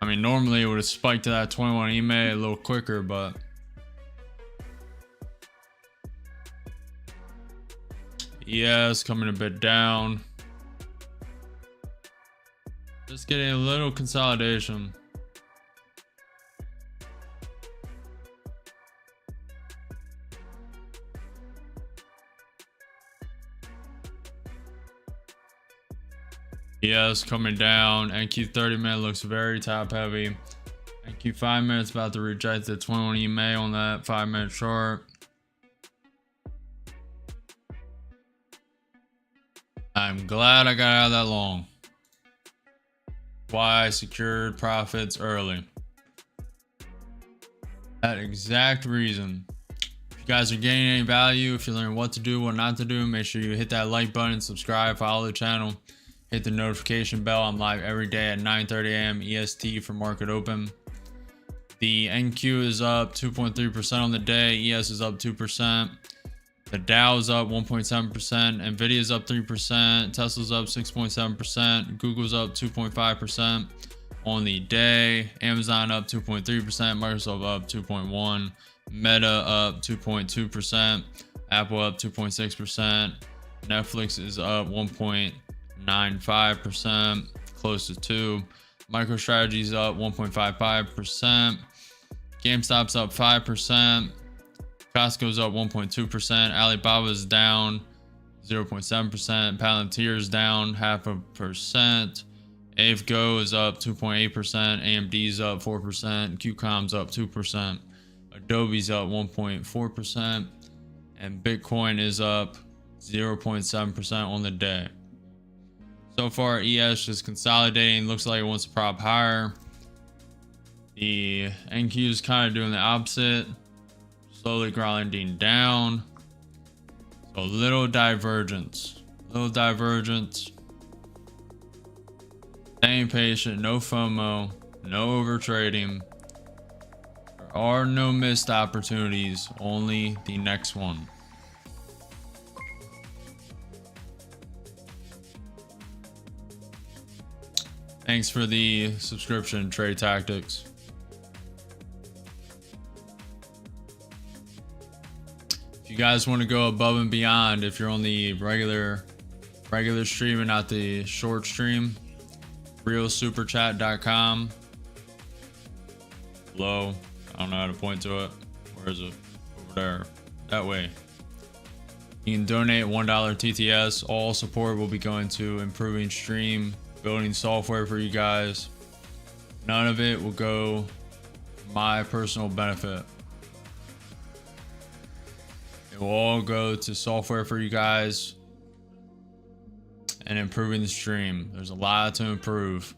I mean, normally it would have spiked to that 21 EMA a little quicker, but ES coming a bit down. Just getting a little consolidation. ES coming down. NQ 30-minute looks very top heavy. NQ 5 minutes about to reject the 21 EMA on that 5-minute chart. I'm glad I got out of that long. Why I secured profits early. That exact reason. If you guys are getting any value, if you learn what to do, what not to do, make sure you hit that like button, subscribe, follow the channel. Hit the notification bell. I'm live every day at 9:30 a.m. EST for market open. The NQ is up 2.3% on the day. ES is up 2%. The Dow is up 1.7%. Nvidia is up 3%. Tesla's up 6.7%. Google's up 2.5% on the day. Amazon up 2.3%. Microsoft up 2.1%. Meta up 2.2%. Apple up 2.6%. Netflix is up 1.95%, close to 2. MicroStrategy's up 1.55%. GameStop's up 5%. Costco's up 1.2%. Alibaba's down 0.7%. Palantir's down 0.5%. AFGO is up 2.8%. AMD's up 4%. QCOM's up 2%. Adobe's up 1.4%. And Bitcoin is up 0.7% on the day. So far, ES just consolidating. Looks like it wants to prop higher. The NQ is kind of doing the opposite. Slowly grinding down. So little divergence. Little divergence. Staying patient. No FOMO. No over trading. There are no missed opportunities. Only the next one. Thanks for the subscription, Trade Tactics. If you guys want to go above and beyond, if you're on the regular stream and not the short stream, realsuperchat.com. Below, I don't know how to point to it. Where is it? Over there. That way. You can donate $1 TTS. All support will be going to improving stream, building software for you guys. None of it will go for my personal benefit. It will all go to software for you guys and improving the stream. There's a lot to improve.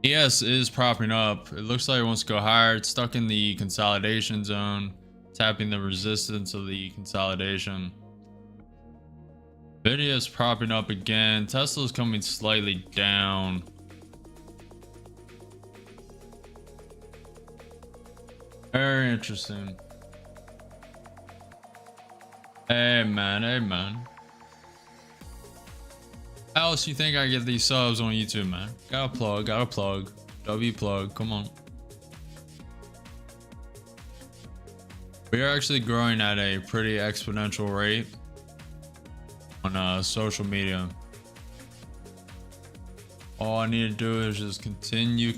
ES is propping up. It looks like it wants to go higher. It's stuck in the consolidation zone, tapping the resistance of the consolidation. Nvidia is propping up again. Tesla's coming slightly down. Very interesting. Hey man, hey man. How else you think I get these subs on YouTube, man? Gotta plug. W plug, come on. We are actually growing at a pretty exponential rate on social media. All I need to do is just continue.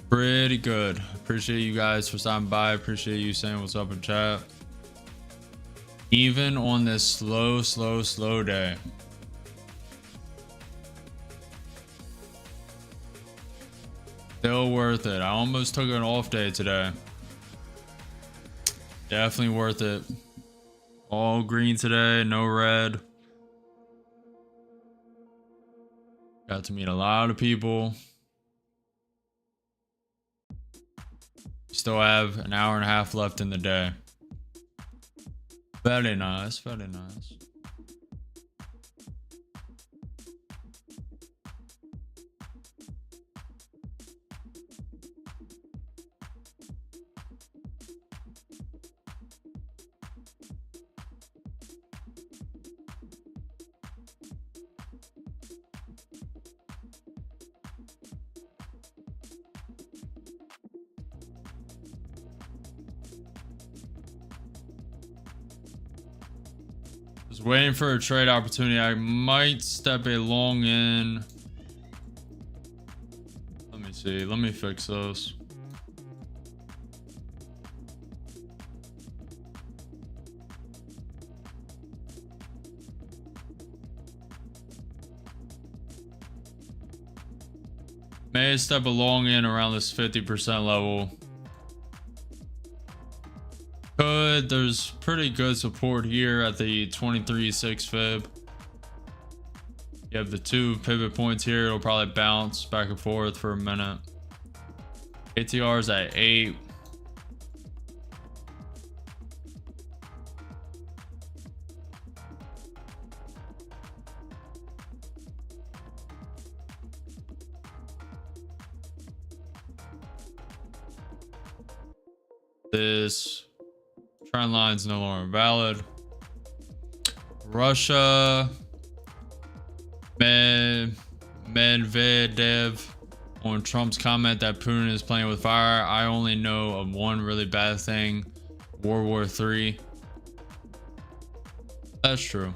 Pretty good. Appreciate you guys for stopping by. Appreciate you saying what's up in chat. Even on this slow day. Still worth it. I almost took an off day today. Definitely worth it. All green today, no red. Got to meet a lot of people. Still have an hour and a half left in the day. Very nice, very nice. Just waiting for a trade opportunity. I might step a long in. Let me see. Let me fix those. May step a long in around this 50% level. There's pretty good support here at the 23.6 fib. You have the 2 pivot points here. It'll probably bounce back and forth for a minute. ATR is at 8. This trend line is no longer valid. Russia, Medvedev on Trump's comment that Putin is playing with fire. I only know of one really bad thing: World War III. That's true.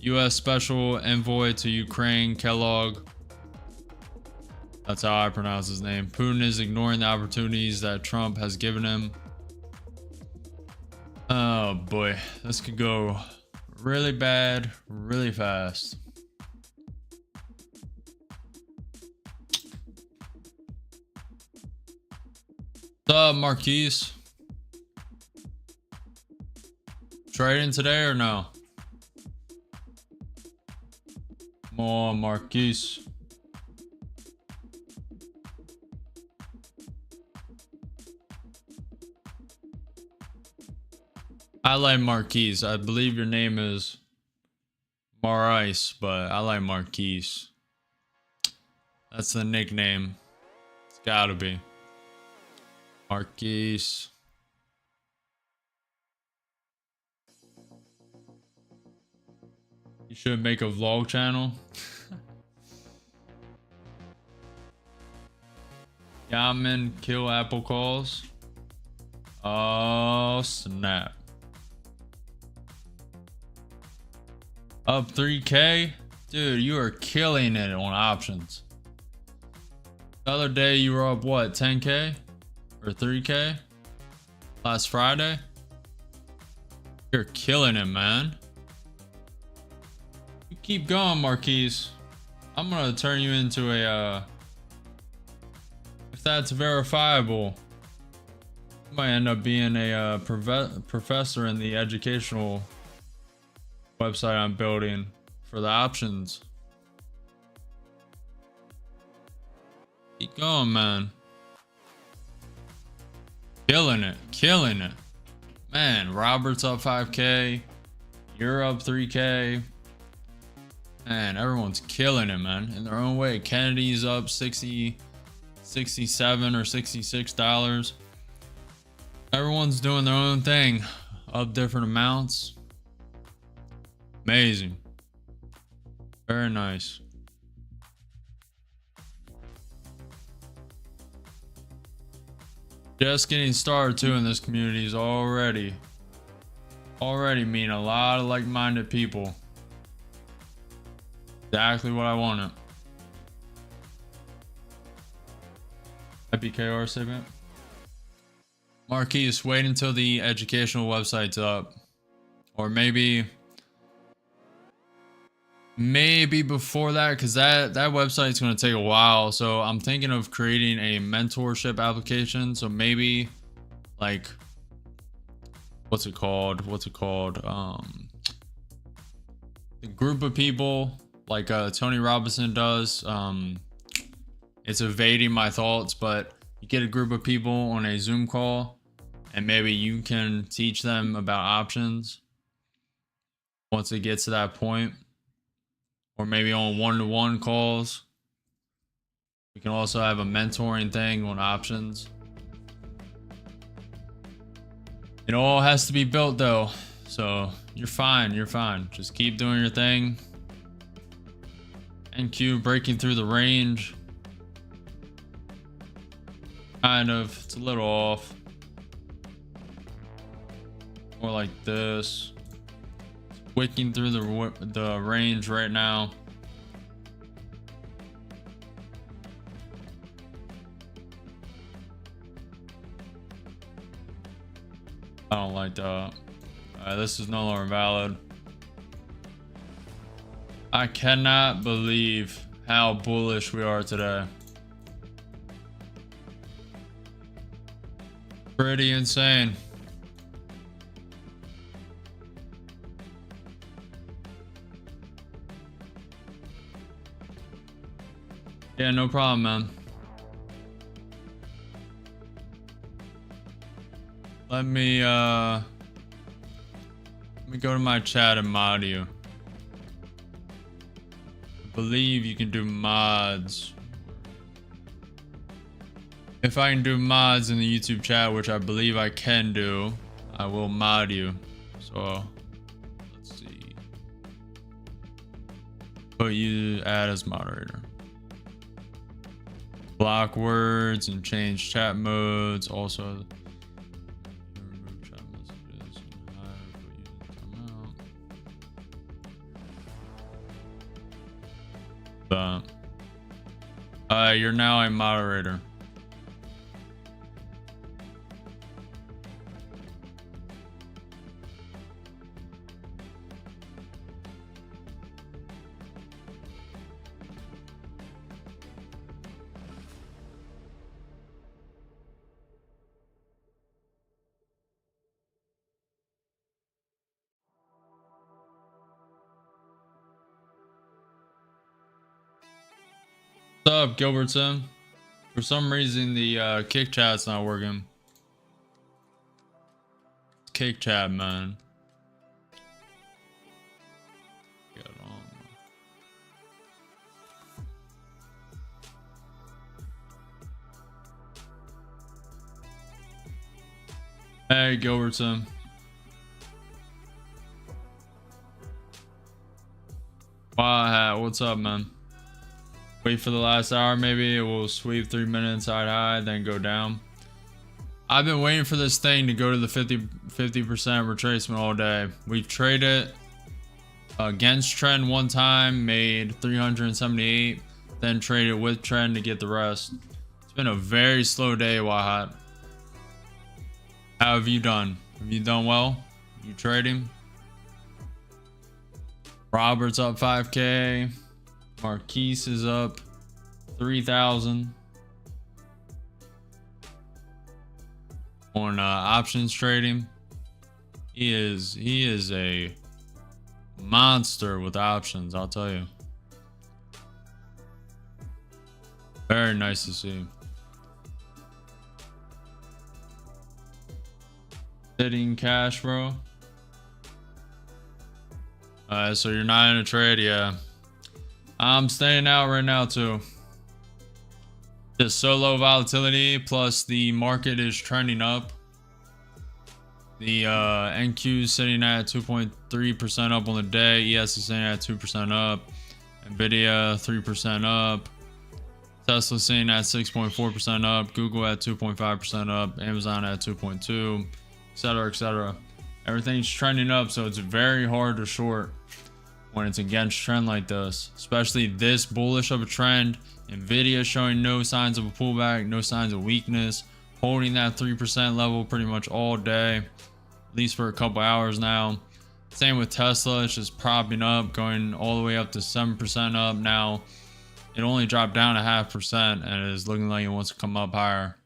U.S. Special Envoy to Ukraine, Kellogg. That's how I pronounce his name. Putin is ignoring the opportunities that Trump has given him. Oh boy, this could go really bad, really fast. What's up, Marquise? Trading today or no? More Marquise. I like Marquise. I believe your name is Maurice, but I like Marquise. That's the nickname. It's gotta be. Marquise. You should make a vlog channel. Yaman kill Apple calls. Oh snap. Up 3K? Dude, you are killing it on options. The other day you were up what, 10K? Or 3K? Last Friday? You're killing it, man. You keep going, Marquise. I'm gonna turn you into a, if that's verifiable, you might end up being a professor in the educational website I'm building for the options going, man. Killing it. Killing it. Man, Robert's up 5K. You're up 3K. Man, everyone's killing it, man. In their own way. Kennedy's up 60, 67 or $66. Everyone's doing their own thing. Up different amounts. Amazing. Very nice. Just getting started too in this community is already meeting a lot of like-minded people. Exactly what I wanted. IPKR segment. Marquise, wait until the educational website's up. Or maybe before that, because that website's going to take a while. So I'm thinking of creating a mentorship application. So maybe like, what's it called? A group of people like Tony Robinson does. It's evading my thoughts, but you get a group of people on a Zoom call and maybe you can teach them about options once it gets to that point. Or maybe on one-to-one calls. We can also have a mentoring thing on options. It all has to be built though. So you're fine. Just keep doing your thing. NQ breaking through the range. Kind of, it's a little off. More like this. Wicking through the range right now. I don't like that. This is no longer valid. I cannot believe how bullish we are today. Pretty insane. Yeah, no problem, man. Let me go to my chat and mod you. I believe you can do mods. If I can do mods in the YouTube chat, which I believe I can do, I will mod you. So let's see. Put you add as moderator. Block words and change chat modes. Also, remove chat messages and hide what you didn't come out. You're now a moderator. What's up, Gilbertson? For some reason, the kick chat's not working. Kick chat, man. Get on. Hey, Gilbertson. Wow, hat. What's up, man? Wait for the last hour, maybe it will sweep 3 minutes side high, then go down. I've been waiting for this thing to go to the 50% retracement all day. We've traded against trend one time, made 378, then traded with trend to get the rest. It's been a very slow day, Wahat. How have you done? Have you done well? You trading? Robert's up 5K. Marquise is up 3,000 on options trading. He is a monster with options, I'll tell you. Very nice to see. Sitting cash, bro. So you're not in a trade, yeah. I'm staying out right now too. Just so low volatility, plus the market is trending up. The NQ is sitting at 2.3% up on the day. ES is sitting at 2% up. Nvidia 3% up. Tesla sitting at 6.4% up. Google at 2.5% up. Amazon at 2.2, etc., etc. Everything's trending up, so it's very hard to short when it's against trend like this, especially this bullish of a trend. Nvidia showing no signs of a pullback, no signs of weakness, holding that 3% level pretty much all day, at least for a couple hours now. Same with Tesla, it's just propping up, going all the way up to 7% up now. It only dropped down 0.5% and it is looking like it wants to come up higher.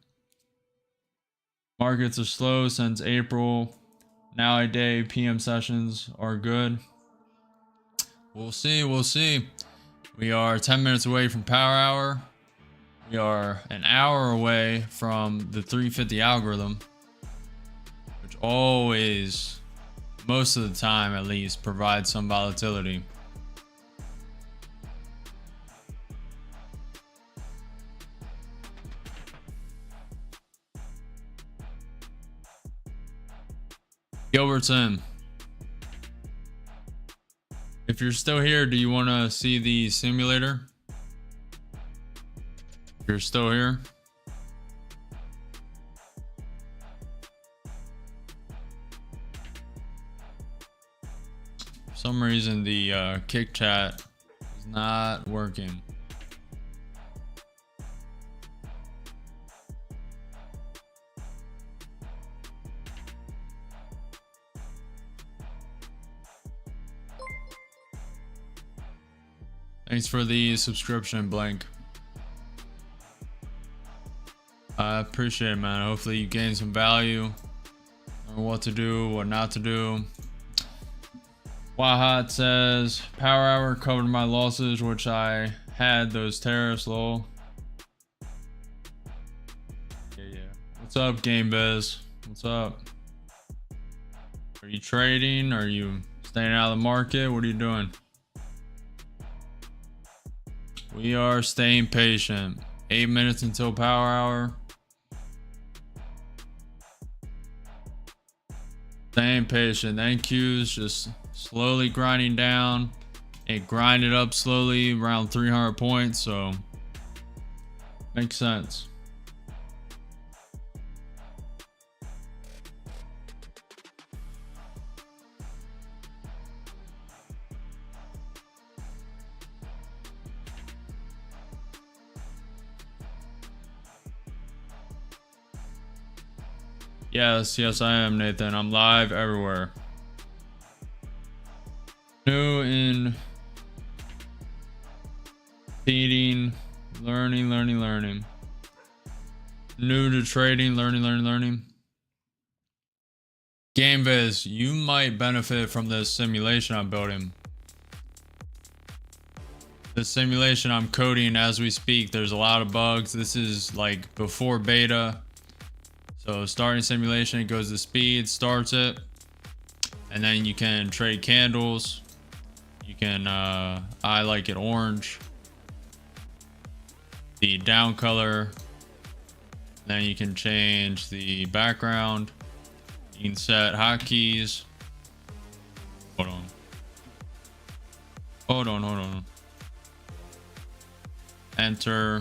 Markets are slow since April. Now a day PM sessions are good. We'll see, we'll see. We are 10 minutes away from power hour. We are an hour away from the 350 algorithm, which always, most of the time at least, provides some volatility. Gilbertson, if you're still here, do you want to see the simulator? If you're still here. For some reason, the kick chat is not working. Thanks for the subscription, Blank. I appreciate it, man. Hopefully you gain some value on what to do, what not to do. Wahat says, power hour covered my losses, which I had those tariffs, lol. Yeah. What's up, Game Biz? What's up? Are you trading? Are you staying out of the market? What are you doing? We are staying patient. 8 minutes until power hour. Staying patient. NQ's just slowly grinding down. It grinded up slowly around 300 points, so makes sense. Yes, I am, Nathan. I'm live everywhere. New in feeding, learning. New to trading, learning. GameViz, you might benefit from this simulation I'm building. The simulation I'm coding as we speak, there's a lot of bugs. This is like before beta. So starting simulation, it goes to speed, starts it, and then you can trade candles. You can, I like it orange. The down color. Then you can change the background. You can set hotkeys. Hold on. Enter.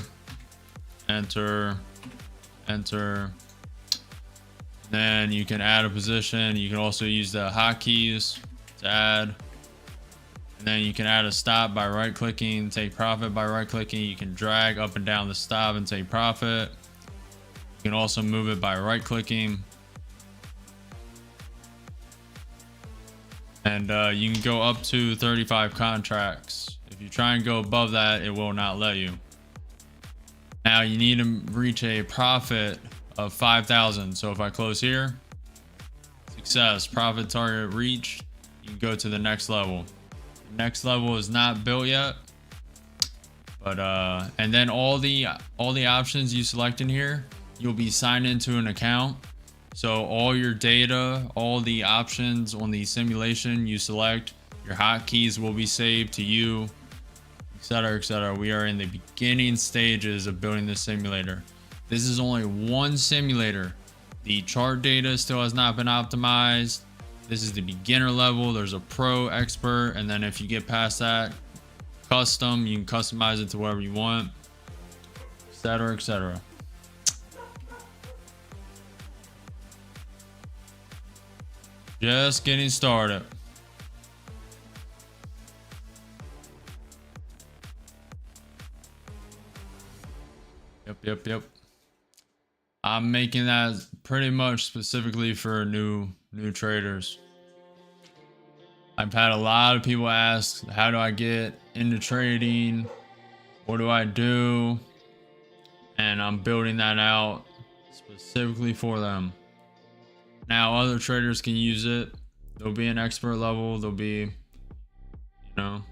Then you can add a position. You can also use the hotkeys to add. And then you can add a stop by right clicking, take profit by right clicking. You can drag up and down the stop and take profit. You can also move it by right clicking. And you can go up to 35 contracts. If you try and go above that, it will not let you. Now you need to reach a profit of 5,000. So if I close here, success, profit target reached. You can go to the next level. The next level is not built yet. But and then all the options you select in here, you'll be signed into an account. So all your data, all the options on the simulation you select, your hotkeys will be saved to you, etc., etc. We are in the beginning stages of building this simulator. This is only one simulator. The chart data still has not been optimized. This is the beginner level. There's a pro, expert, and then if you get past that, custom, you can customize it to whatever you want, etc., etc. Just getting started. Yep. I'm making that pretty much specifically for new traders. I've had a lot of people ask, how do I get into trading? What do I do? And I'm building that out specifically for them. Now other traders can use it. There'll be an expert level. There'll be, you know,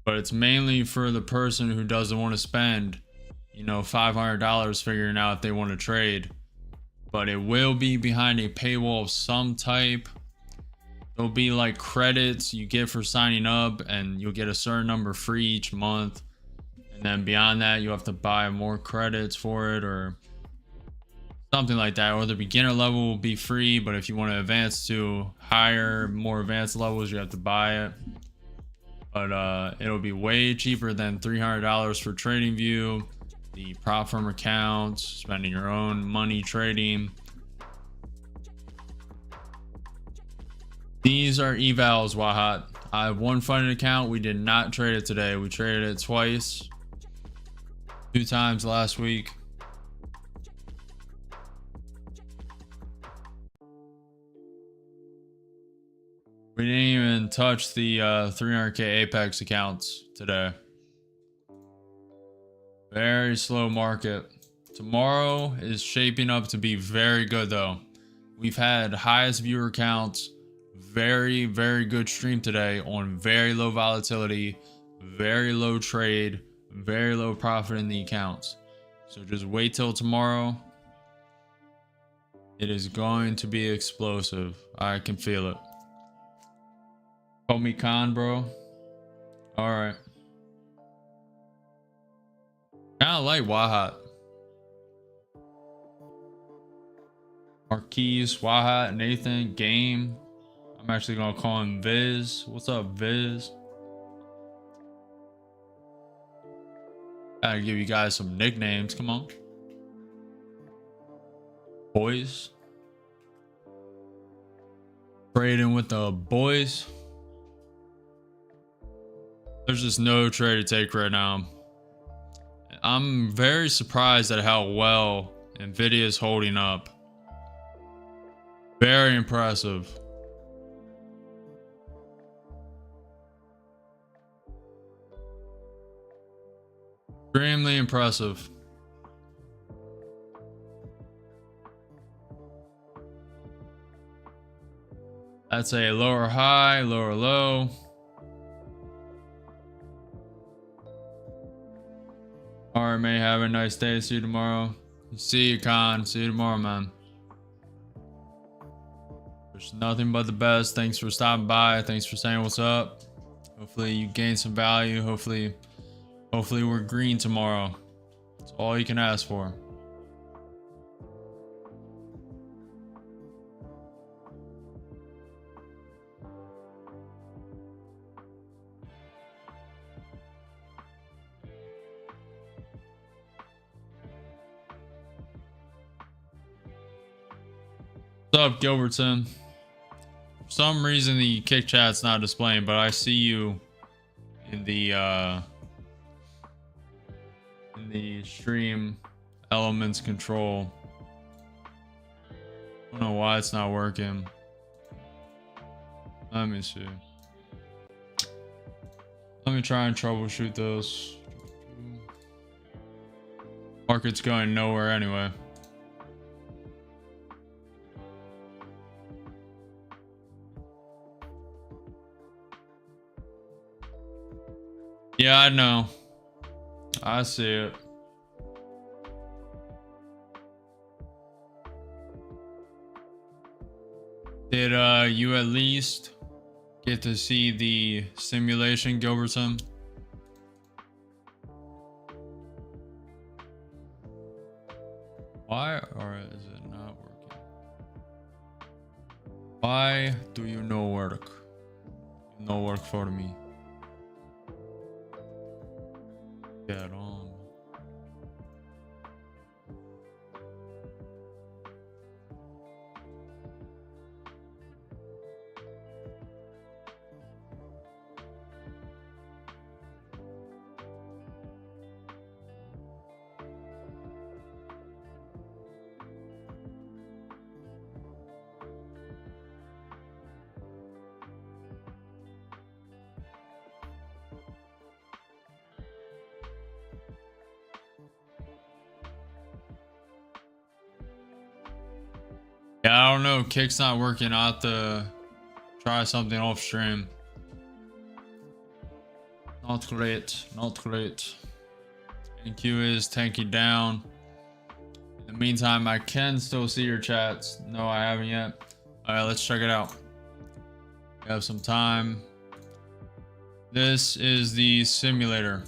but it's mainly for the person who doesn't want to spend, you know, $500 figuring out if they want to trade. But it will be behind a paywall of some type. There'll be like credits you get for signing up, and you'll get a certain number free each month. And then beyond that, you have to buy more credits for it or something like that. Or the beginner level will be free, but if you want to advance to higher, more advanced levels, you have to buy it. But it'll be way cheaper than $300 for TradingView, the prop firm accounts, spending your own money trading. These are evals, Wahat. I have one funded account. We did not trade it today. We traded it twice, 2 times last week. We didn't even touch the 300K Apex accounts today. Very slow market. Tomorrow is shaping up to be very good though. We've had highest viewer counts, very good stream today on very low volatility, very low trade, very low profit in the accounts. So just wait till tomorrow. It is going to be explosive. I can feel it. Call me Khan, bro. All right. Kind of like Wahat. Marquise, Wahat, Nathan, Game. I'm actually gonna call him Viz. What's up, Viz? Gotta give you guys some nicknames. Come on, boys. Trading with the boys. There's just no trade to take right now. I'm very surprised at how well Nvidia is holding up. Very impressive. Extremely impressive. That's a lower high, lower low. Alright, may have a nice day. See you tomorrow. See you, Khan. See you tomorrow, man. There's nothing but the best. Thanks for stopping by. Thanks for saying what's up. Hopefully you gain some value. Hopefully we're green tomorrow. That's all you can ask for. What's up, Gilbertson? For some reason the kick chat's not displaying, but I see you in the stream elements control. I don't know why it's not working. Let me see. Let me try and troubleshoot this. Market's going nowhere anyway. Yeah, I know. I see it. Did you at least get to see the simulation, Gilbertson? Why or is it not working? Why do you no work? No work for me. Get on. Yeah, I don't know. Kick's not working. I'll have to try something off stream. Not great. Not great. NQ is tanking down. In the meantime, I can still see your chats. No, I haven't yet. All right, let's check it out. We have some time. This is the simulator.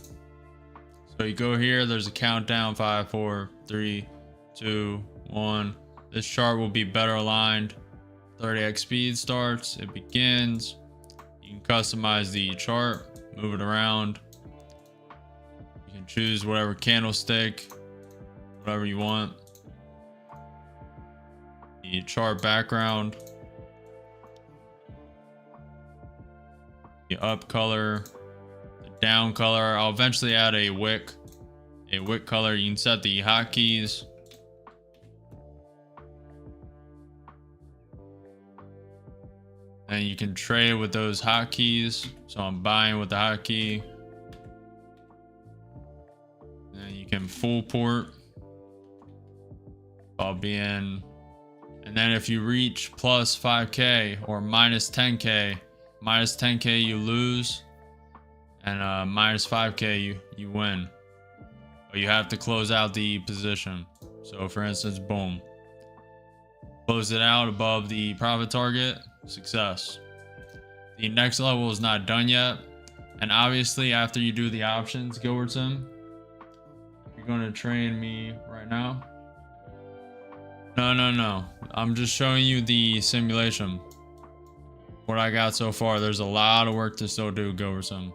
So you go here. There's a countdown. 5, 4, 3, 2, 1. This chart will be better aligned. 30x speed starts. It begins. You can customize the chart, move it around. You can choose whatever candlestick, whatever you want. The chart background. The up color. The down color. I'll eventually add a wick. A wick color. You can set the hotkeys. And you can trade with those hotkeys. So I'm buying with the hotkey. And you can full port. I'll be in. And then if you reach plus 5K or minus 10K you lose. And minus 5K you win. But you have to close out the position. So for instance, boom. Close it out above the profit target. Success. The next level is not done yet, and obviously after you do the options, Gilbertson, you're going to train me right now. No, I'm just showing you the simulation, what I got so far. There's a lot of work to still do, Gilbertson.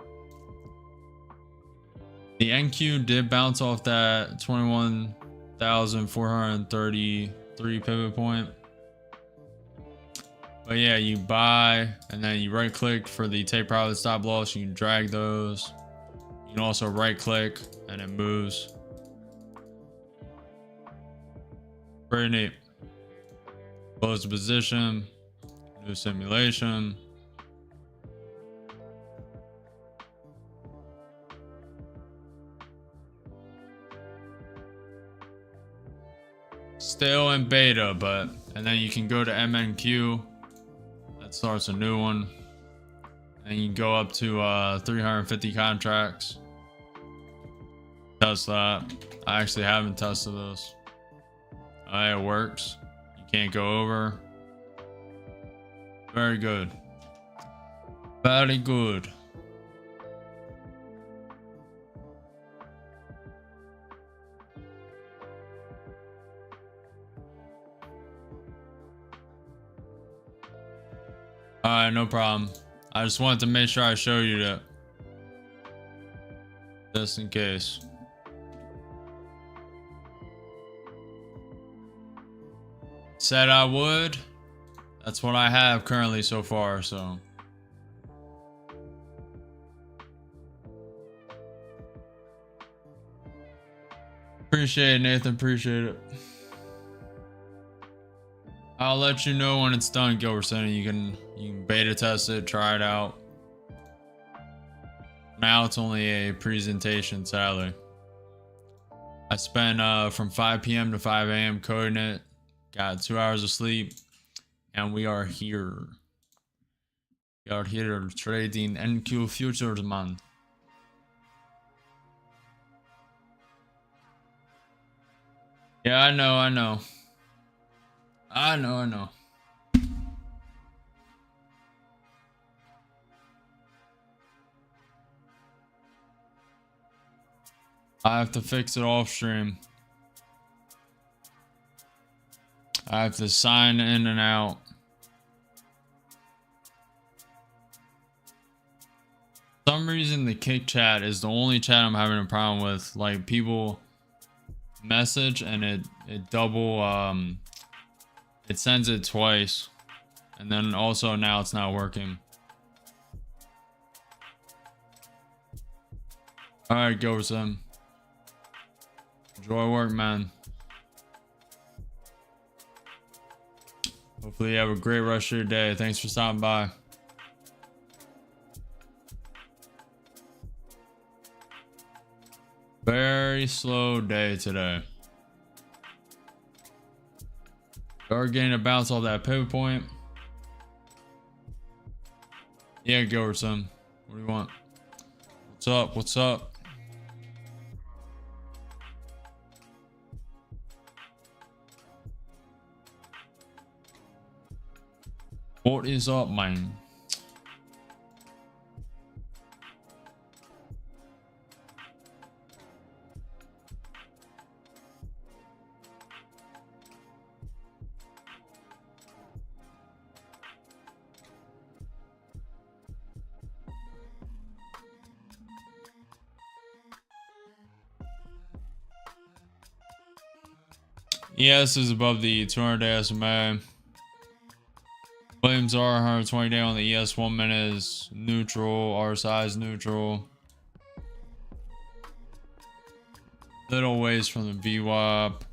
The NQ did bounce off that 21,433 pivot point. But yeah, you buy and then you right click for the take profit stop loss. You can drag those. You can also right click and it moves. Very neat. Close the position. New simulation. Still in beta, but and then you can go to MNQ. That starts a new one, and you can go up to 350 contracts. Test that. I actually haven't tested this. It works. You can't go over. Very good. Very good. Alright, no problem. I just wanted to make sure I show you that. Just in case. Said I would. That's what I have currently so far, so. Appreciate it, Nathan. Appreciate it. I'll let you know when it's done, Gilbertson. You can beta test it, try it out. Now it's only a presentation, sadly. I spent from 5 p.m. to 5 a.m. coding it. Got 2 hours of sleep, and we are here. We are here trading NQ futures, man. Yeah, I know. I know. I have to fix it off stream. I have to sign in and out. For some reason the kick chat is the only chat I'm having a problem with. Like, people message and it double it sends it twice, and then also now it's not working. All right, go with them. Enjoy work, man. Hopefully you have a great rest of your day. Thanks for stopping by. Very slow day today. Are getting a bounce off that pivot point. Yeah, go or some. What do you want? What's up? What's up? What is up, man? ES is above the 200-day SMA. Flames are 120-day on the ES. 1 minute is neutral. RSI is neutral. Little ways from the VWAP.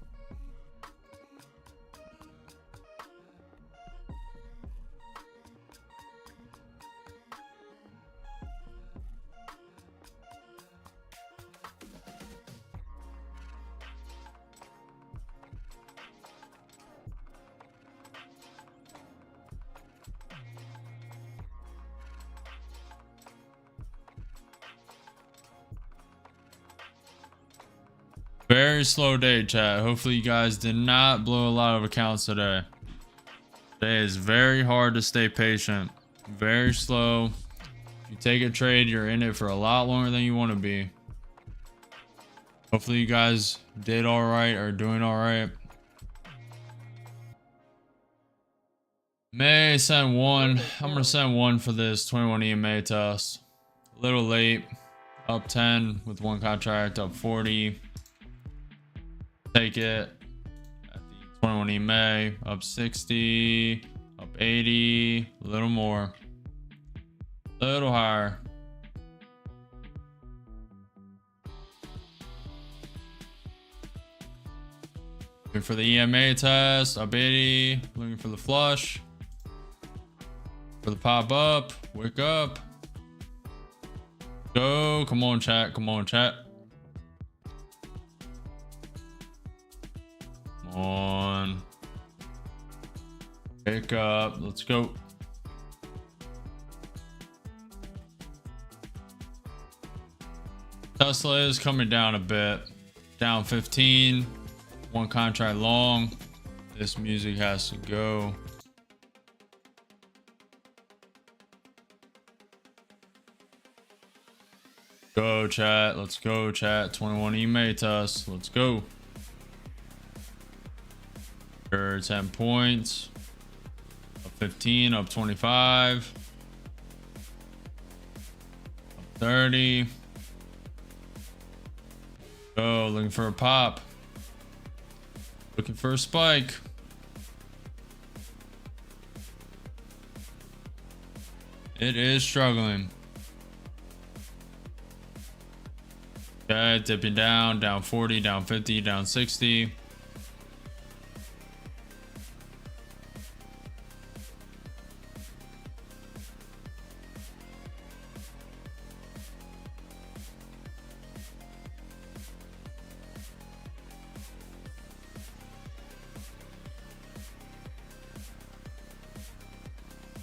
Very slow day, chat. Hopefully you guys did not blow a lot of accounts today. Today is very hard to stay patient. Very slow. If you take a trade, you're in it for a lot longer than you want to be. Hopefully you guys did all right or doing all right. May send one. I'm going to send one for this 21 EMA test. A little late. Up 10 with one contract, up 40. Take it at the 21 EMA, up 60, up 80, a little more, a little higher. Looking for the EMA test, up 80, looking for the flush, for the pop up, wake up, go, come on chat, come on chat. On, pick up, let's go. Tesla is coming down a bit, down 15, one contract long. This music has to go. Go chat, let's go chat. 21 EMA test, let's go. 10 points, up 15, up 25, up 30. Go, looking for a pop, looking for a spike. It is struggling. Okay, dipping down, down 40, down 50, down 60.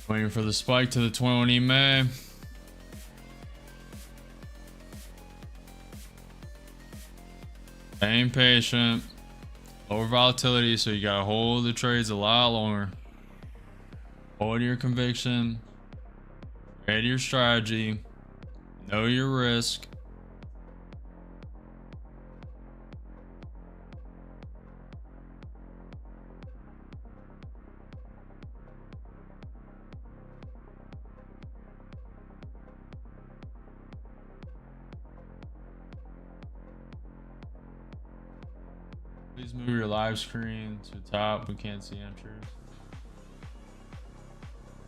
Waiting for the spike to the 21 EMA. Staying patient. Lower volatility, so you gotta hold the trades a lot longer. Hold your conviction. Create your strategy. Know your risk. Please move your live screen to the top. We can't see entries.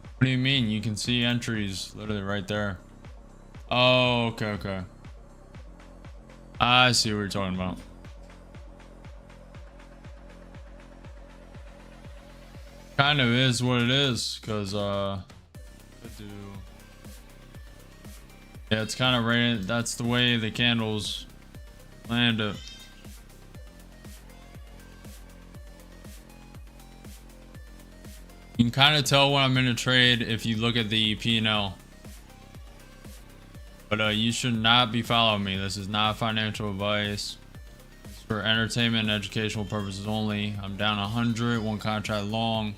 What do you mean? You can see entries literally right there. Oh, okay. I see what you're talking about. Kind of is what it is, because yeah, it's kind of right. That's the way the candles land it. You can kind of tell when I'm in a trade if you look at the P&L. But you should not be following me. This is not financial advice. It's for entertainment and educational purposes only. I'm down 100, one contract long.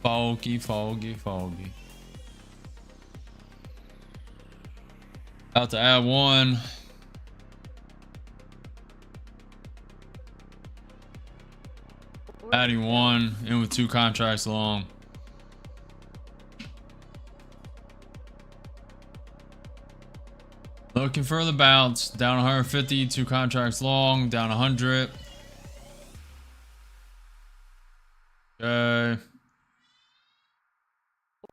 Foggy. About to add one. Adding one in with two contracts long. Looking for the bounce. Down 150, two contracts long. Down 100. Okay.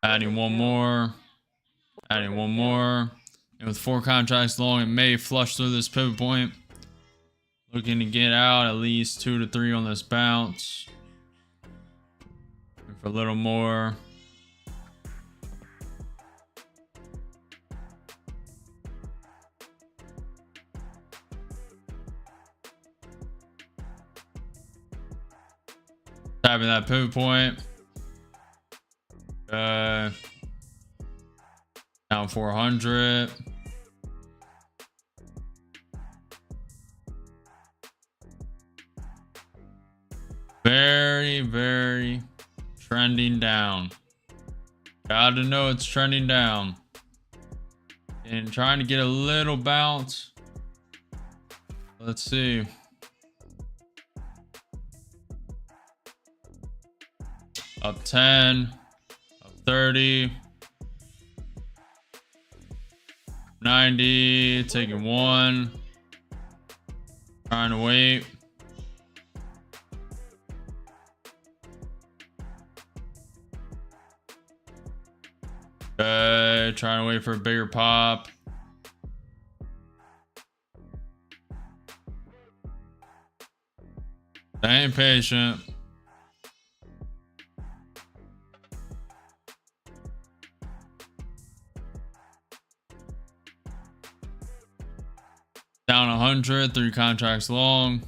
Adding one more. Adding one more. And with four contracts long, it may flush through this pivot point. Looking to get out at least 2 to 3 on this bounce. Looking for a little more. Tapping that pivot point. Down 400. Very trending down. Gotta know it's trending down. And trying to get a little bounce. Let's see. Up 10, up 30, 90, taking one, trying to wait. Okay, trying to wait for a bigger pop. Staying patient. Down 100, 3 contracts long.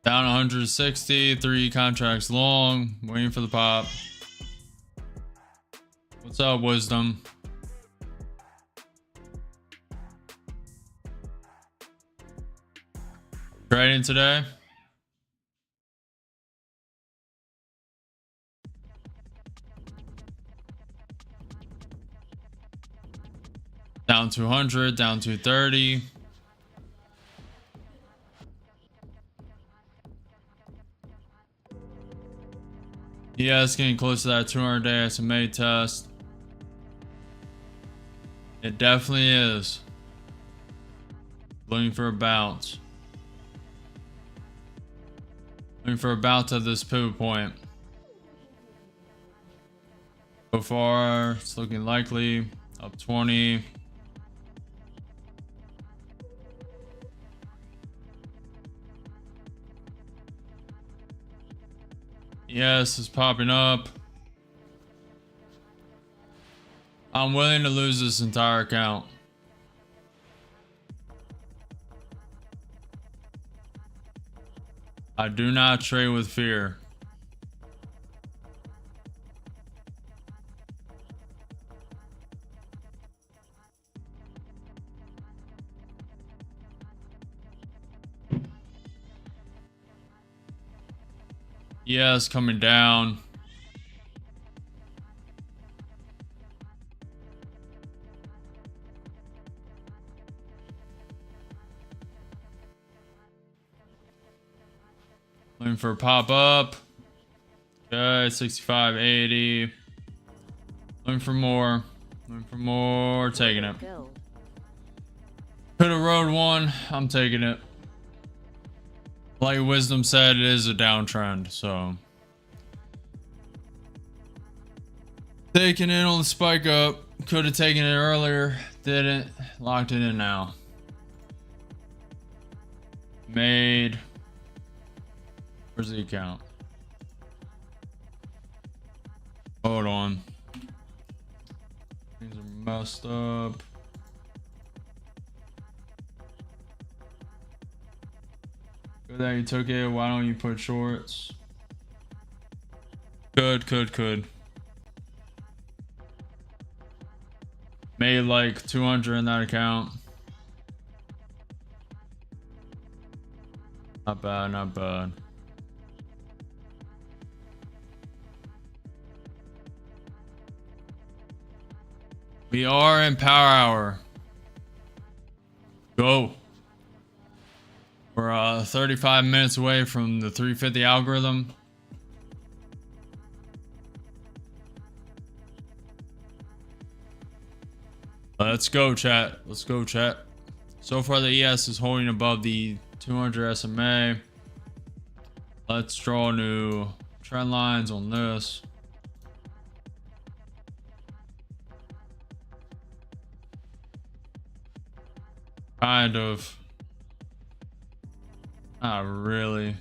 Down 160, 3 contracts long, waiting for the pop. What's up, Wisdom? Trading today? Down 200, down 230. Yeah, it's getting close to that 200-day SMA test. It definitely is. Looking for a bounce. Looking for a bounce at this pivot point. So far, it's looking likely. Up 20. Yes, it's popping up. I'm willing to lose this entire account. I do not trade with fear. Yes, coming down. Looking for a pop up. Okay, 65.80. Looking for more. Looking for more. Taking it. Could have rode one. I'm taking it. Like Wisdom said, it is a downtrend, so taking it on the spike up. Could have taken it earlier. Didn't. Locked it in now. Made. Where's the account? Hold on. Things are messed up. Good that you took it. Why don't you put shorts? Could. Made like 200 in that account. Not bad, not bad. We are in power hour. Go. We're 35 minutes away from the 350 algorithm. Let's go, chat. Let's go, chat. So far, the ES is holding above the 200 SMA. Let's draw new trend lines on this. Kind of. Not really.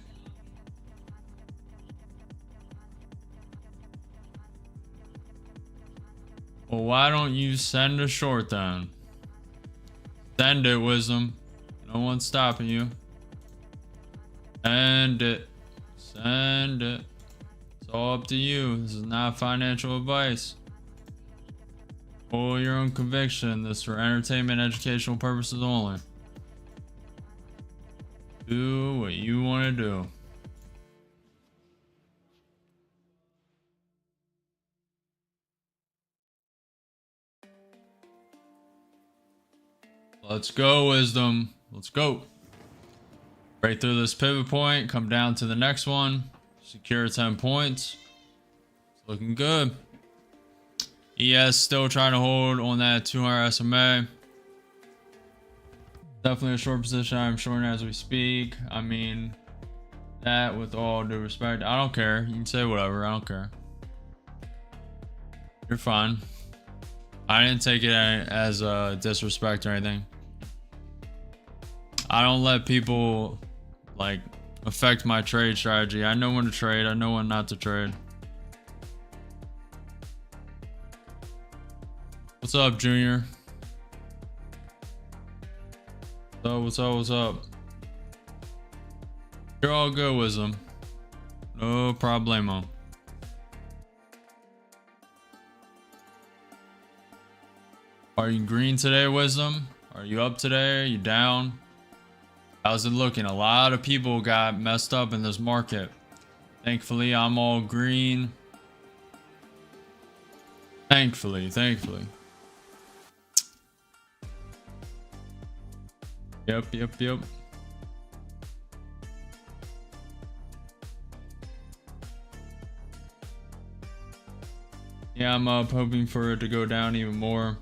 Well, why don't you send a short then? Send it, Wisdom. No one's stopping you. Send it. Send it. It's all up to you. This is not financial advice. Follow your own conviction. This is for entertainment, educational purposes only. Do what you want to do. Let's go, Wisdom. Let's go. Break through this pivot point. Come down to the next one. Secure 10 points. It's looking good. ES still trying to hold on that 200 SMA. Definitely a short position I'm shorting as we speak. I mean, that with all due respect, I don't care. You can say whatever. I don't care. You're fine. I didn't take it as a disrespect or anything. I don't let people like affect my trade strategy. I know when to trade. I know when not to trade. What's up, Junior? What's up? You're all good, Wisdom. No problemo. Are you green today, Wisdom? Are you up today? Are you down? How's it looking? A lot of people got messed up in this market. Thankfully, I'm all green. Thankfully. Yep. Yeah, I'm hoping for it to go down even more.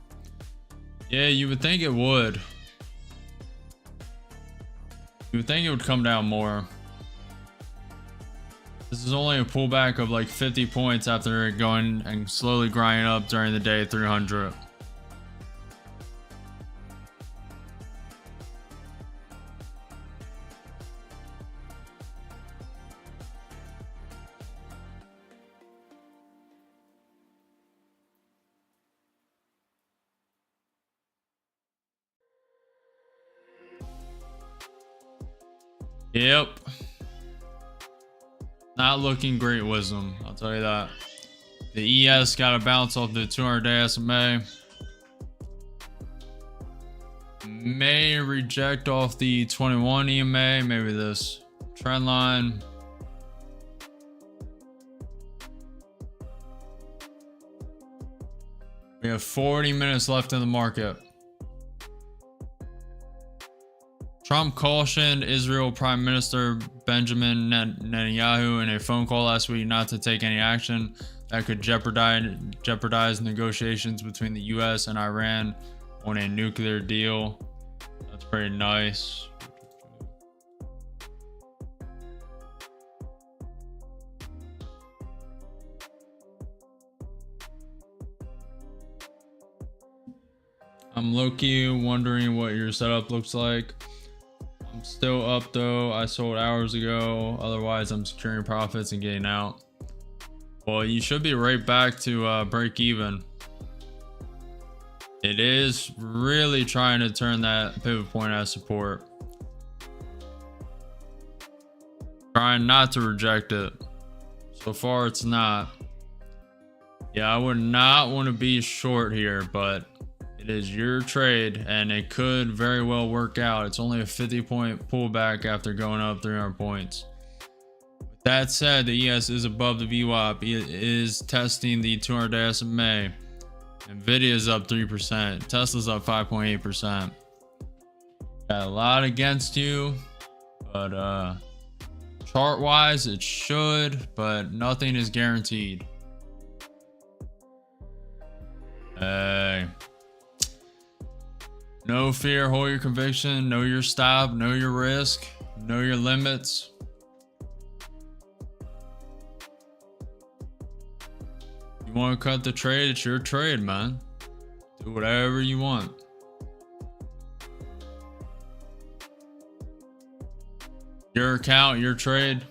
Yeah, you would think it would. You would think it would come down more. This is only a pullback of like 50 points after going and slowly grinding up during the day 300. Yep. Not looking great, Wisdom. I'll tell you that. The ES got to bounce off the 200-day SMA. May reject off the 21 EMA. Maybe this trend line. We have 40 minutes left in the market. Trump cautioned Israel Prime Minister Benjamin Netanyahu in a phone call last week not to take any action that could jeopardize negotiations between the US and Iran on a nuclear deal. That's pretty nice. I'm low-key wondering what your setup looks like. I'm still up though. I sold hours ago. Otherwise, I'm securing profits and getting out. Well, you should be right back to break even. It is really trying to turn that pivot point as support. Trying not to reject it. So far, it's not. Yeah, I would not want to be short here, but it is your trade and it could very well work out. It's only a 50-point pullback after going up 300 points. With that said, the ES is above the VWAP. It is testing the 200-day SMA. Nvidia is up 3%. Tesla's up 5.8%. Got a lot against you, but chart wise it should, but nothing is guaranteed. Hey, no fear, hold your conviction, know your stop, know your risk, know your limits. You want to cut the trade, it's your trade, man. Do whatever you want. Your account, your trade.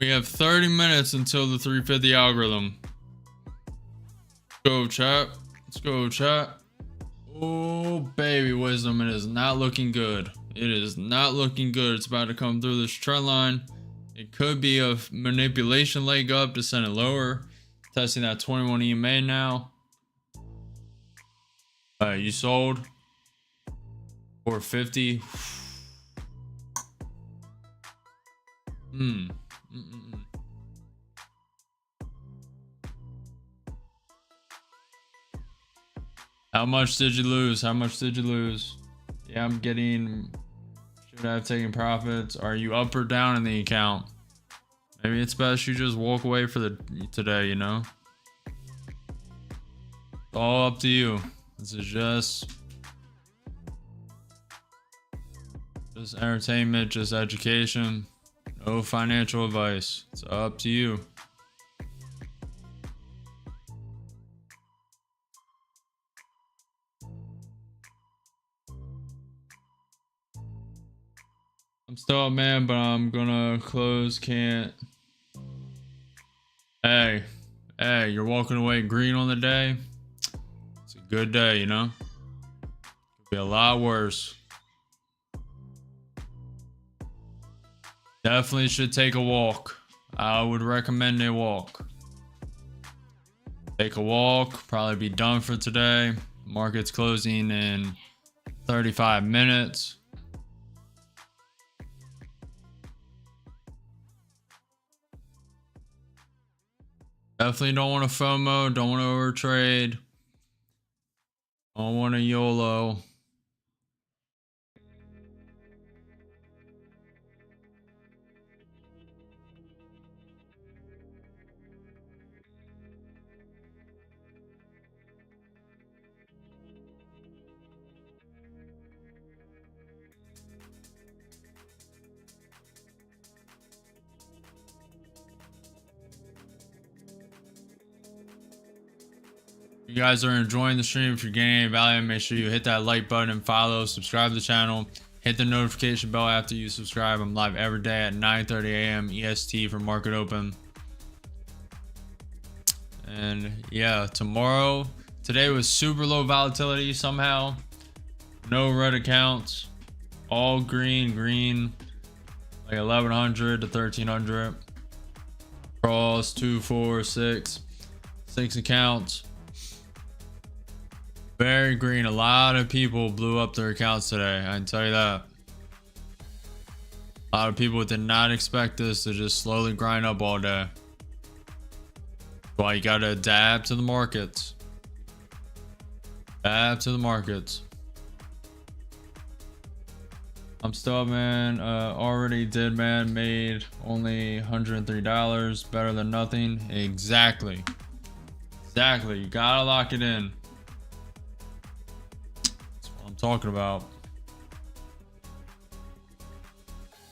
We have 30 minutes until the 350 algorithm. Go chat. Let's go chat. Oh baby, Wisdom, it is not looking good. It is not looking good. It's about to come through this trend line. It could be a manipulation leg up to send it lower. Testing that 21 EMA now. You sold 450. How much did you lose? How much did you lose? Yeah, I'm getting. Should I have taken profits? Are you up or down in the account? Maybe it's best you just walk away for today, you know? It's all up to you. This is just entertainment, just education. No financial advice. It's up to you. I'm still up, man, but I'm gonna close. Can't. Hey, you're walking away green on the day. It's a good day, you know? Could be a lot worse. Definitely should take a walk. I would recommend a walk. Take a walk, probably be done for today. Market's closing in 35 minutes. Definitely don't want to FOMO, don't want to overtrade. Don't want to YOLO. If you guys are enjoying the stream, if you're getting any value, make sure you hit that like button and follow, subscribe to the channel, hit the notification bell after you subscribe. I'm live every day at 9:30 a.m. EST for market open. And yeah, today was super low volatility somehow. No red accounts, all green, like 1100 to 1300. Cross 2, 4, 6 accounts. Very green. A lot of people blew up their accounts today. I can tell you that. A lot of people did not expect this to just slowly grind up all day. That's why you gotta adapt to the markets. Adapt to the markets. I'm still, man. Already did, man. Made only $103. Better than nothing. Exactly. You gotta lock it in. That's what I'm talking about.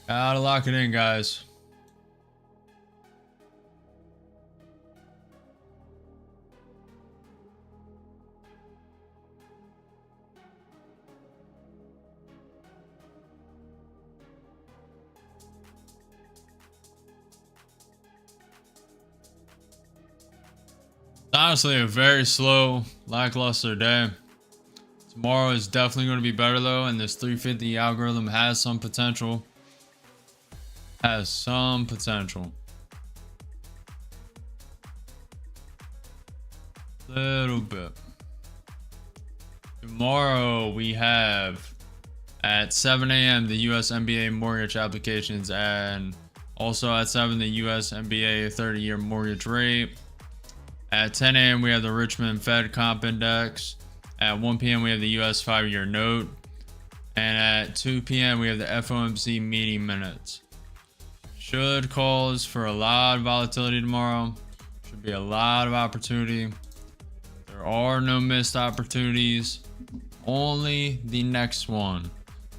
Gotta lock it in, guys. Honestly, a very slow, lackluster day. Tomorrow is definitely going to be better though, and this 350 algorithm has some potential. Little bit. Tomorrow we have at 7 a.m. the US MBA mortgage applications, and also at 7 the US MBA 30-year mortgage rate. At 10 a.m. we have the Richmond Fed Comp Index. At 1 p.m. we have the US 5-year note. And at 2 p.m. we have the FOMC meeting minutes. Should cause for a lot of volatility tomorrow. Should be a lot of opportunity. There are no missed opportunities. Only the next one.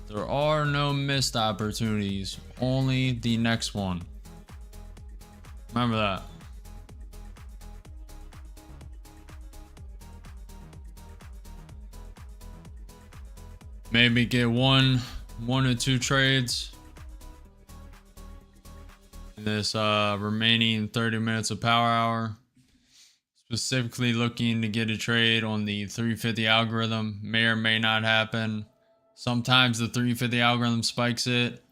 There are no missed opportunities. Only the next one. Remember that. Maybe get one or two trades in this remaining 30 minutes of power hour. Specifically looking to get a trade on the 350 algorithm. May or may not happen. Sometimes the 350 algorithm spikes it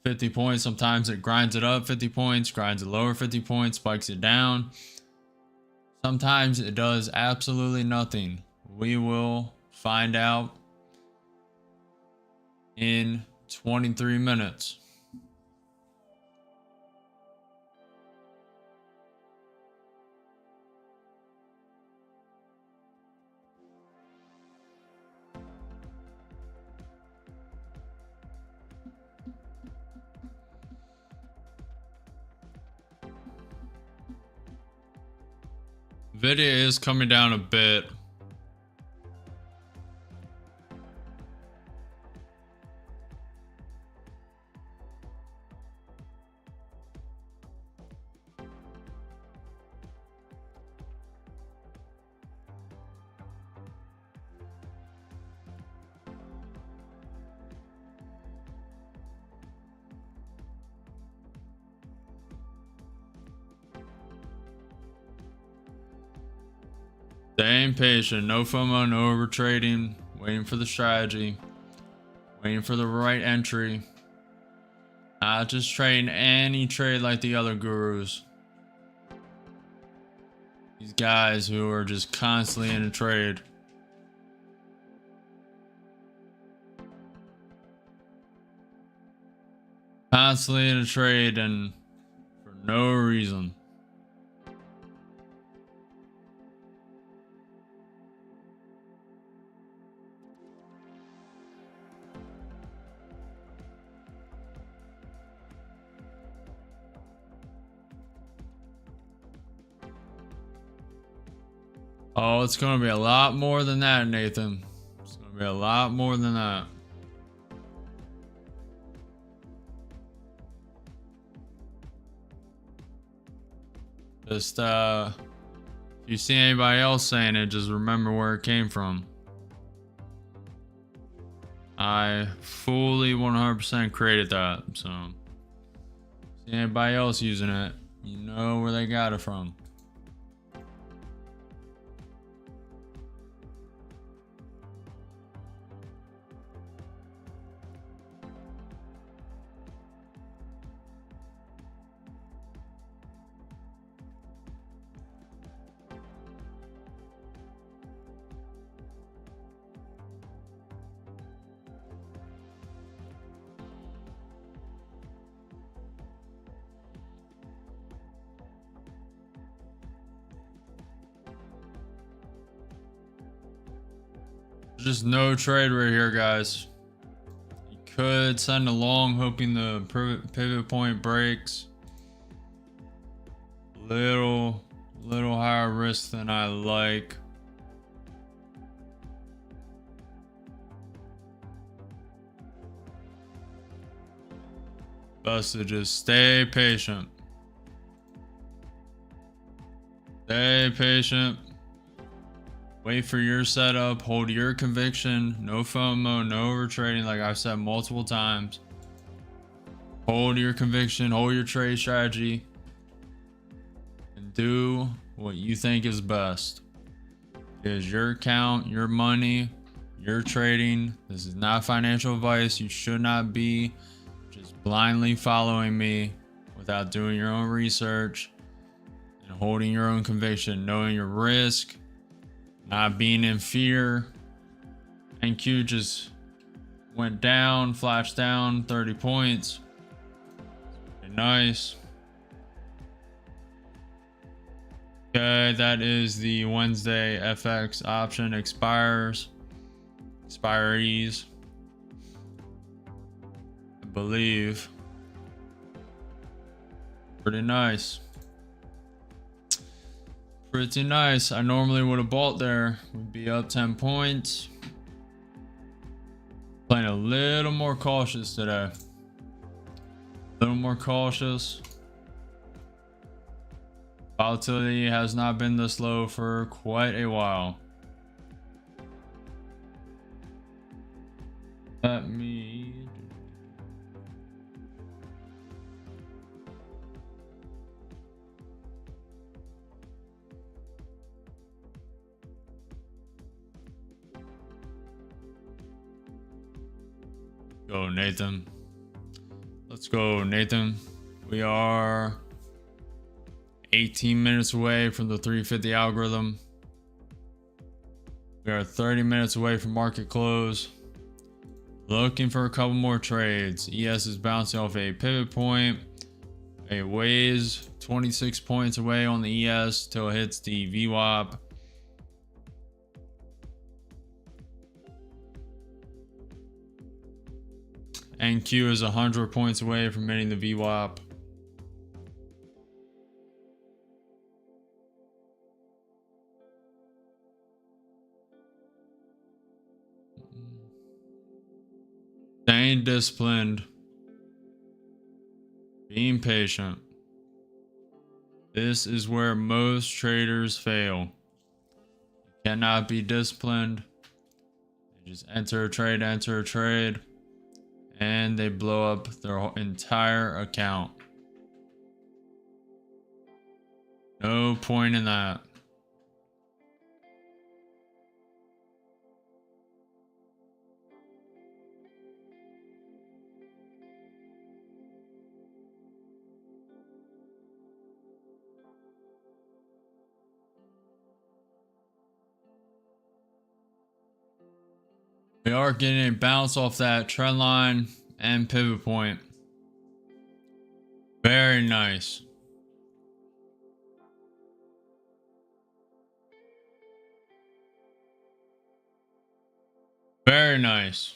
50 points. Sometimes it grinds it up 50 points, grinds it lower 50 points, spikes it down. Sometimes it does absolutely nothing. We will find out in 23 minutes. Video is coming down a bit. Staying patient, no FOMO, no over trading, waiting for the strategy, waiting for the right entry. Not just trading any trade like the other gurus. These guys who are just constantly in a trade. Constantly in a trade and for no reason. Oh, it's going to be a lot more than that, Nathan. It's going to be a lot more than that. Just If you see anybody else saying it, just remember where it came from. I fully 100% created that, so see anybody else using it, you know where they got it from. Just no trade right here, guys. You could send a long, hoping the pivot point breaks. Little higher risk than I like. Best to just stay patient. Stay patient. Wait for your setup, hold your conviction, no FOMO, no overtrading, like I've said multiple times. Hold your conviction, hold your trade strategy, and do what you think is best. It is your account, your money, your trading. This is not financial advice. You should not be just blindly following me without doing your own research and holding your own conviction, knowing your risk, not being in fear. NQ just went down, flashed down 30 points. Pretty nice. Okay, that is the Wednesday FX option expiries. I believe. Pretty nice. Pretty nice. I normally would have bought there. Would be up 10 points. Playing a little more cautious today. A little more cautious. Volatility has not been this low for quite a while. Let me... Go, Nathan. Let's go, Nathan. We are 18 minutes away from the 350 algorithm. We are 30 minutes away from market close. Looking for a couple more trades. ES is bouncing off a pivot point. It weighs 26 points away on the ES till it hits the VWAP. NQ is 100 points away from hitting the VWAP. Staying disciplined. Being patient. This is where most traders fail. You cannot be disciplined. You just enter a trade, and they blow up their entire account. No point in that. We are getting a bounce off that trend line and pivot point. Very nice. Very nice.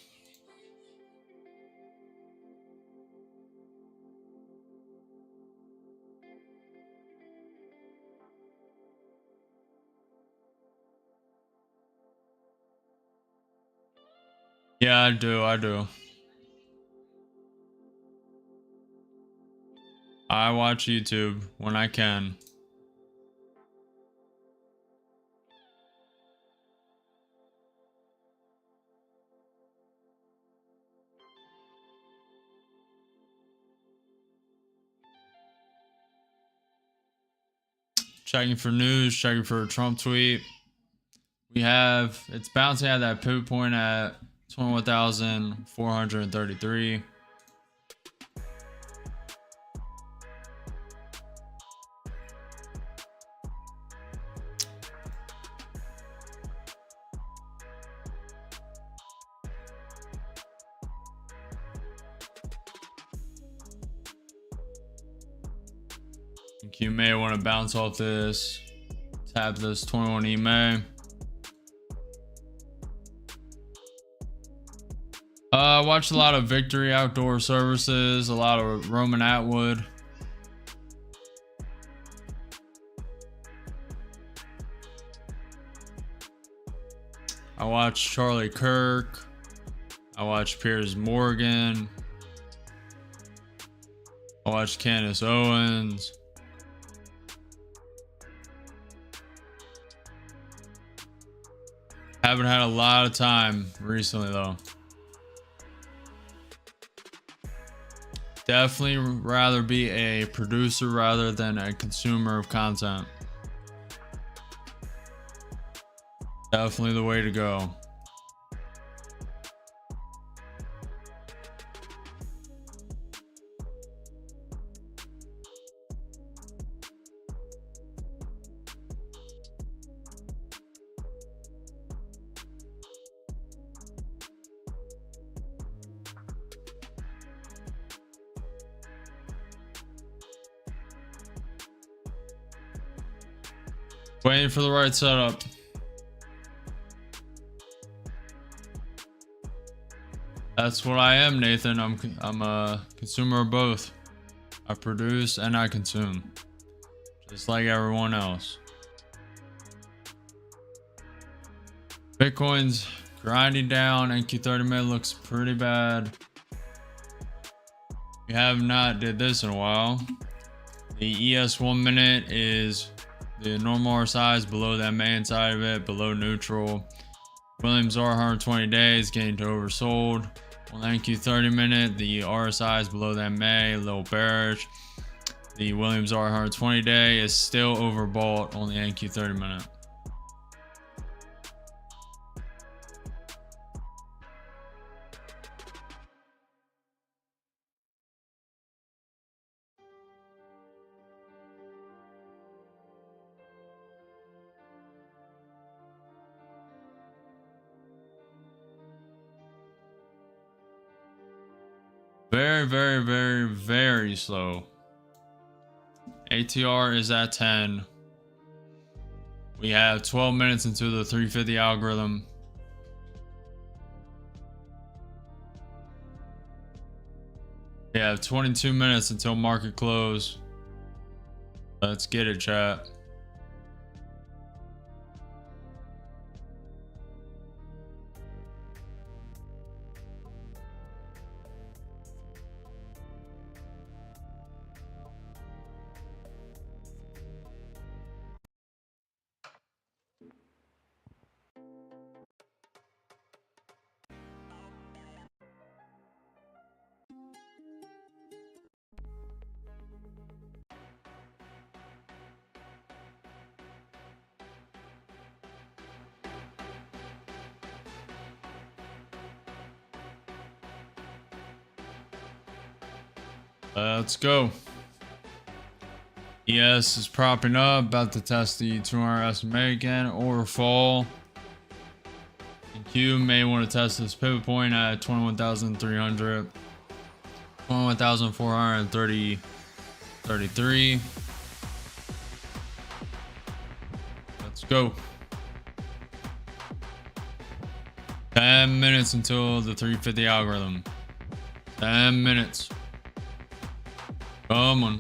Yeah, I do. I watch YouTube when I can. Checking for news, checking for a Trump tweet. It's bouncing at that pivot point at 21,433. You may want to bounce off this, tap this 21 EMA. I watched a lot of Victory Outdoor Services, a lot of Roman Atwood. I watched Charlie Kirk. I watched Piers Morgan. I watched Candace Owens. Haven't had a lot of time recently though. Definitely rather be a producer rather than a consumer of content. Definitely the way to go. Waiting for the right setup. That's what I am, Nathan. I'm a consumer of both. I produce and I consume, just like everyone else. Bitcoin's grinding down. NQ30 minute looks pretty bad. We have not did this in a while. The ES 1 minute is the normal RSI is below that main side of it, below neutral. Williams R 120 days getting to oversold. On the NQ 30 minute, the RSI is below that May, a little bearish. The Williams R 120 day is still overbought on the NQ 30 minute. Very, very, very, very slow. ATR is at 10. We have 12 minutes into the 350 algorithm. We have 22 minutes until market close. Let's get it, chat. Let's go. ES is propping up, about to test the 200 SMA again or fall. Q may want to test this pivot point at 21,300, 21,433. Let's go. 10 minutes until the 350 algorithm. 10 minutes. Come on.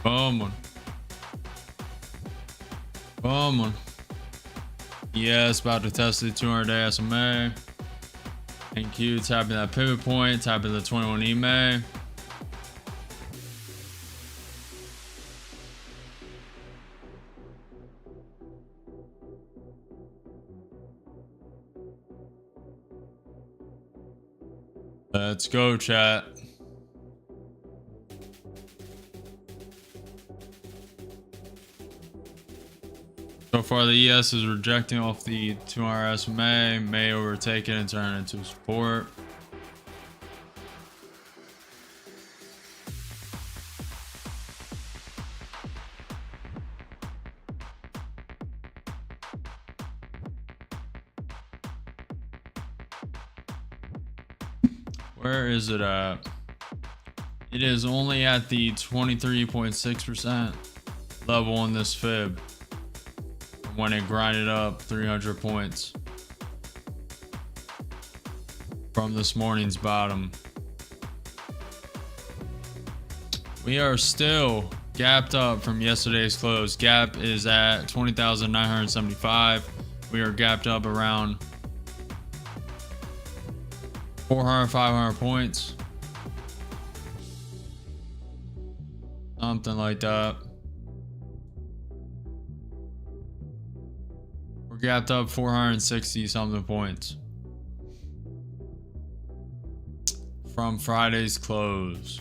Come on. Come on. Yes, about to test the 200-day SMA. NQ tapping that pivot point, tapping the 21 EMA. Let's go, chat. far the ES is rejecting off the 200 SMA, may overtake it and turn it into support. Where is it at? It is only at the 23.6% level in this fib when it grinded up 300 points from this morning's bottom. We are still gapped up from yesterday's close. Gap is at 20,975. We are gapped up around 400, 500 points. Something like that. We're gapped up 460 something points from Friday's close.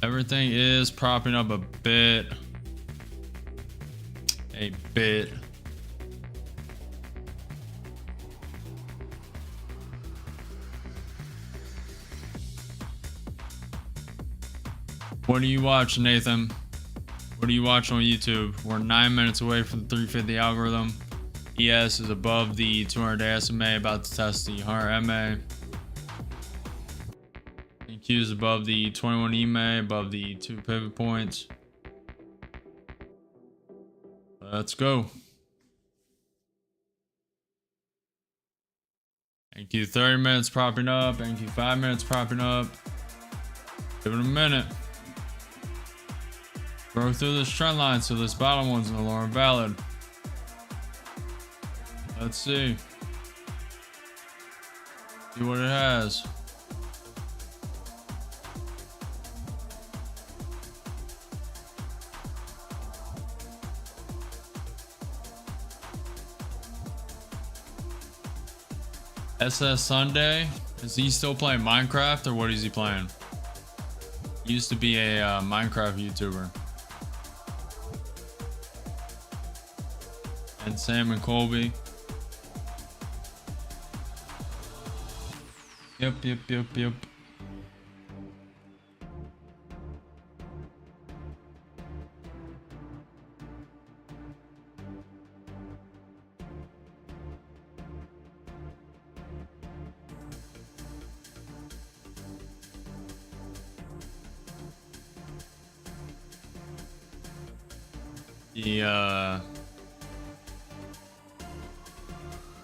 Everything is propping up a bit. What do you watch, Nathan? What do you watch on YouTube? We're 9 minutes away from the 350 algorithm. ES is above the 200-day SMA, about to test the 100 MA. NQ is above the 21 EMA, above the 2 pivot points. Let's go. NQ 30 minutes propping up. NQ 5 minutes propping up. Give it a minute. Broke through this trend line, so this bottom one's no longer valid. Let's see. See what it has. SS Sunday, is he still playing Minecraft or what is he playing? He used to be a Minecraft YouTuber. And Sam and Colby. Yep.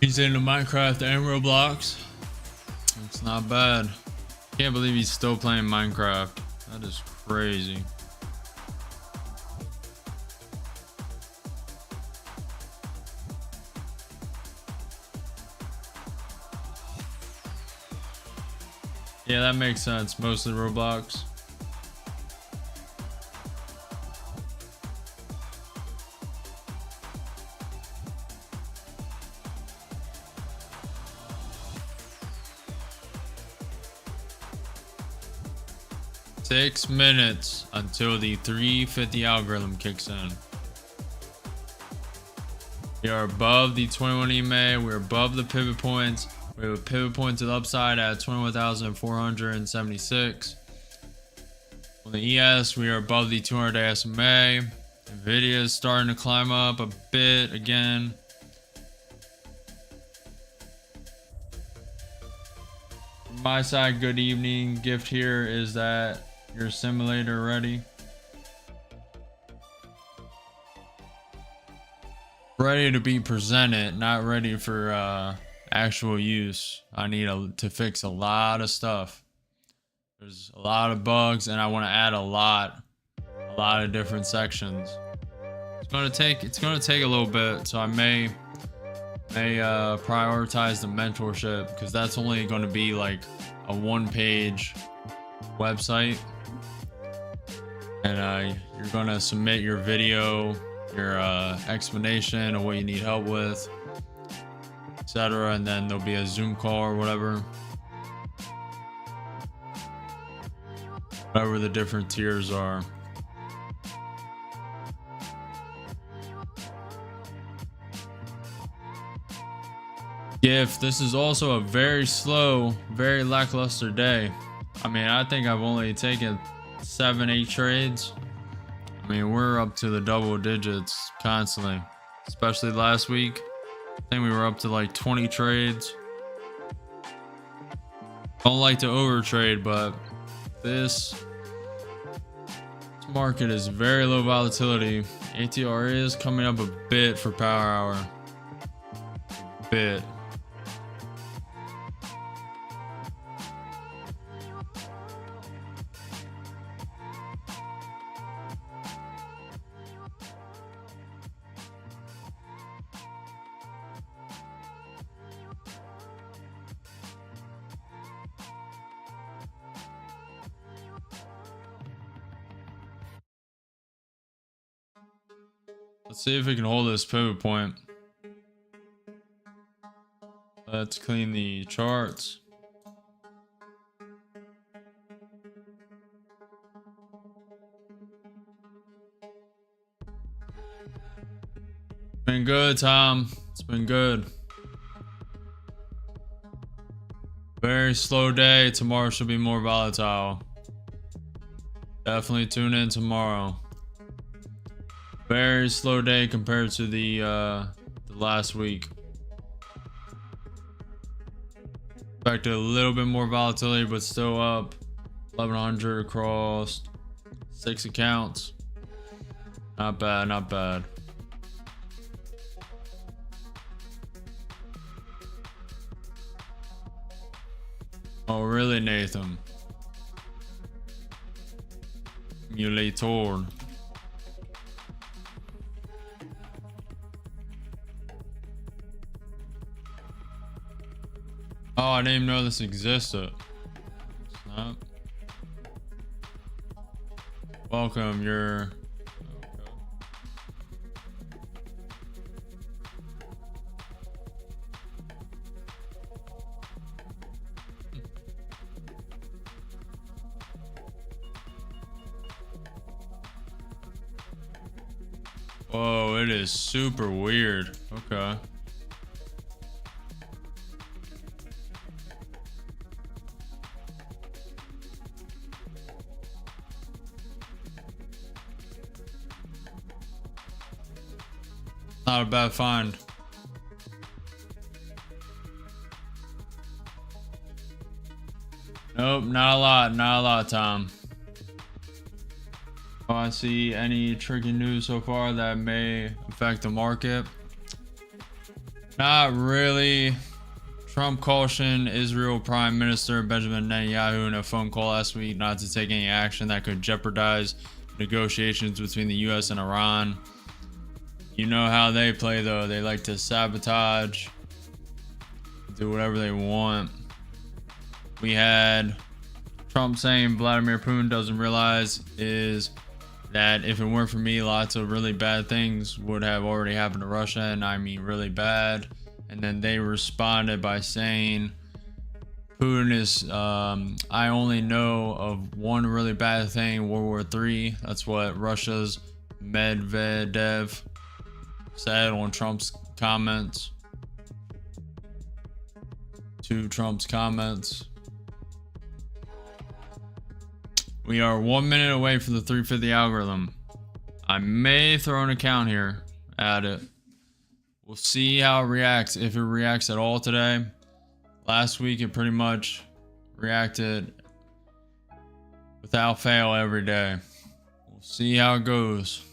He's into Minecraft and Roblox. It's not bad. Can't believe he's still playing Minecraft. That is crazy. Yeah, that makes sense. Mostly Roblox. Six minutes until the 350 algorithm kicks in. We are above the 21 EMA. We're above the pivot points. We have a pivot point to the upside at 21,476. On the ES, we are above the 200-day SMA. Nvidia is starting to climb up a bit again. From my side, good evening. Gift here is that your simulator ready? Ready to be presented, not ready for actual use. I need to fix a lot of stuff. There's a lot of bugs and I want to add a lot of different sections. It's gonna take a little bit, so I may prioritize the mentorship because that's only going to be like a one-page website. And you're gonna submit your video, your explanation of what you need help with, etc. And then there'll be a Zoom call or whatever the different tiers are. gift. This is also a very slow, very lackluster day. I mean, I think I've only taken 7-8 trades. I mean, we're up to the double digits constantly, especially last week. I think we were up to like 20 trades. Don't like to overtrade, but this market is very low volatility. ATR is coming up a bit for power hour. A bit. Let's see if we can hold this pivot point. Let's clean the charts. Been good, Tom. It's been good. Very slow day. Tomorrow should be more volatile. Definitely tune in tomorrow. Very slow day compared to the last week. Expected a little bit more volatility, but still up. 1100 across 6 accounts. Not bad, not bad. Oh, really, Nathan? Emulator. Oh, I didn't even know this existed. Snap. Welcome, you're... Whoa, it is super weird. Okay. Not a bad find. Nope, not a lot, Tom. Do I see any tricky news so far that may affect the market? Not really. Trump cautioned Israel Prime Minister Benjamin Netanyahu in a phone call last week not to take any action that could jeopardize negotiations between the US and Iran. You know how they play though. They like to sabotage, do whatever they want. We had Trump saying Vladimir Putin doesn't realize is that if it weren't for me, lots of really bad things would have already happened to Russia, and I mean really bad. And then they responded by saying Putin is, I only know of one really bad thing, World War III. That's what Russia's Medvedev said on Trump's comments. To Trump's comments. We are 1 minute away from the 350 algorithm. I may throw an account here at it. We'll see how it reacts, if it reacts at all today. Last week it pretty much reacted without fail every day. We'll see how it goes.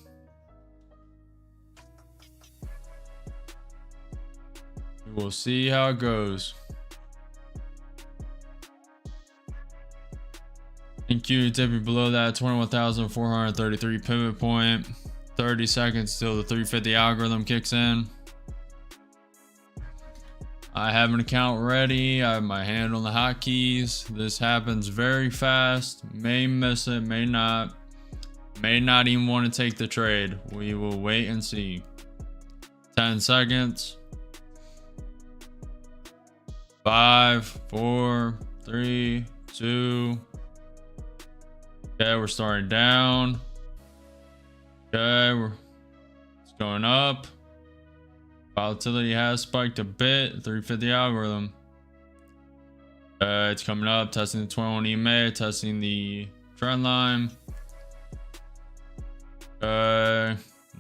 We'll see how it goes. NQ dipping below that 21,433 pivot point. 30 seconds till the 350 algorithm kicks in. I have an account ready. I have my hand on the hotkeys. This happens very fast. May miss it, may not. May not even want to take the trade. We will wait and see. 10 seconds. 5, 4, 3, 2. Okay, we're starting down. Okay, it's going up. Volatility has spiked a bit. 350 algorithm. It's coming up, testing the 21 EMA, testing the trend line.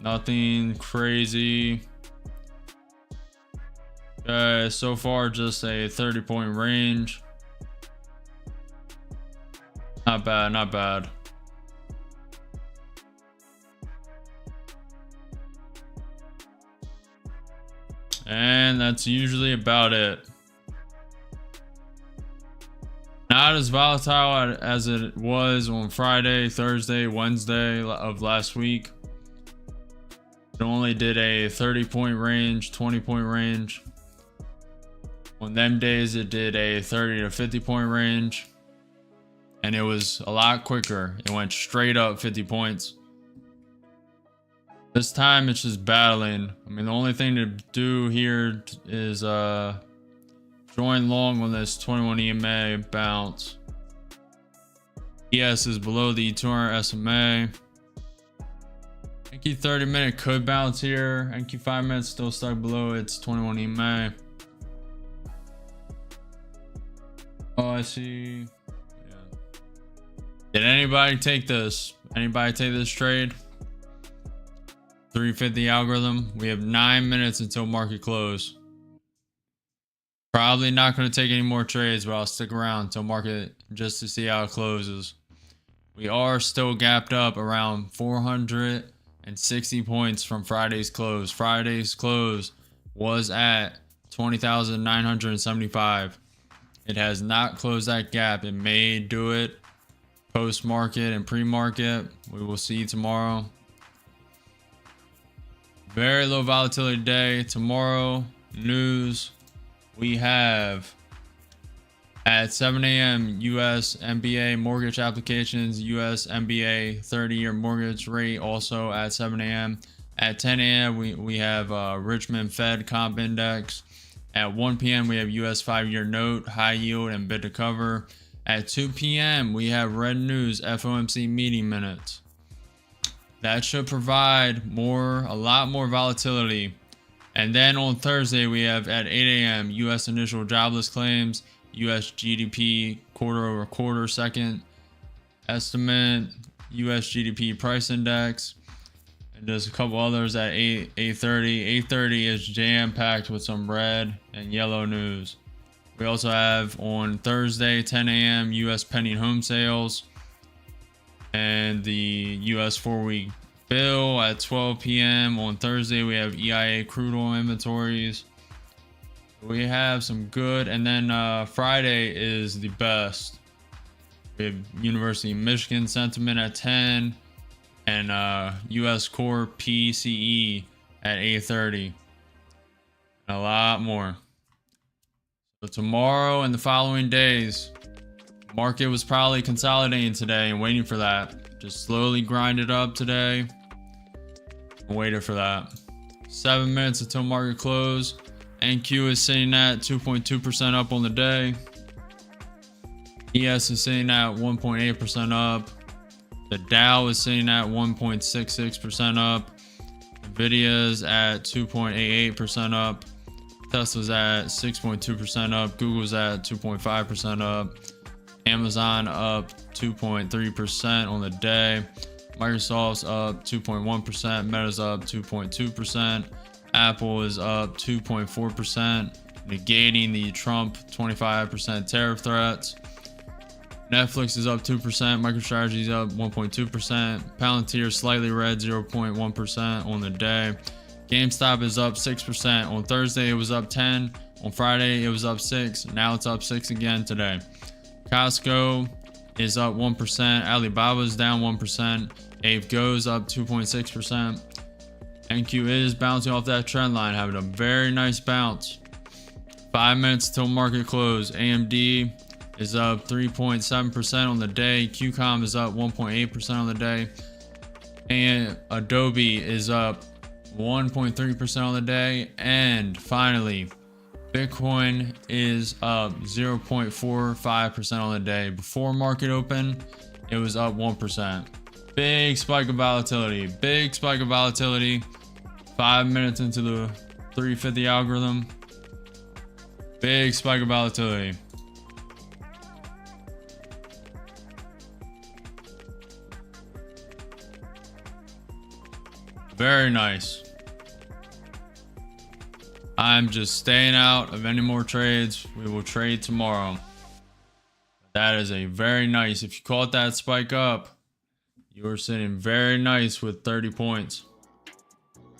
Nothing crazy. So far just a 30-point range. Not bad, not bad. And that's usually about it. Not as volatile as it was on Friday, Thursday, Wednesday of last week. It only did a 30-point range, 20-point range. On them days, it did a 30 to 50-point range. And it was a lot quicker. It went straight up 50 points. This time, it's just battling. I mean, the only thing to do here is join long on this 21 EMA bounce. ES is below the 200 SMA. NQ 30-minute could bounce here. NQ 5 minutes still stuck below its 21 EMA. Oh, I see. Yeah. Did anybody take this? Anybody take this trade? 350 algorithm. We have 9 minutes until market close. Probably not going to take any more trades, but I'll stick around until market just to see how it closes. We are still gapped up around 460 points from Friday's close. Friday's close was at 20,975. It has not closed that gap. It may do it post-market and pre-market. We will see tomorrow. Very low volatility day. Tomorrow, news. We have at 7 a.m. US MBA mortgage applications, US MBA 30-year mortgage rate also at 7 a.m. At 10 a.m. we have Richmond Fed Comp Index. At 1 p.m. we have US 5-year note, high yield, and bid to cover. At 2 p.m. we have Red News FOMC meeting minutes. That should provide a lot more volatility. And then on Thursday, we have at 8 a.m. U.S. initial jobless claims, U.S. GDP quarter-over-quarter second estimate, U.S. GDP price index, and there's a couple others at 8:30. 8:30 is jam-packed with some red and yellow news. We also have on Thursday, 10 a.m. U.S. pending home sales and the U.S. 4-week bill. At 12 p.m. on Thursday, we have EIA crude oil inventories. We have some good, and then Friday is the best. We have University of Michigan sentiment at 10 and U.S. core PCE at 8:30. A lot more. So tomorrow and the following days, market was probably consolidating today and waiting for that. Just slowly grind it up today. Waited for that. 7 minutes until market close. NQ is sitting at 2.2% up on the day. ES is sitting at 1.8% up. The Dow is sitting at 1.66% up. Nvidia's at 2.88% up. Tesla's at 6.2% up. Google's at 2.5% up. Amazon up 2.3% on the day. Microsoft's up 2.1%. Meta's up 2.2%. Apple is up 2.4%, negating the Trump 25% tariff threats. Netflix is up 2%. MicroStrategy is up 1.2%. Palantir slightly red 0.1% on the day. GameStop is up 6%. On Thursday, it was up 10. On Friday, it was up 6. Now it's up 6 again today. Costco is up 1%. Alibaba is down 1%. Ape Go's up 2.6%. NQ is bouncing off that trend line, having a very nice bounce. 5 minutes till market close. AMD is up 3.7% on the day. QCOM is up 1.8% on the day. And Adobe is up 1.3% on the day. And finally, Bitcoin is up 0.45% on the day. Before market open, it was up 1%. Big spike of volatility. Big spike of volatility. 5 minutes into the 350 algorithm. Big spike of volatility. Very nice. I'm just staying out of any more trades. We will trade tomorrow. That is a very nice. If you caught that spike up, you are sitting very nice with 30 points.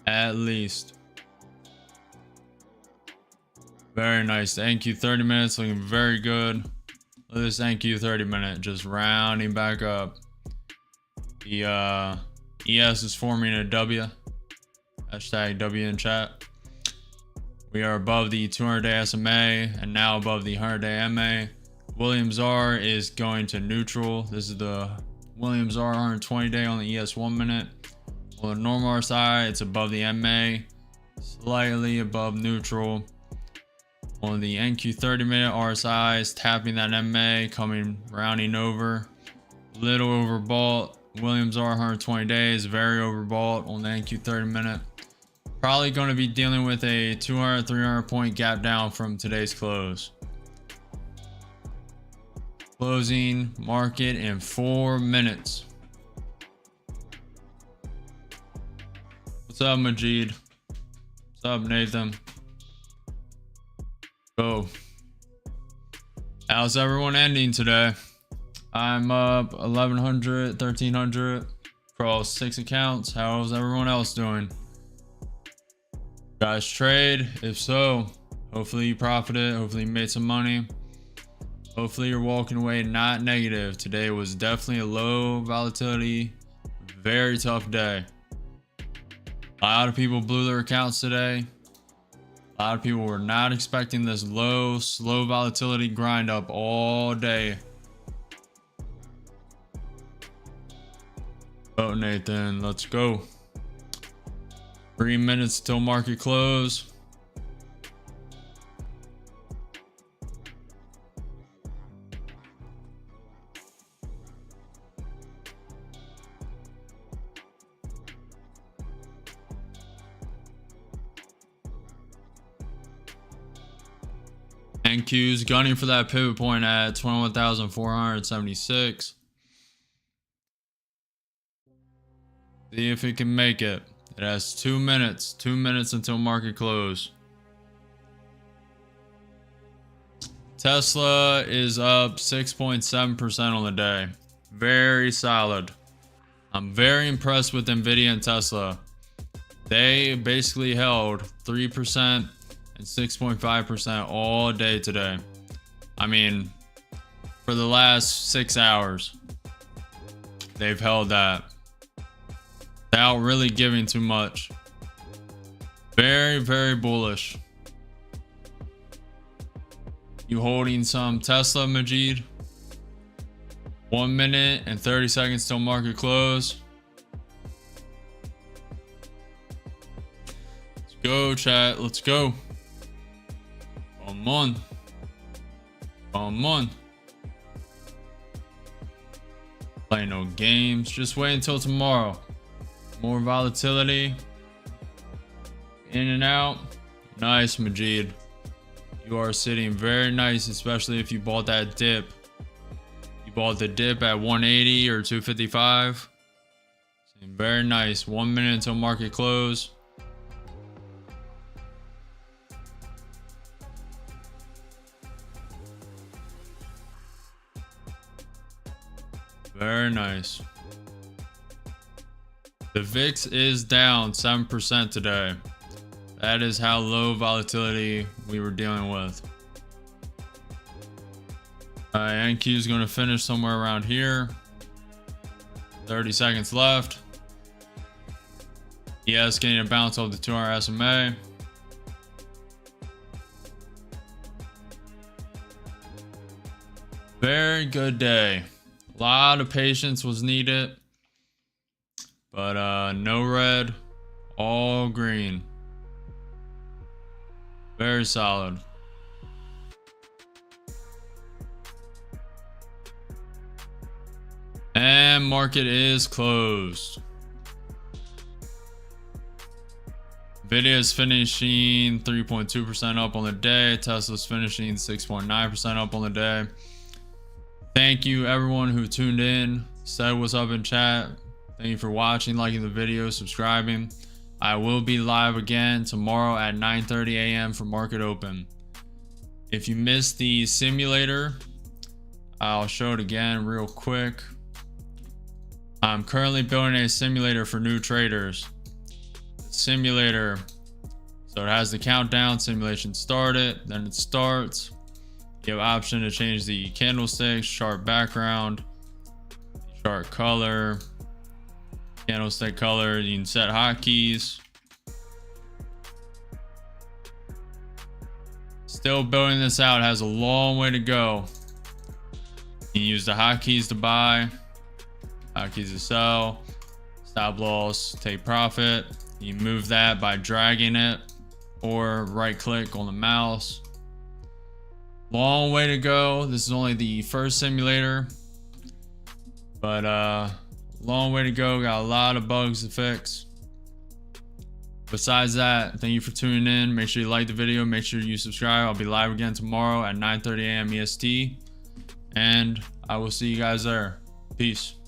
At least. Very nice. The NQ 30 minutes looking very good. Look at this NQ 30 minute just rounding back up. The ES is forming a W. Hashtag W in chat. We are above the 200-day SMA and now above the 100-day MA. Williams R is going to neutral. This is the Williams R 120-day on the ES 1 minute. On the normal RSI, it's above the MA, slightly above neutral. On the NQ 30-minute RSI is tapping that MA, coming rounding over. Little overbought. Williams R 120 days, very overbought on the NQ 30-minute. Probably going to be dealing with a 200, 300 point gap down from today's close. Closing market in 4 minutes. What's up, Majid? What's up, Nathan? Go. How's everyone ending today? I'm up 1,100, 1,300 across 6 accounts. How's everyone else doing? Guys trade? If so, hopefully you profited. Hopefully you made some money. Hopefully you're walking away not negative. Today was definitely a low volatility, very tough day. A lot of people blew their accounts today. A lot of people were not expecting this low, slow volatility grind up all day. Oh, Nathan, let's go. 3 minutes till market close. NQ's gunning for that pivot point at 21,476. See if it can make it. It has 2 minutes. 2 minutes until market close. Tesla is up 6.7% on the day. Very solid. I'm very impressed with Nvidia and Tesla. They basically held 3% and 6.5% all day today. I mean, for the last 6 hours, they've held that without really giving too much. Very, very bullish. You holding some Tesla, Majid? 1 minute and 30 seconds till market close. Let's go, chat. Let's go. Come on. Come on. Play no games. Just wait until tomorrow. More volatility. In and out. Nice, Majid. You are sitting very nice, especially if you bought that dip. You bought the dip at 180 or 255. Sitting very nice. 1 minute until market close. Very nice. The VIX is down 7% today. That is how low volatility we were dealing with. NQ is going to finish somewhere around here. 30 seconds left. ES getting a bounce off the 200 SMA. Very good day. A lot of patience was needed. But no red, all green. Very solid. And market is closed. Nvidia's finishing 3.2% up on the day. Tesla's finishing 6.9% up on the day. Thank you everyone who tuned in, said what's up in chat. Thank you for watching, liking the video, subscribing. I will be live again tomorrow at 9:30 a.m. for market open. If you missed the simulator, I'll show it again real quick. I'm currently building a simulator for new traders. Simulator, so it has the countdown, simulation started, then it starts. You have option to change the candlesticks, chart background, chart color, candlestick color. You can set hotkeys. Still building this out, has a long way to go. You can use the hotkeys to buy, hotkeys to sell, stop loss, take profit. You move that by dragging it or right click on the mouse. Long way to go. This is only the first simulator, but long way to go. Got a lot of bugs to fix. Besides that, thank you for tuning in. Make sure you like the video. Make sure you subscribe. I'll be live again tomorrow at 9:30 a.m. EST, and I will see you guys there. Peace.